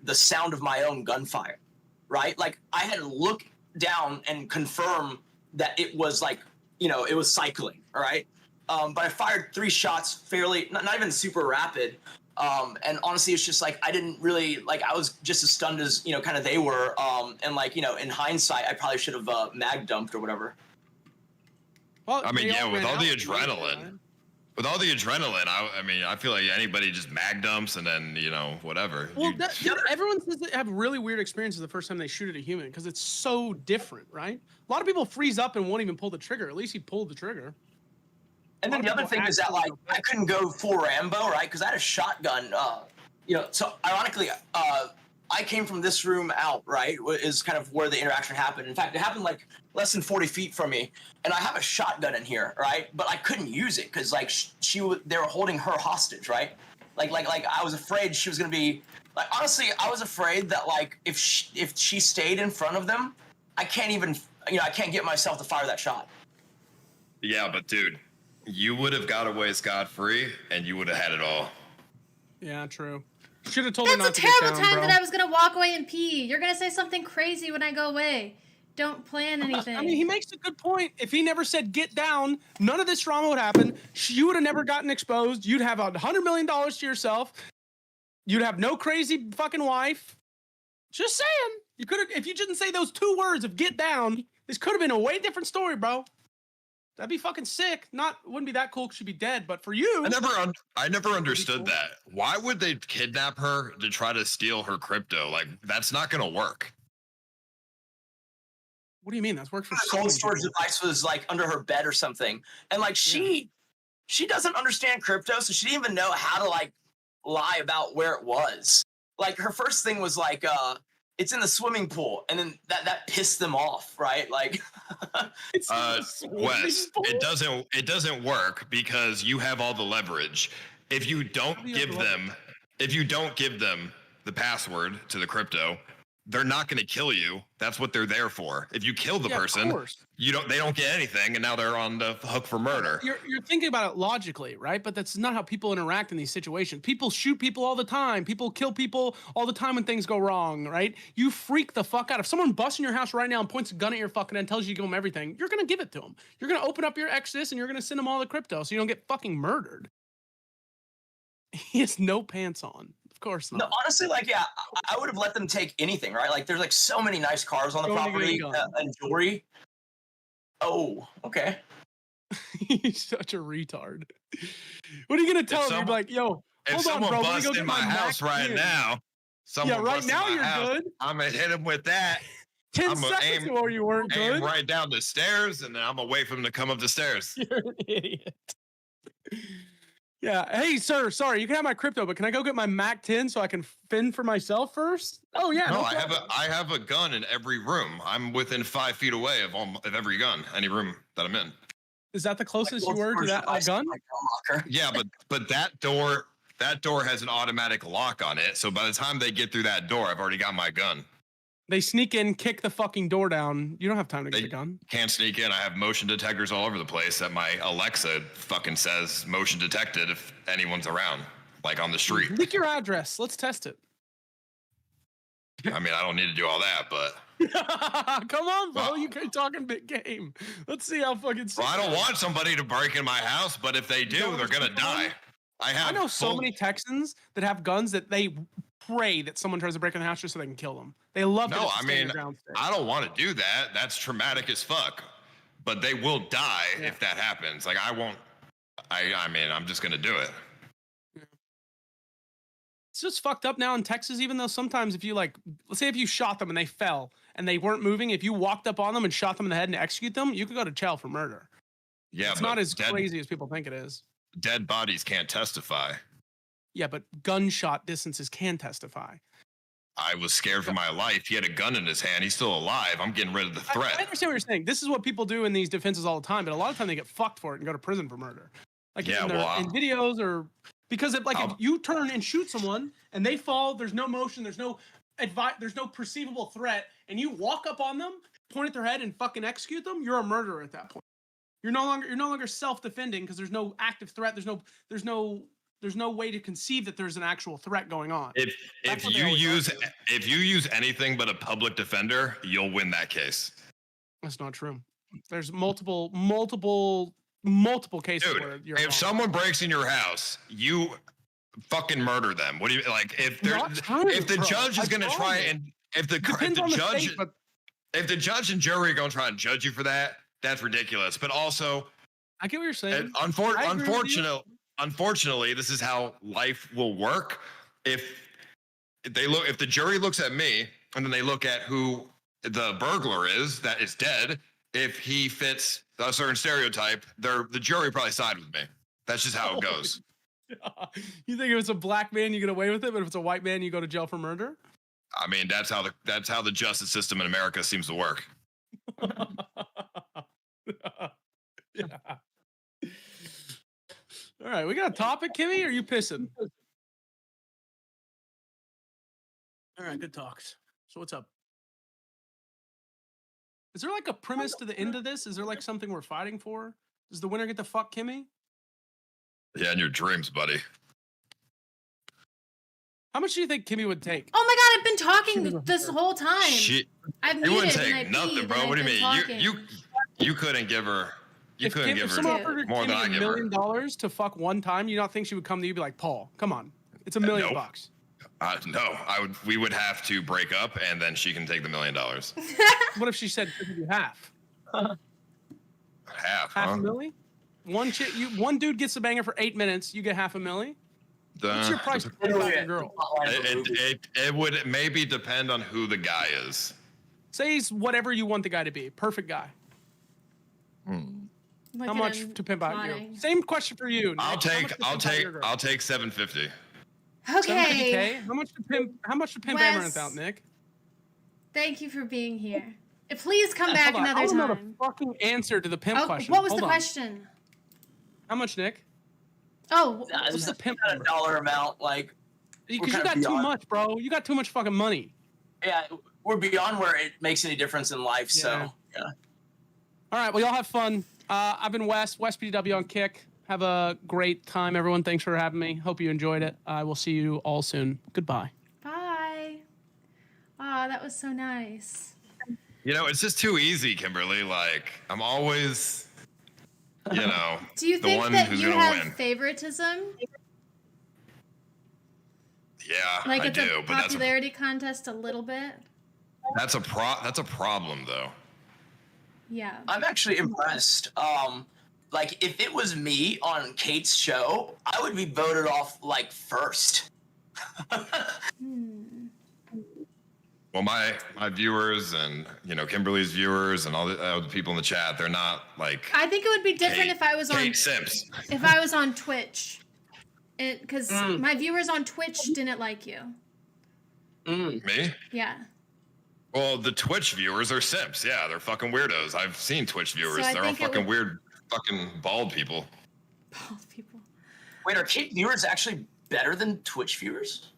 the sound of my own gunfire, right? Like I had to look down and confirm that it was like, it was cycling, all right? But I fired 3 shots fairly, not even super rapid. And honestly, it's just like, I didn't really, like, I was just as stunned as, kind of they were. And like, in hindsight, I probably should have mag dumped or whatever. Well, I mean, yeah, with all the adrenaline. With all the adrenaline, I mean, I feel like anybody just mag dumps and then, whatever. Well, everyone says they have really weird experiences the first time they shoot at a human because it's so different, right? A lot of people freeze up and won't even pull the trigger. At least he pulled the trigger. And then the other thing is that, like, I couldn't go full Rambo, right? Because I had a shotgun. So ironically, I came from this room out, right? Is kind of where the interaction happened. In fact, it happened like less than 40 feet from me, and I have a shotgun in here, right? But I couldn't use it because like they were holding her hostage, right? Like I was afraid she was gonna be like. Honestly, I was afraid that like if she stayed in front of them, I can't even I can't get myself to fire that shot. Yeah, but dude, you would have got away scot-free, and you would have had it all. Yeah, true. Should have told her not That's a to get terrible down, time bro. that I was gonna walk away and pee. You're gonna say something crazy when I go away. Don't plan anything. I mean, he makes a good point. If he never said get down, none of this drama would happen. You would have never gotten exposed. You'd have $100 million to yourself. You'd have no crazy fucking wife. Just saying. You could have, if you didn't say those 2 words of get down, this could have been a way different story, bro. That'd be fucking sick. Wouldn't be that cool because she'd be dead, but for you. I never understood that. Why would they kidnap her to try to steal her crypto? Like, that's not gonna work. What do you mean? That's worked for The cold storage device was like under her bed or something. And like she doesn't understand crypto, so she didn't even know how to like lie about where it was. Like her first thing was like it's in the swimming pool, and then that pissed them off, right? Like Wes, it doesn't work because you have all the leverage. If you don't give them the password to the crypto, they're not going to kill you. That's what they're there for. If you kill the person, they don't get anything, and now they're on the hook for murder. You're thinking about it logically, right? But that's not how people interact in these situations. People shoot people all the time. People kill people all the time when things go wrong, right? You freak the fuck out. If someone busts in your house right now and points a gun at your fucking head and tells you to give them everything, you're gonna give it to them. You're gonna open up your Exodus and you're gonna send them all the crypto so you don't get fucking murdered. He has no pants on. Of course not. No, honestly, like, yeah, I would have let them take anything, right? Like, there's like so many nice cars on the property and jewelry. Oh, okay. He's such a retard. What are you gonna tell him? You're like, yo, if someone busts in my house right now, right now you're good. I'm gonna hit him with that. 10 seconds ago you weren't good. Aim right down the stairs, and then I'm gonna wait for him to come up the stairs. You're an idiot. Yeah. Hey, sir. Sorry, you can have my crypto, but can I go get my Mac 10 so I can fend for myself first? Oh yeah. No, I have a gun in every room. I'm within 5 feet away of every gun, any room that I'm in. Is that the closest you were to that gun? Yeah, but that door has an automatic lock on it. So by the time they get through that door, I've already got my gun. They sneak in, kick the fucking door down. You don't have time to get the gun. Can't sneak in. I have motion detectors all over the place that my Alexa fucking says motion detected if anyone's around, like on the street. Pick your address. Let's test it. I mean, I don't need to do all that, but. Come on, bro. You're talking big game. Let's see how fucking. Well, I don't want somebody to break in my house, but if they do, they're going to die. I know so many Texans that have guns that they pray that someone tries to break in the house just so they can kill them. They love No, I mean, I don't want to do that. That's traumatic as fuck. But they will die if that happens. Like, I won't. I mean, I'm just going to do it. It's just fucked up now in Texas, even though sometimes if you let's say if you shot them and they fell and they weren't moving, if you walked up on them and shot them in the head and execute them, you could go to jail for murder. Yeah, it's not as crazy as people think it is. Dead bodies can't testify. Yeah, but gunshot distances can testify. I was scared for my life. He had a gun in his hand. He's still alive. I'm getting rid of the threat. I understand what you're saying. This is what people do in these defenses all the time, but a lot of time they get fucked for it and go to prison for murder. Like in videos or because if you turn and shoot someone and they fall, there's no motion, there's no perceivable threat, and you walk up on them, point at their head, and fucking execute them, you're a murderer at that point. You're no longer self-defending because there's no active threat. There's no way to conceive that there's an actual threat going on. If you use anything but a public defender, you'll win that case. That's not true. There's multiple cases where you're if wrong. someone breaks in your house, you fucking murder them. What do you like? If the judge is going to try and if the judge and jury are going to try and judge you for that, that's ridiculous. But also, I get what you're saying. Unfortunately, this is how life will work. If the jury looks at me and then they look at who the burglar is that is dead, if he fits a certain stereotype, the jury probably side with me. That's just how it goes. You think if it's a black man, you get away with it, but if it's a white man, you go to jail for murder? I mean, that's how the justice system in America seems to work. Yeah. All right, we got a topic, Kimmee? Or are you pissing? All right, good talks. So what's up? Is there like a premise to the end of this? Is there like something we're fighting for? Does the winner get to fuck Kimmee? Yeah, in your dreams, buddy. How much do you think Kimmee would take? Oh my god, I've been talking this whole time. I've you wouldn't muted and take I nothing, peed bro. and What do I've you been mean? talking. You couldn't give her. You couldn't give If someone her offered more than I Kimmee give her. $1 million to fuck one time, you don't think she would come to you and be like, Paul, come on. It's $1 million. No, we would have to break up and then she can take the $1 million. What if she said she'll give you half? Half a milli? One dude gets the banger for 8 minutes, you get $500,000? What's your price for your girl? It would maybe depend on who the guy is. Say he's whatever you want the guy to be. Perfect guy. How much to pimp out you? Same question for you. Nick. I'll take 750. Okay. How much to pimp Wes, Amaranth out, Nick? Thank you for being here. Please come back Hold on, another I don't know time. the fucking answer to the pimp question. What was Hold the on. question? How much, Nick? Oh, what's the pimp $1 amount? Like, because you got too much, bro. You got too much fucking money. Yeah, we're beyond where it makes any difference in life. Yeah. So yeah. All right, well, y'all have fun. I've been Wes PDW on Kick. Have a great time, everyone. Thanks for having me. Hope you enjoyed it. I will see you all soon. Goodbye. Bye. Aw, that was so nice. You know, it's just too easy, Kimberly. Like, I'm always, you know, Do you the think one that who's you gonna have win. favoritism? Yeah, Like I it's do, a but popularity contest a little bit? that's a problem, though. Yeah. I'm actually impressed. Like if it was me on Kate's show, I would be voted off like first. Well, my viewers and, you know, Kimberly's viewers and all the people in the chat, they're not like I think it would be different Kate- if I was on Kate Sims. if I was on Twitch. Because my viewers on Twitch didn't like you. Me? Yeah. Well, the Twitch viewers are simps. Yeah, they're fucking weirdos. I've seen Twitch viewers. I They're all think it fucking would- weird, fucking bald people. Bald people. Wait, are Kate viewers actually better than Twitch viewers?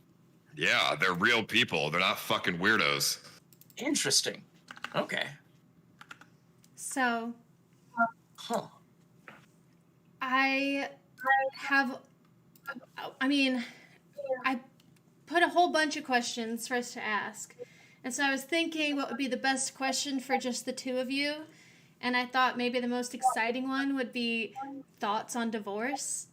Yeah, they're real people. They're not fucking weirdos. Interesting. Okay. So, I put a whole bunch of questions for us to ask. And so I was thinking what would be the best question for just the two of you. And I thought maybe the most exciting one would be thoughts on divorce.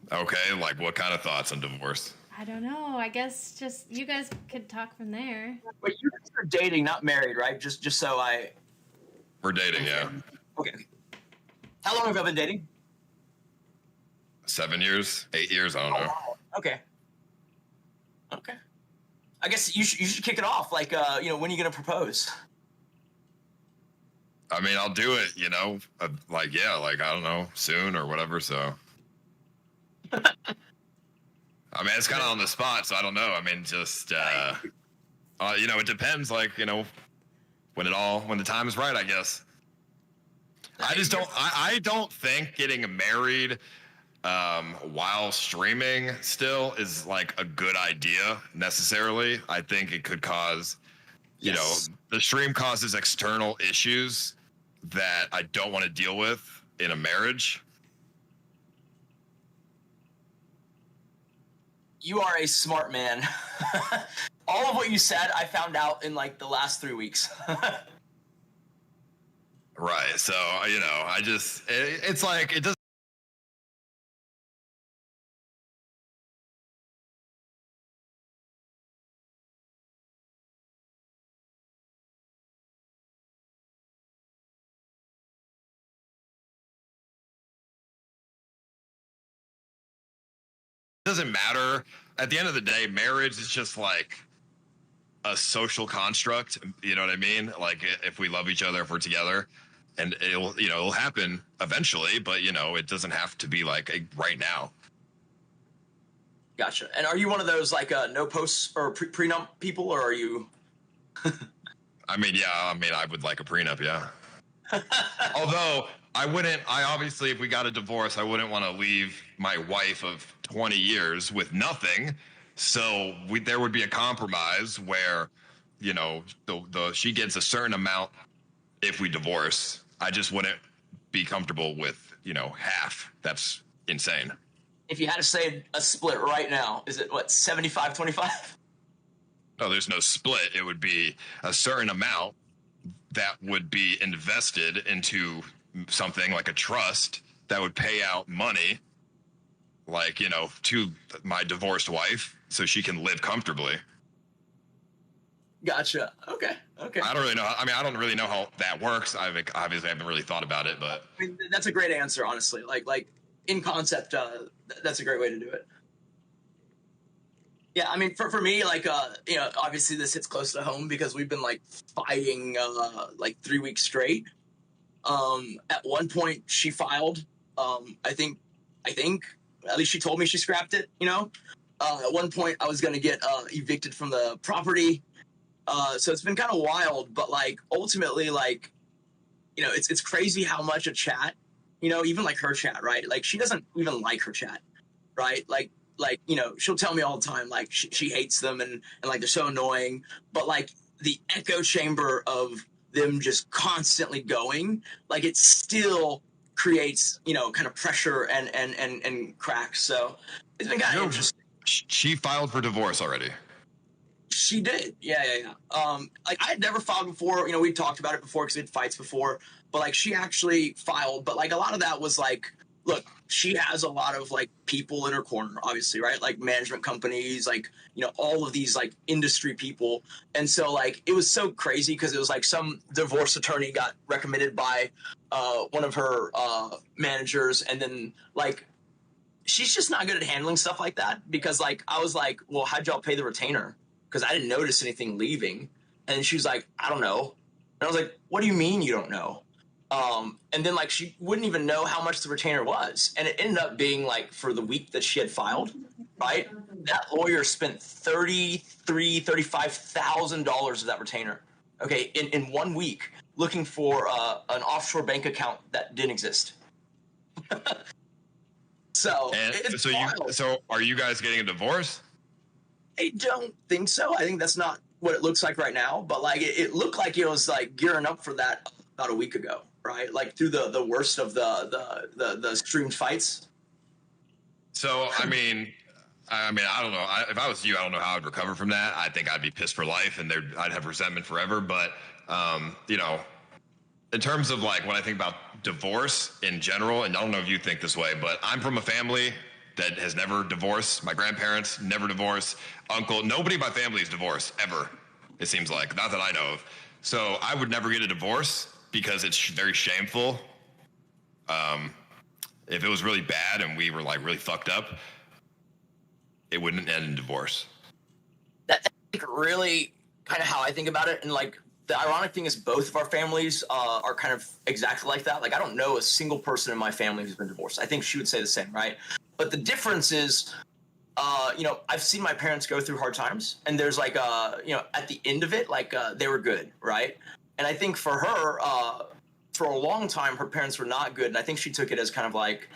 Okay, like what kind of thoughts on divorce? I don't know. I guess just you guys could talk from there. But you guys are dating, not married, right? Just so I. We're dating, yeah. Okay. How long have you been dating? 7 years, 8 years, I don't know. Okay. Okay. I guess you should kick it off. Like, you know, when are you gonna propose? I mean, I'll do it, you know, like, yeah, like, I don't know, soon or whatever, so. I mean, it's kind of on the spot, so I don't know. I mean, just, you know, it depends, like, you know, when the time is right, I guess. I don't think getting married while streaming still is like a good idea necessarily. I think it could cause, you know, the stream causes external issues that I don't want to deal with in a marriage. You are a smart man. All of what you said, I found out in like the last 3 weeks. Right. So, you know, it's like, it doesn't matter. At the end of the day, marriage is just like a social construct. You know what I mean? Like if we love each other, if we're together, and it'll happen eventually, but you know, it doesn't have to be like right now. Gotcha. And are you one of those like no posts or prenup people, or are you? I mean, yeah. I mean, I would like a prenup, yeah. Although I obviously, if we got a divorce, I wouldn't want to leave my wife of 20 years with nothing. So there would be a compromise where, you know, she gets a certain amount if we divorce. I just wouldn't be comfortable with, you know, half. That's insane. If you had to say a split right now, is it what, 75-25? No, there's no split. It would be a certain amount that would be invested into something like a trust that would pay out money, like, you know, to my divorced wife so she can live comfortably. Gotcha. Okay. I don't really know. I mean, I don't really know how that works. Obviously, I haven't really thought about it, but I mean, that's a great answer, honestly. Like in concept, that's a great way to do it. Yeah, I mean, for me, like, you know, obviously this hits close to home because we've been like fighting like 3 weeks straight. At one point, she filed. I think, at least she told me she scrapped it. You know, at one point I was gonna get evicted from the property. So it's been kind of wild, but like ultimately, like, you know, it's crazy how much a chat, you know, even like her chat, right? Like she doesn't even like her chat, right? Like like, you know, she'll tell me all the time, like, she hates them and like, they're so annoying. But, like, the echo chamber of them just constantly going, like, it still creates, you know, kind of pressure and cracks. So it's been kind of interesting. She filed for divorce already. She did. Yeah. Like, I had never filed before. You know, we talked about it before because we had fights before. But, like, she actually filed. But, like, a lot of that was, like, look, she has a lot of, like, people in her corner, obviously, right? Like, management companies, like, you know, all of these, like, industry people. And so, like, it was so crazy because it was, like, some divorce attorney got recommended by one of her managers. And then, like, she's just not good at handling stuff like that because, like, I was like, well, how'd y'all pay the retainer? Because I didn't notice anything leaving. And she was like, I don't know. And I was like, what do you mean you don't know? And then, like, she wouldn't even know how much the retainer was. And it ended up being, like, for the week that she had filed, right? That lawyer spent $35,000 of that retainer, okay, in 1 week looking for an offshore bank account that didn't exist. So are you guys getting a divorce? I don't think so. I think that's not what it looks like right now. But, like, it looked like it was, like, gearing up for that about a week ago, right? Like, through the worst of the streamed fights. So, I mean, I don't know. If I was you, I don't know how I'd recover from that. I think I'd be pissed for life, and I'd have resentment forever. But, you know, in terms of, like, when I think about divorce in general, and I don't know if you think this way, but I'm from a family that has never divorced. My grandparents never divorced. Uncle, nobody in my family is divorced ever. It seems like, not that I know of. So I would never get a divorce because it's very shameful. If it was really bad and we were, like, really fucked up, it wouldn't end in divorce. That's, like, really kind of how I think about it. And, like, the ironic thing is both of our families are kind of exactly like that. Like, I don't know a single person in my family who's been divorced. I think she would say the same, right? But the difference is, you know, I've seen my parents go through hard times, and there's, like, you know, at the end of it, like, they were good, right? And I think for her, for a long time, her parents were not good, and I think she took it as kind of like,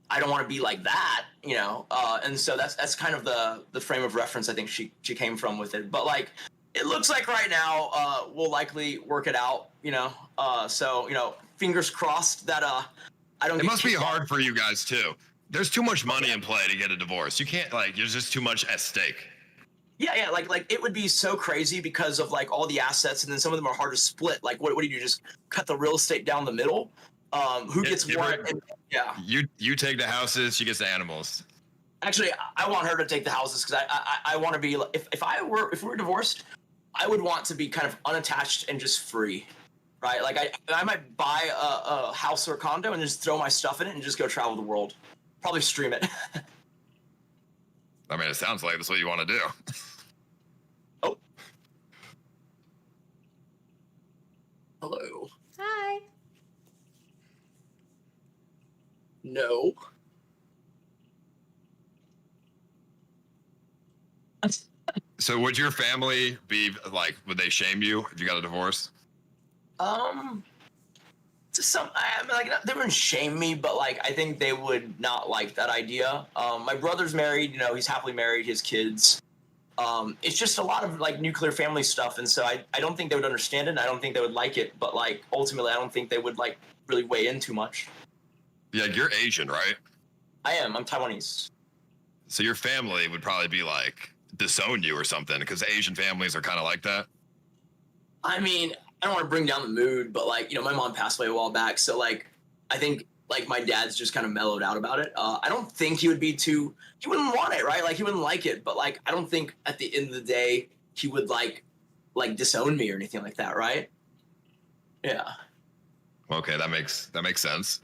I don't want to be like that, you know? And so that's kind of the frame of reference I think she came from with it. But, like, it looks like right now we'll likely work it out, you know? So, you know, fingers crossed that I don't. It must be hard for you guys too. There's too much money in play to get a divorce. You can't, like, there's just too much at stake. Yeah, like it would be so crazy because of, like, all the assets, and then some of them are hard to split. Like, what do you just cut the real estate down the middle? Who gets what? Yeah. You take the houses, she gets the animals. Actually, I want her to take the houses because I want to be, if we were divorced, I would want to be kind of unattached and just free, right? Like, I might buy a house or a condo and just throw my stuff in it and just go travel the world. Probably stream it. I mean, it sounds like that's what you want to do. Oh. Hello. Hi. No. So would your family be, like, would they shame you if you got a divorce? I mean, like, they wouldn't shame me, but, like, I think they would not like that idea. My brother's married, you know, he's happily married, his kids. It's just a lot of, like, nuclear family stuff, and so I don't think they would understand it, and I don't think they would like it, but, like, ultimately, I don't think they would, like, really weigh in too much. Yeah, you're Asian, right? I am. I'm Taiwanese. So your family would probably be, like, disown you or something, because Asian families are kind of like that. I mean, I don't want to bring down the mood, but, like, you know, my mom passed away a while back, so, like, I think, like, my dad's just kind of mellowed out about it. I don't think he would be he wouldn't want it, right? Like, he wouldn't like it, but, like, I don't think at the end of the day he would, like disown me or anything like that, right? Yeah. Okay, that makes sense.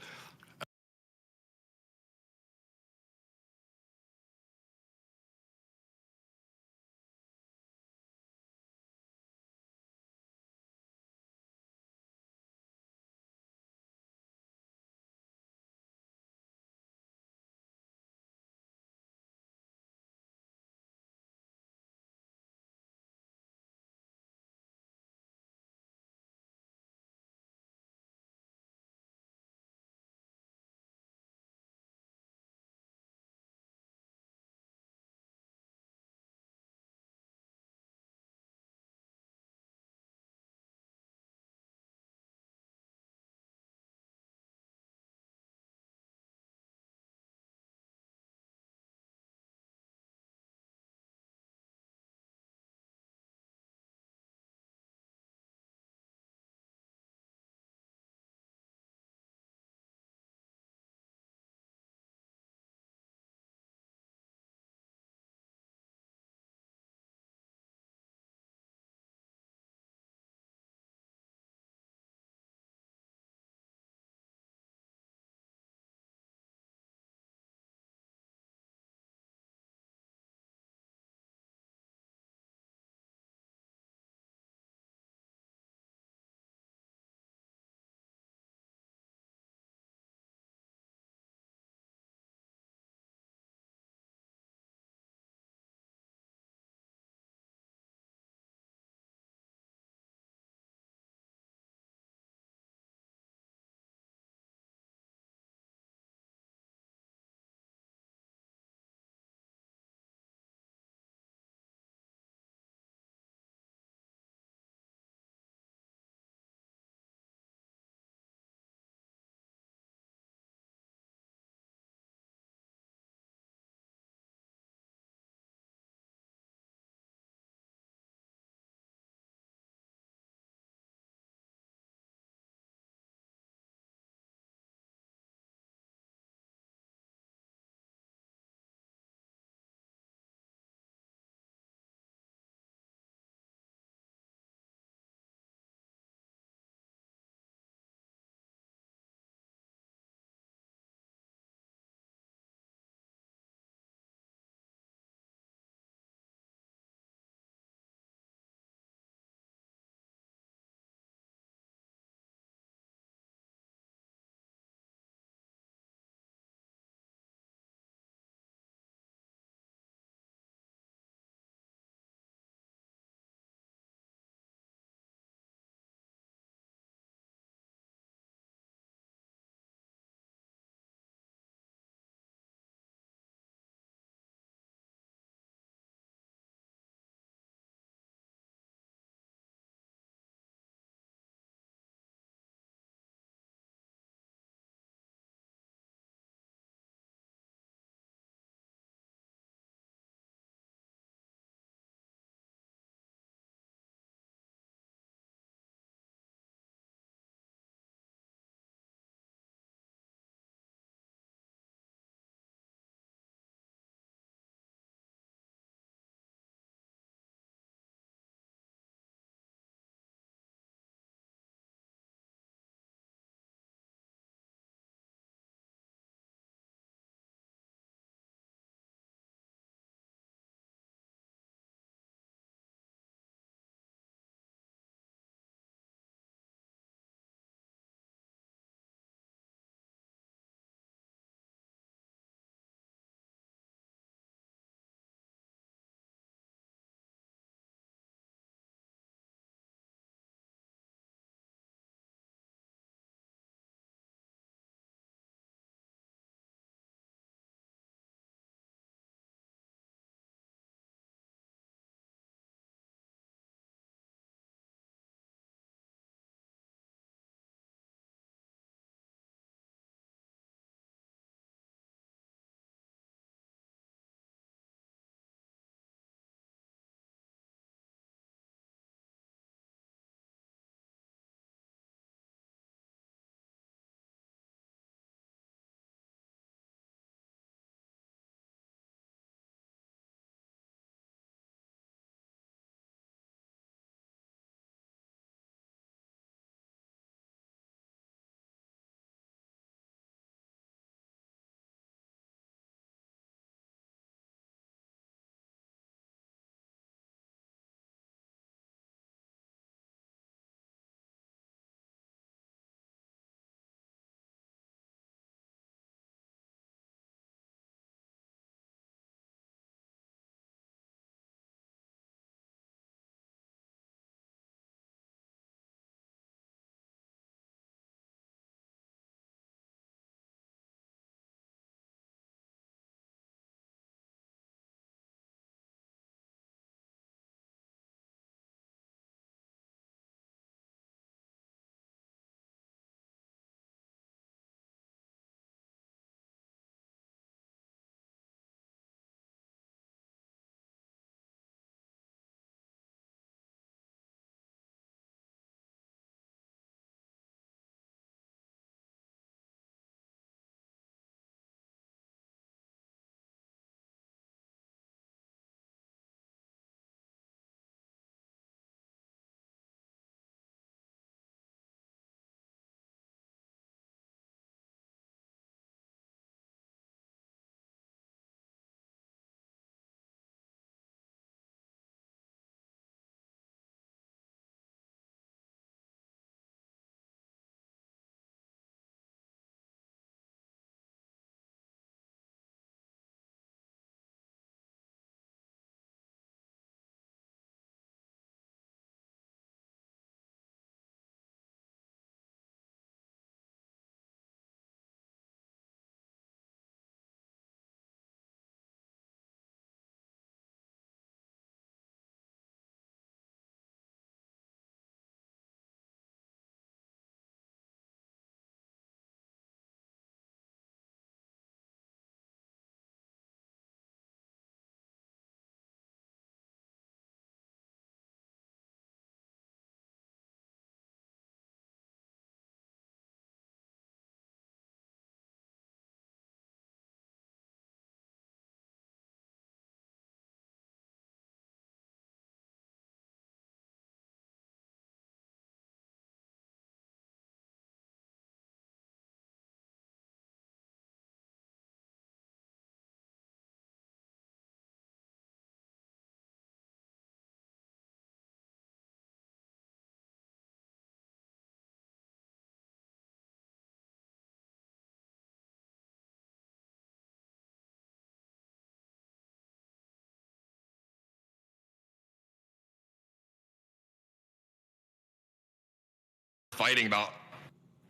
fighting about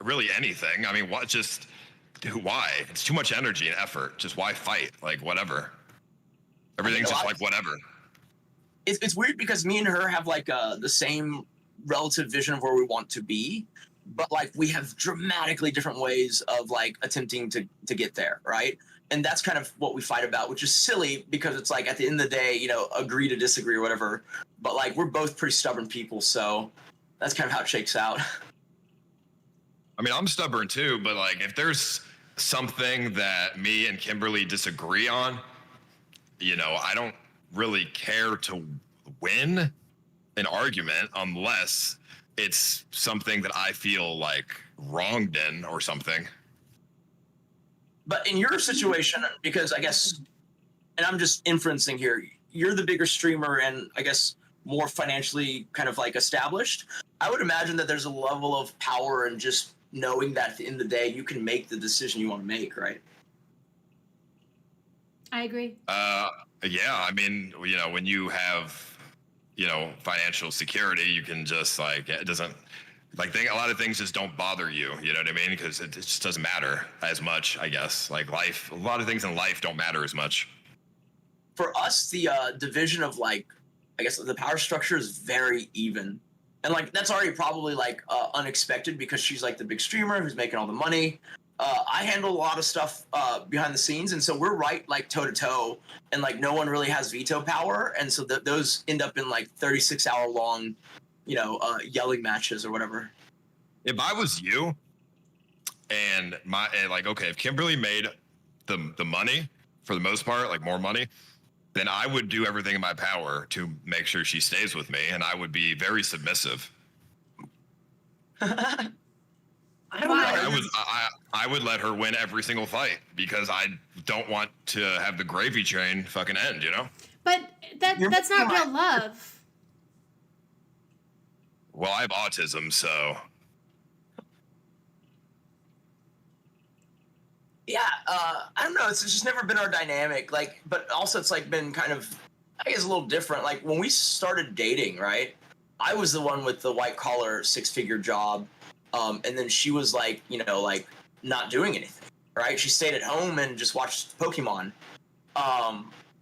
really anything. I mean, what? Just why? It's too much energy and effort. Just why fight? Like whatever. Everything's just like whatever. It's weird because me and her have like the same relative vision of where we want to be, but like we have dramatically different ways of like attempting to get there, right? And that's kind of what we fight about, which is silly because it's like at the end of the day, you know, agree to disagree or whatever. But like we're both pretty stubborn people, so that's kind of how it shakes out. I mean, I'm stubborn too, but like if there's something that me and Kimberly disagree on, you know, I don't really care to win an argument unless it's something that I feel like wronged in or something. But in your situation, because I guess, and I'm just inferencing here, you're the bigger streamer and I guess more financially kind of like established. I would imagine that there's a level of power in just knowing that at the end of the day, you can make the decision you want to make, right? I agree. Yeah, I mean, you know, when you have, you know, financial security, you can just like, it doesn't, like a lot of things just don't bother you, you know what I mean? Because it just doesn't matter as much, I guess. Like life, a lot of things in life don't matter as much. For us, the division of like, I guess the power structure is very even. And like, that's already probably like unexpected because she's like the big streamer who's making all the money. I handle a lot of stuff behind the scenes, and so we're right like toe to toe, and like no one really has veto power, and so those end up in like 36-hour long, you know, yelling matches or whatever. If I was you, and like, okay, if Kimberly made the money for the most part, like more money, then I would do everything in my power to make sure she stays with me, and I would be very submissive. I would let her win every single fight because I don't want to have the gravy train fucking end, you know? But that's not real love. Well, I have autism, so. Yeah, I don't know. It's just never been our dynamic. Like, but also it's like been kind of, I guess, a little different. Like when we started dating, right? I was the one with the white collar 6-figure job. And then she was like, you know, like not doing anything, right? She stayed at home and just watched Pokemon.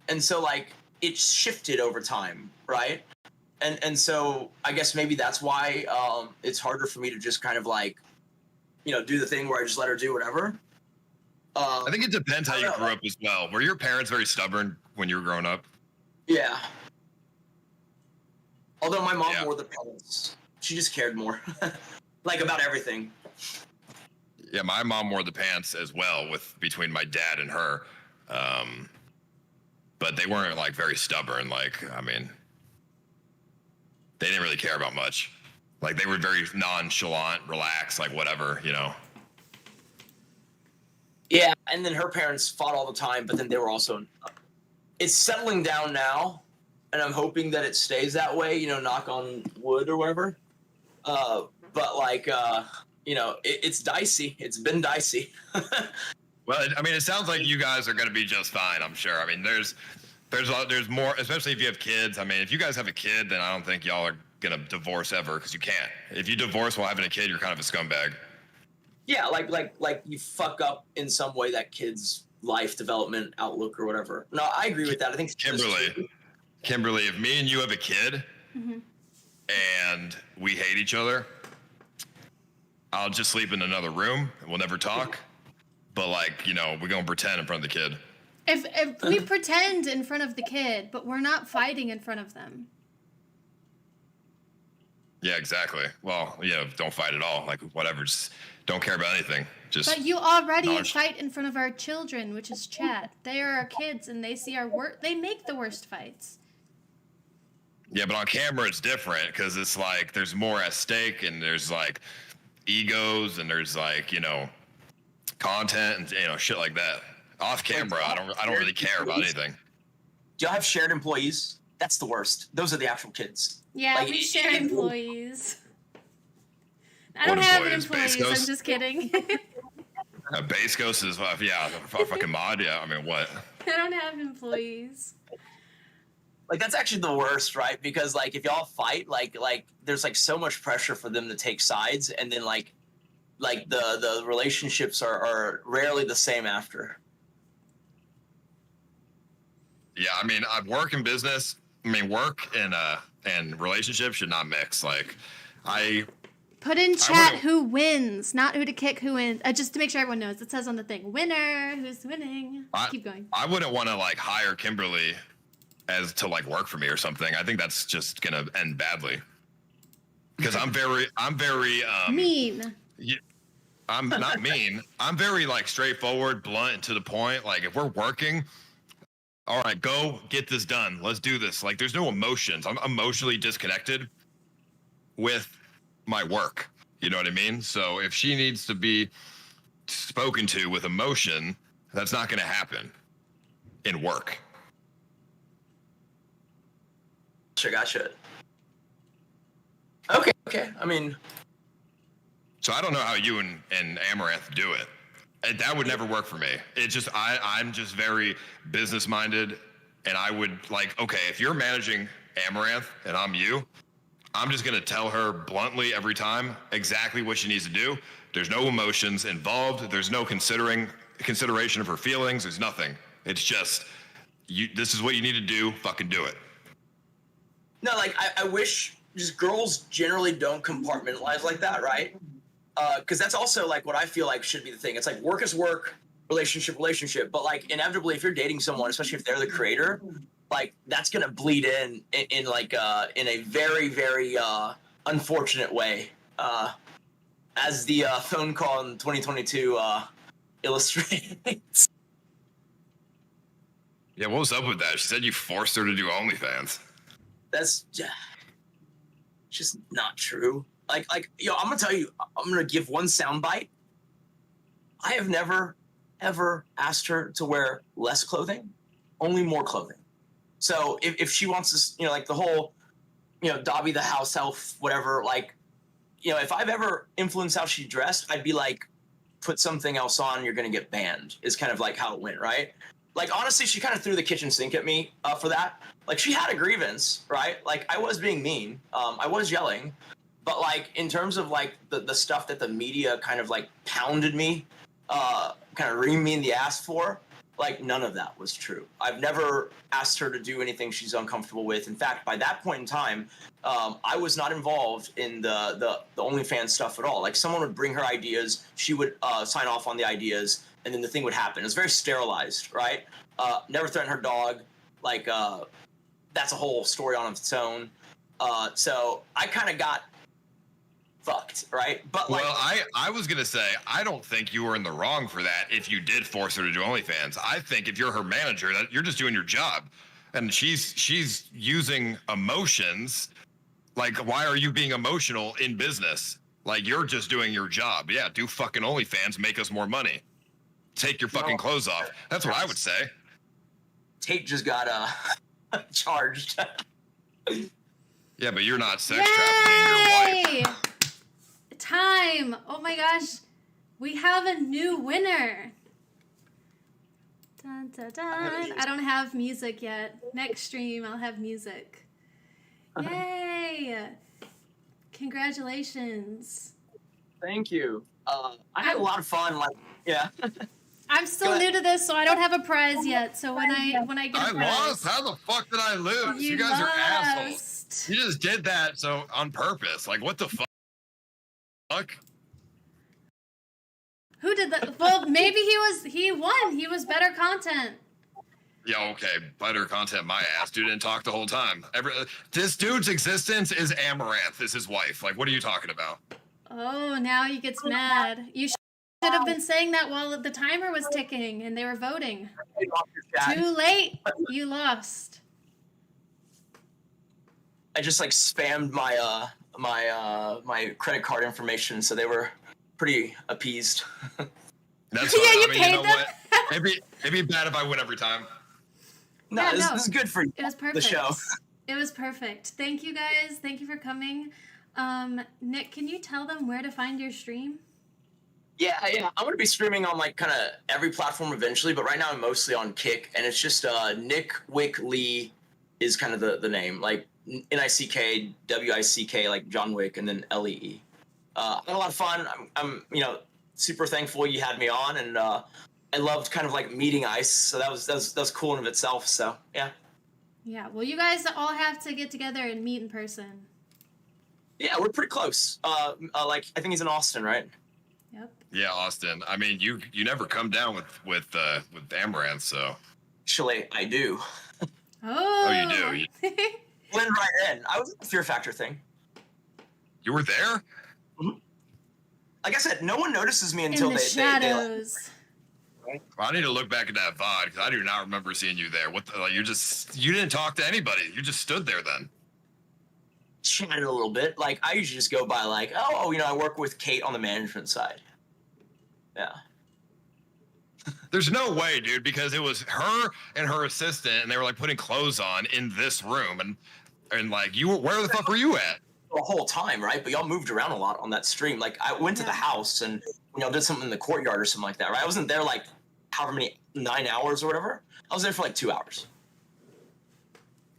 And so like it shifted over time, right? And so I guess maybe that's why it's harder for me to just kind of like, you know, do the thing where I just let her do whatever. I think it depends how you grew up as well. Were your parents very stubborn when you were growing up? Yeah. Although my mom wore the pants. She just cared more. Like about everything. Yeah, my mom wore the pants as well between my dad and her. But they weren't like very stubborn. Like, I mean, they didn't really care about much. Like they were very nonchalant, relaxed, like whatever, you know. Yeah, and then her parents fought all the time, but then they were also. It's settling down now, and I'm hoping that it stays that way. You know, knock on wood or whatever. But like, you know, it's dicey. It's been dicey. Well, I mean, it sounds like you guys are going to be just fine. I'm sure. I mean, there's more, especially if you have kids. I mean, if you guys have a kid, then I don't think y'all are going to divorce ever because you can't. If you divorce while having a kid, you're kind of a scumbag. Yeah, like you fuck up in some way that kid's life development outlook or whatever. No, I agree with that. I think Kimberly, if me and you have a kid and we hate each other, I'll just sleep in another room and we'll never talk. But like, you know, we're gonna pretend in front of the kid. If we pretend in front of the kid, but we're not fighting in front of them. Yeah, exactly. Well, you know, don't fight at all. Like whatever, just don't care about anything. Just. But you already fight in front of our children, which is chat. They are our kids, and they see our work. They make the worst fights. Yeah, but on camera it's different because it's like there's more at stake, and there's like egos, and there's like, you know, content and, you know, shit like that. Off camera, I don't really care about anything. Do y'all have shared employees? That's the worst. Those are the actual kids. Yeah, like, we share employees. I don't have employees. I'm just kidding. Base Ghost is a fucking mod. Yeah, I mean, what? I don't have employees. Like that's actually the worst, right? Because like if y'all fight, like there's like so much pressure for them to take sides, and then like the relationships are rarely the same after. Yeah, I mean, work and business. I mean, work and relationships should not mix. Like, Put in chat who wins, not who to kick, who wins. Just to make sure everyone knows. It says on the thing, winner, who's winning. Keep going. I wouldn't want to like hire Kimberly as to like work for me or something. I think that's just gonna end badly. Because I'm very mean. I'm not mean. I'm very like straightforward, blunt, and to the point. Like if we're working, all right, go get this done. Let's do this. Like there's no emotions. I'm emotionally disconnected with my work. You know what I mean? So if she needs to be spoken to with emotion, that's not going to happen in work. Gotcha. Okay. I mean, so I don't know how you and Amaranth do it. And that would never work for me. It's just I'm just very business minded, and I would like, okay, if you're managing Amaranth and I'm you, I'm just gonna tell her bluntly every time exactly what she needs to do. There's no emotions involved. There's no consideration of her feelings. There's nothing. It's just this is what you need to do. Fucking do it. No, like I wish just girls generally don't compartmentalize like that, right? Because that's also like what I feel like should be the thing. It's like work is work, relationship. But like inevitably, if you're dating someone, especially if they're the creator, like that's gonna bleed in like in a very very unfortunate way, as the phone call in 2022 illustrates. Yeah, what was up with that? She said you forced her to do OnlyFans. That's just not true. Like, yo, I'm gonna tell you, I'm gonna give one soundbite. I have never, ever asked her to wear less clothing, only more clothing. So if she wants to, like the whole, Dobby the house elf, whatever, like, if I've ever influenced how she dressed, I'd be like, put something else on, you're gonna get banned, is kind of like how it went, right? Like, honestly, she kind of threw the kitchen sink at me for that. Like, she had a grievance, right? Like, I was being mean. I was yelling. But, like, in terms of, like, the stuff that the media kind of, like, pounded me, kind of reamed me in the ass for, like, none of that was true. I've never asked her to do anything she's uncomfortable with. In fact, by that point in time, I was not involved in the OnlyFans stuff at all. Like, someone would bring her ideas, she would sign off on the ideas, and then the thing would happen. It was very sterilized, right? Never threatened her dog. Like, that's a whole story on its own. So I kind of got fucked, right? But like, well, I was gonna say I don't think you were in the wrong for that if you did force her to do OnlyFans. I think if you're her manager, that you're just doing your job, and she's using emotions. Like, why are you being emotional in business? Like, you're just doing your job. Yeah, do fucking OnlyFans, make us more money. Take your fucking clothes off. That's what I would say. Tate just got charged. Yeah, but you're not sex trafficking your wife. Time! Oh my gosh, we have a new winner. Dun, dun, dun. I don't have music yet. Next stream, I'll have music. Yay! Congratulations. Thank you. I had a lot of fun. Like, yeah. I'm still new to this, so I don't have a prize yet. So when I get a prize, lost. How the fuck did I lose? You guys are assholes. You just did that on purpose. Like, what the fuck? Who did that? Well, maybe he won. He was better content. Yeah, okay, better content. My ass, dude didn't talk the whole time. This dude's existence is Amaranth, is his wife. Like, what are you talking about? Oh, now he gets mad. You should have been saying that while the timer was ticking and they were voting. Too late. You lost. I just like spammed my my credit card information, so they were pretty appeased. That's yeah, you I mean, paid them. What? It'd be bad if I win every time. No, Yeah, this is good for It was perfect. the show. It was perfect. Thank you guys. Thank you for coming. Nick, can you tell them where to find your stream? Yeah. I'm gonna be streaming on like kind of every platform eventually, but right now I'm mostly on Kick, and it's just Nick Wick Lee is kind of the name, like NICK, WICK, like John Wick, and then LEE. I had a lot of fun. I'm super thankful you had me on, and I loved kind of like meeting Ice, so that was cool in of itself. So yeah. Yeah, well, you guys all have to get together and meet in person. Yeah, we're pretty close. Like I think he's in Austin, right? Yep. Yeah, Austin. I mean, you never come down with Amaranth, so. Actually, I do. Oh, you do. Blend right in. I was at the Fear Factor thing. You were there? Mm-hmm. Like I said, no one notices me in until the shadows. Well, I need to look back at that VOD because I do not remember seeing you there. What the, like, you didn't talk to anybody. You just stood there then. Chatted a little bit. Like I usually just go by like, oh, I work with Kate on the management side. Yeah. There's no way, dude, because it was her and her assistant, and they were like putting clothes on in this room, and like you were, where the fuck were you at? The whole time, right? But y'all moved around a lot on that stream. Like I went to the house and y'all did something in the courtyard or something like that, right? I wasn't there like however many 9 hours or whatever. I was there for like 2 hours.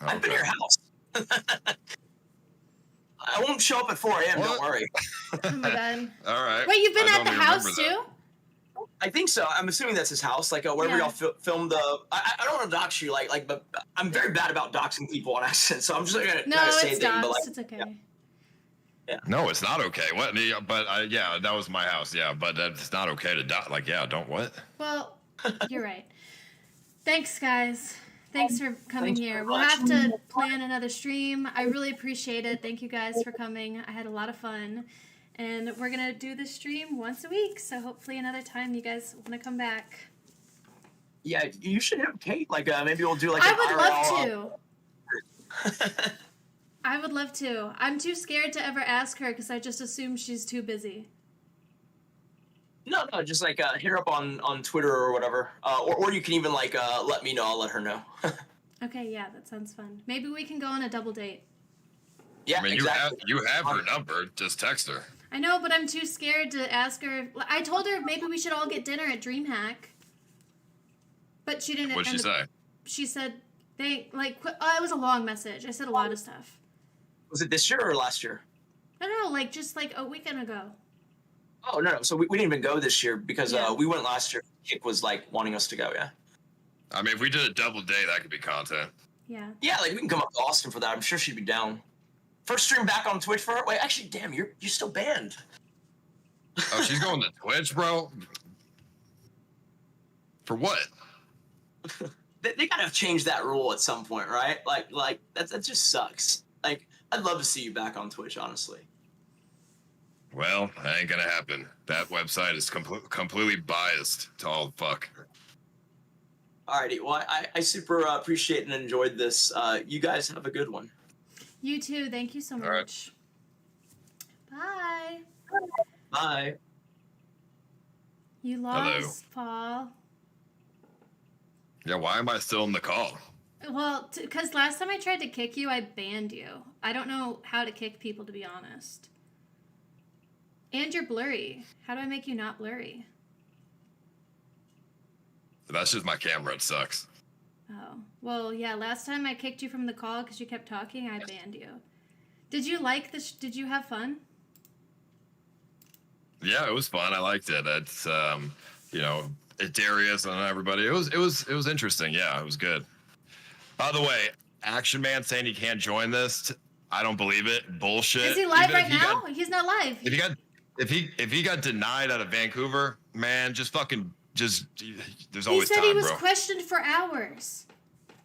Okay. I've been to your house. I won't show up at 4 a.m. Don't worry. Oh my god. All right. Wait, you've been at the house too? I think so. I'm assuming that's his house, like wherever y'all filmed the. I don't want to dox you, like, but I'm very bad about doxing people on accident, so I'm just gonna say it's anything. doxed. But like, it's okay. Yeah. No, it's not okay. What? But yeah, that was my house. Yeah, but it's not okay to like, yeah, don't what? Well, you're right. Thanks, guys. Thanks for coming here. We'll have to plan another stream. I really appreciate it. Thank you guys for coming. I had a lot of fun. And we're going to do this stream once a week. So hopefully another time you guys want to come back. Yeah, you should have Kate. Like, maybe we'll do like I would love to. I would love to. I'm too scared to ever ask her because I just assume she's too busy. No, just like hit her up on Twitter or whatever. Or you can even like let me know. I'll let her know. Okay, yeah, that sounds fun. Maybe we can go on a double date. Yeah, I mean, exactly. you have her number. Just text her. I know, but I'm too scared to ask her. I told her maybe we should all get dinner at DreamHack. But she didn't. What'd she say? She said, it was a long message. I said a lot of stuff. Was it this year or last year? I don't know, like just like a weekend ago. Oh, no. So we didn't even go this year because we went last year. Kick was like wanting us to go, yeah. I mean, if we did a double day, that could be content. Yeah. Yeah, like we can come up to Austin for that. I'm sure she'd be down. First stream back on Twitch for her? Wait, actually, damn, you're still banned. Oh, she's going to Twitch, bro? For what? They gotta change that rule at some point, right? Like that just sucks. Like, I'd love to see you back on Twitch, honestly. Well, that ain't gonna happen. That website is completely biased to all the fuck. Alrighty, well, I super appreciate and enjoyed this. You guys have a good one. You too. Thank you so much. Bye. Bye. You lost, Paul. Yeah, why am I still in the call? Well, because last time I tried to kick you, I banned you. I don't know how to kick people, to be honest. And you're blurry. How do I make you not blurry? That's just my camera. It sucks. Oh. Well, yeah, last time I kicked you from the call because you kept talking, I banned you. Did you like this? Did you have fun? Yeah, it was fun. I liked it. It's, Darius and everybody. It was interesting. Yeah, it was good. By the way, Action Man saying he can't join this. I don't believe it. Bullshit. Is he live right now? He's not live. If he got denied out of Vancouver, man, there's always time, He said he was bro. questioned for hours.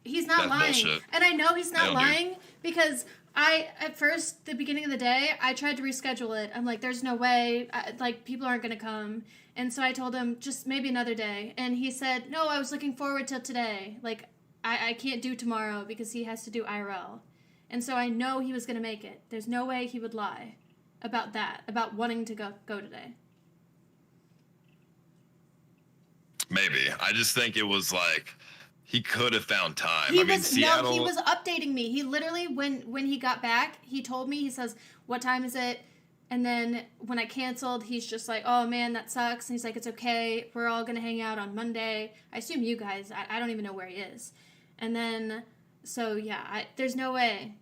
He's not That's lying. bullshit. And I know he's not Yeah, lying because at first, the beginning of the day, I tried to reschedule it. I'm like, there's no way, people aren't going to come. And so I told him, just maybe another day. And he said, no, I was looking forward till today. Like, I can't do tomorrow because he has to do IRL. And so I know he was going to make it. There's no way he would lie about that, about wanting to go today. Maybe. I just think it was like he could have found time. He Seattle. he was updating me. He literally, when he got back, he told me, he says, what time is it? And then when I canceled, he's just like, oh man, that sucks. And he's like, it's okay. We're all going to hang out on Monday. I assume you guys, I don't even know where he is. And then, So yeah, there's no way.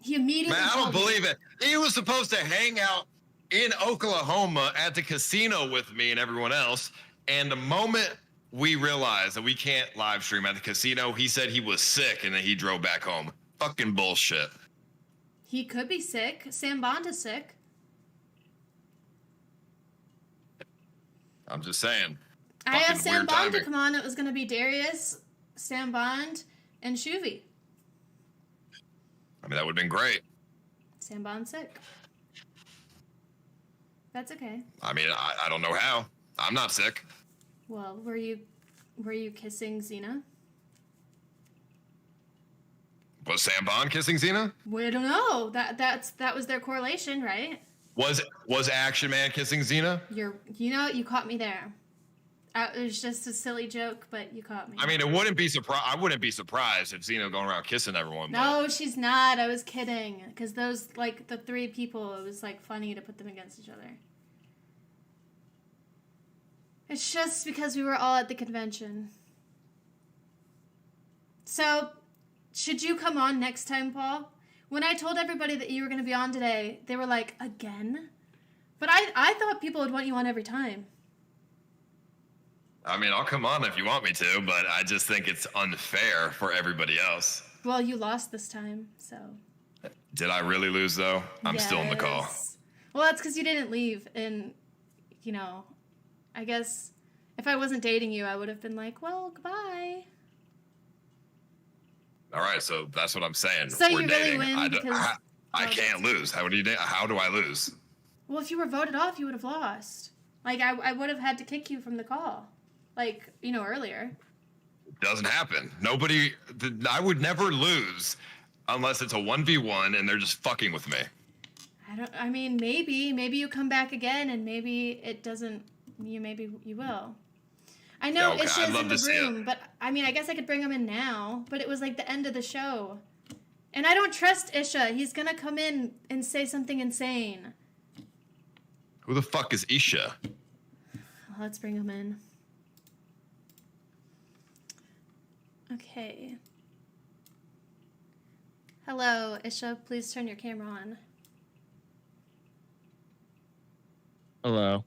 He immediately. Man, I don't believe it. He was supposed to hang out in Oklahoma at the casino with me and everyone else. And the moment we realized that we can't live stream at the casino, he said he was sick and then he drove back home. Fucking bullshit. He could be sick. Sam Bond is sick. I'm just saying. I asked Sam weird Bond to timing. come on. It was going to be Darius, Sam Bond, and Shoovy. I mean, that would have been great. Sam Bond's sick. That's okay. I mean, I don't know how. I'm not sick. Well, were you kissing Xena? Was Sam Bond kissing Xena? We don't know. That was their correlation, right? Was Action Man kissing Xena? You caught me there. It was just a silly joke, but you caught me. I mean, I wouldn't be surprised if Xena going around kissing everyone. No, she's not. I was kidding. Because those, like, the three people, it was, like, funny to put them against each other. It's just because we were all at the convention. So, should you come on next time, Paul? When I told everybody that you were going to be on today, they were like, again? But I thought people would want you on every time. I mean, I'll come on if you want me to, but I just think it's unfair for everybody else. Well, you lost this time, so. Did I really lose, though? I'm still in the call. Yes. Well, that's because you didn't leave, and, you know, I guess if I wasn't dating you, I would have been like, well, goodbye. All right, so that's what I'm saying. So We're you really dating. win because... I can't lose. How do I lose? Well, if you were voted off, you would have lost. Like, I would have had to kick you from the call. Like, you know, earlier. Doesn't happen. I would never lose unless it's a 1v1 and they're just fucking with me. I mean, maybe you come back again and maybe it doesn't, maybe you will. I know Yeah, okay. Isha's I'd love in the to see it. room, but I mean, I guess I could bring him in now, but it was like the end of the show. And I don't trust Isha. He's gonna come in and say something insane. Who the fuck is Isha? Well, let's bring him in. Okay. Hello, Isha. Please turn your camera on. Hello.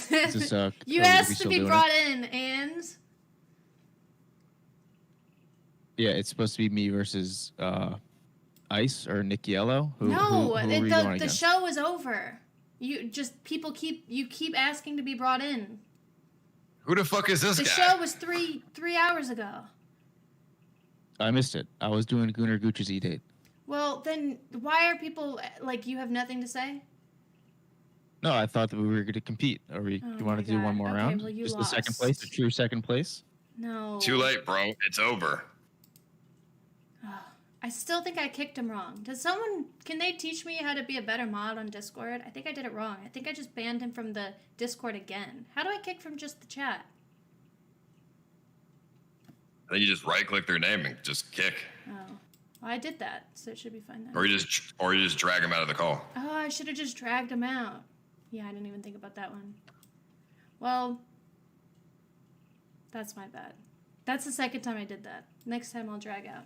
This is, You are we asked to still be doing brought it? in, and Yeah, it's supposed to be me versus Ice or Nick Yellow. Who are we going the against? show is over. You keep asking to be brought in. Who the fuck is this The guy? show was three hours ago. I missed it. I was doing Gunnar Gooch's E-Date. Well, then why are people like you have nothing to say? No, I thought that we were going to compete. Are we? Oh do you want my to do one God. more Okay, round? well, you Just the second lost. place, the true second place. No. Too late, bro. It's over. I still think I kicked him wrong. Can they teach me how to be a better mod on Discord? I think I did it wrong. I think I just banned him from the Discord again. How do I kick from just the chat? Then you just right-click their name and just kick, Oh, well, I did that, so it should be fine then. or you just drag them out of the call. Oh, I should have just dragged him out. Yeah, I didn't even think about that one. Well, that's my bad. That's the second time I did that. Next time I'll drag out.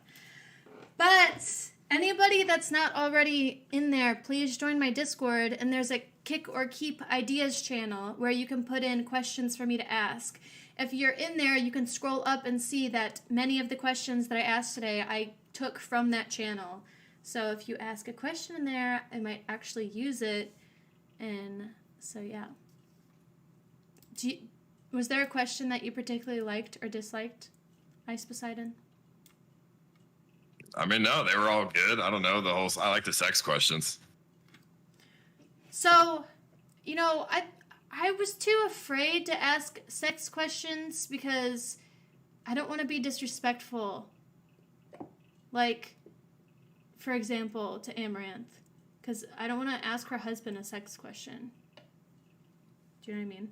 But anybody that's not already in there, please join my Discord. And there's a Kick or Keep Ideas channel where you can put in questions for me to ask. If you're in there, you can scroll up and see that many of the questions that I asked today, I took from that channel. So if you ask a question in there, I might actually use it. And so, yeah. Was there a question that you particularly liked or disliked, Ice Poseidon? I mean, no, they were all good. I don't know I like the sex questions. So, you know, I was too afraid to ask sex questions because I don't want to be disrespectful. Like, for example, to Amaranth. Because I don't want to ask her husband a sex question. Do you know what I mean?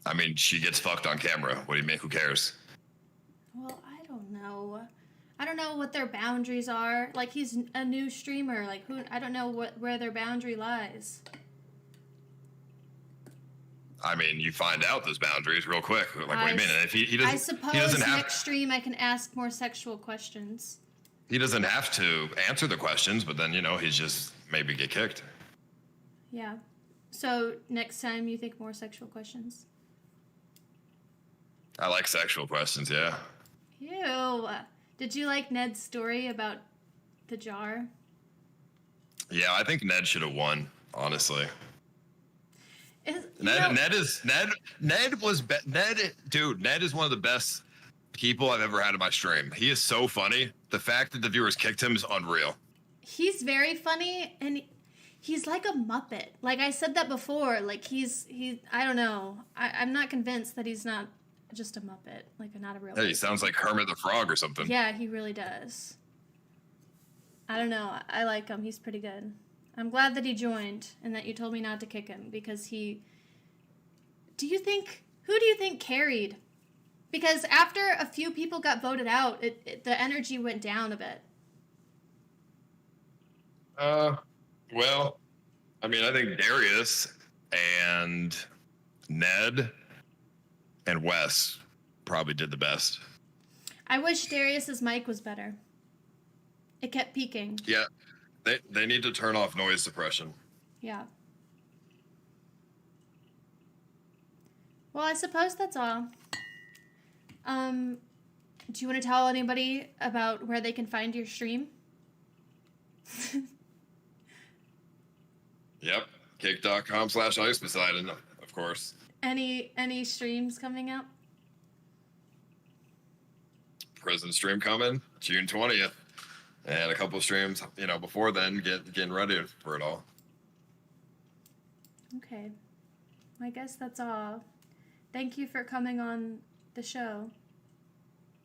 I mean, she gets fucked on camera. What do you mean? Who cares? Well, I don't know. I don't know what their boundaries are. Like, he's a new streamer. Like, I don't know where their boundary lies. I mean, you find out those boundaries real quick. Like, what do you mean? And if he doesn't, I suppose he doesn't have, next stream I can ask more sexual questions. he doesn't have to answer the questions, but then, you know, he's just maybe get kicked. Yeah. So next time you think more sexual questions? I like sexual questions, yeah. Ew. Did you like Ned's story about the jar? Yeah, I think Ned should have won, honestly. Ned is one of the best people I've ever had in my stream. He is so funny. The fact that the viewers kicked him is unreal. He's very funny, and he's like a Muppet. Like I said that before. Like I don't know. I'm not convinced that he's not just a Muppet. Like not a real. Yeah, he sounds like Kermit the Frog or something. Yeah, he really does. I don't know. I like him. He's pretty good. I'm glad that he joined and that you told me not to kick him because who do you think carried? Because after a few people got voted out, the energy went down a bit. Well, I mean, I think Darius and Ned and Wes probably did the best. I wish Darius's mic was better. It kept peaking. Yeah, they need to turn off noise suppression. Yeah. Well, I suppose that's all. Do you want to tell anybody about where they can find your stream? Yep, kick.com/iceposeidon, of course. Any streams coming up? Prison stream coming June 20th. And a couple of streams, you know, before then, getting ready for it all. Okay. I guess that's all. Thank you for coming on the show.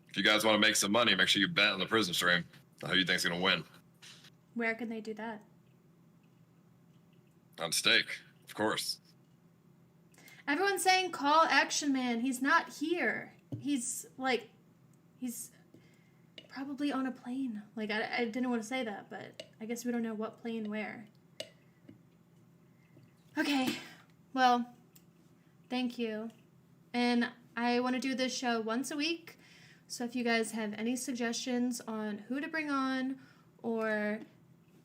If you guys want to make some money, make sure you bet on the prison stream. Who you think's gonna win? Where can they do that? On stake, of course. Everyone's saying call Action Man. He's not here. He's probably on a plane. Like, I didn't want to say that, but I guess we don't know what plane where. Okay, well, thank you. And I want to do this show once a week, so if you guys have any suggestions on who to bring on, or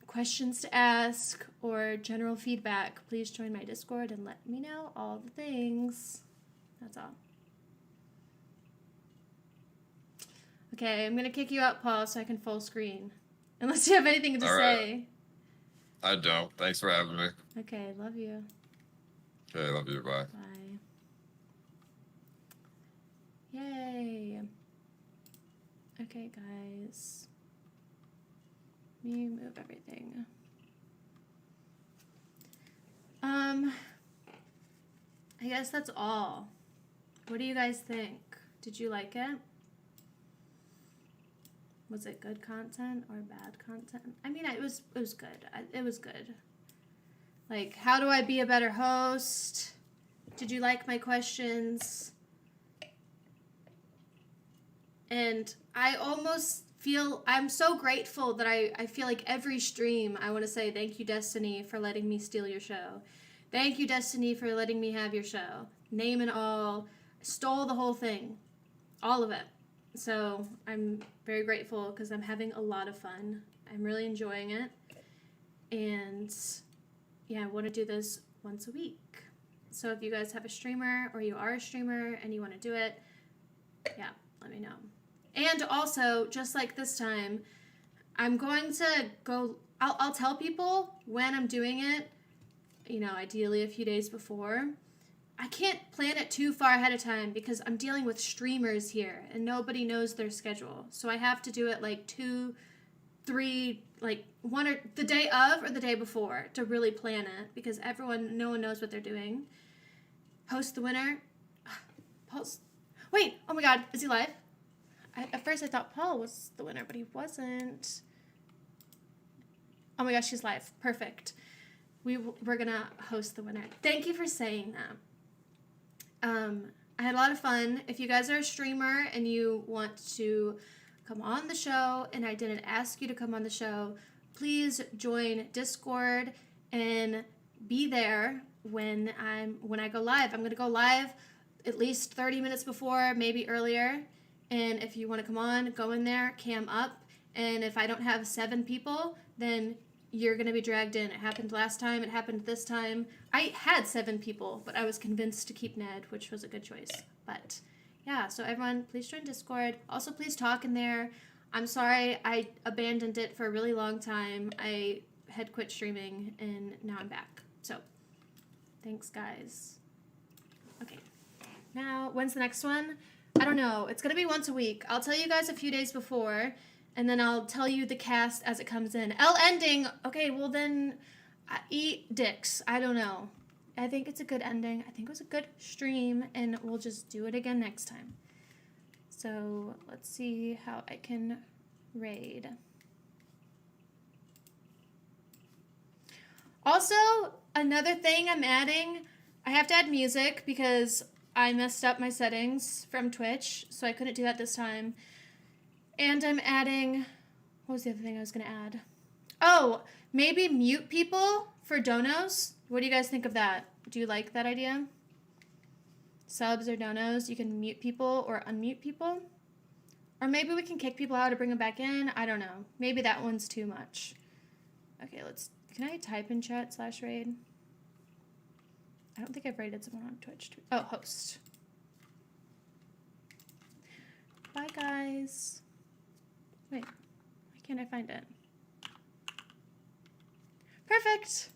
questions to ask, or general feedback, please join my Discord and let me know all the things. That's all. Okay, I'm gonna kick you out, Paul, so I can full screen. Unless you have anything to say. I don't. Thanks for having me. Okay, love you. Okay, love you. Bye. Bye. Yay. Okay, guys. Let me move everything. I guess that's all. What do you guys think? Did you like it? Was it good content or bad content? I mean, it was good. It was good. Like, how do I be a better host? Did you like my questions? And I almost feel, I'm so grateful that I feel like every stream I want to say thank you, Destiny, for letting me steal your show. Thank you, Destiny, for letting me have your show. Name and all. Stole the whole thing. All of it. So I'm very grateful because I'm having a lot of fun. I'm really enjoying it. And yeah, I want to do this once a week. So if you guys have a streamer or you are a streamer and you want to do it, yeah, let me know. And also, just like this time, I'm going to go, I'll tell people when I'm doing it, you know, ideally a few days before. I can't plan it too far ahead of time because I'm dealing with streamers here and nobody knows their schedule. So I have to do it like 2, 3, like one or the day of or the day before to really plan it because no one knows what they're doing. Post the winner. Wait, oh my God, is he live? At first I thought Paul was the winner, but he wasn't. Oh my gosh, she's live. Perfect. We're gonna host the winner. Thank you for saying that. I had a lot of fun. If you guys are a streamer and you want to come on the show and I didn't ask you to come on the show, please join Discord and be there when I go live. I'm gonna go live at least 30 minutes before, maybe earlier. And if you want to come on, go in there, cam up. And if I don't have 7 people, then you're gonna be dragged in. It happened last time. It happened this time. I had 7 people, but I was convinced to keep Ned, which was a good choice. But yeah, so everyone, please join Discord. Also, please talk in there. I'm sorry I abandoned it for a really long time. I had quit streaming, and now I'm back. So, thanks, guys. Okay. Now, when's the next one? I don't know. It's going to be once a week. I'll tell you guys a few days before, and then I'll tell you the cast as it comes in. L ending. Okay, well then, eat dicks. I don't know. I think it's a good ending. I think it was a good stream, and we'll just do it again next time. So let's see how I can raid. Also, another thing I'm adding, I have to add music because I messed up my settings from Twitch, so I couldn't do that this time. And I'm adding, what was the other thing I was gonna add? Oh, maybe mute people for donos. What do you guys think of that? Do you like that idea? Subs or donos, you can mute people or unmute people. Or maybe we can kick people out or bring them back in. I don't know. Maybe that one's too much. Okay, can I type in chat /raid? I don't think I've raided someone on Twitch. Oh, host. Bye, guys. Wait, why can't I find it? Perfect.